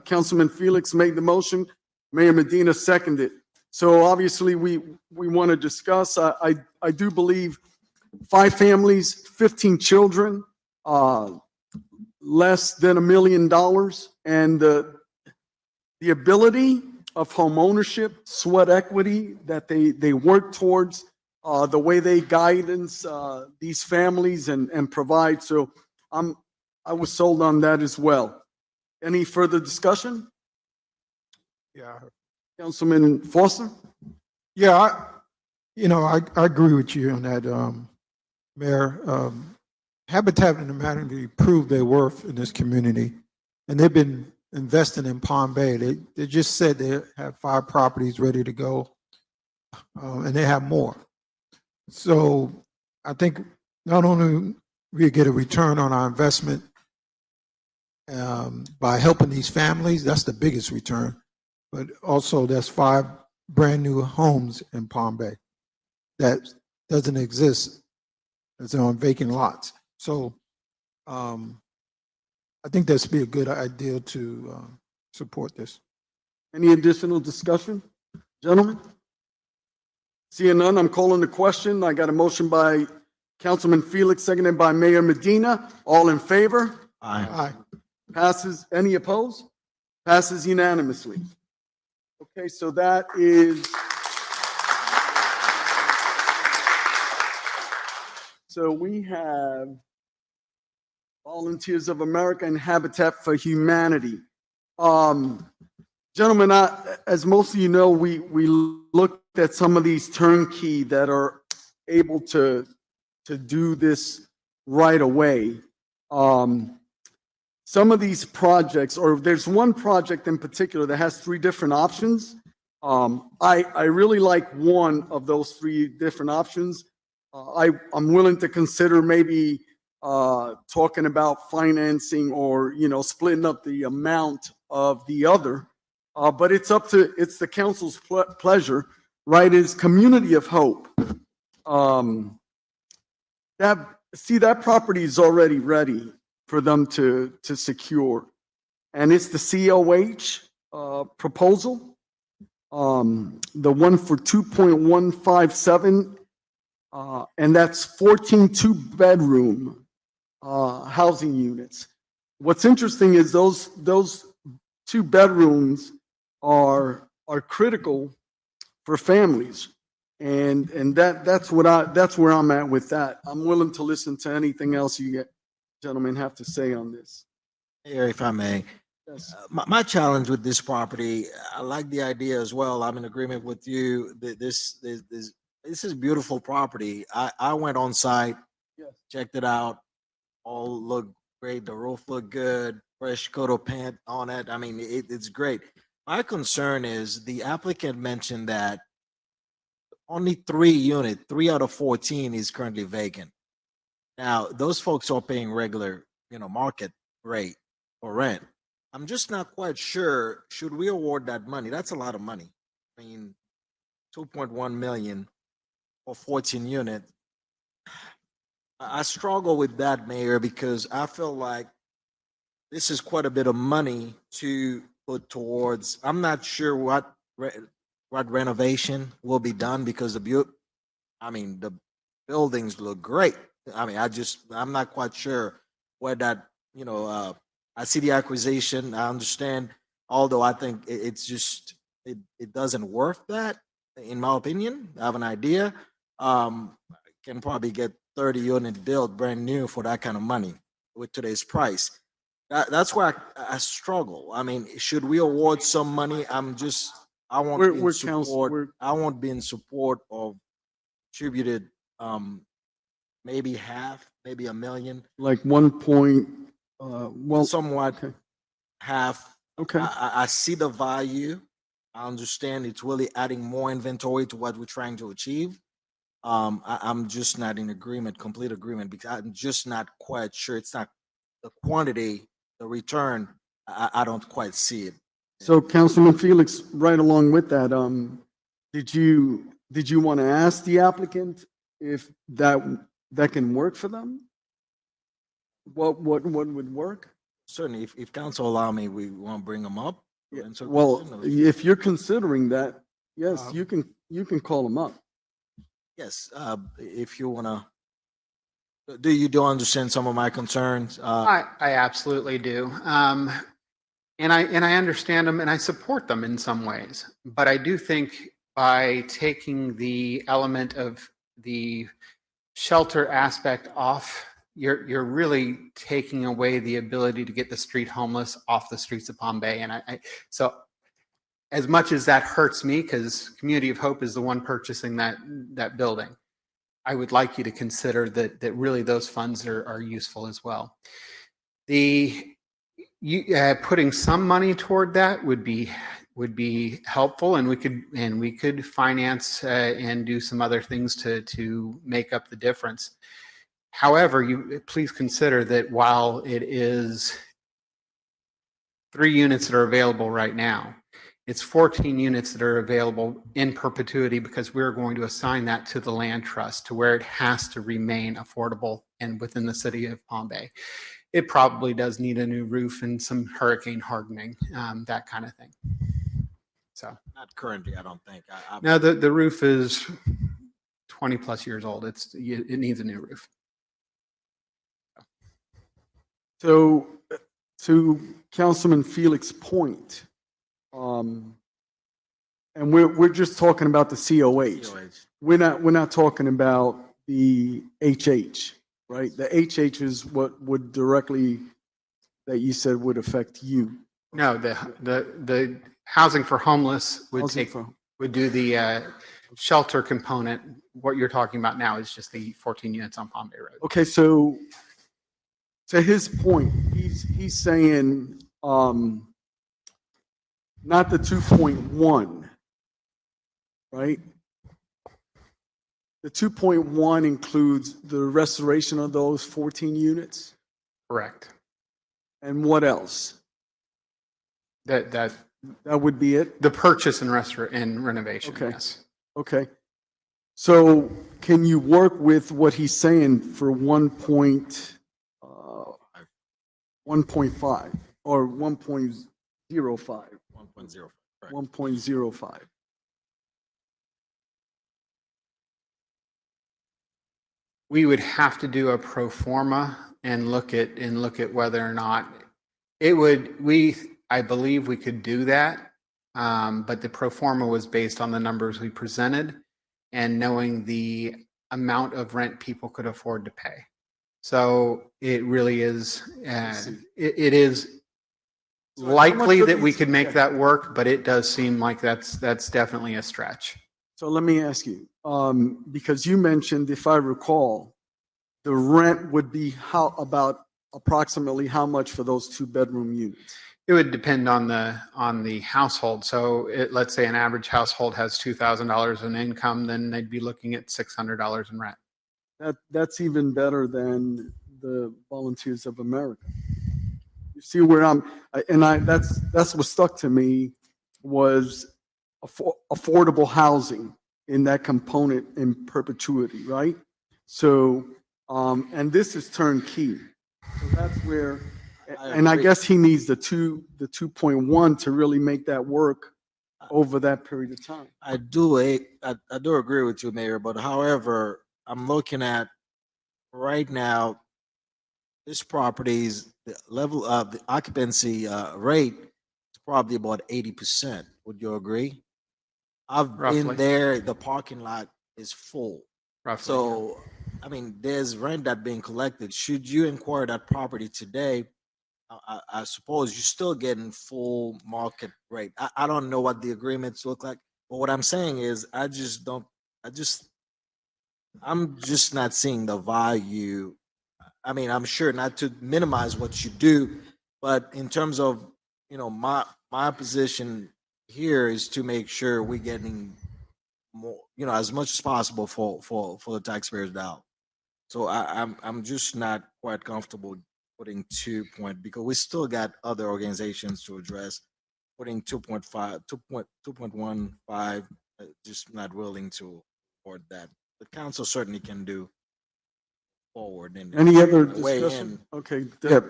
Councilman Felix made the motion. Mayor Medina seconded. So obviously we want to discuss. I do believe 5 families, 15 children, less than $1 million, and the ability of home ownership, sweat equity that they work towards, the way they guidance these families and provide. So I was sold on that as well. Any further discussion? Yeah. Councilman Foster? Yeah, I agree with you on that, Mayor. Habitat for Humanity proved their worth in this community, and they've been investing in Palm Bay. They just said they have 5 properties ready to go, and they have more. So I think not only we get a return on our investment by helping these families, that's the biggest return, but also there's 5 brand new homes in Palm Bay that doesn't exist. It's on vacant lots. So I think that's be a good idea to support this. Any additional discussion, gentlemen? Seeing none, I'm calling the question. I got a motion by Councilman Felix, seconded by Mayor Medina. All in favor? Aye. Aye. Passes. Any opposed? Passes unanimously. Okay, so that is. So we have Volunteers of America and Habitat for Humanity. Gentlemen, as most of you know, we looked at some of these turnkey that are able to do this right away. Some of these projects, or there's one project in particular that has 3 different options. I really like one of those 3 different options. I'm willing to consider maybe talking about financing or splitting up the amount of the other, but it's the council's pleasure, right? It's Community of Hope. That property is already ready for them to secure, and it's the COH proposal, the one for 2.157. And that's 14 2-bedroom housing units. What's interesting is those 2 bedrooms are critical for families, and that's where I'm at with that. I'm willing to listen to anything else you gentlemen have to say on this. Mayor, if I may. Yes. My challenge with this property, I like the idea as well. I'm in agreement with you. This is beautiful property. I went on site, Yes. checked it out. All looked great. The roof looked good. Fresh coat of paint on it. I mean, it's great. My concern is the applicant mentioned that only 3 out of 14 is currently vacant. Now, those folks are paying regular, market rate for rent. I'm just not quite sure. Should we award that money? That's a lot of money. I mean, 2.1 million for 14 units. I struggle with that, Mayor, because I feel like this is quite a bit of money to put towards. I'm not sure what renovation will be done because the buildings look great. I'm not quite sure where that, I see the acquisition, I understand, although I think it doesn't worth that, in my opinion. I have an idea. Can probably get 30 unit built brand new for that kind of money with today's price. That's where I struggle. I mean, should we award some money? I won't be in support. I won't be in support of attributed, maybe half, maybe $1 million, Like 1 point, well, somewhat okay. half. Okay. I see the value. I understand it's really adding more inventory to what we're trying to achieve. I'm just not in agreement, complete agreement, because I'm just not quite sure. It's not the quantity, the return. I don't quite see it. So Councilman Felix, right along with that, did you want to ask the applicant if that can work for them? What would work? Certainly, if council allow me, we want to bring them up. Yeah, And so- well, if you're considering that, yes, you can call them up. Yes, if you wanna, do you understand some of my concerns? I absolutely do. And I understand them and I support them in some ways. But I do think by taking the element of the shelter aspect off, you're really taking away the ability to get the street homeless off the streets of Palm Bay. And so as much as that hurts me, because Community of Hope is the one purchasing that building, I would like you to consider that really those funds are useful as well. Putting some money toward that would be helpful, and we could finance and do some other things to make up the difference. However, please consider that while it is 3 units that are available right now, it's 14 units that are available in perpetuity because we're going to assign that to the land trust to where it has to remain affordable and within the city of Palm Bay. It probably does need a new roof and some hurricane hardening, that kind of thing. So Not currently, I don't think. now the roof is 20 plus years old. It needs a new roof. So to Councilman Felix's point, and we're just talking about the COH. We're not talking about the HH, right? The HH is what would directly, that you said would affect you. No, the housing for homeless would do the shelter component. What you're talking about now is just the 14 units on Palm Bay Road. Okay, so to his point, he's saying not the 2.1, right? The 2.1 includes the restoration of those 14 units? Correct. And what else? That would be it? The purchase and renovation, Okay. yes. Okay. So can you work with what he's saying for 1.5 or 1.05? 1.05. 1.05. We would have to do a pro forma and look at whether or not it would. I believe we could do that, but the pro forma was based on the numbers we presented and knowing the amount of rent people could afford to pay. So it really is. It is likely that we could make that work, but it does seem like that's definitely a stretch. So let me ask you, because you mentioned, if I recall, the rent would be approximately how much for those 2-bedroom units? It would depend on the household. So let's say an average household has $2,000 in income, then they'd be looking at $600 in rent. That's even better than the Volunteers of America. You see where that's what stuck to me was affordable housing in that component in perpetuity, right? So And this is turnkey. So that's where, I and I agree. guess he needs the 2.1 to really make that work over that period of time. I do agree with you, Mayor, but however, I'm looking at right now, this property's the level of the occupancy rate is probably about 80%. Would you agree? I've Roughly. been there, the parking lot is full. Roughly. So, I mean, there's rent that being collected. Should you inquire that property today, I suppose you're still getting full market rate. I don't know what the agreements look like, but what I'm saying is I'm just not seeing the value. I mean, I'm sure not to minimize what you do, but in terms of, my position here is to make sure we're getting more, as much as possible for the taxpayers down. So I'm just not quite comfortable putting because we still got other organizations to address. Putting 2.15, just not willing to support that. The council certainly can do forward and Any other weigh discussion? in. Okay. Yeah,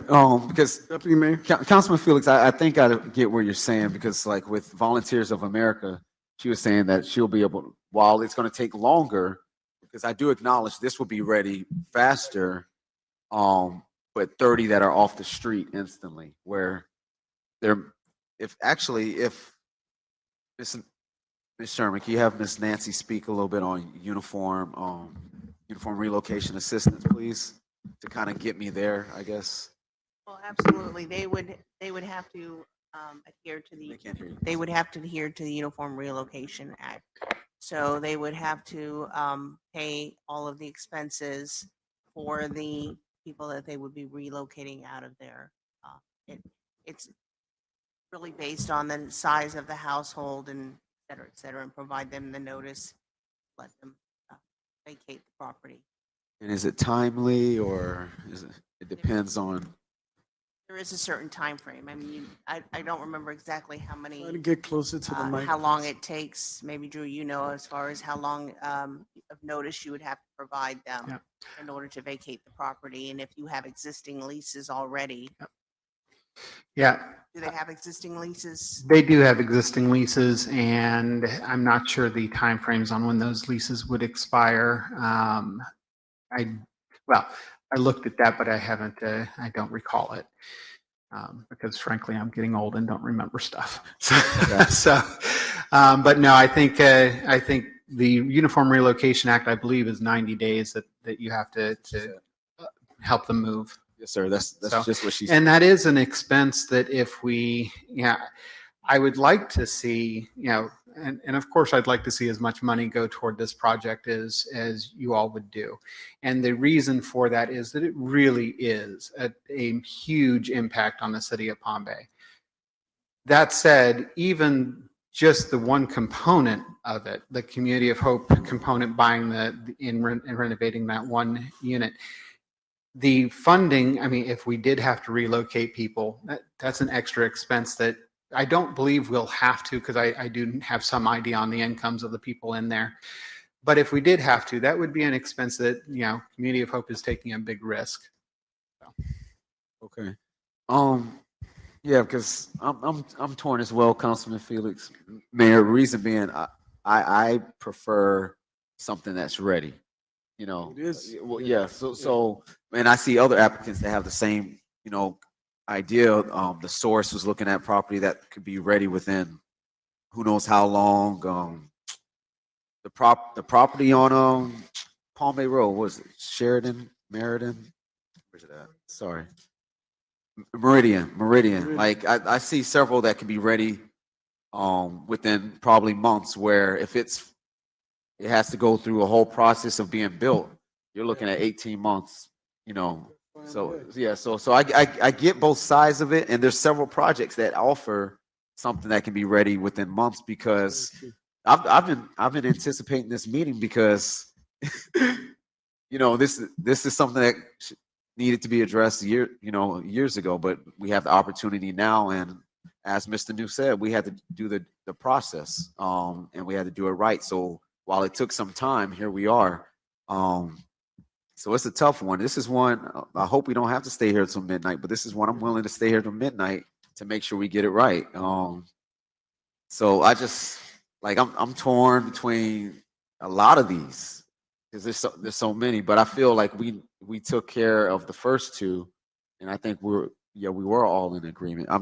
because Deputy Mayor? Councilman Felix, I think I get where you're saying, because like with Volunteers of America, she was saying that she'll be able, while it's going to take longer, because I do acknowledge this will be ready faster, but 30 that are off the street instantly, where they're, if Miss Sherman, can you have Miss Nancy speak a little bit on uniform relocation assistance, please, to kind of get me there, I guess. Well, absolutely. They would have to adhere to they would have to adhere to the Uniform Relocation Act. So they would have to pay all of the expenses for the people that they would be relocating out of there. It's really based on the size of the household and et cetera, and provide them the notice, let them vacate the property. And is it timely, or it depends on? There is a certain time frame. I mean, I don't remember exactly how many. Try to get closer to the mic. How long it takes. Maybe Drew, as far as how long of notice you would have to provide them in order to vacate the property, and if you have existing leases already. Yeah. Do they have existing leases? They do have existing leases, and I'm not sure the timeframes on when those leases would expire. I looked at that, but I haven't. I don't recall it because, frankly, I'm getting old and don't remember stuff. But no, I think the Uniform Relocation Act, I believe, is 90 days that you have to help them move. Yes, sir. That's just what she said. And that is an expense that if we, I would like to see, and of course I'd like to see as much money go toward this project as you all would do. And the reason for that is that it really is a huge impact on the city of Palm Bay. That said, even just the one component of it, the Community of Hope component, buying and renovating that one unit, the funding, I mean, if we did have to relocate people, that's an extra expense that I don't believe we'll have to, because I do have some idea on the incomes of the people in there. But if we did have to, that would be an expense that, Community of Hope is taking a big risk. Okay. Yeah, because I'm torn as well, Councilman Felix. Mayor, reason being, I prefer something that's ready. It is. Well, yeah. So, and I see other applicants that have the same, idea. The source was looking at property that could be ready within who knows how long. The property on Palm Bay Road, was it Sheridan, Meriden? Where's it at? Sorry. Meridian. Like I see several that can be ready within probably months, where if it has to go through a whole process of being built, you're looking at 18 months, So yeah, so I get both sides of it, and there's several projects that offer something that can be ready within months, because I've been anticipating this meeting, because this is something that needed to be addressed years ago, but we have the opportunity now, and as Mr. New said, we had to do the process, and we had to do it right. So while it took some time, here we are. So it's a tough one. This is one, I hope we don't have to stay here till midnight, but this is one I'm willing to stay here till midnight to make sure we get it right. So I just, like, I'm torn between a lot of these because there's so many, but I feel like we took care of the first two, and I think we were all in agreement. Yeah,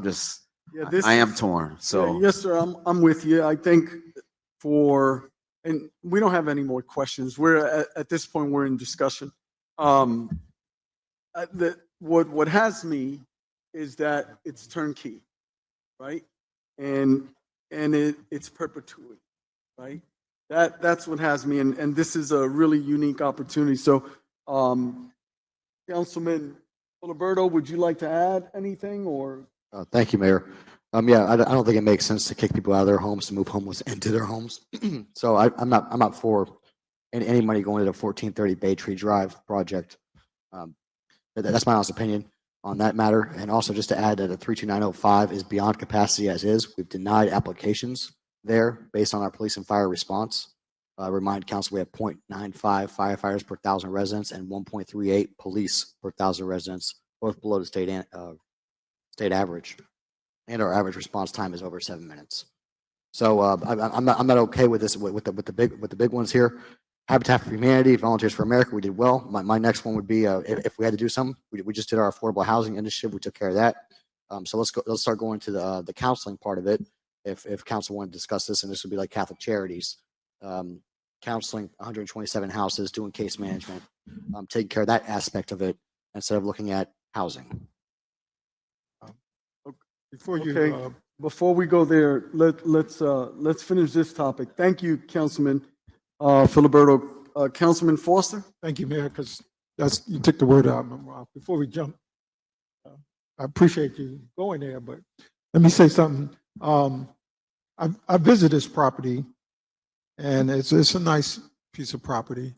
this I am is- torn. Yeah, So yes, sir, I'm with you. I think and we don't have any more questions. We're at this point, we're in discussion. What has me is that it's turnkey, right? And it's perpetuity, right? That's what has me, and this is a really unique opportunity. So, Councilman Filiberto, would you like to add anything or? Thank you, Mayor. Yeah, I don't think it makes sense to kick people out of their homes to move homeless into their homes. So I'm not for any money going to the 1430 Bay Tree Drive project. That's my honest opinion on that matter. And also just to add that the 32905 is beyond capacity as is. We've denied applications there based on our police and fire response. Remind council we have 0.95 firefighters per 1,000 residents and 1.38 police per 1,000 residents, both below the state average, and our average response time is over 7 minutes. So I'm not okay with this with the big ones here. Habitat for Humanity, Volunteers for America, we did well. My next one would be if we had to do something, we just did our affordable housing initiative, we took care of that. So let's start going to the counseling part of it. If council wanted to discuss this, and this would be like Catholic Charities, counseling 127 houses, doing case management, taking care of that aspect of it instead of looking at housing. Before we go there, let's finish this topic. Thank you, Councilman Filiberto. Councilman Foster? Thank you, Mayor, because you took the word out of my mouth. Before we jump, I appreciate you going there, but let me say something. I visited this property, and it's a nice piece of property,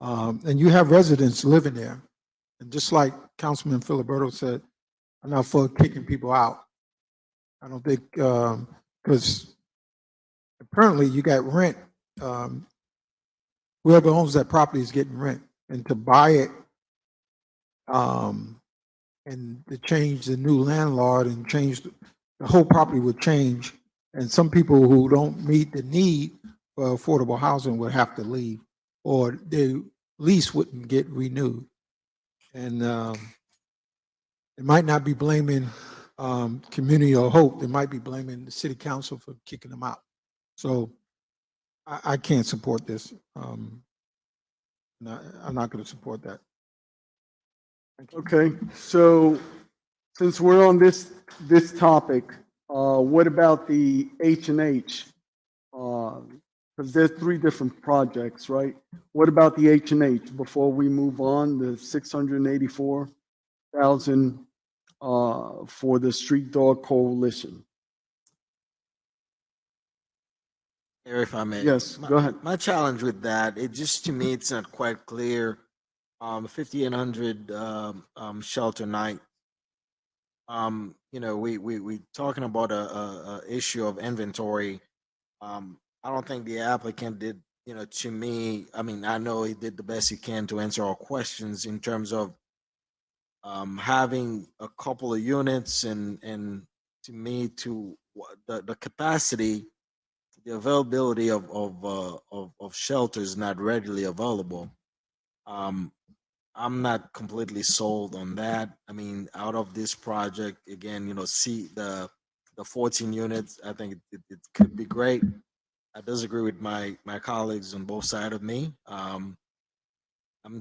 and you have residents living there. And just like Councilman Filiberto said, I'm not for kicking people out. I don't think, because apparently you got rent. Whoever owns that property is getting rent, and to buy it, and to change the new landlord and change the whole property would change, and some people who don't meet the need for affordable housing would have to leave, or their lease wouldn't get renewed. And it might not be blaming Community of Hope. They might be blaming the city council for kicking them out. So I can't support this. I'm not going to support that. Okay, so since we're on this topic, what about the H&H? Because there's 3 different projects, right? What about the H&H before we move on, the 684,000 for the Street Dog Coalition? If I may. Yes, go ahead. My challenge with that, to me, it's not quite clear. 5,800 shelter night. We talking about a issue of inventory. I don't think the applicant did, to me, I mean, I know he did the best he can to answer our questions in terms of having a couple of units and to me, the capacity, the availability of shelters not readily available. I'm not completely sold on that. I mean, out of this project, again, see the 14 units, I think it could be great. I disagree with my colleagues on both sides of me. I'm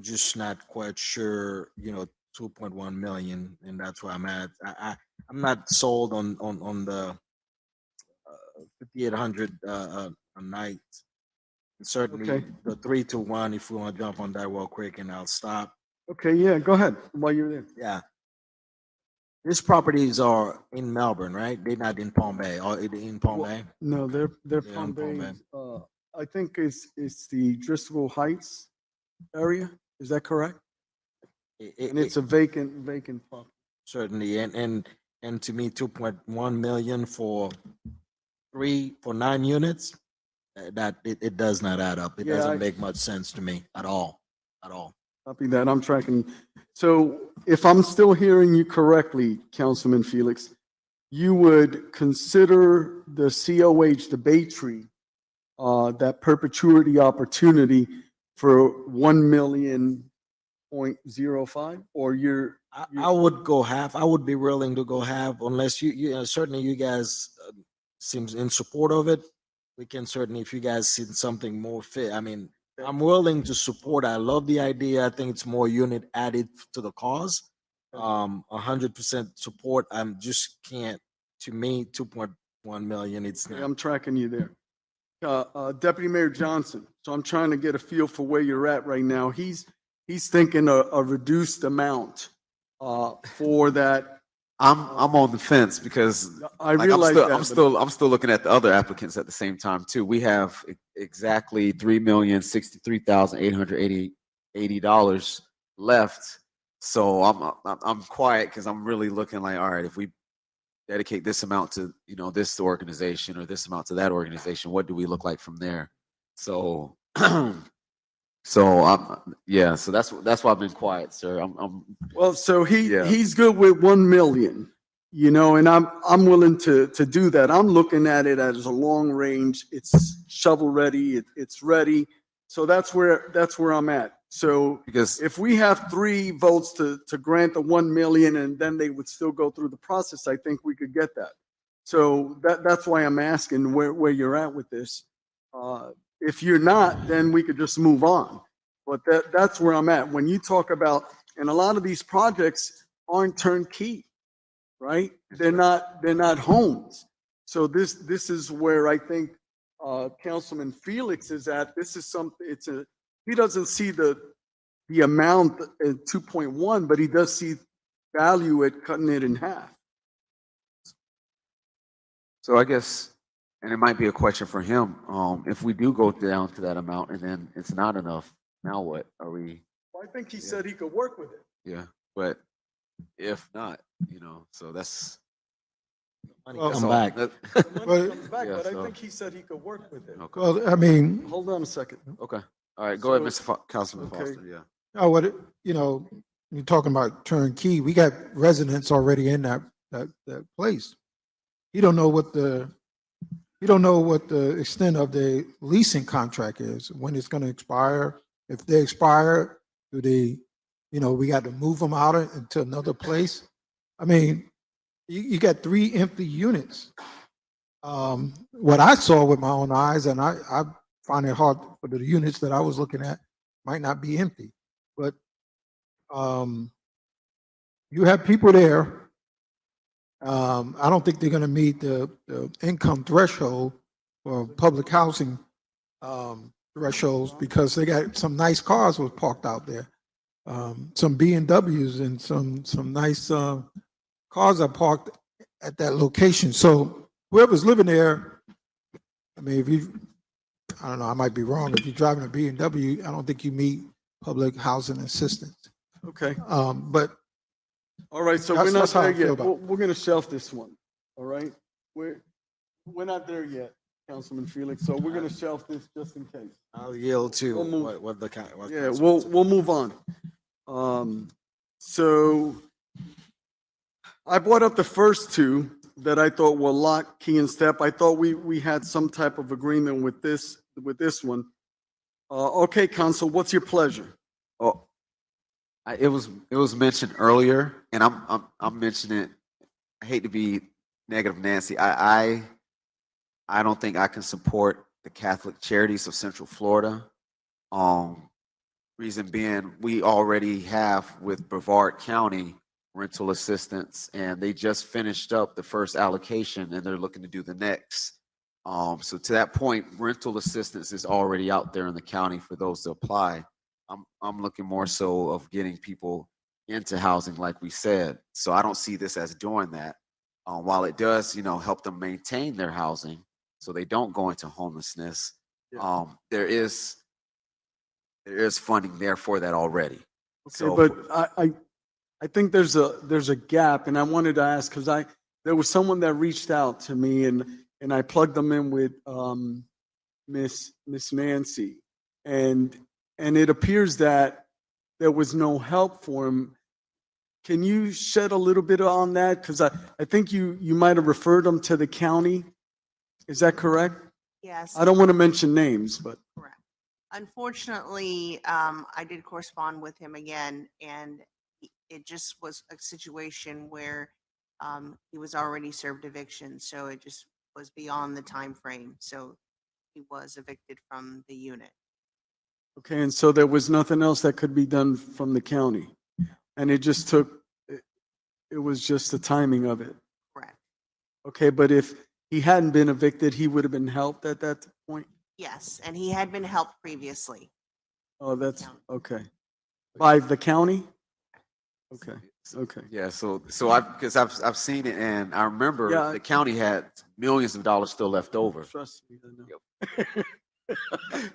just not quite sure, 2.1 million, and that's where I'm at. I'm not sold on the 5,800 a night. And certainly Okay. the 3-1, if we want to jump on that real quick, and I'll stop. Okay, yeah, go ahead while you're there. Yeah. These properties are in Melbourne, right? They're not in Palm Bay. Or in Palm Bay? No, they're in Palm Bay. I think it's the Driscoll Heights area. Is that correct? And it's a vacant property. Certainly, and to me, 2.1 million for 9 units, that it does not add up. It Yeah, doesn't make much sense to me at all. Copy that. I'm tracking. So if I'm still hearing you correctly, Councilman Felix, you would consider the COH, the Bay Tree, that perpetuity opportunity for 1,000,005, or I would go half. I would be willing to go half unless certainly you guys seems in support of it. We can certainly, if you guys see something more fit, I mean, I'm willing to support. I love the idea. I think it's more unit added to the cause. 100% support. I'm just can't, to me, 2.1 million, it's not. I'm tracking you there. Deputy Mayor Johnson, so I'm trying to get a feel for where you're at right now. He's thinking a reduced amount for that. I'm on the fence because I realize that, I'm still looking at the other applicants at the same time too. We have exactly $3,063,880 left. So I'm quiet because I'm really looking like, all right, if we dedicate this amount to this organization or this amount to that organization, what do we look like from there? So so that's why I've been quiet, sir. Well, so he's good with 1 million, and I'm willing to do that. I'm looking at it as a long range. It's shovel ready. It's ready. So that's where I'm at. So because if we have 3 votes to grant the 1 million, and then they would still go through the process, I think we could get that. So that's why I'm asking where you're at with this. If you're not, then we could just move on. But that's where I'm at. When you talk about, and a lot of these projects aren't turnkey, right? They're not homes. So this is where I think Councilman Felix is at. This is something. He doesn't see the amount at 2.1, but he does see value at cutting it in half. So I guess, and it might be a question for him. If we do go down to that amount and then it's not enough, now what are we? Well, I think he said he could work with it. Yeah, but if not, so that's. Money that's come all. back. Money But- comes back, Yeah, but I so- think he said he could work with it. Okay. Well, I mean, Hold on a second. Okay. All right. Go ahead, So- Mr. Councilman okay. Foster. Yeah. you're talking about turnkey. We got residents already in that place. You don't know what the extent of the leasing contract is, when it's going to expire. If they expire, do they, we got to move them out into another place. I mean, you got 3 empty units. What I saw with my own eyes, and I find it hard for the units that I was looking at, might not be empty, but you have people there. I don't think they're going to meet the income threshold for public housing thresholds, because they got some nice cars was parked out there, some B&Ws and some nice cars are parked at that location. So whoever's living there, I mean, I don't know, I might be wrong. If you're driving a B&W, I don't think you meet public housing assistance. Okay. But All right, so That's- we're not that's how I there feel yet. about We're going to shelf this one. All right, we're not there yet, Councilman Felix. So we're going to shelf this just in case. I'll yield to We'll move. what the Yeah, we'll move on. So I brought up the first 2 that I thought were lock, key, and step. I thought we had some type of agreement with this one. Okay, Council, what's your pleasure? Oh, it was mentioned earlier, and I'm mentioning it. I hate to be negative, Nancy. I don't think I can support the Catholic Charities of Central Florida. Reason being, we already have with Brevard County rental assistance, and they just finished up the first allocation, and they're looking to do the next. So to that point, rental assistance is already out there in the county for those to apply. I'm looking more so of getting people into housing, like we said. So I don't see this as doing that. While it does, help them maintain their housing so they don't go into homelessness, there is funding there for that already. Okay, So but I think there's a gap, and I wanted to ask because there was someone that reached out to me, and I plugged them in with Miss Nancy, and it appears that there was no help for him. Can you shed a little bit on that? Because I think you might have referred him to the county. Is that correct? Yes. I don't want to mention names, but. Correct. Unfortunately, I did correspond with him again, and it just was a situation where he was already served eviction, so it just was beyond the time frame. So he was evicted from the unit. Okay, and so there was nothing else that could be done from the county? And it just took, it was just the timing of it? Correct. Okay, but if he hadn't been evicted, he would have been helped at that point? Yes, and he had been helped previously. Oh, that's, okay. By the county? Okay, okay. Yeah, because I've seen it, and I remember Yeah, the county had millions of dollars still left over. Trust me, I know.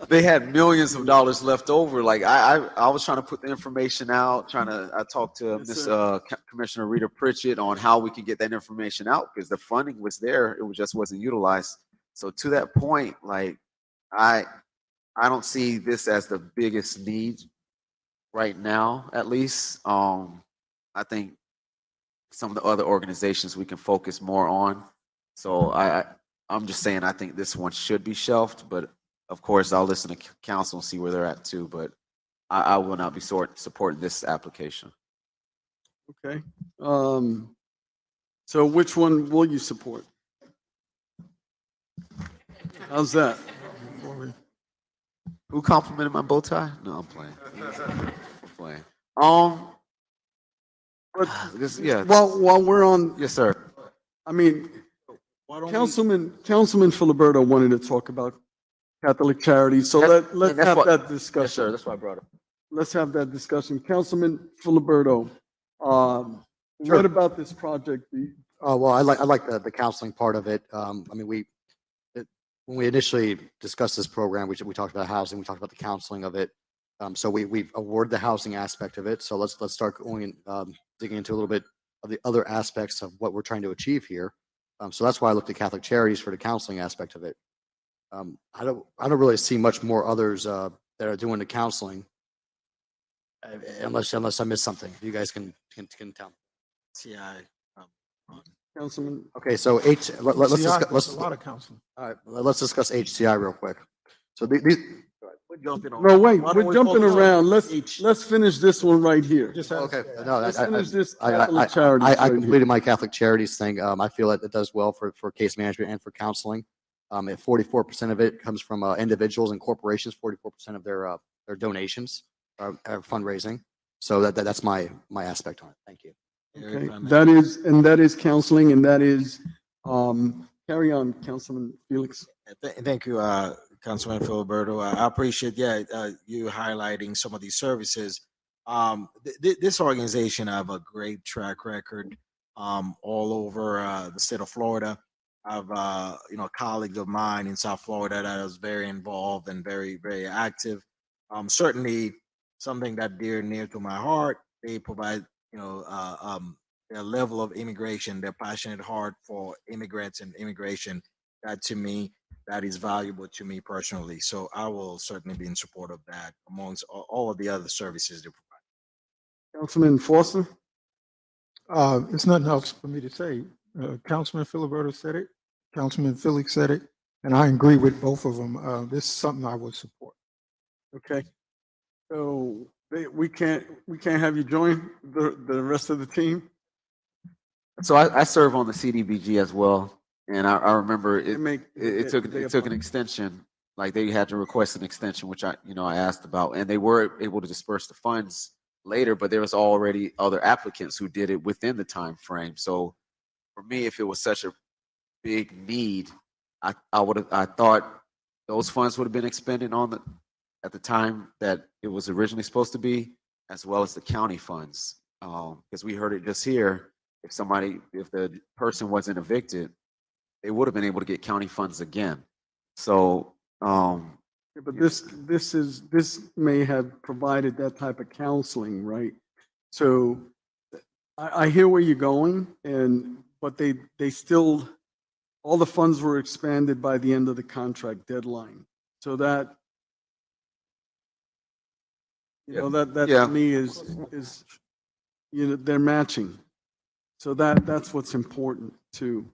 They had millions of dollars left over. Like I was trying to put the information out, I talked to Yes, Miss sir. Commissioner Rita Pritchett on how we could get that information out because the funding was there, it just wasn't utilized. So to that point, like I don't see this as the biggest need right now, at least. I think some of the other organizations we can focus more on. So I'm just saying I think this one should be shelved, but of course I'll listen to council and see where they're at too. But I will not be supporting this application. Okay. So which one will you support? How's that? Who complimented my bow tie? No, I'm playing. I'm playing. But Yeah. while we're on, Yes, sir. I mean, Councilman Filiberto wanted to talk about Catholic Charities, so let's that's have what- that discussion. Yes, sir. That's why I brought it. Let's have that discussion. Councilman Filiberto, Sure. what about this project? Well, I like the counseling part of it. I mean, when we initially discussed this program, we talked about housing, we talked about the counseling of it. So we've awarded the housing aspect of it. So let's start going digging into a little bit of the other aspects of what we're trying to achieve here. So that's why I looked at Catholic Charities for the counseling aspect of it. I don't really see much more others that are doing the counseling, unless I missed something. You guys can tell me. CI. Councilman. Okay, so let's discuss. That's a lot of counseling. All right, let's discuss HCI real quick. So these. No, wait, we're jumping around. Let's finish this one right here. Okay, no, Let's finish this I Catholic Charities. I right here. completed my Catholic Charities thing. I feel that it does well for case management and for counseling. At 44% of it comes from individuals and corporations. 44% of their donations are fundraising. So that's my aspect on it. Thank you. Okay, that is counseling, and that is, carry on, Councilman Felix. Thank you, Councilman Filiberto. I appreciate, you highlighting some of these services. This organization have a great track record all over the state of Florida. I've colleagues of mine in South Florida that is very involved and very, very active. Certainly something that near to my heart. They provide, their level of immigration, their passionate heart for immigrants and immigration. That to me, that is valuable to me personally. So I will certainly be in support of that amongst all of the other services they provide. Councilman Foster? It's nothing else for me to say. Councilman Filiberto said it, Councilman Felix said it, and I agree with both of them. This is something I would support. Okay. So we can't have you join the rest of the team? So I serve on the CDBG as well, and I remember it took an extension. Like they had to request an extension, which I asked about, and they were able to disperse the funds later, but there was already other applicants who did it within the time frame. So for me, if it was such a big need, I thought those funds would have been expended at the time that it was originally supposed to be, as well as the county funds. Because we heard it just here, if the person wasn't evicted, they would have been able to get county funds again. So, But this may have provided that type of counseling, right? So I hear where you're going, but they still, all the funds were expanded by the end of the contract deadline. So that You know, that Yeah. to me is, you know, they're matching. So that's what's important too.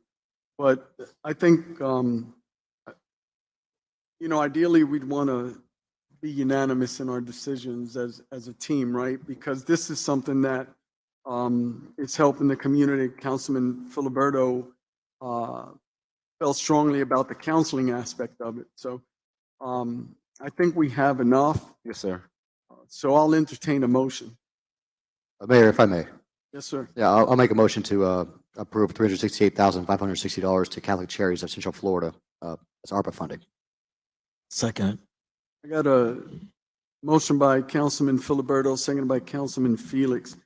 But I think, you know, ideally we'd want to be unanimous in our decisions as a team, right? Because this is something that is helping the community. Councilman Filiberto felt strongly about the counseling aspect of it. So I think we have enough. Yes, sir. So I'll entertain a motion. Mayor, if I may. Yes, sir. Yeah, I'll make a motion to approve $368,560 to Catholic Charities of Central Florida as ARPA funding. Second. I got a motion by Councilman Filiberto, seconded by Councilman Felix.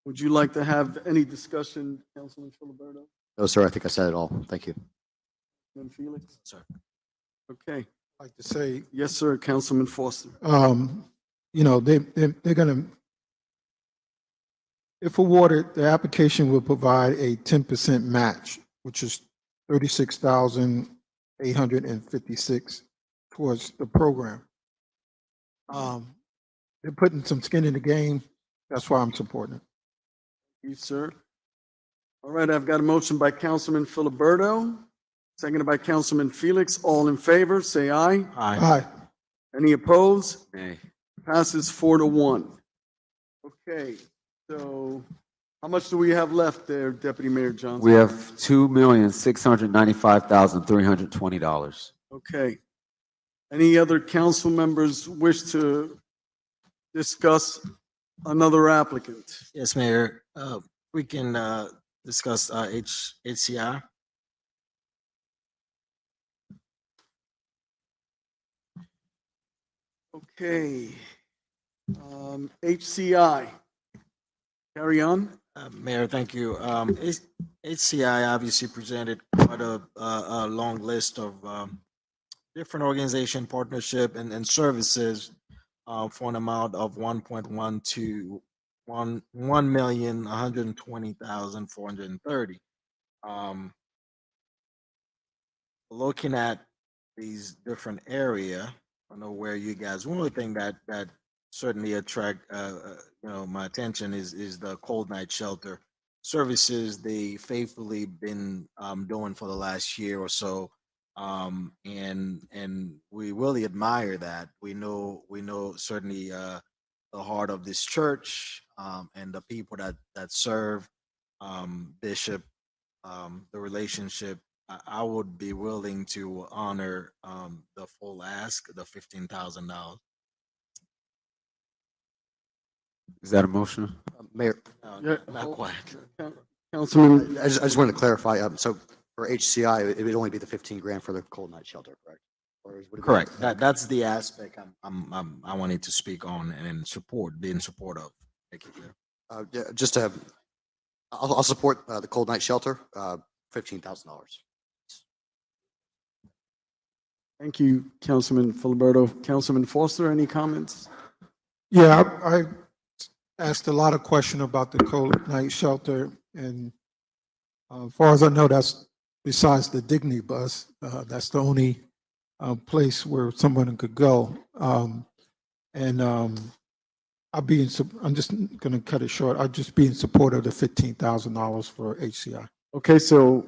Would you like to have any discussion, Councilman Filiberto? No, sir, I think I said it all. Thank you. Councilman Felix? Sir. Okay. I'd like to say, Yes, sir, Councilman Foster. you know, they're gonna, if awarded, the application will provide a 10% match, which is 36,856 towards the program. They're putting some skin in the game. That's why I'm supporting it. You, sir. All right, I've got a motion by Councilman Filiberto, seconded by Councilman Felix. All in favor, say aye. Aye. Any opposed? Nay. Passes 4-1. Okay, so how much do we have left there, Deputy Mayor Johnson? We have $2,695,320. Okay. Any other council members wish to discuss another applicant? Yes, Mayor. We can discuss HCI. Okay. HCI. Carry on. Mayor, thank you. HCI obviously presented quite a long list of different organization partnership and services for an amount of 1,120,430. Looking at these different area, I don't know where you guys. One of the thing that certainly attract my attention is the cold night shelter services they faithfully been doing for the last year or so, and we really admire that. We know certainly the heart of this church and the people that serve Bishop, the relationship. I would be willing to honor the full ask, the $15,000. Is that a motion? Mayor, Not quite. Councilman. I just wanted to clarify. So for HCI, it would only be the 15 grand for the cold night shelter, correct? Or would it be- Correct. That's the aspect I wanted to speak on and be in support of. Thank you, Chair. Yeah, just I'll support the cold night shelter, $15,000. Thank you, Councilman Filiberto. Councilman Foster, any comments? Yeah, I asked a lot of questions about the cold night shelter, and as far as I know, that's besides the Dignity bus, that's the only place where someone could go. I'm just going to cut it short. I'll just be in support of the $15,000 for HCI. Okay, so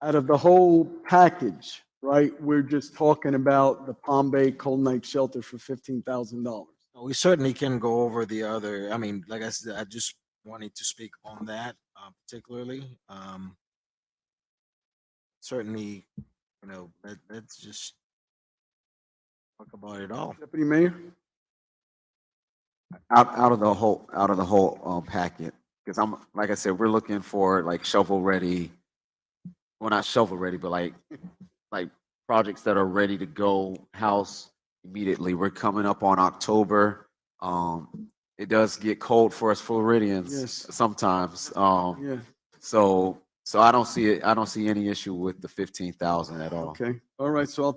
out of the whole package, right, we're just talking about the Palm Bay Cold Night Shelter for $15,000. We certainly can go over the other. I mean, like I said, I just wanted to speak on that particularly. Certainly, let's just talk about it all. Deputy Mayor? Out of the whole packet, because I'm like I said, we're looking for like shovel ready. Well, not shovel ready, but like projects that are ready to go house immediately. We're coming up on October. It does get cold for us Floridians sometimes. Yeah. So I don't see it. I don't see any issue with the 15,000 at all. Okay, all right, so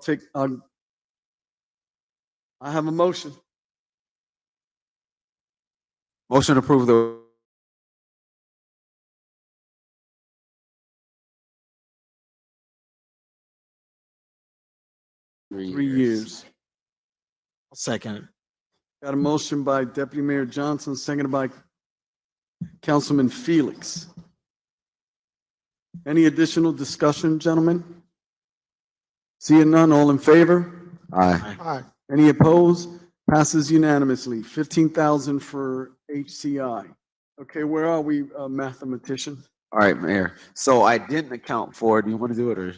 I have a motion. Motion to approve the. Three years. Second. Got a motion by Deputy Mayor Johnson, seconded by Councilman Felix. Any additional discussion, gentlemen? Seeing none, all in favor? Aye. Aye. Any opposed? Passes unanimously. 15,000 for HCI. Okay, where are we, mathematician? All right, Mayor. So I didn't account for, do you want to do it or?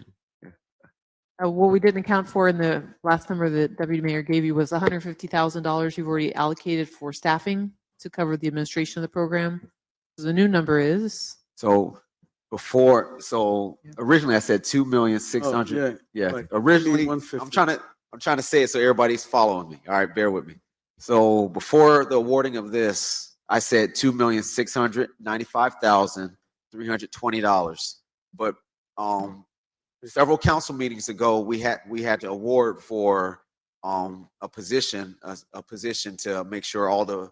What we didn't account for in the last number that Deputy Mayor gave you was $150,000 you've already allocated for staffing to cover the administration of the program. So the new number is, So originally I said 2,600,000. Yeah, right. originally, 150. I'm trying to say it so everybody's following me. All right, bear with me. So before the awarding of this, I said $2,695,320. But several council meetings ago, we had to award for a position to make sure all the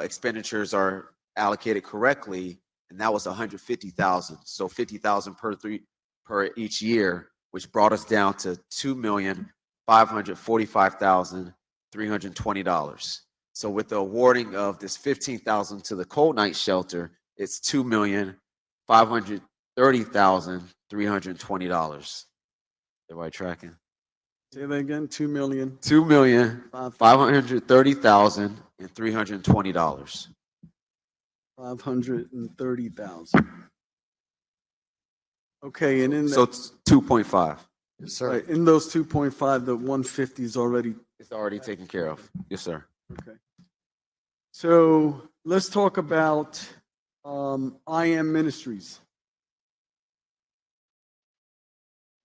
expenditures are allocated correctly, and that was 150,000. So 50,000 per each year, which brought us down to $2,545,320. So with the awarding of this 15,000 to the cold night shelter, it's $2,530,320. Everybody tracking? Say that again, 2 million. $2,530,320. 530,000. Okay, and in So it's 2.5. Yes, sir. right, in those 2.5, the 150 is already. It's already taken care of. Yes, sir. Okay. So let's talk about IM Ministries.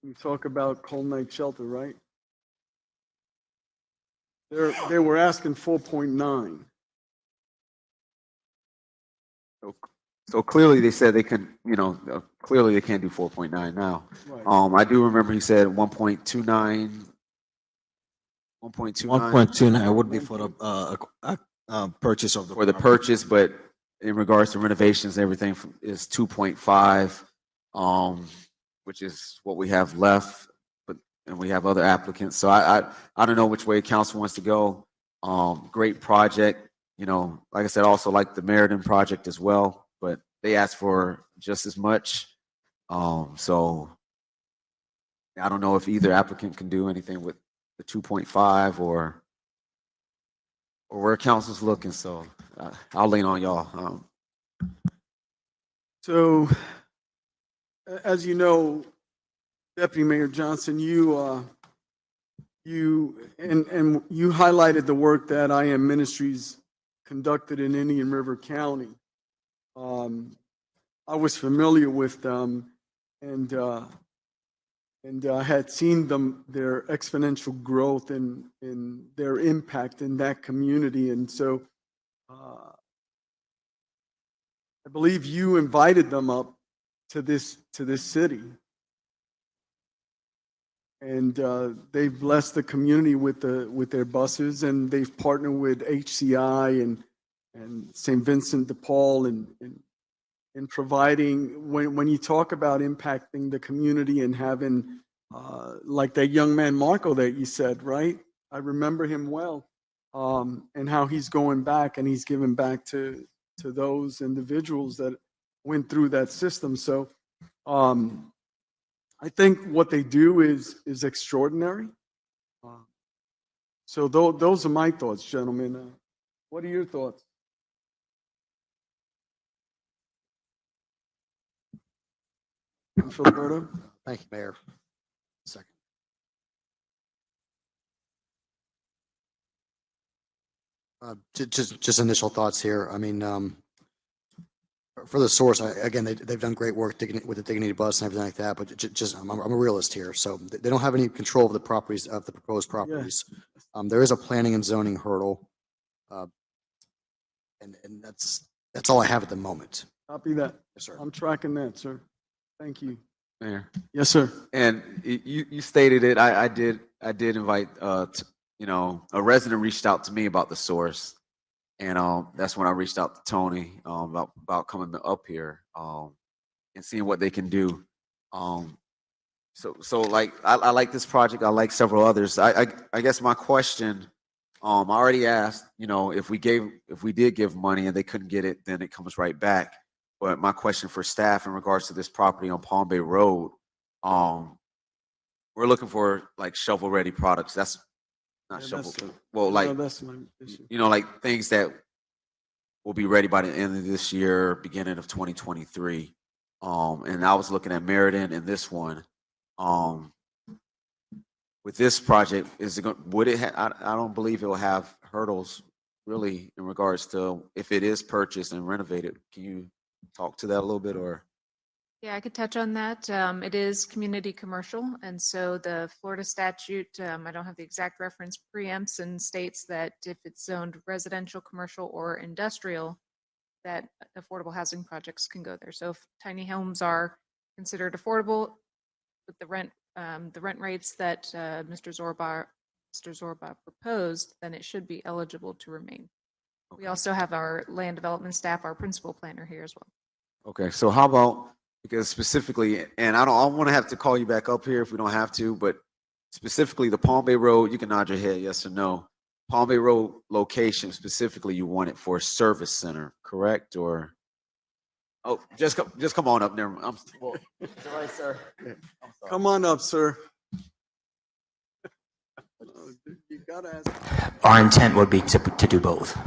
We talk about cold night shelter, right? They were asking 4.9. So clearly they said they can, clearly they can't do 4.9 now. Right. I do remember he said 1.29. 1.29 would be for the purchase of the. For the purchase, but in regards to renovations, everything is 2.5, which is what we have left. And we have other applicants. So I don't know which way council wants to go. Great project, like I said, also like the Meriden project as well, but they asked for just as much. So I don't know if either applicant can do anything with the 2.5 or where council's looking. So I'll lean on y'all. So, as you know, Deputy Mayor Johnson, you highlighted the work that IM Ministries conducted in Indian River County. I was familiar with them, and I had seen their exponential growth and their impact in that community, and so I believe you invited them up to this city. And they've blessed the community with their buses, and they've partnered with HCI and St. Vincent de Paul in providing, when you talk about impacting the community and having like that young man Marco that you said, right? I remember him well, and how he's going back and he's giving back to those individuals that went through that system. So I think what they do is extraordinary. So those are my thoughts, gentlemen. What are your thoughts? Filiberto? Thank you, Mayor. Second. Just initial thoughts here. I mean, for the source, again, they've done great work with the Dignity Bus and everything like that. But I'm a realist here, so they don't have any control of the properties of the proposed properties. There is a planning and zoning hurdle, and that's all I have at the moment. Copy that. Yes, sir. I'm tracking that, sir. Thank you. Mayor. Yes, sir. And you stated it. I did invite. A resident reached out to me about the source, and that's when I reached out to Tony about coming up here and seeing what they can do. So like I like this project. I like several others. I guess my question I already asked, if we did give money and they couldn't get it, then it comes right back. But my question for staff in regards to this property on Palm Bay Road, we're looking for like shovel-ready products. That's not Yeah, shovel, that's- well, no, like, that's my issue. like things that will be ready by the end of this year, beginning of 2023. And I was looking at Meriden and this one. With this project, would it I don't believe it will have hurdles really in regards to if it is purchased and renovated. Can you talk to that a little bit or? Yeah, I could touch on that. It is community commercial, and so the Florida statute, I don't have the exact reference, preempts and states that if it's zoned residential, commercial, or industrial, that affordable housing projects can go there. So if tiny homes are considered affordable with the rent rates that Mr. Zorba proposed, then it should be eligible to remain. We also have our land development staff, our principal planner here as well. Okay, so how about, because specifically, and I don't want to have to call you back up here if we don't have to, but specifically the Palm Bay Road, you can nod your head yes or no. Palm Bay Road location specifically, you want it for a service center, correct? Or, oh, just come on up there. Right, sir. Come on up, sir. You gotta ask. Our intent would be to do both.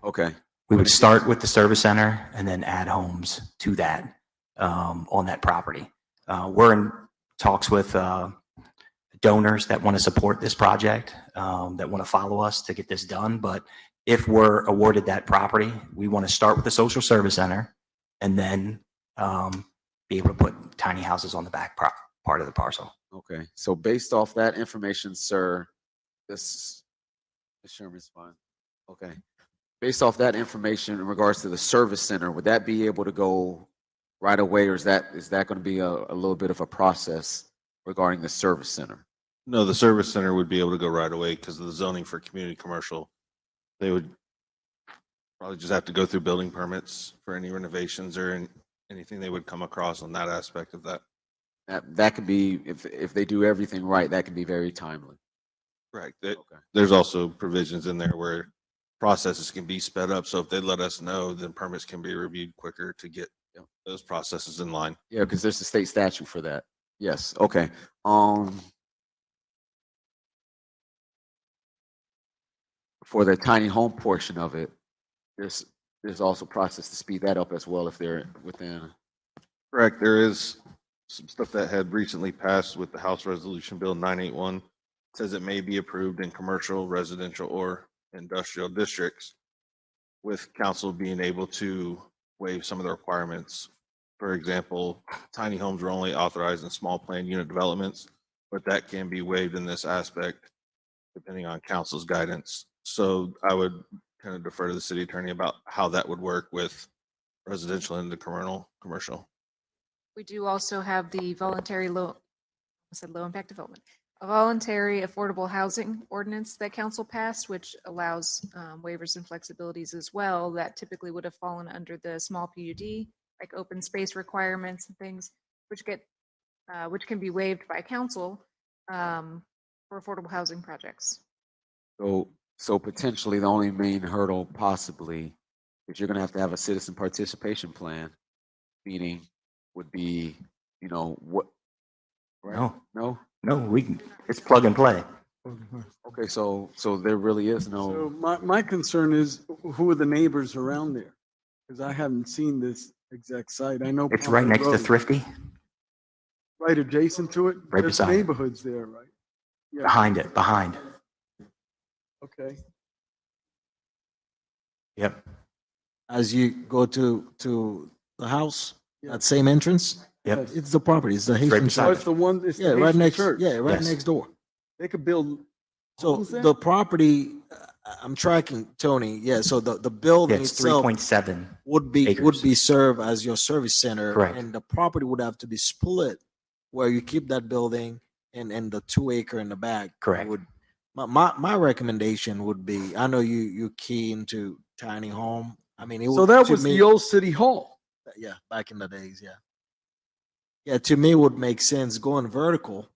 Okay. We would start with the service center and then add homes to that on that property. We're in talks with donors that want to support this project, that want to follow us to get this done. But if we're awarded that property, we want to start with the social service center and then be able to put tiny houses on the back part of the parcel. Okay, so based off that information, sir, this Sherman's fine. Okay. Based off that information in regards to the service center, would that be able to go right away, or is that going to be a little bit of a process regarding the service center? No, the service center would be able to go right away because of the zoning for community commercial. They would probably just have to go through building permits for any renovations or anything they would come across on that aspect of that. That could be, if they do everything right, that can be very timely. Right. There's also provisions in there where processes can be sped up. So if they let us know, then permits can be reviewed quicker to get those processes in line. Yeah, because there's a state statute for that. Yes. Okay. For the tiny home portion of it, there's also process to speed that up as well if they're within. Correct. There is some stuff that had recently passed with the House Resolution Bill 981. It says it may be approved in commercial, residential, or industrial districts, with council being able to waive some of the requirements. For example, tiny homes are only authorized in small plan unit developments, but that can be waived in this aspect depending on council's guidance. So I would kind of defer to the city attorney about how that would work with residential and the commercial. We do also have the voluntary low impact development, a voluntary affordable housing ordinance that council passed, which allows waivers and flexibilities as well that typically would have fallen under the small PUD, like open space requirements and things, which can be waived by council for affordable housing projects. So potentially the only main hurdle possibly is you're going to have a citizen participation plan, meaning would be, what? Right? No. No? It's plug and play. Okay, so there really is no. So my concern is who are the neighbors around there? Because I haven't seen this exact site. I know. It's Palm right Bay next to Road, Thrifty, right adjacent to it? Right There's beside it. neighborhoods there, right? Yeah. behind. Okay. Yep. As you go to the house, that same entrance. Yep. It's the property. It's the right Haitian beside Oh, church. it's the one, it's Yeah, the right Haitian next. church. Yeah, right Yes. next door. They could build. So homes there? the property, I'm tracking Tony. Yeah. So the building It's itself 3.7 would be acres. served as your service center, Correct. and the property would have to be split, where you keep that building and the 2 acre in the back. Correct. Would my recommendation would be, I know you're keen to tiny home. I mean, it would. So that to was me- the old city hall. Yeah, back in the days. Yeah. Yeah, to me, it would make sense going vertical.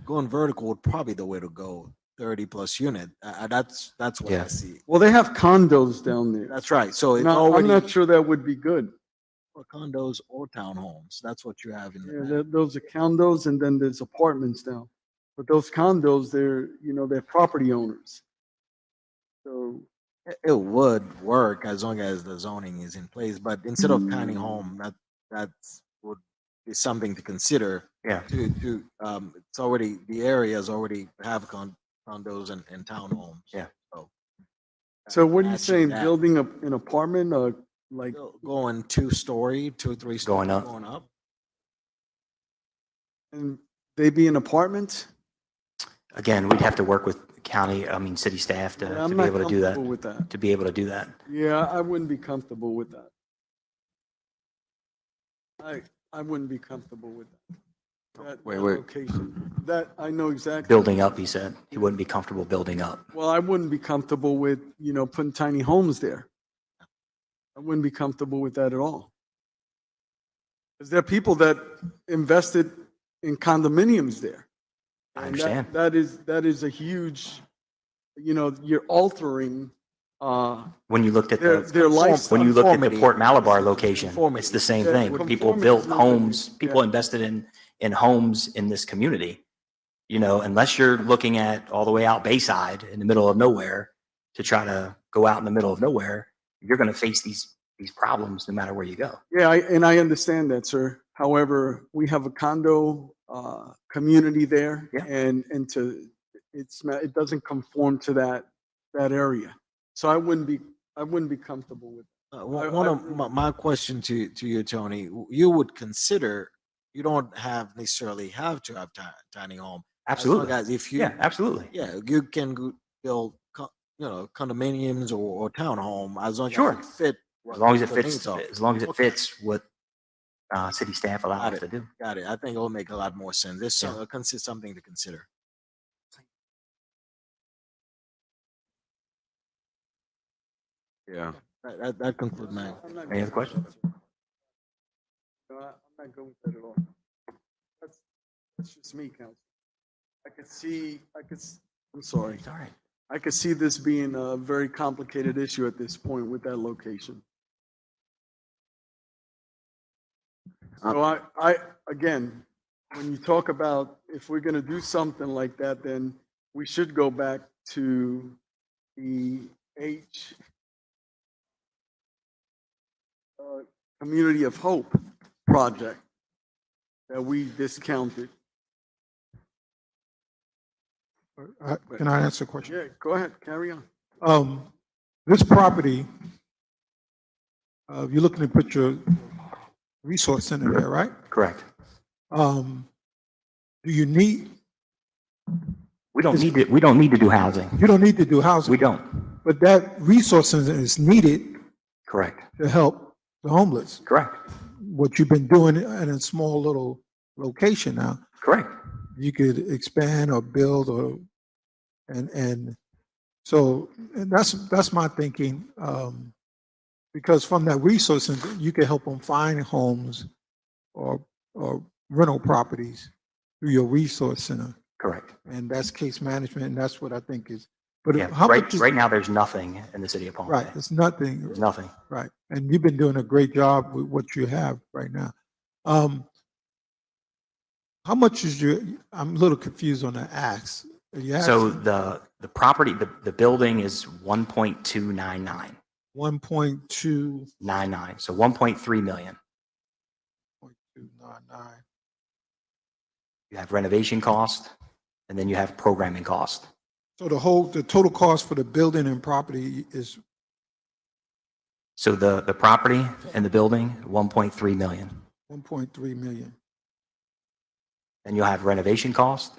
Going vertical would probably the way to go. 30 plus unit. That's what I see. Well, they have condos down there. That's right. So it's No, already I'm not sure that would be good. for condos or townhomes. That's what you have in the Yeah, map. those are condos and then there's apartments now. But those condos, they're property owners. So, It would work as long as the zoning is in place, but instead of tiny home, that would be something to consider. Yeah. It's already, the areas already have condos and townhomes. Yeah. so what are you matching saying, that. building an apartment or like, Going 2-story, 2-3 story. Going up. Going up. and they be in apartments? Again, we'd have to work with city staff Yeah, to I'm be not able to do that. comfortable with that. To be able to do that. Yeah, I wouldn't be comfortable with that. I wouldn't be comfortable with that. Wait. That location. That, I know exactly. Building up, he said. He wouldn't be comfortable building up. Well, I wouldn't be comfortable with, putting tiny homes there. I wouldn't be comfortable with that at all. Because there are people that invested in condominiums there. I And understand. That is a huge, you're altering, When you looked at their lifestyle. when you looked at the Conformity. Port Malabar location, Conformity. it's the same Yeah, thing. People conformity built is no homes, different. people invested in homes in this community. Unless you're looking at all the way out Bayside in the middle of nowhere to try to go out in the middle of nowhere, you're going to face these problems no matter where you go. Yeah, I understand that, sir. However, we have a condo community there, Yeah. and it doesn't conform to that area. So I wouldn't be comfortable with it. One of my question to you, Tony, you would consider, you don't necessarily have to have tiny home. Absolutely. As long as if you, Yeah, absolutely. yeah, you can build, condominiums or townhome as long Sure. as it fit. As long as it what fits, needs are. as long as it Okay. fits what city staff allow us to do. Got it. I think it will make a lot more sense. This is something to consider. Yeah. That concludes my. Any other questions? No, I'm not going with that at all. That's just me, counsel. I'm sorry. It's all right. I could see this being a very complicated issue at this point with that location. So again, when you talk about if we're going to do something like that, then we should go back to the Community of Hope project that we discounted. Can I answer a question? Yeah, go ahead, carry on. This property, you're looking to put your resource center there, right? Correct. Do you need, We don't need to do housing. you don't need to do housing. We don't. But that resource center is needed Correct. to help the homeless. Correct. What you've been doing in a small little location now. Correct. You could expand or build and that's my thinking. Because from that resource center, you can help them find homes or rental properties through your resource center. Correct. And that's case management, and that's what I think is. But Yeah, how much is, right now, there's nothing in the city of Palm Bay. right? It's nothing. There's nothing. Right, and you've been doing a great job with what you have right now. How much is I'm a little confused on the ask. So the property, the building is 1.299. 1.299. So 1.3 million. You have renovation cost, and then you have programming cost. So the total cost for the building and property is So the property and the building, 1.3 million. 1.3 million. Then you'll have renovation cost,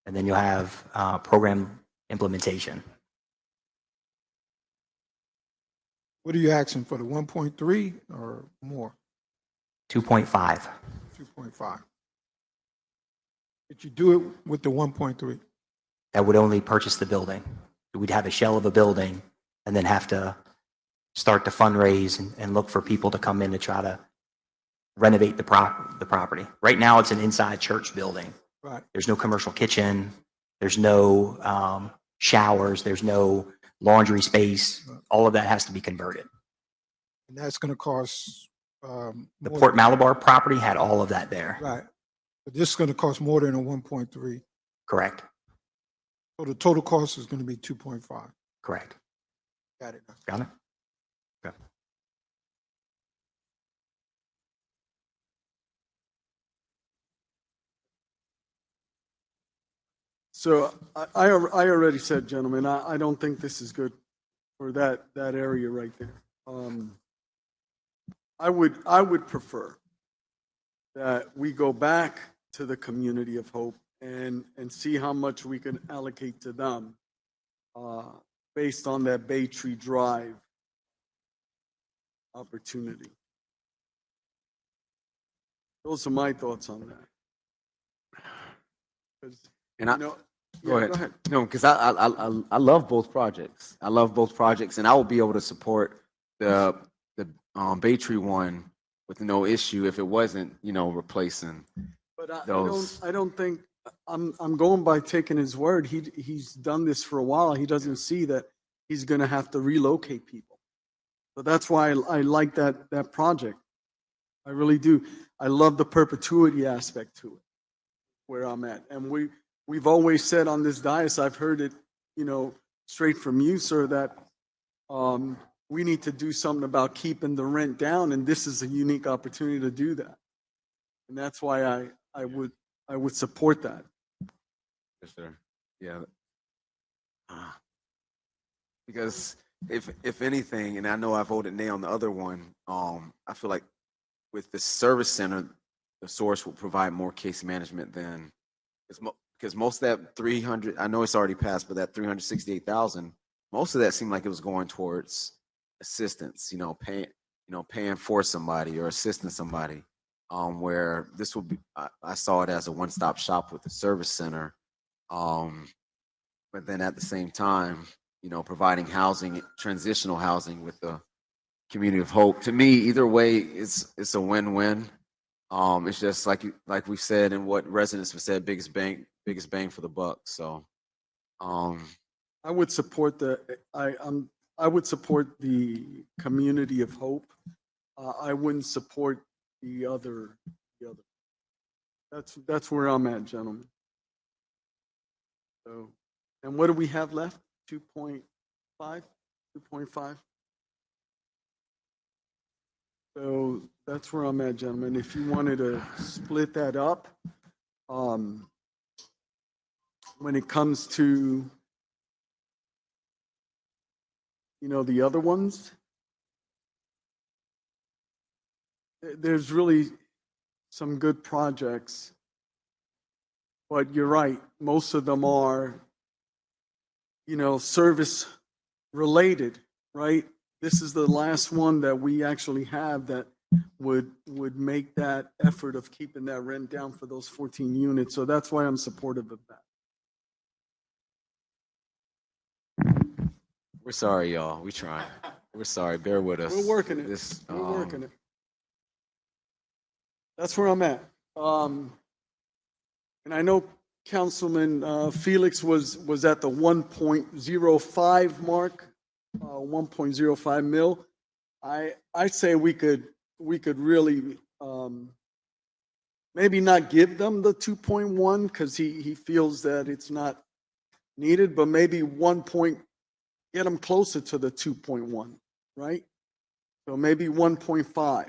and then you'll have program implementation. What are you asking for, the 1.3 or more? 2.5. 2.5. Did you do it with the 1.3? That would only purchase the building. We'd have a shell of a building and then have to start to fundraise and look for people to come in to try to renovate the property. Right now, it's an inside church building. Right. There's no commercial kitchen. There's no showers, there's no laundry space. All of that has to be converted. And that's gonna cost, The more Port than- Malabar property had all of that there. Right. But this is gonna cost more than a 1.3. Correct. So the total cost is gonna be 2.5. Correct. Got it now. Got it? Okay. So I already said, gentlemen, I don't think this is good for that area right there. I would prefer that we go back to the community of hope and see how much we can allocate to them based on that Bay Tree Drive opportunity. Those are my thoughts on that. 'Cause, And you know, go yeah, ahead. No, because I love both projects. I love both projects, and I will be able to support the Bay Tree one with no issue if it wasn't, replacing But those. I don't think, I'm going by taking his word. He's done this for a while. He doesn't see that he's gonna have to relocate people. So that's why I like that project. I really do. I love the perpetuity aspect to it, where I'm at. And we've always said on this dais, I've heard it, straight from you, sir, that we need to do something about keeping the rent down, and this is a unique opportunity to do that. And that's why I would support that. Yes, sir. Yeah. Because if anything, and I know I voted nay on the other one, I feel like with the service center, the source will provide more case management than, because most of that 300, I know it's already passed, but that 368,000, most of that seemed like it was going towards assistance, paying for somebody or assisting somebody. Where this will be, I saw it as a one-stop shop with the service center. But then at the same time, providing housing, transitional housing with the community of hope. To me, either way, it's a win-win. It's just like we said, and what residents have said, biggest bang for the buck. So, I would support I would support the community of hope. I wouldn't support the other. That's where I'm at, gentlemen. So, and what do we have left? 2.5? 2.5? So that's where I'm at, gentlemen. If you wanted to split that up, when it comes to, the other ones, there's really some good projects, but you're right, most of them are, service related, right? This is the last one that we actually have that would make that effort of keeping that rent down for those 14 units. So that's why I'm supportive of that. we're sorry, y'all. We trying. We're sorry. Bear with us. We're working it. This, We're working it. That's where I'm at. And I know Councilman Felix was at the 1.05 mark, 1.05 mil. I say we could really maybe not give them the 2.1 because he feels that it's not needed, but maybe get them closer to the 2.1, right? So maybe 1.5,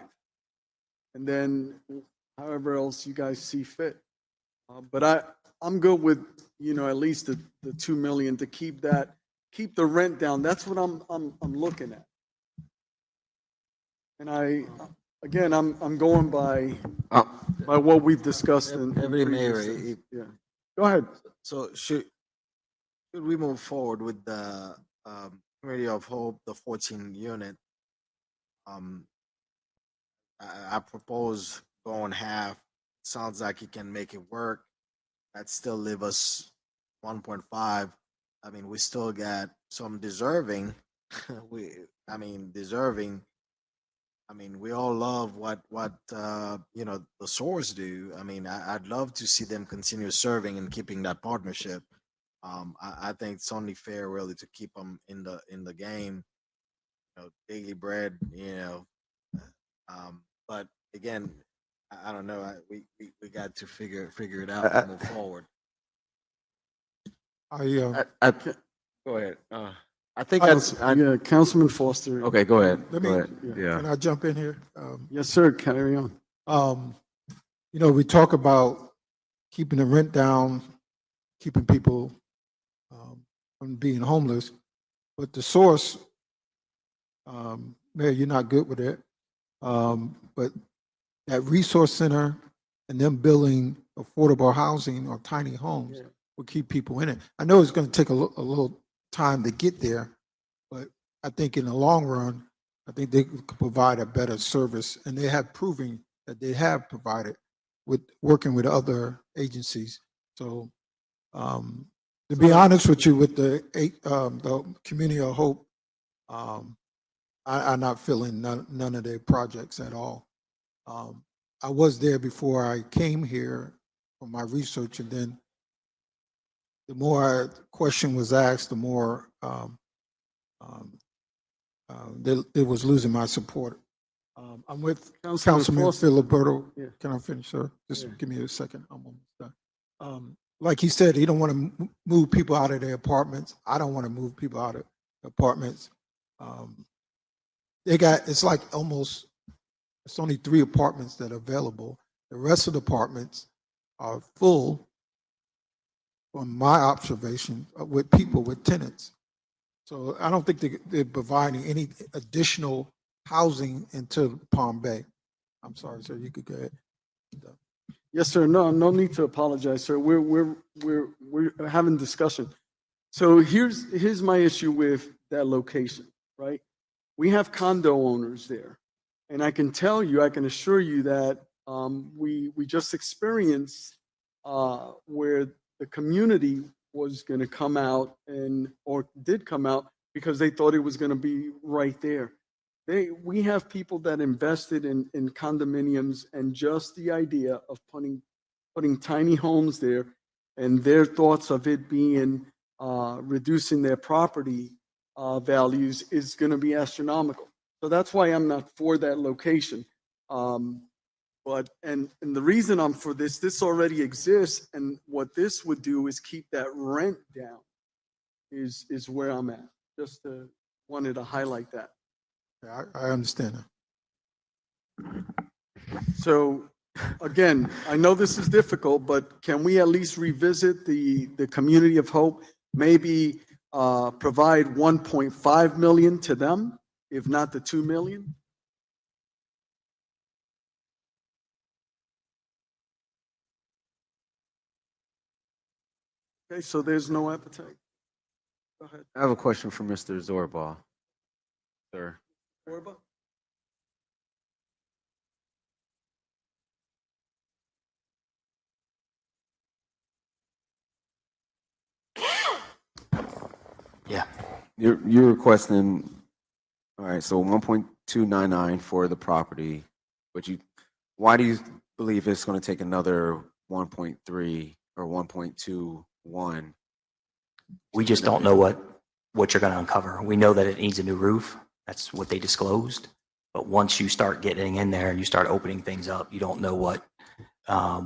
and then however else you guys see fit. But I'm good with at least the 2 million to keep the rent down. That's what I'm looking at. And I'm going by what we've discussed in Deputy Mayor, previous. Yeah. Go ahead. So should we move forward with the Community of Hope, the 14 unit? I propose going half. Sounds like he can make it work. That still leave us 1.5. I mean, we still got some deserving. Deserving. I mean, we all love what the Source do. I mean, I'd love to see them continue serving and keeping that partnership. I think it's only fair really to keep them in the game, daily bread, but again, I don't know. We got to figure it out and move forward. Go ahead. I think Councilman Foster. Okay, go ahead. Let me, can I jump in here? Yes, sir. Carry on. We talk about keeping the rent down, keeping people from being homeless, but the source, Mayor, you're not good with it. But that resource center and them building affordable housing or tiny homes will keep people in it. I know it's going to take a little time to get there, but I think in the long run, I think they could provide a better service, and they have proven that they have provided with working with other agencies. So, to be honest with you, with the Community of Hope, I'm not feeling none of their projects at all. I was there before I came here for my research, and then the more question was asked, the more it was losing my support. I'm with Councilman Filiberto. Can I finish, sir? Just give me a second. I'm almost done. Like he said, he don't want to move people out of their apartments. I don't want to move people out of apartments. It's like it's only 3 apartments that are available. The rest of the apartments are full, from my observation, with people, with tenants. So I don't think they're providing any additional housing into Palm Bay. I'm sorry, sir. You could go ahead. Yes, sir. No need to apologize, sir. We're having discussion. So here's my issue with that location, right? We have condo owners there, and I can assure you that we just experienced where the community was going to come out or did come out because they thought it was going to be right there. We have people that invested in condominiums, and just the idea of putting tiny homes there, and their thoughts of it being reducing their property values is going to be astronomical. So that's why I'm not for that location. But the reason I'm for this already exists, and what this would do is keep that rent down. Is where I'm at. Just wanted to highlight that. I understand that. So again, I know this is difficult, but can we at least revisit the Community of Hope? Maybe provide 1.5 million to them, if not the 2 million? Okay, so there's no appetite. Go ahead. I have a question for Mr. Zorba, sir. Zorba? Yeah. You're requesting, all right, so 1.299 for the property, but why do you believe it's going to take another 1.3 or 1.21? We just don't know what you're going to uncover. We know that it needs a new roof. That's what they disclosed. But once you start getting in there and you start opening things up, you don't know what.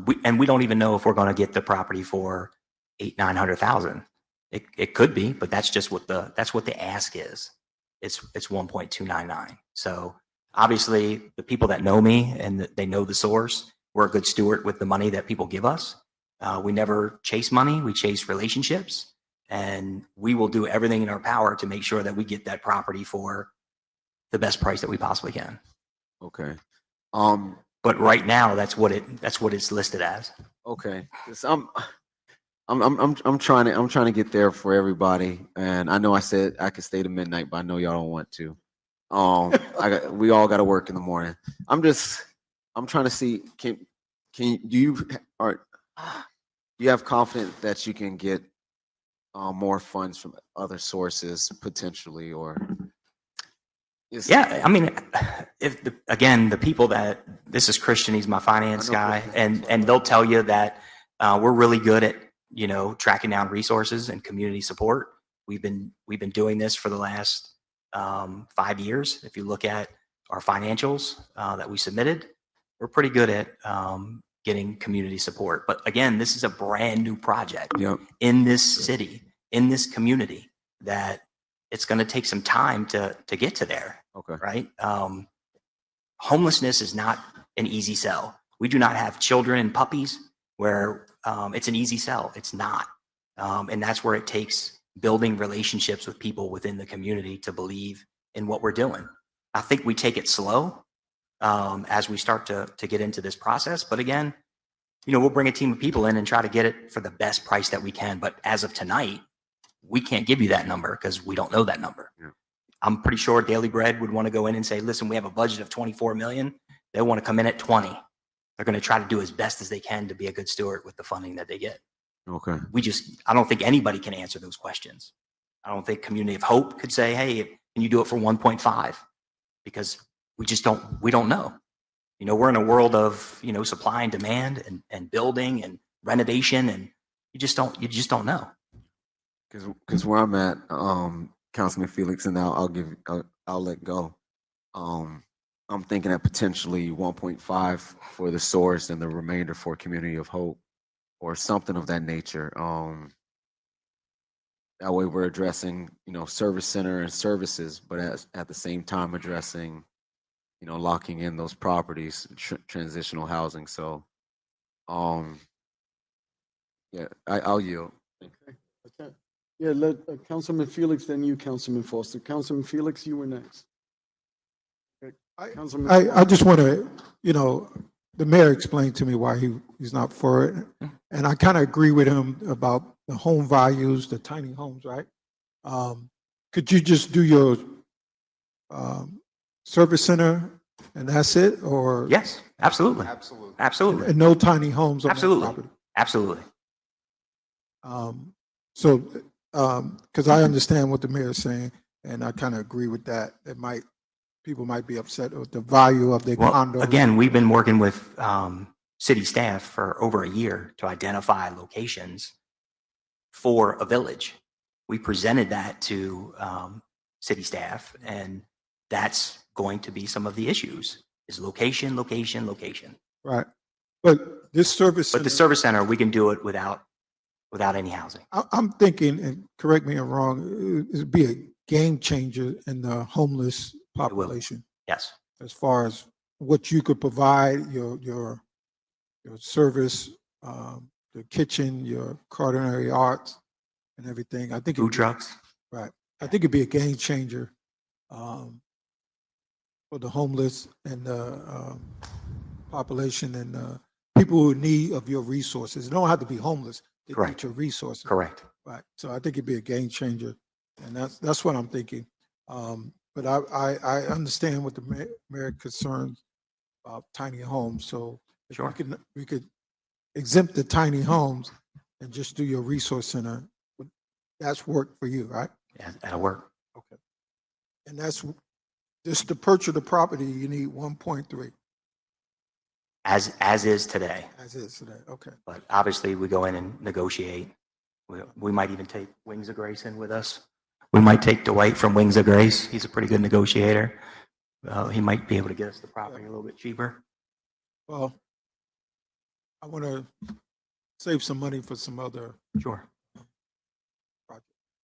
We don't even know if we're going to get the property for 800,000-900,000. It could be, but that's just what the ask is. It's 1.299. So obviously, the people that know me and they know the source, we're a good steward with the money that people give us. We never chase money. We chase relationships. And we will do everything in our power to make sure that we get that property for the best price that we possibly can. Okay. But right now, that's what it's listed as. Okay. I'm trying to get there for everybody, and I know I said I could stay to midnight, but I know y'all don't want to. We all got to work in the morning. I'm trying to see, do you have confidence that you can get more funds from other sources potentially, or? Yeah, I mean, the people this is Christian, he's my finance guy, and they'll tell you that we're really good at tracking down resources and community support. We've been doing this for the last 5 years. If you look at our financials that we submitted, we're pretty good at getting community support. But again, this is a brand new project in this city, in this community, that it's going to take some time to get to there. Okay. Right? Homelessness is not an easy sell. We do not have children and puppies where it's an easy sell. It's not. And that's where it takes building relationships with people within the community to believe in what we're doing. I think we take it slow as we start to get into this process. But again, we'll bring a team of people in and try to get it for the best price that we can. But as of tonight, we can't give you that number because we don't know that number. Yeah. I'm pretty sure Daily Bread would want to go in and say, listen, we have a budget of 24 million. They want to come in at 20. They're going to try to do as best as they can to be a good steward with the funding that they get. Okay. I don't think anybody can answer those questions. I don't think Community of Hope could say, hey, can you do it for 1.5? Because we don't know. We're in a world of, supply and demand and building and renovation, and you just don't know. Because where I'm at, Councilman Felix, and I'll let go. I'm thinking at potentially 1.5 for the source and the remainder for Community of Hope, or something of that nature. That way we're addressing, service center and services, but at the same time addressing, locking in those properties, transitional housing. So, yeah, I'll yield. Okay. Yeah, let Councilman Felix, then you, Councilman Foster. Councilman Felix, you were next. Okay. Councilman I just want to, the mayor explained to me why he's not for it. And I kind of agree with him about the home values, the tiny homes, right? Could you just do your service center and that's it? Or yes, absolutely. Absolutely. And no tiny homes on absolutely. that property? Absolutely. So, because I understand what the mayor is saying, and I kind of agree with that. People might be upset with the value of their condo. Again, we've been working with city staff for over a year to identify locations for a village. We presented that to city staff, and that's going to be some of the issues: is location, location, location. Right. But this service But the service center, we can do it without any housing. I'm thinking, and correct me if I'm wrong, it'd be a game changer in the homeless population. Yes. As far as what you could provide, your service, the kitchen, your culinary arts, and everything. I think food trucks. Right. I think it'd be a game changer for the homeless and the population and people who need of your resources. They don't have to be homeless. They Correct. need your resources. Correct. Right. So I think it'd be a game changer, and that's what I'm thinking. But I understand what the mayor concerns about tiny homes. So if we could exempt the tiny homes and just do your resource center, that's work for you, right? Yeah, that'll work. Okay. And that's just to purchase the property, you need 1.3. As is today. As is today. Okay. But obviously, we go in and negotiate. We might even take Wings of Grace in with us. We might take Dwight from Wings of Grace. He's a pretty good negotiator. He might be able to get us the property a little bit cheaper. Well, I want to save some money for some other. Sure.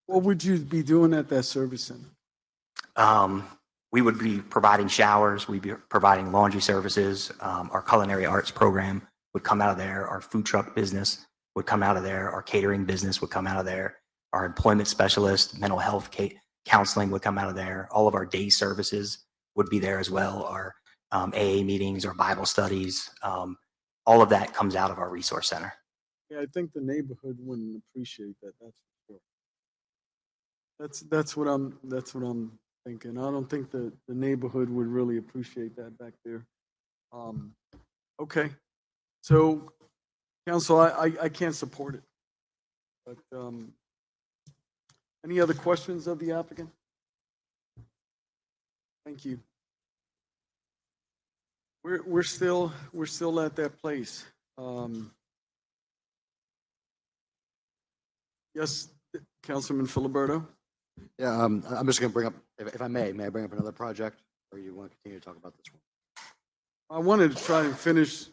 What would you be doing at that service center? We would be providing showers. We'd be providing laundry services. Our culinary arts program would come out of there. Our food truck business would come out of there. Our catering business would come out of there. Our employment specialist, mental health counseling would come out of there. All of our day services would be there as well. Our AA meetings, our Bible studies, all of that comes out of our resource center. Yeah, I think the neighborhood wouldn't appreciate that. That's for sure. That's what I'm thinking. I don't think the neighborhood would really appreciate that back there. Okay, so council, I can't support it. But any other questions of the applicant? Thank you. We're still at that place. Yes, Councilman Filiberto? Yeah, I'm just gonna bring up, if I may I bring up another project, or you want to continue to talk about this one? I wanted to try and finish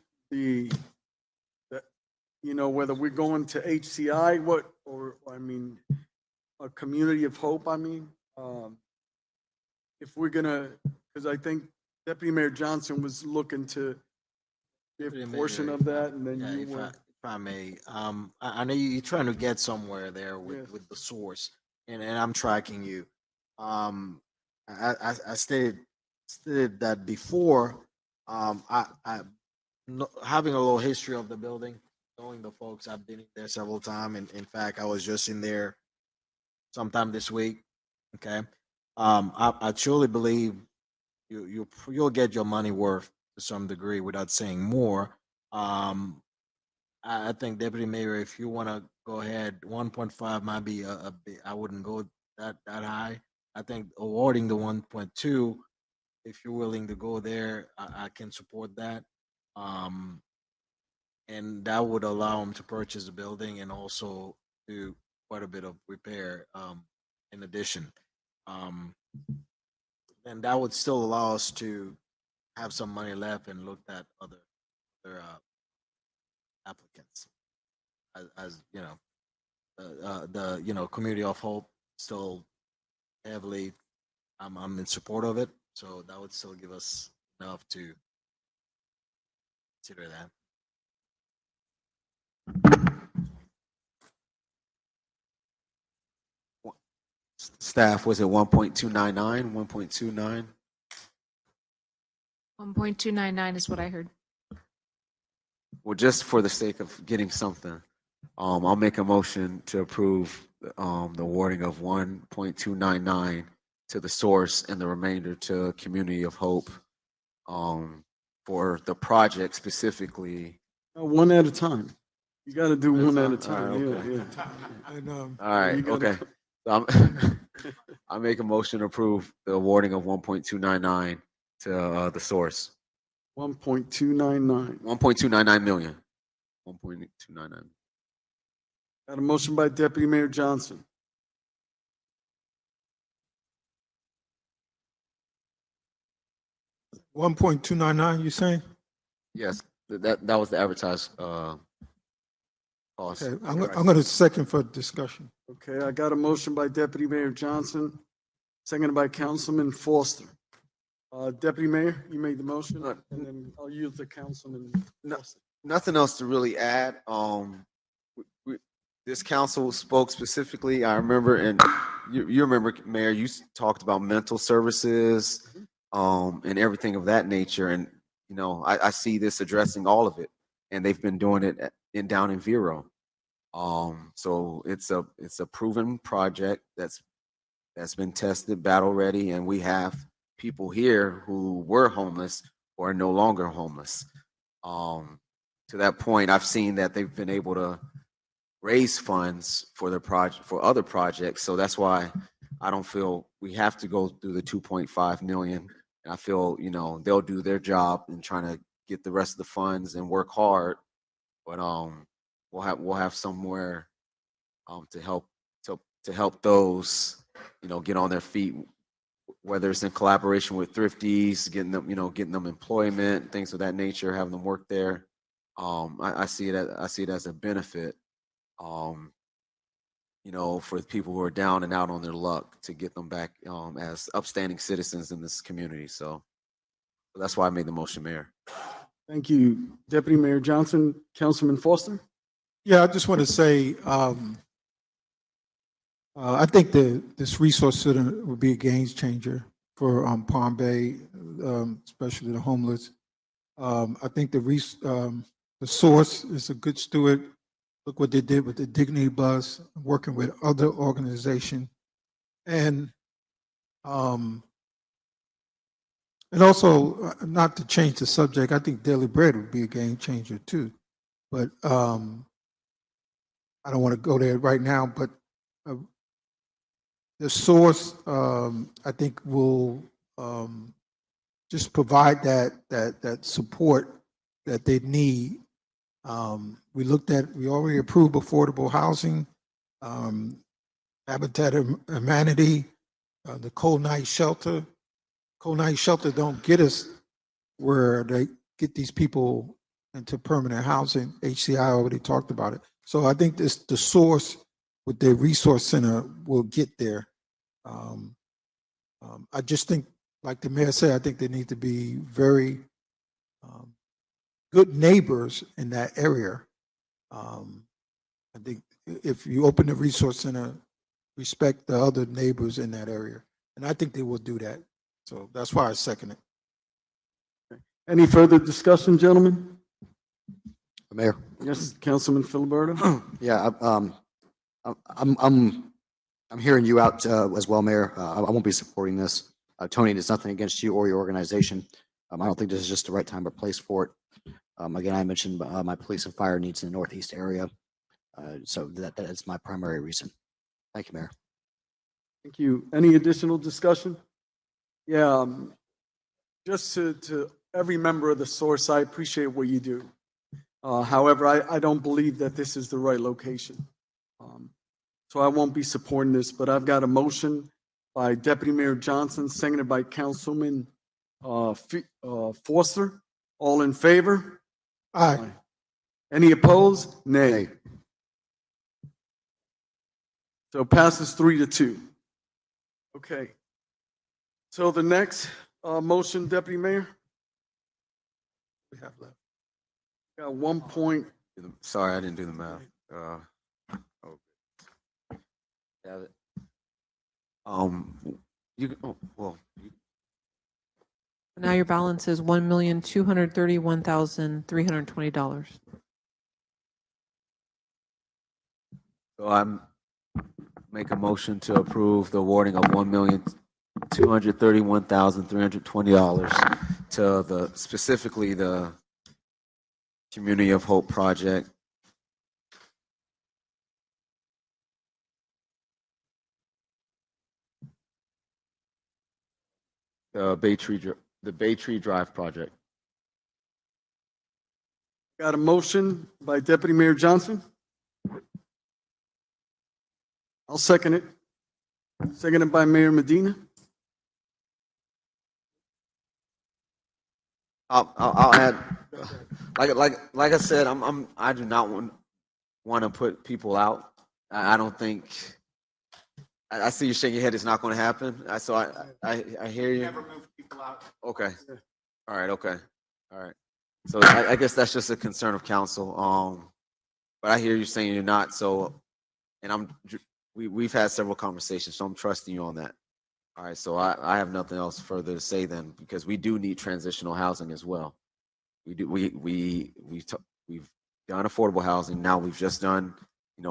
whether we're going to HCI, a community of hope, if we're gonna, because I think Deputy Mayor Johnson was looking to give a portion of that, and then Yeah, you if were. if I may, I know you're trying to get somewhere there with the source, and I'm tracking you. I stated that before. Having a little history of the building, knowing the folks, I've been in there several times, and in fact, I was just in there sometime this week. Okay, I truly believe you'll get your money worth to some degree without saying more. I think Deputy Mayor, if you want to go ahead, 1.5 might be a bit. I wouldn't go that high. I think awarding the 1.2, if you're willing to go there, I can support that. Um, and that would allow them to purchase the building and also do quite a bit of repair. In addition, um, and that would still allow us to have some money left and look at other applicants. As you know, the community of hope still heavily. I'm in support of it, so that would still give us enough to consider that. Staff, was it 1.299, 1.29? 1.299 is what I heard. Well, just for the sake of getting something, I'll make a motion to approve the awarding of 1.299 to the source and the remainder to Community of Hope for the project specifically. One at a time. You got to do one at a All time. right, okay. And, All right, you gotta okay. So I make a motion to approve the awarding of 1.299 to the source. 1.299. 1.299 million. 1.299. Got a motion by Deputy Mayor Johnson. $1.299, you saying? Yes, that was the advertised cost. Okay, I'm going to second for discussion. Okay, I got a motion by Deputy Mayor Johnson, seconded by Councilman Foster. Deputy Mayor, you made the motion, and then I'll yield to Councilman Foster. Nothing else to really add. This council spoke specifically. I remember, and you remember, Mayor, you talked about mental services, and everything of that nature. And I see this addressing all of it, and they've been doing it down in Vero. So it's a proven project that's been tested, battle ready, and we have people here who were homeless who are no longer homeless. To that point, I've seen that they've been able to raise funds for their project, for other projects. So that's why I don't feel we have to go through the 2.5 million. And I feel, they'll do their job in trying to get the rest of the funds and work hard. But we'll have somewhere to help those, get on their feet, whether it's in collaboration with thrifties, getting them employment, things of that nature, having them work there. I see it as a benefit, for the people who are down and out on their luck to get them back as upstanding citizens in this community. So that's why I made the motion, Mayor. Thank you, Deputy Mayor Johnson. Councilman Foster? Yeah, I just want to say, I think this resource center will be a game changer for Palm Bay, especially the homeless. I think the source is a good steward. Look what they did with the Dignity Bus, working with other organizations, and also not to change the subject. I think Daily Bread would be a game changer too, but I don't want to go there right now. But the source, I think, will just provide that support that they need. We already approved affordable housing. Habitat Humanity, the Cold Night Shelter. Cold Night Shelter don't get us where they get these people into permanent housing. HCI already talked about it. So I think this the source with the resource center will get there. I just think, like the mayor said, I think they need to be very good neighbors in that area. I think if you open the resource center, respect the other neighbors in that area. And I think they will do that. So that's why I second it. Any further discussion, gentlemen? Mayor. Yes, Councilman Filiberto? Yeah, I'm hearing you out as well, Mayor. I won't be supporting this. Tony, there's nothing against you or your organization. I don't think this is just the right time or place for it. Again, I mentioned my police and fire needs in the Northeast area. So that is my primary reason. Thank you, Mayor. Thank you. Any additional discussion? Yeah, just to every member of the source, I appreciate what you do. However, I don't believe that this is the right location. So I won't be supporting this, but I've got a motion by Deputy Mayor Johnson, seconded by Councilman Forster. All in favor? Aye. Any opposed? Nay. So it passes 3-2. Okay. So the next motion, Deputy Mayor? We have left. Got 1 point. Sorry, I didn't do the math. Have it. Now your balance is $1,231,320. So I'm make a motion to approve the awarding of $1,231,320 to specifically the Community of Hope project. The Bay Tree Drive project. Got a motion by Deputy Mayor Johnson. I'll second it. Seconded by Mayor Medina. I'll add, like I said, I do not want to put people out. I don't think. I see you shaking your head. It's not going to happen. So I hear you. Never move people out. Okay. All right. Okay. All right. So I guess that's just a concern of council. But I hear you saying you're not. So, and we've had several conversations, so I'm trusting you on that. All right. So I have nothing else further to say then, because we do need transitional housing as well. We do. We've done affordable housing. Now we've just done,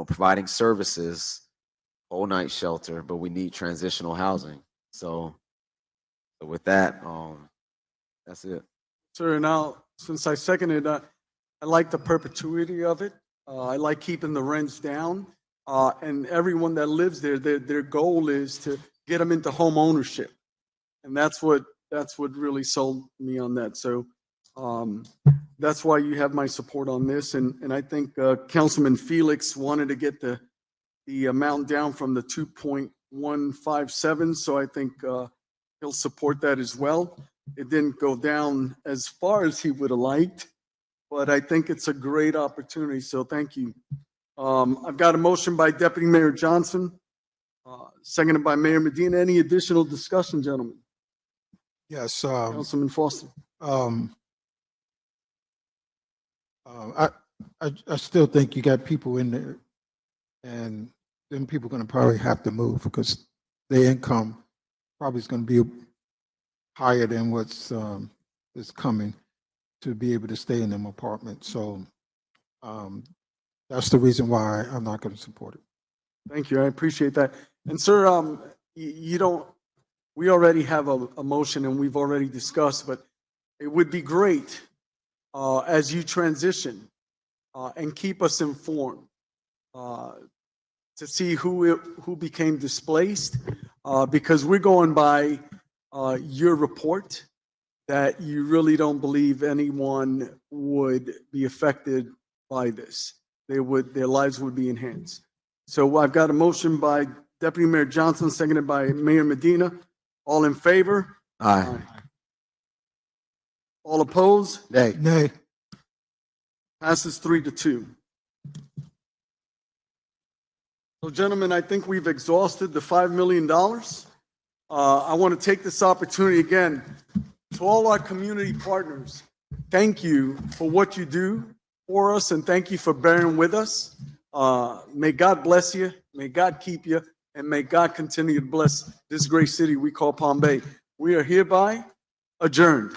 providing services. Whole night shelter, but we need transitional housing. So with that, that's it. Sir, now, since I seconded, I like the perpetuity of it. I like keeping the rents down. And everyone that lives there, their goal is to get them into home ownership. And that's what really sold me on that. So that's why you have my support on this. And I think Councilman Felix wanted to get the amount down from the 2.157. So I think he'll support that as well. It didn't go down as far as he would have liked, but I think it's a great opportunity. So thank you. I've got a motion by Deputy Mayor Johnson, seconded by Mayor Medina. Any additional discussion, gentlemen? Yes. Councilman Foster. I still think you got people in there, and then people are going to probably have to move because their income probably is going to be higher than what's is coming to be able to stay in them apartments. So that's the reason why I'm not going to support it. Thank you. I appreciate that. And sir, we already have a motion and we've already discussed, but it would be great as you transition and keep us informed to see who became displaced, because we're going by your report that you really don't believe anyone would be affected by this. Their lives would be enhanced. So I've got a motion by Deputy Mayor Johnson, seconded by Mayor Medina. All in favor? Aye. All opposed? Nay. Nay. Passes 3-2. So gentlemen, I think we've exhausted the $5 million. I want to take this opportunity again to all our community partners. Thank you for what you do for us, and thank you for bearing with us. May God bless you, may God keep you, and may God continue to bless this great city we call Palm Bay. We are hereby adjourned.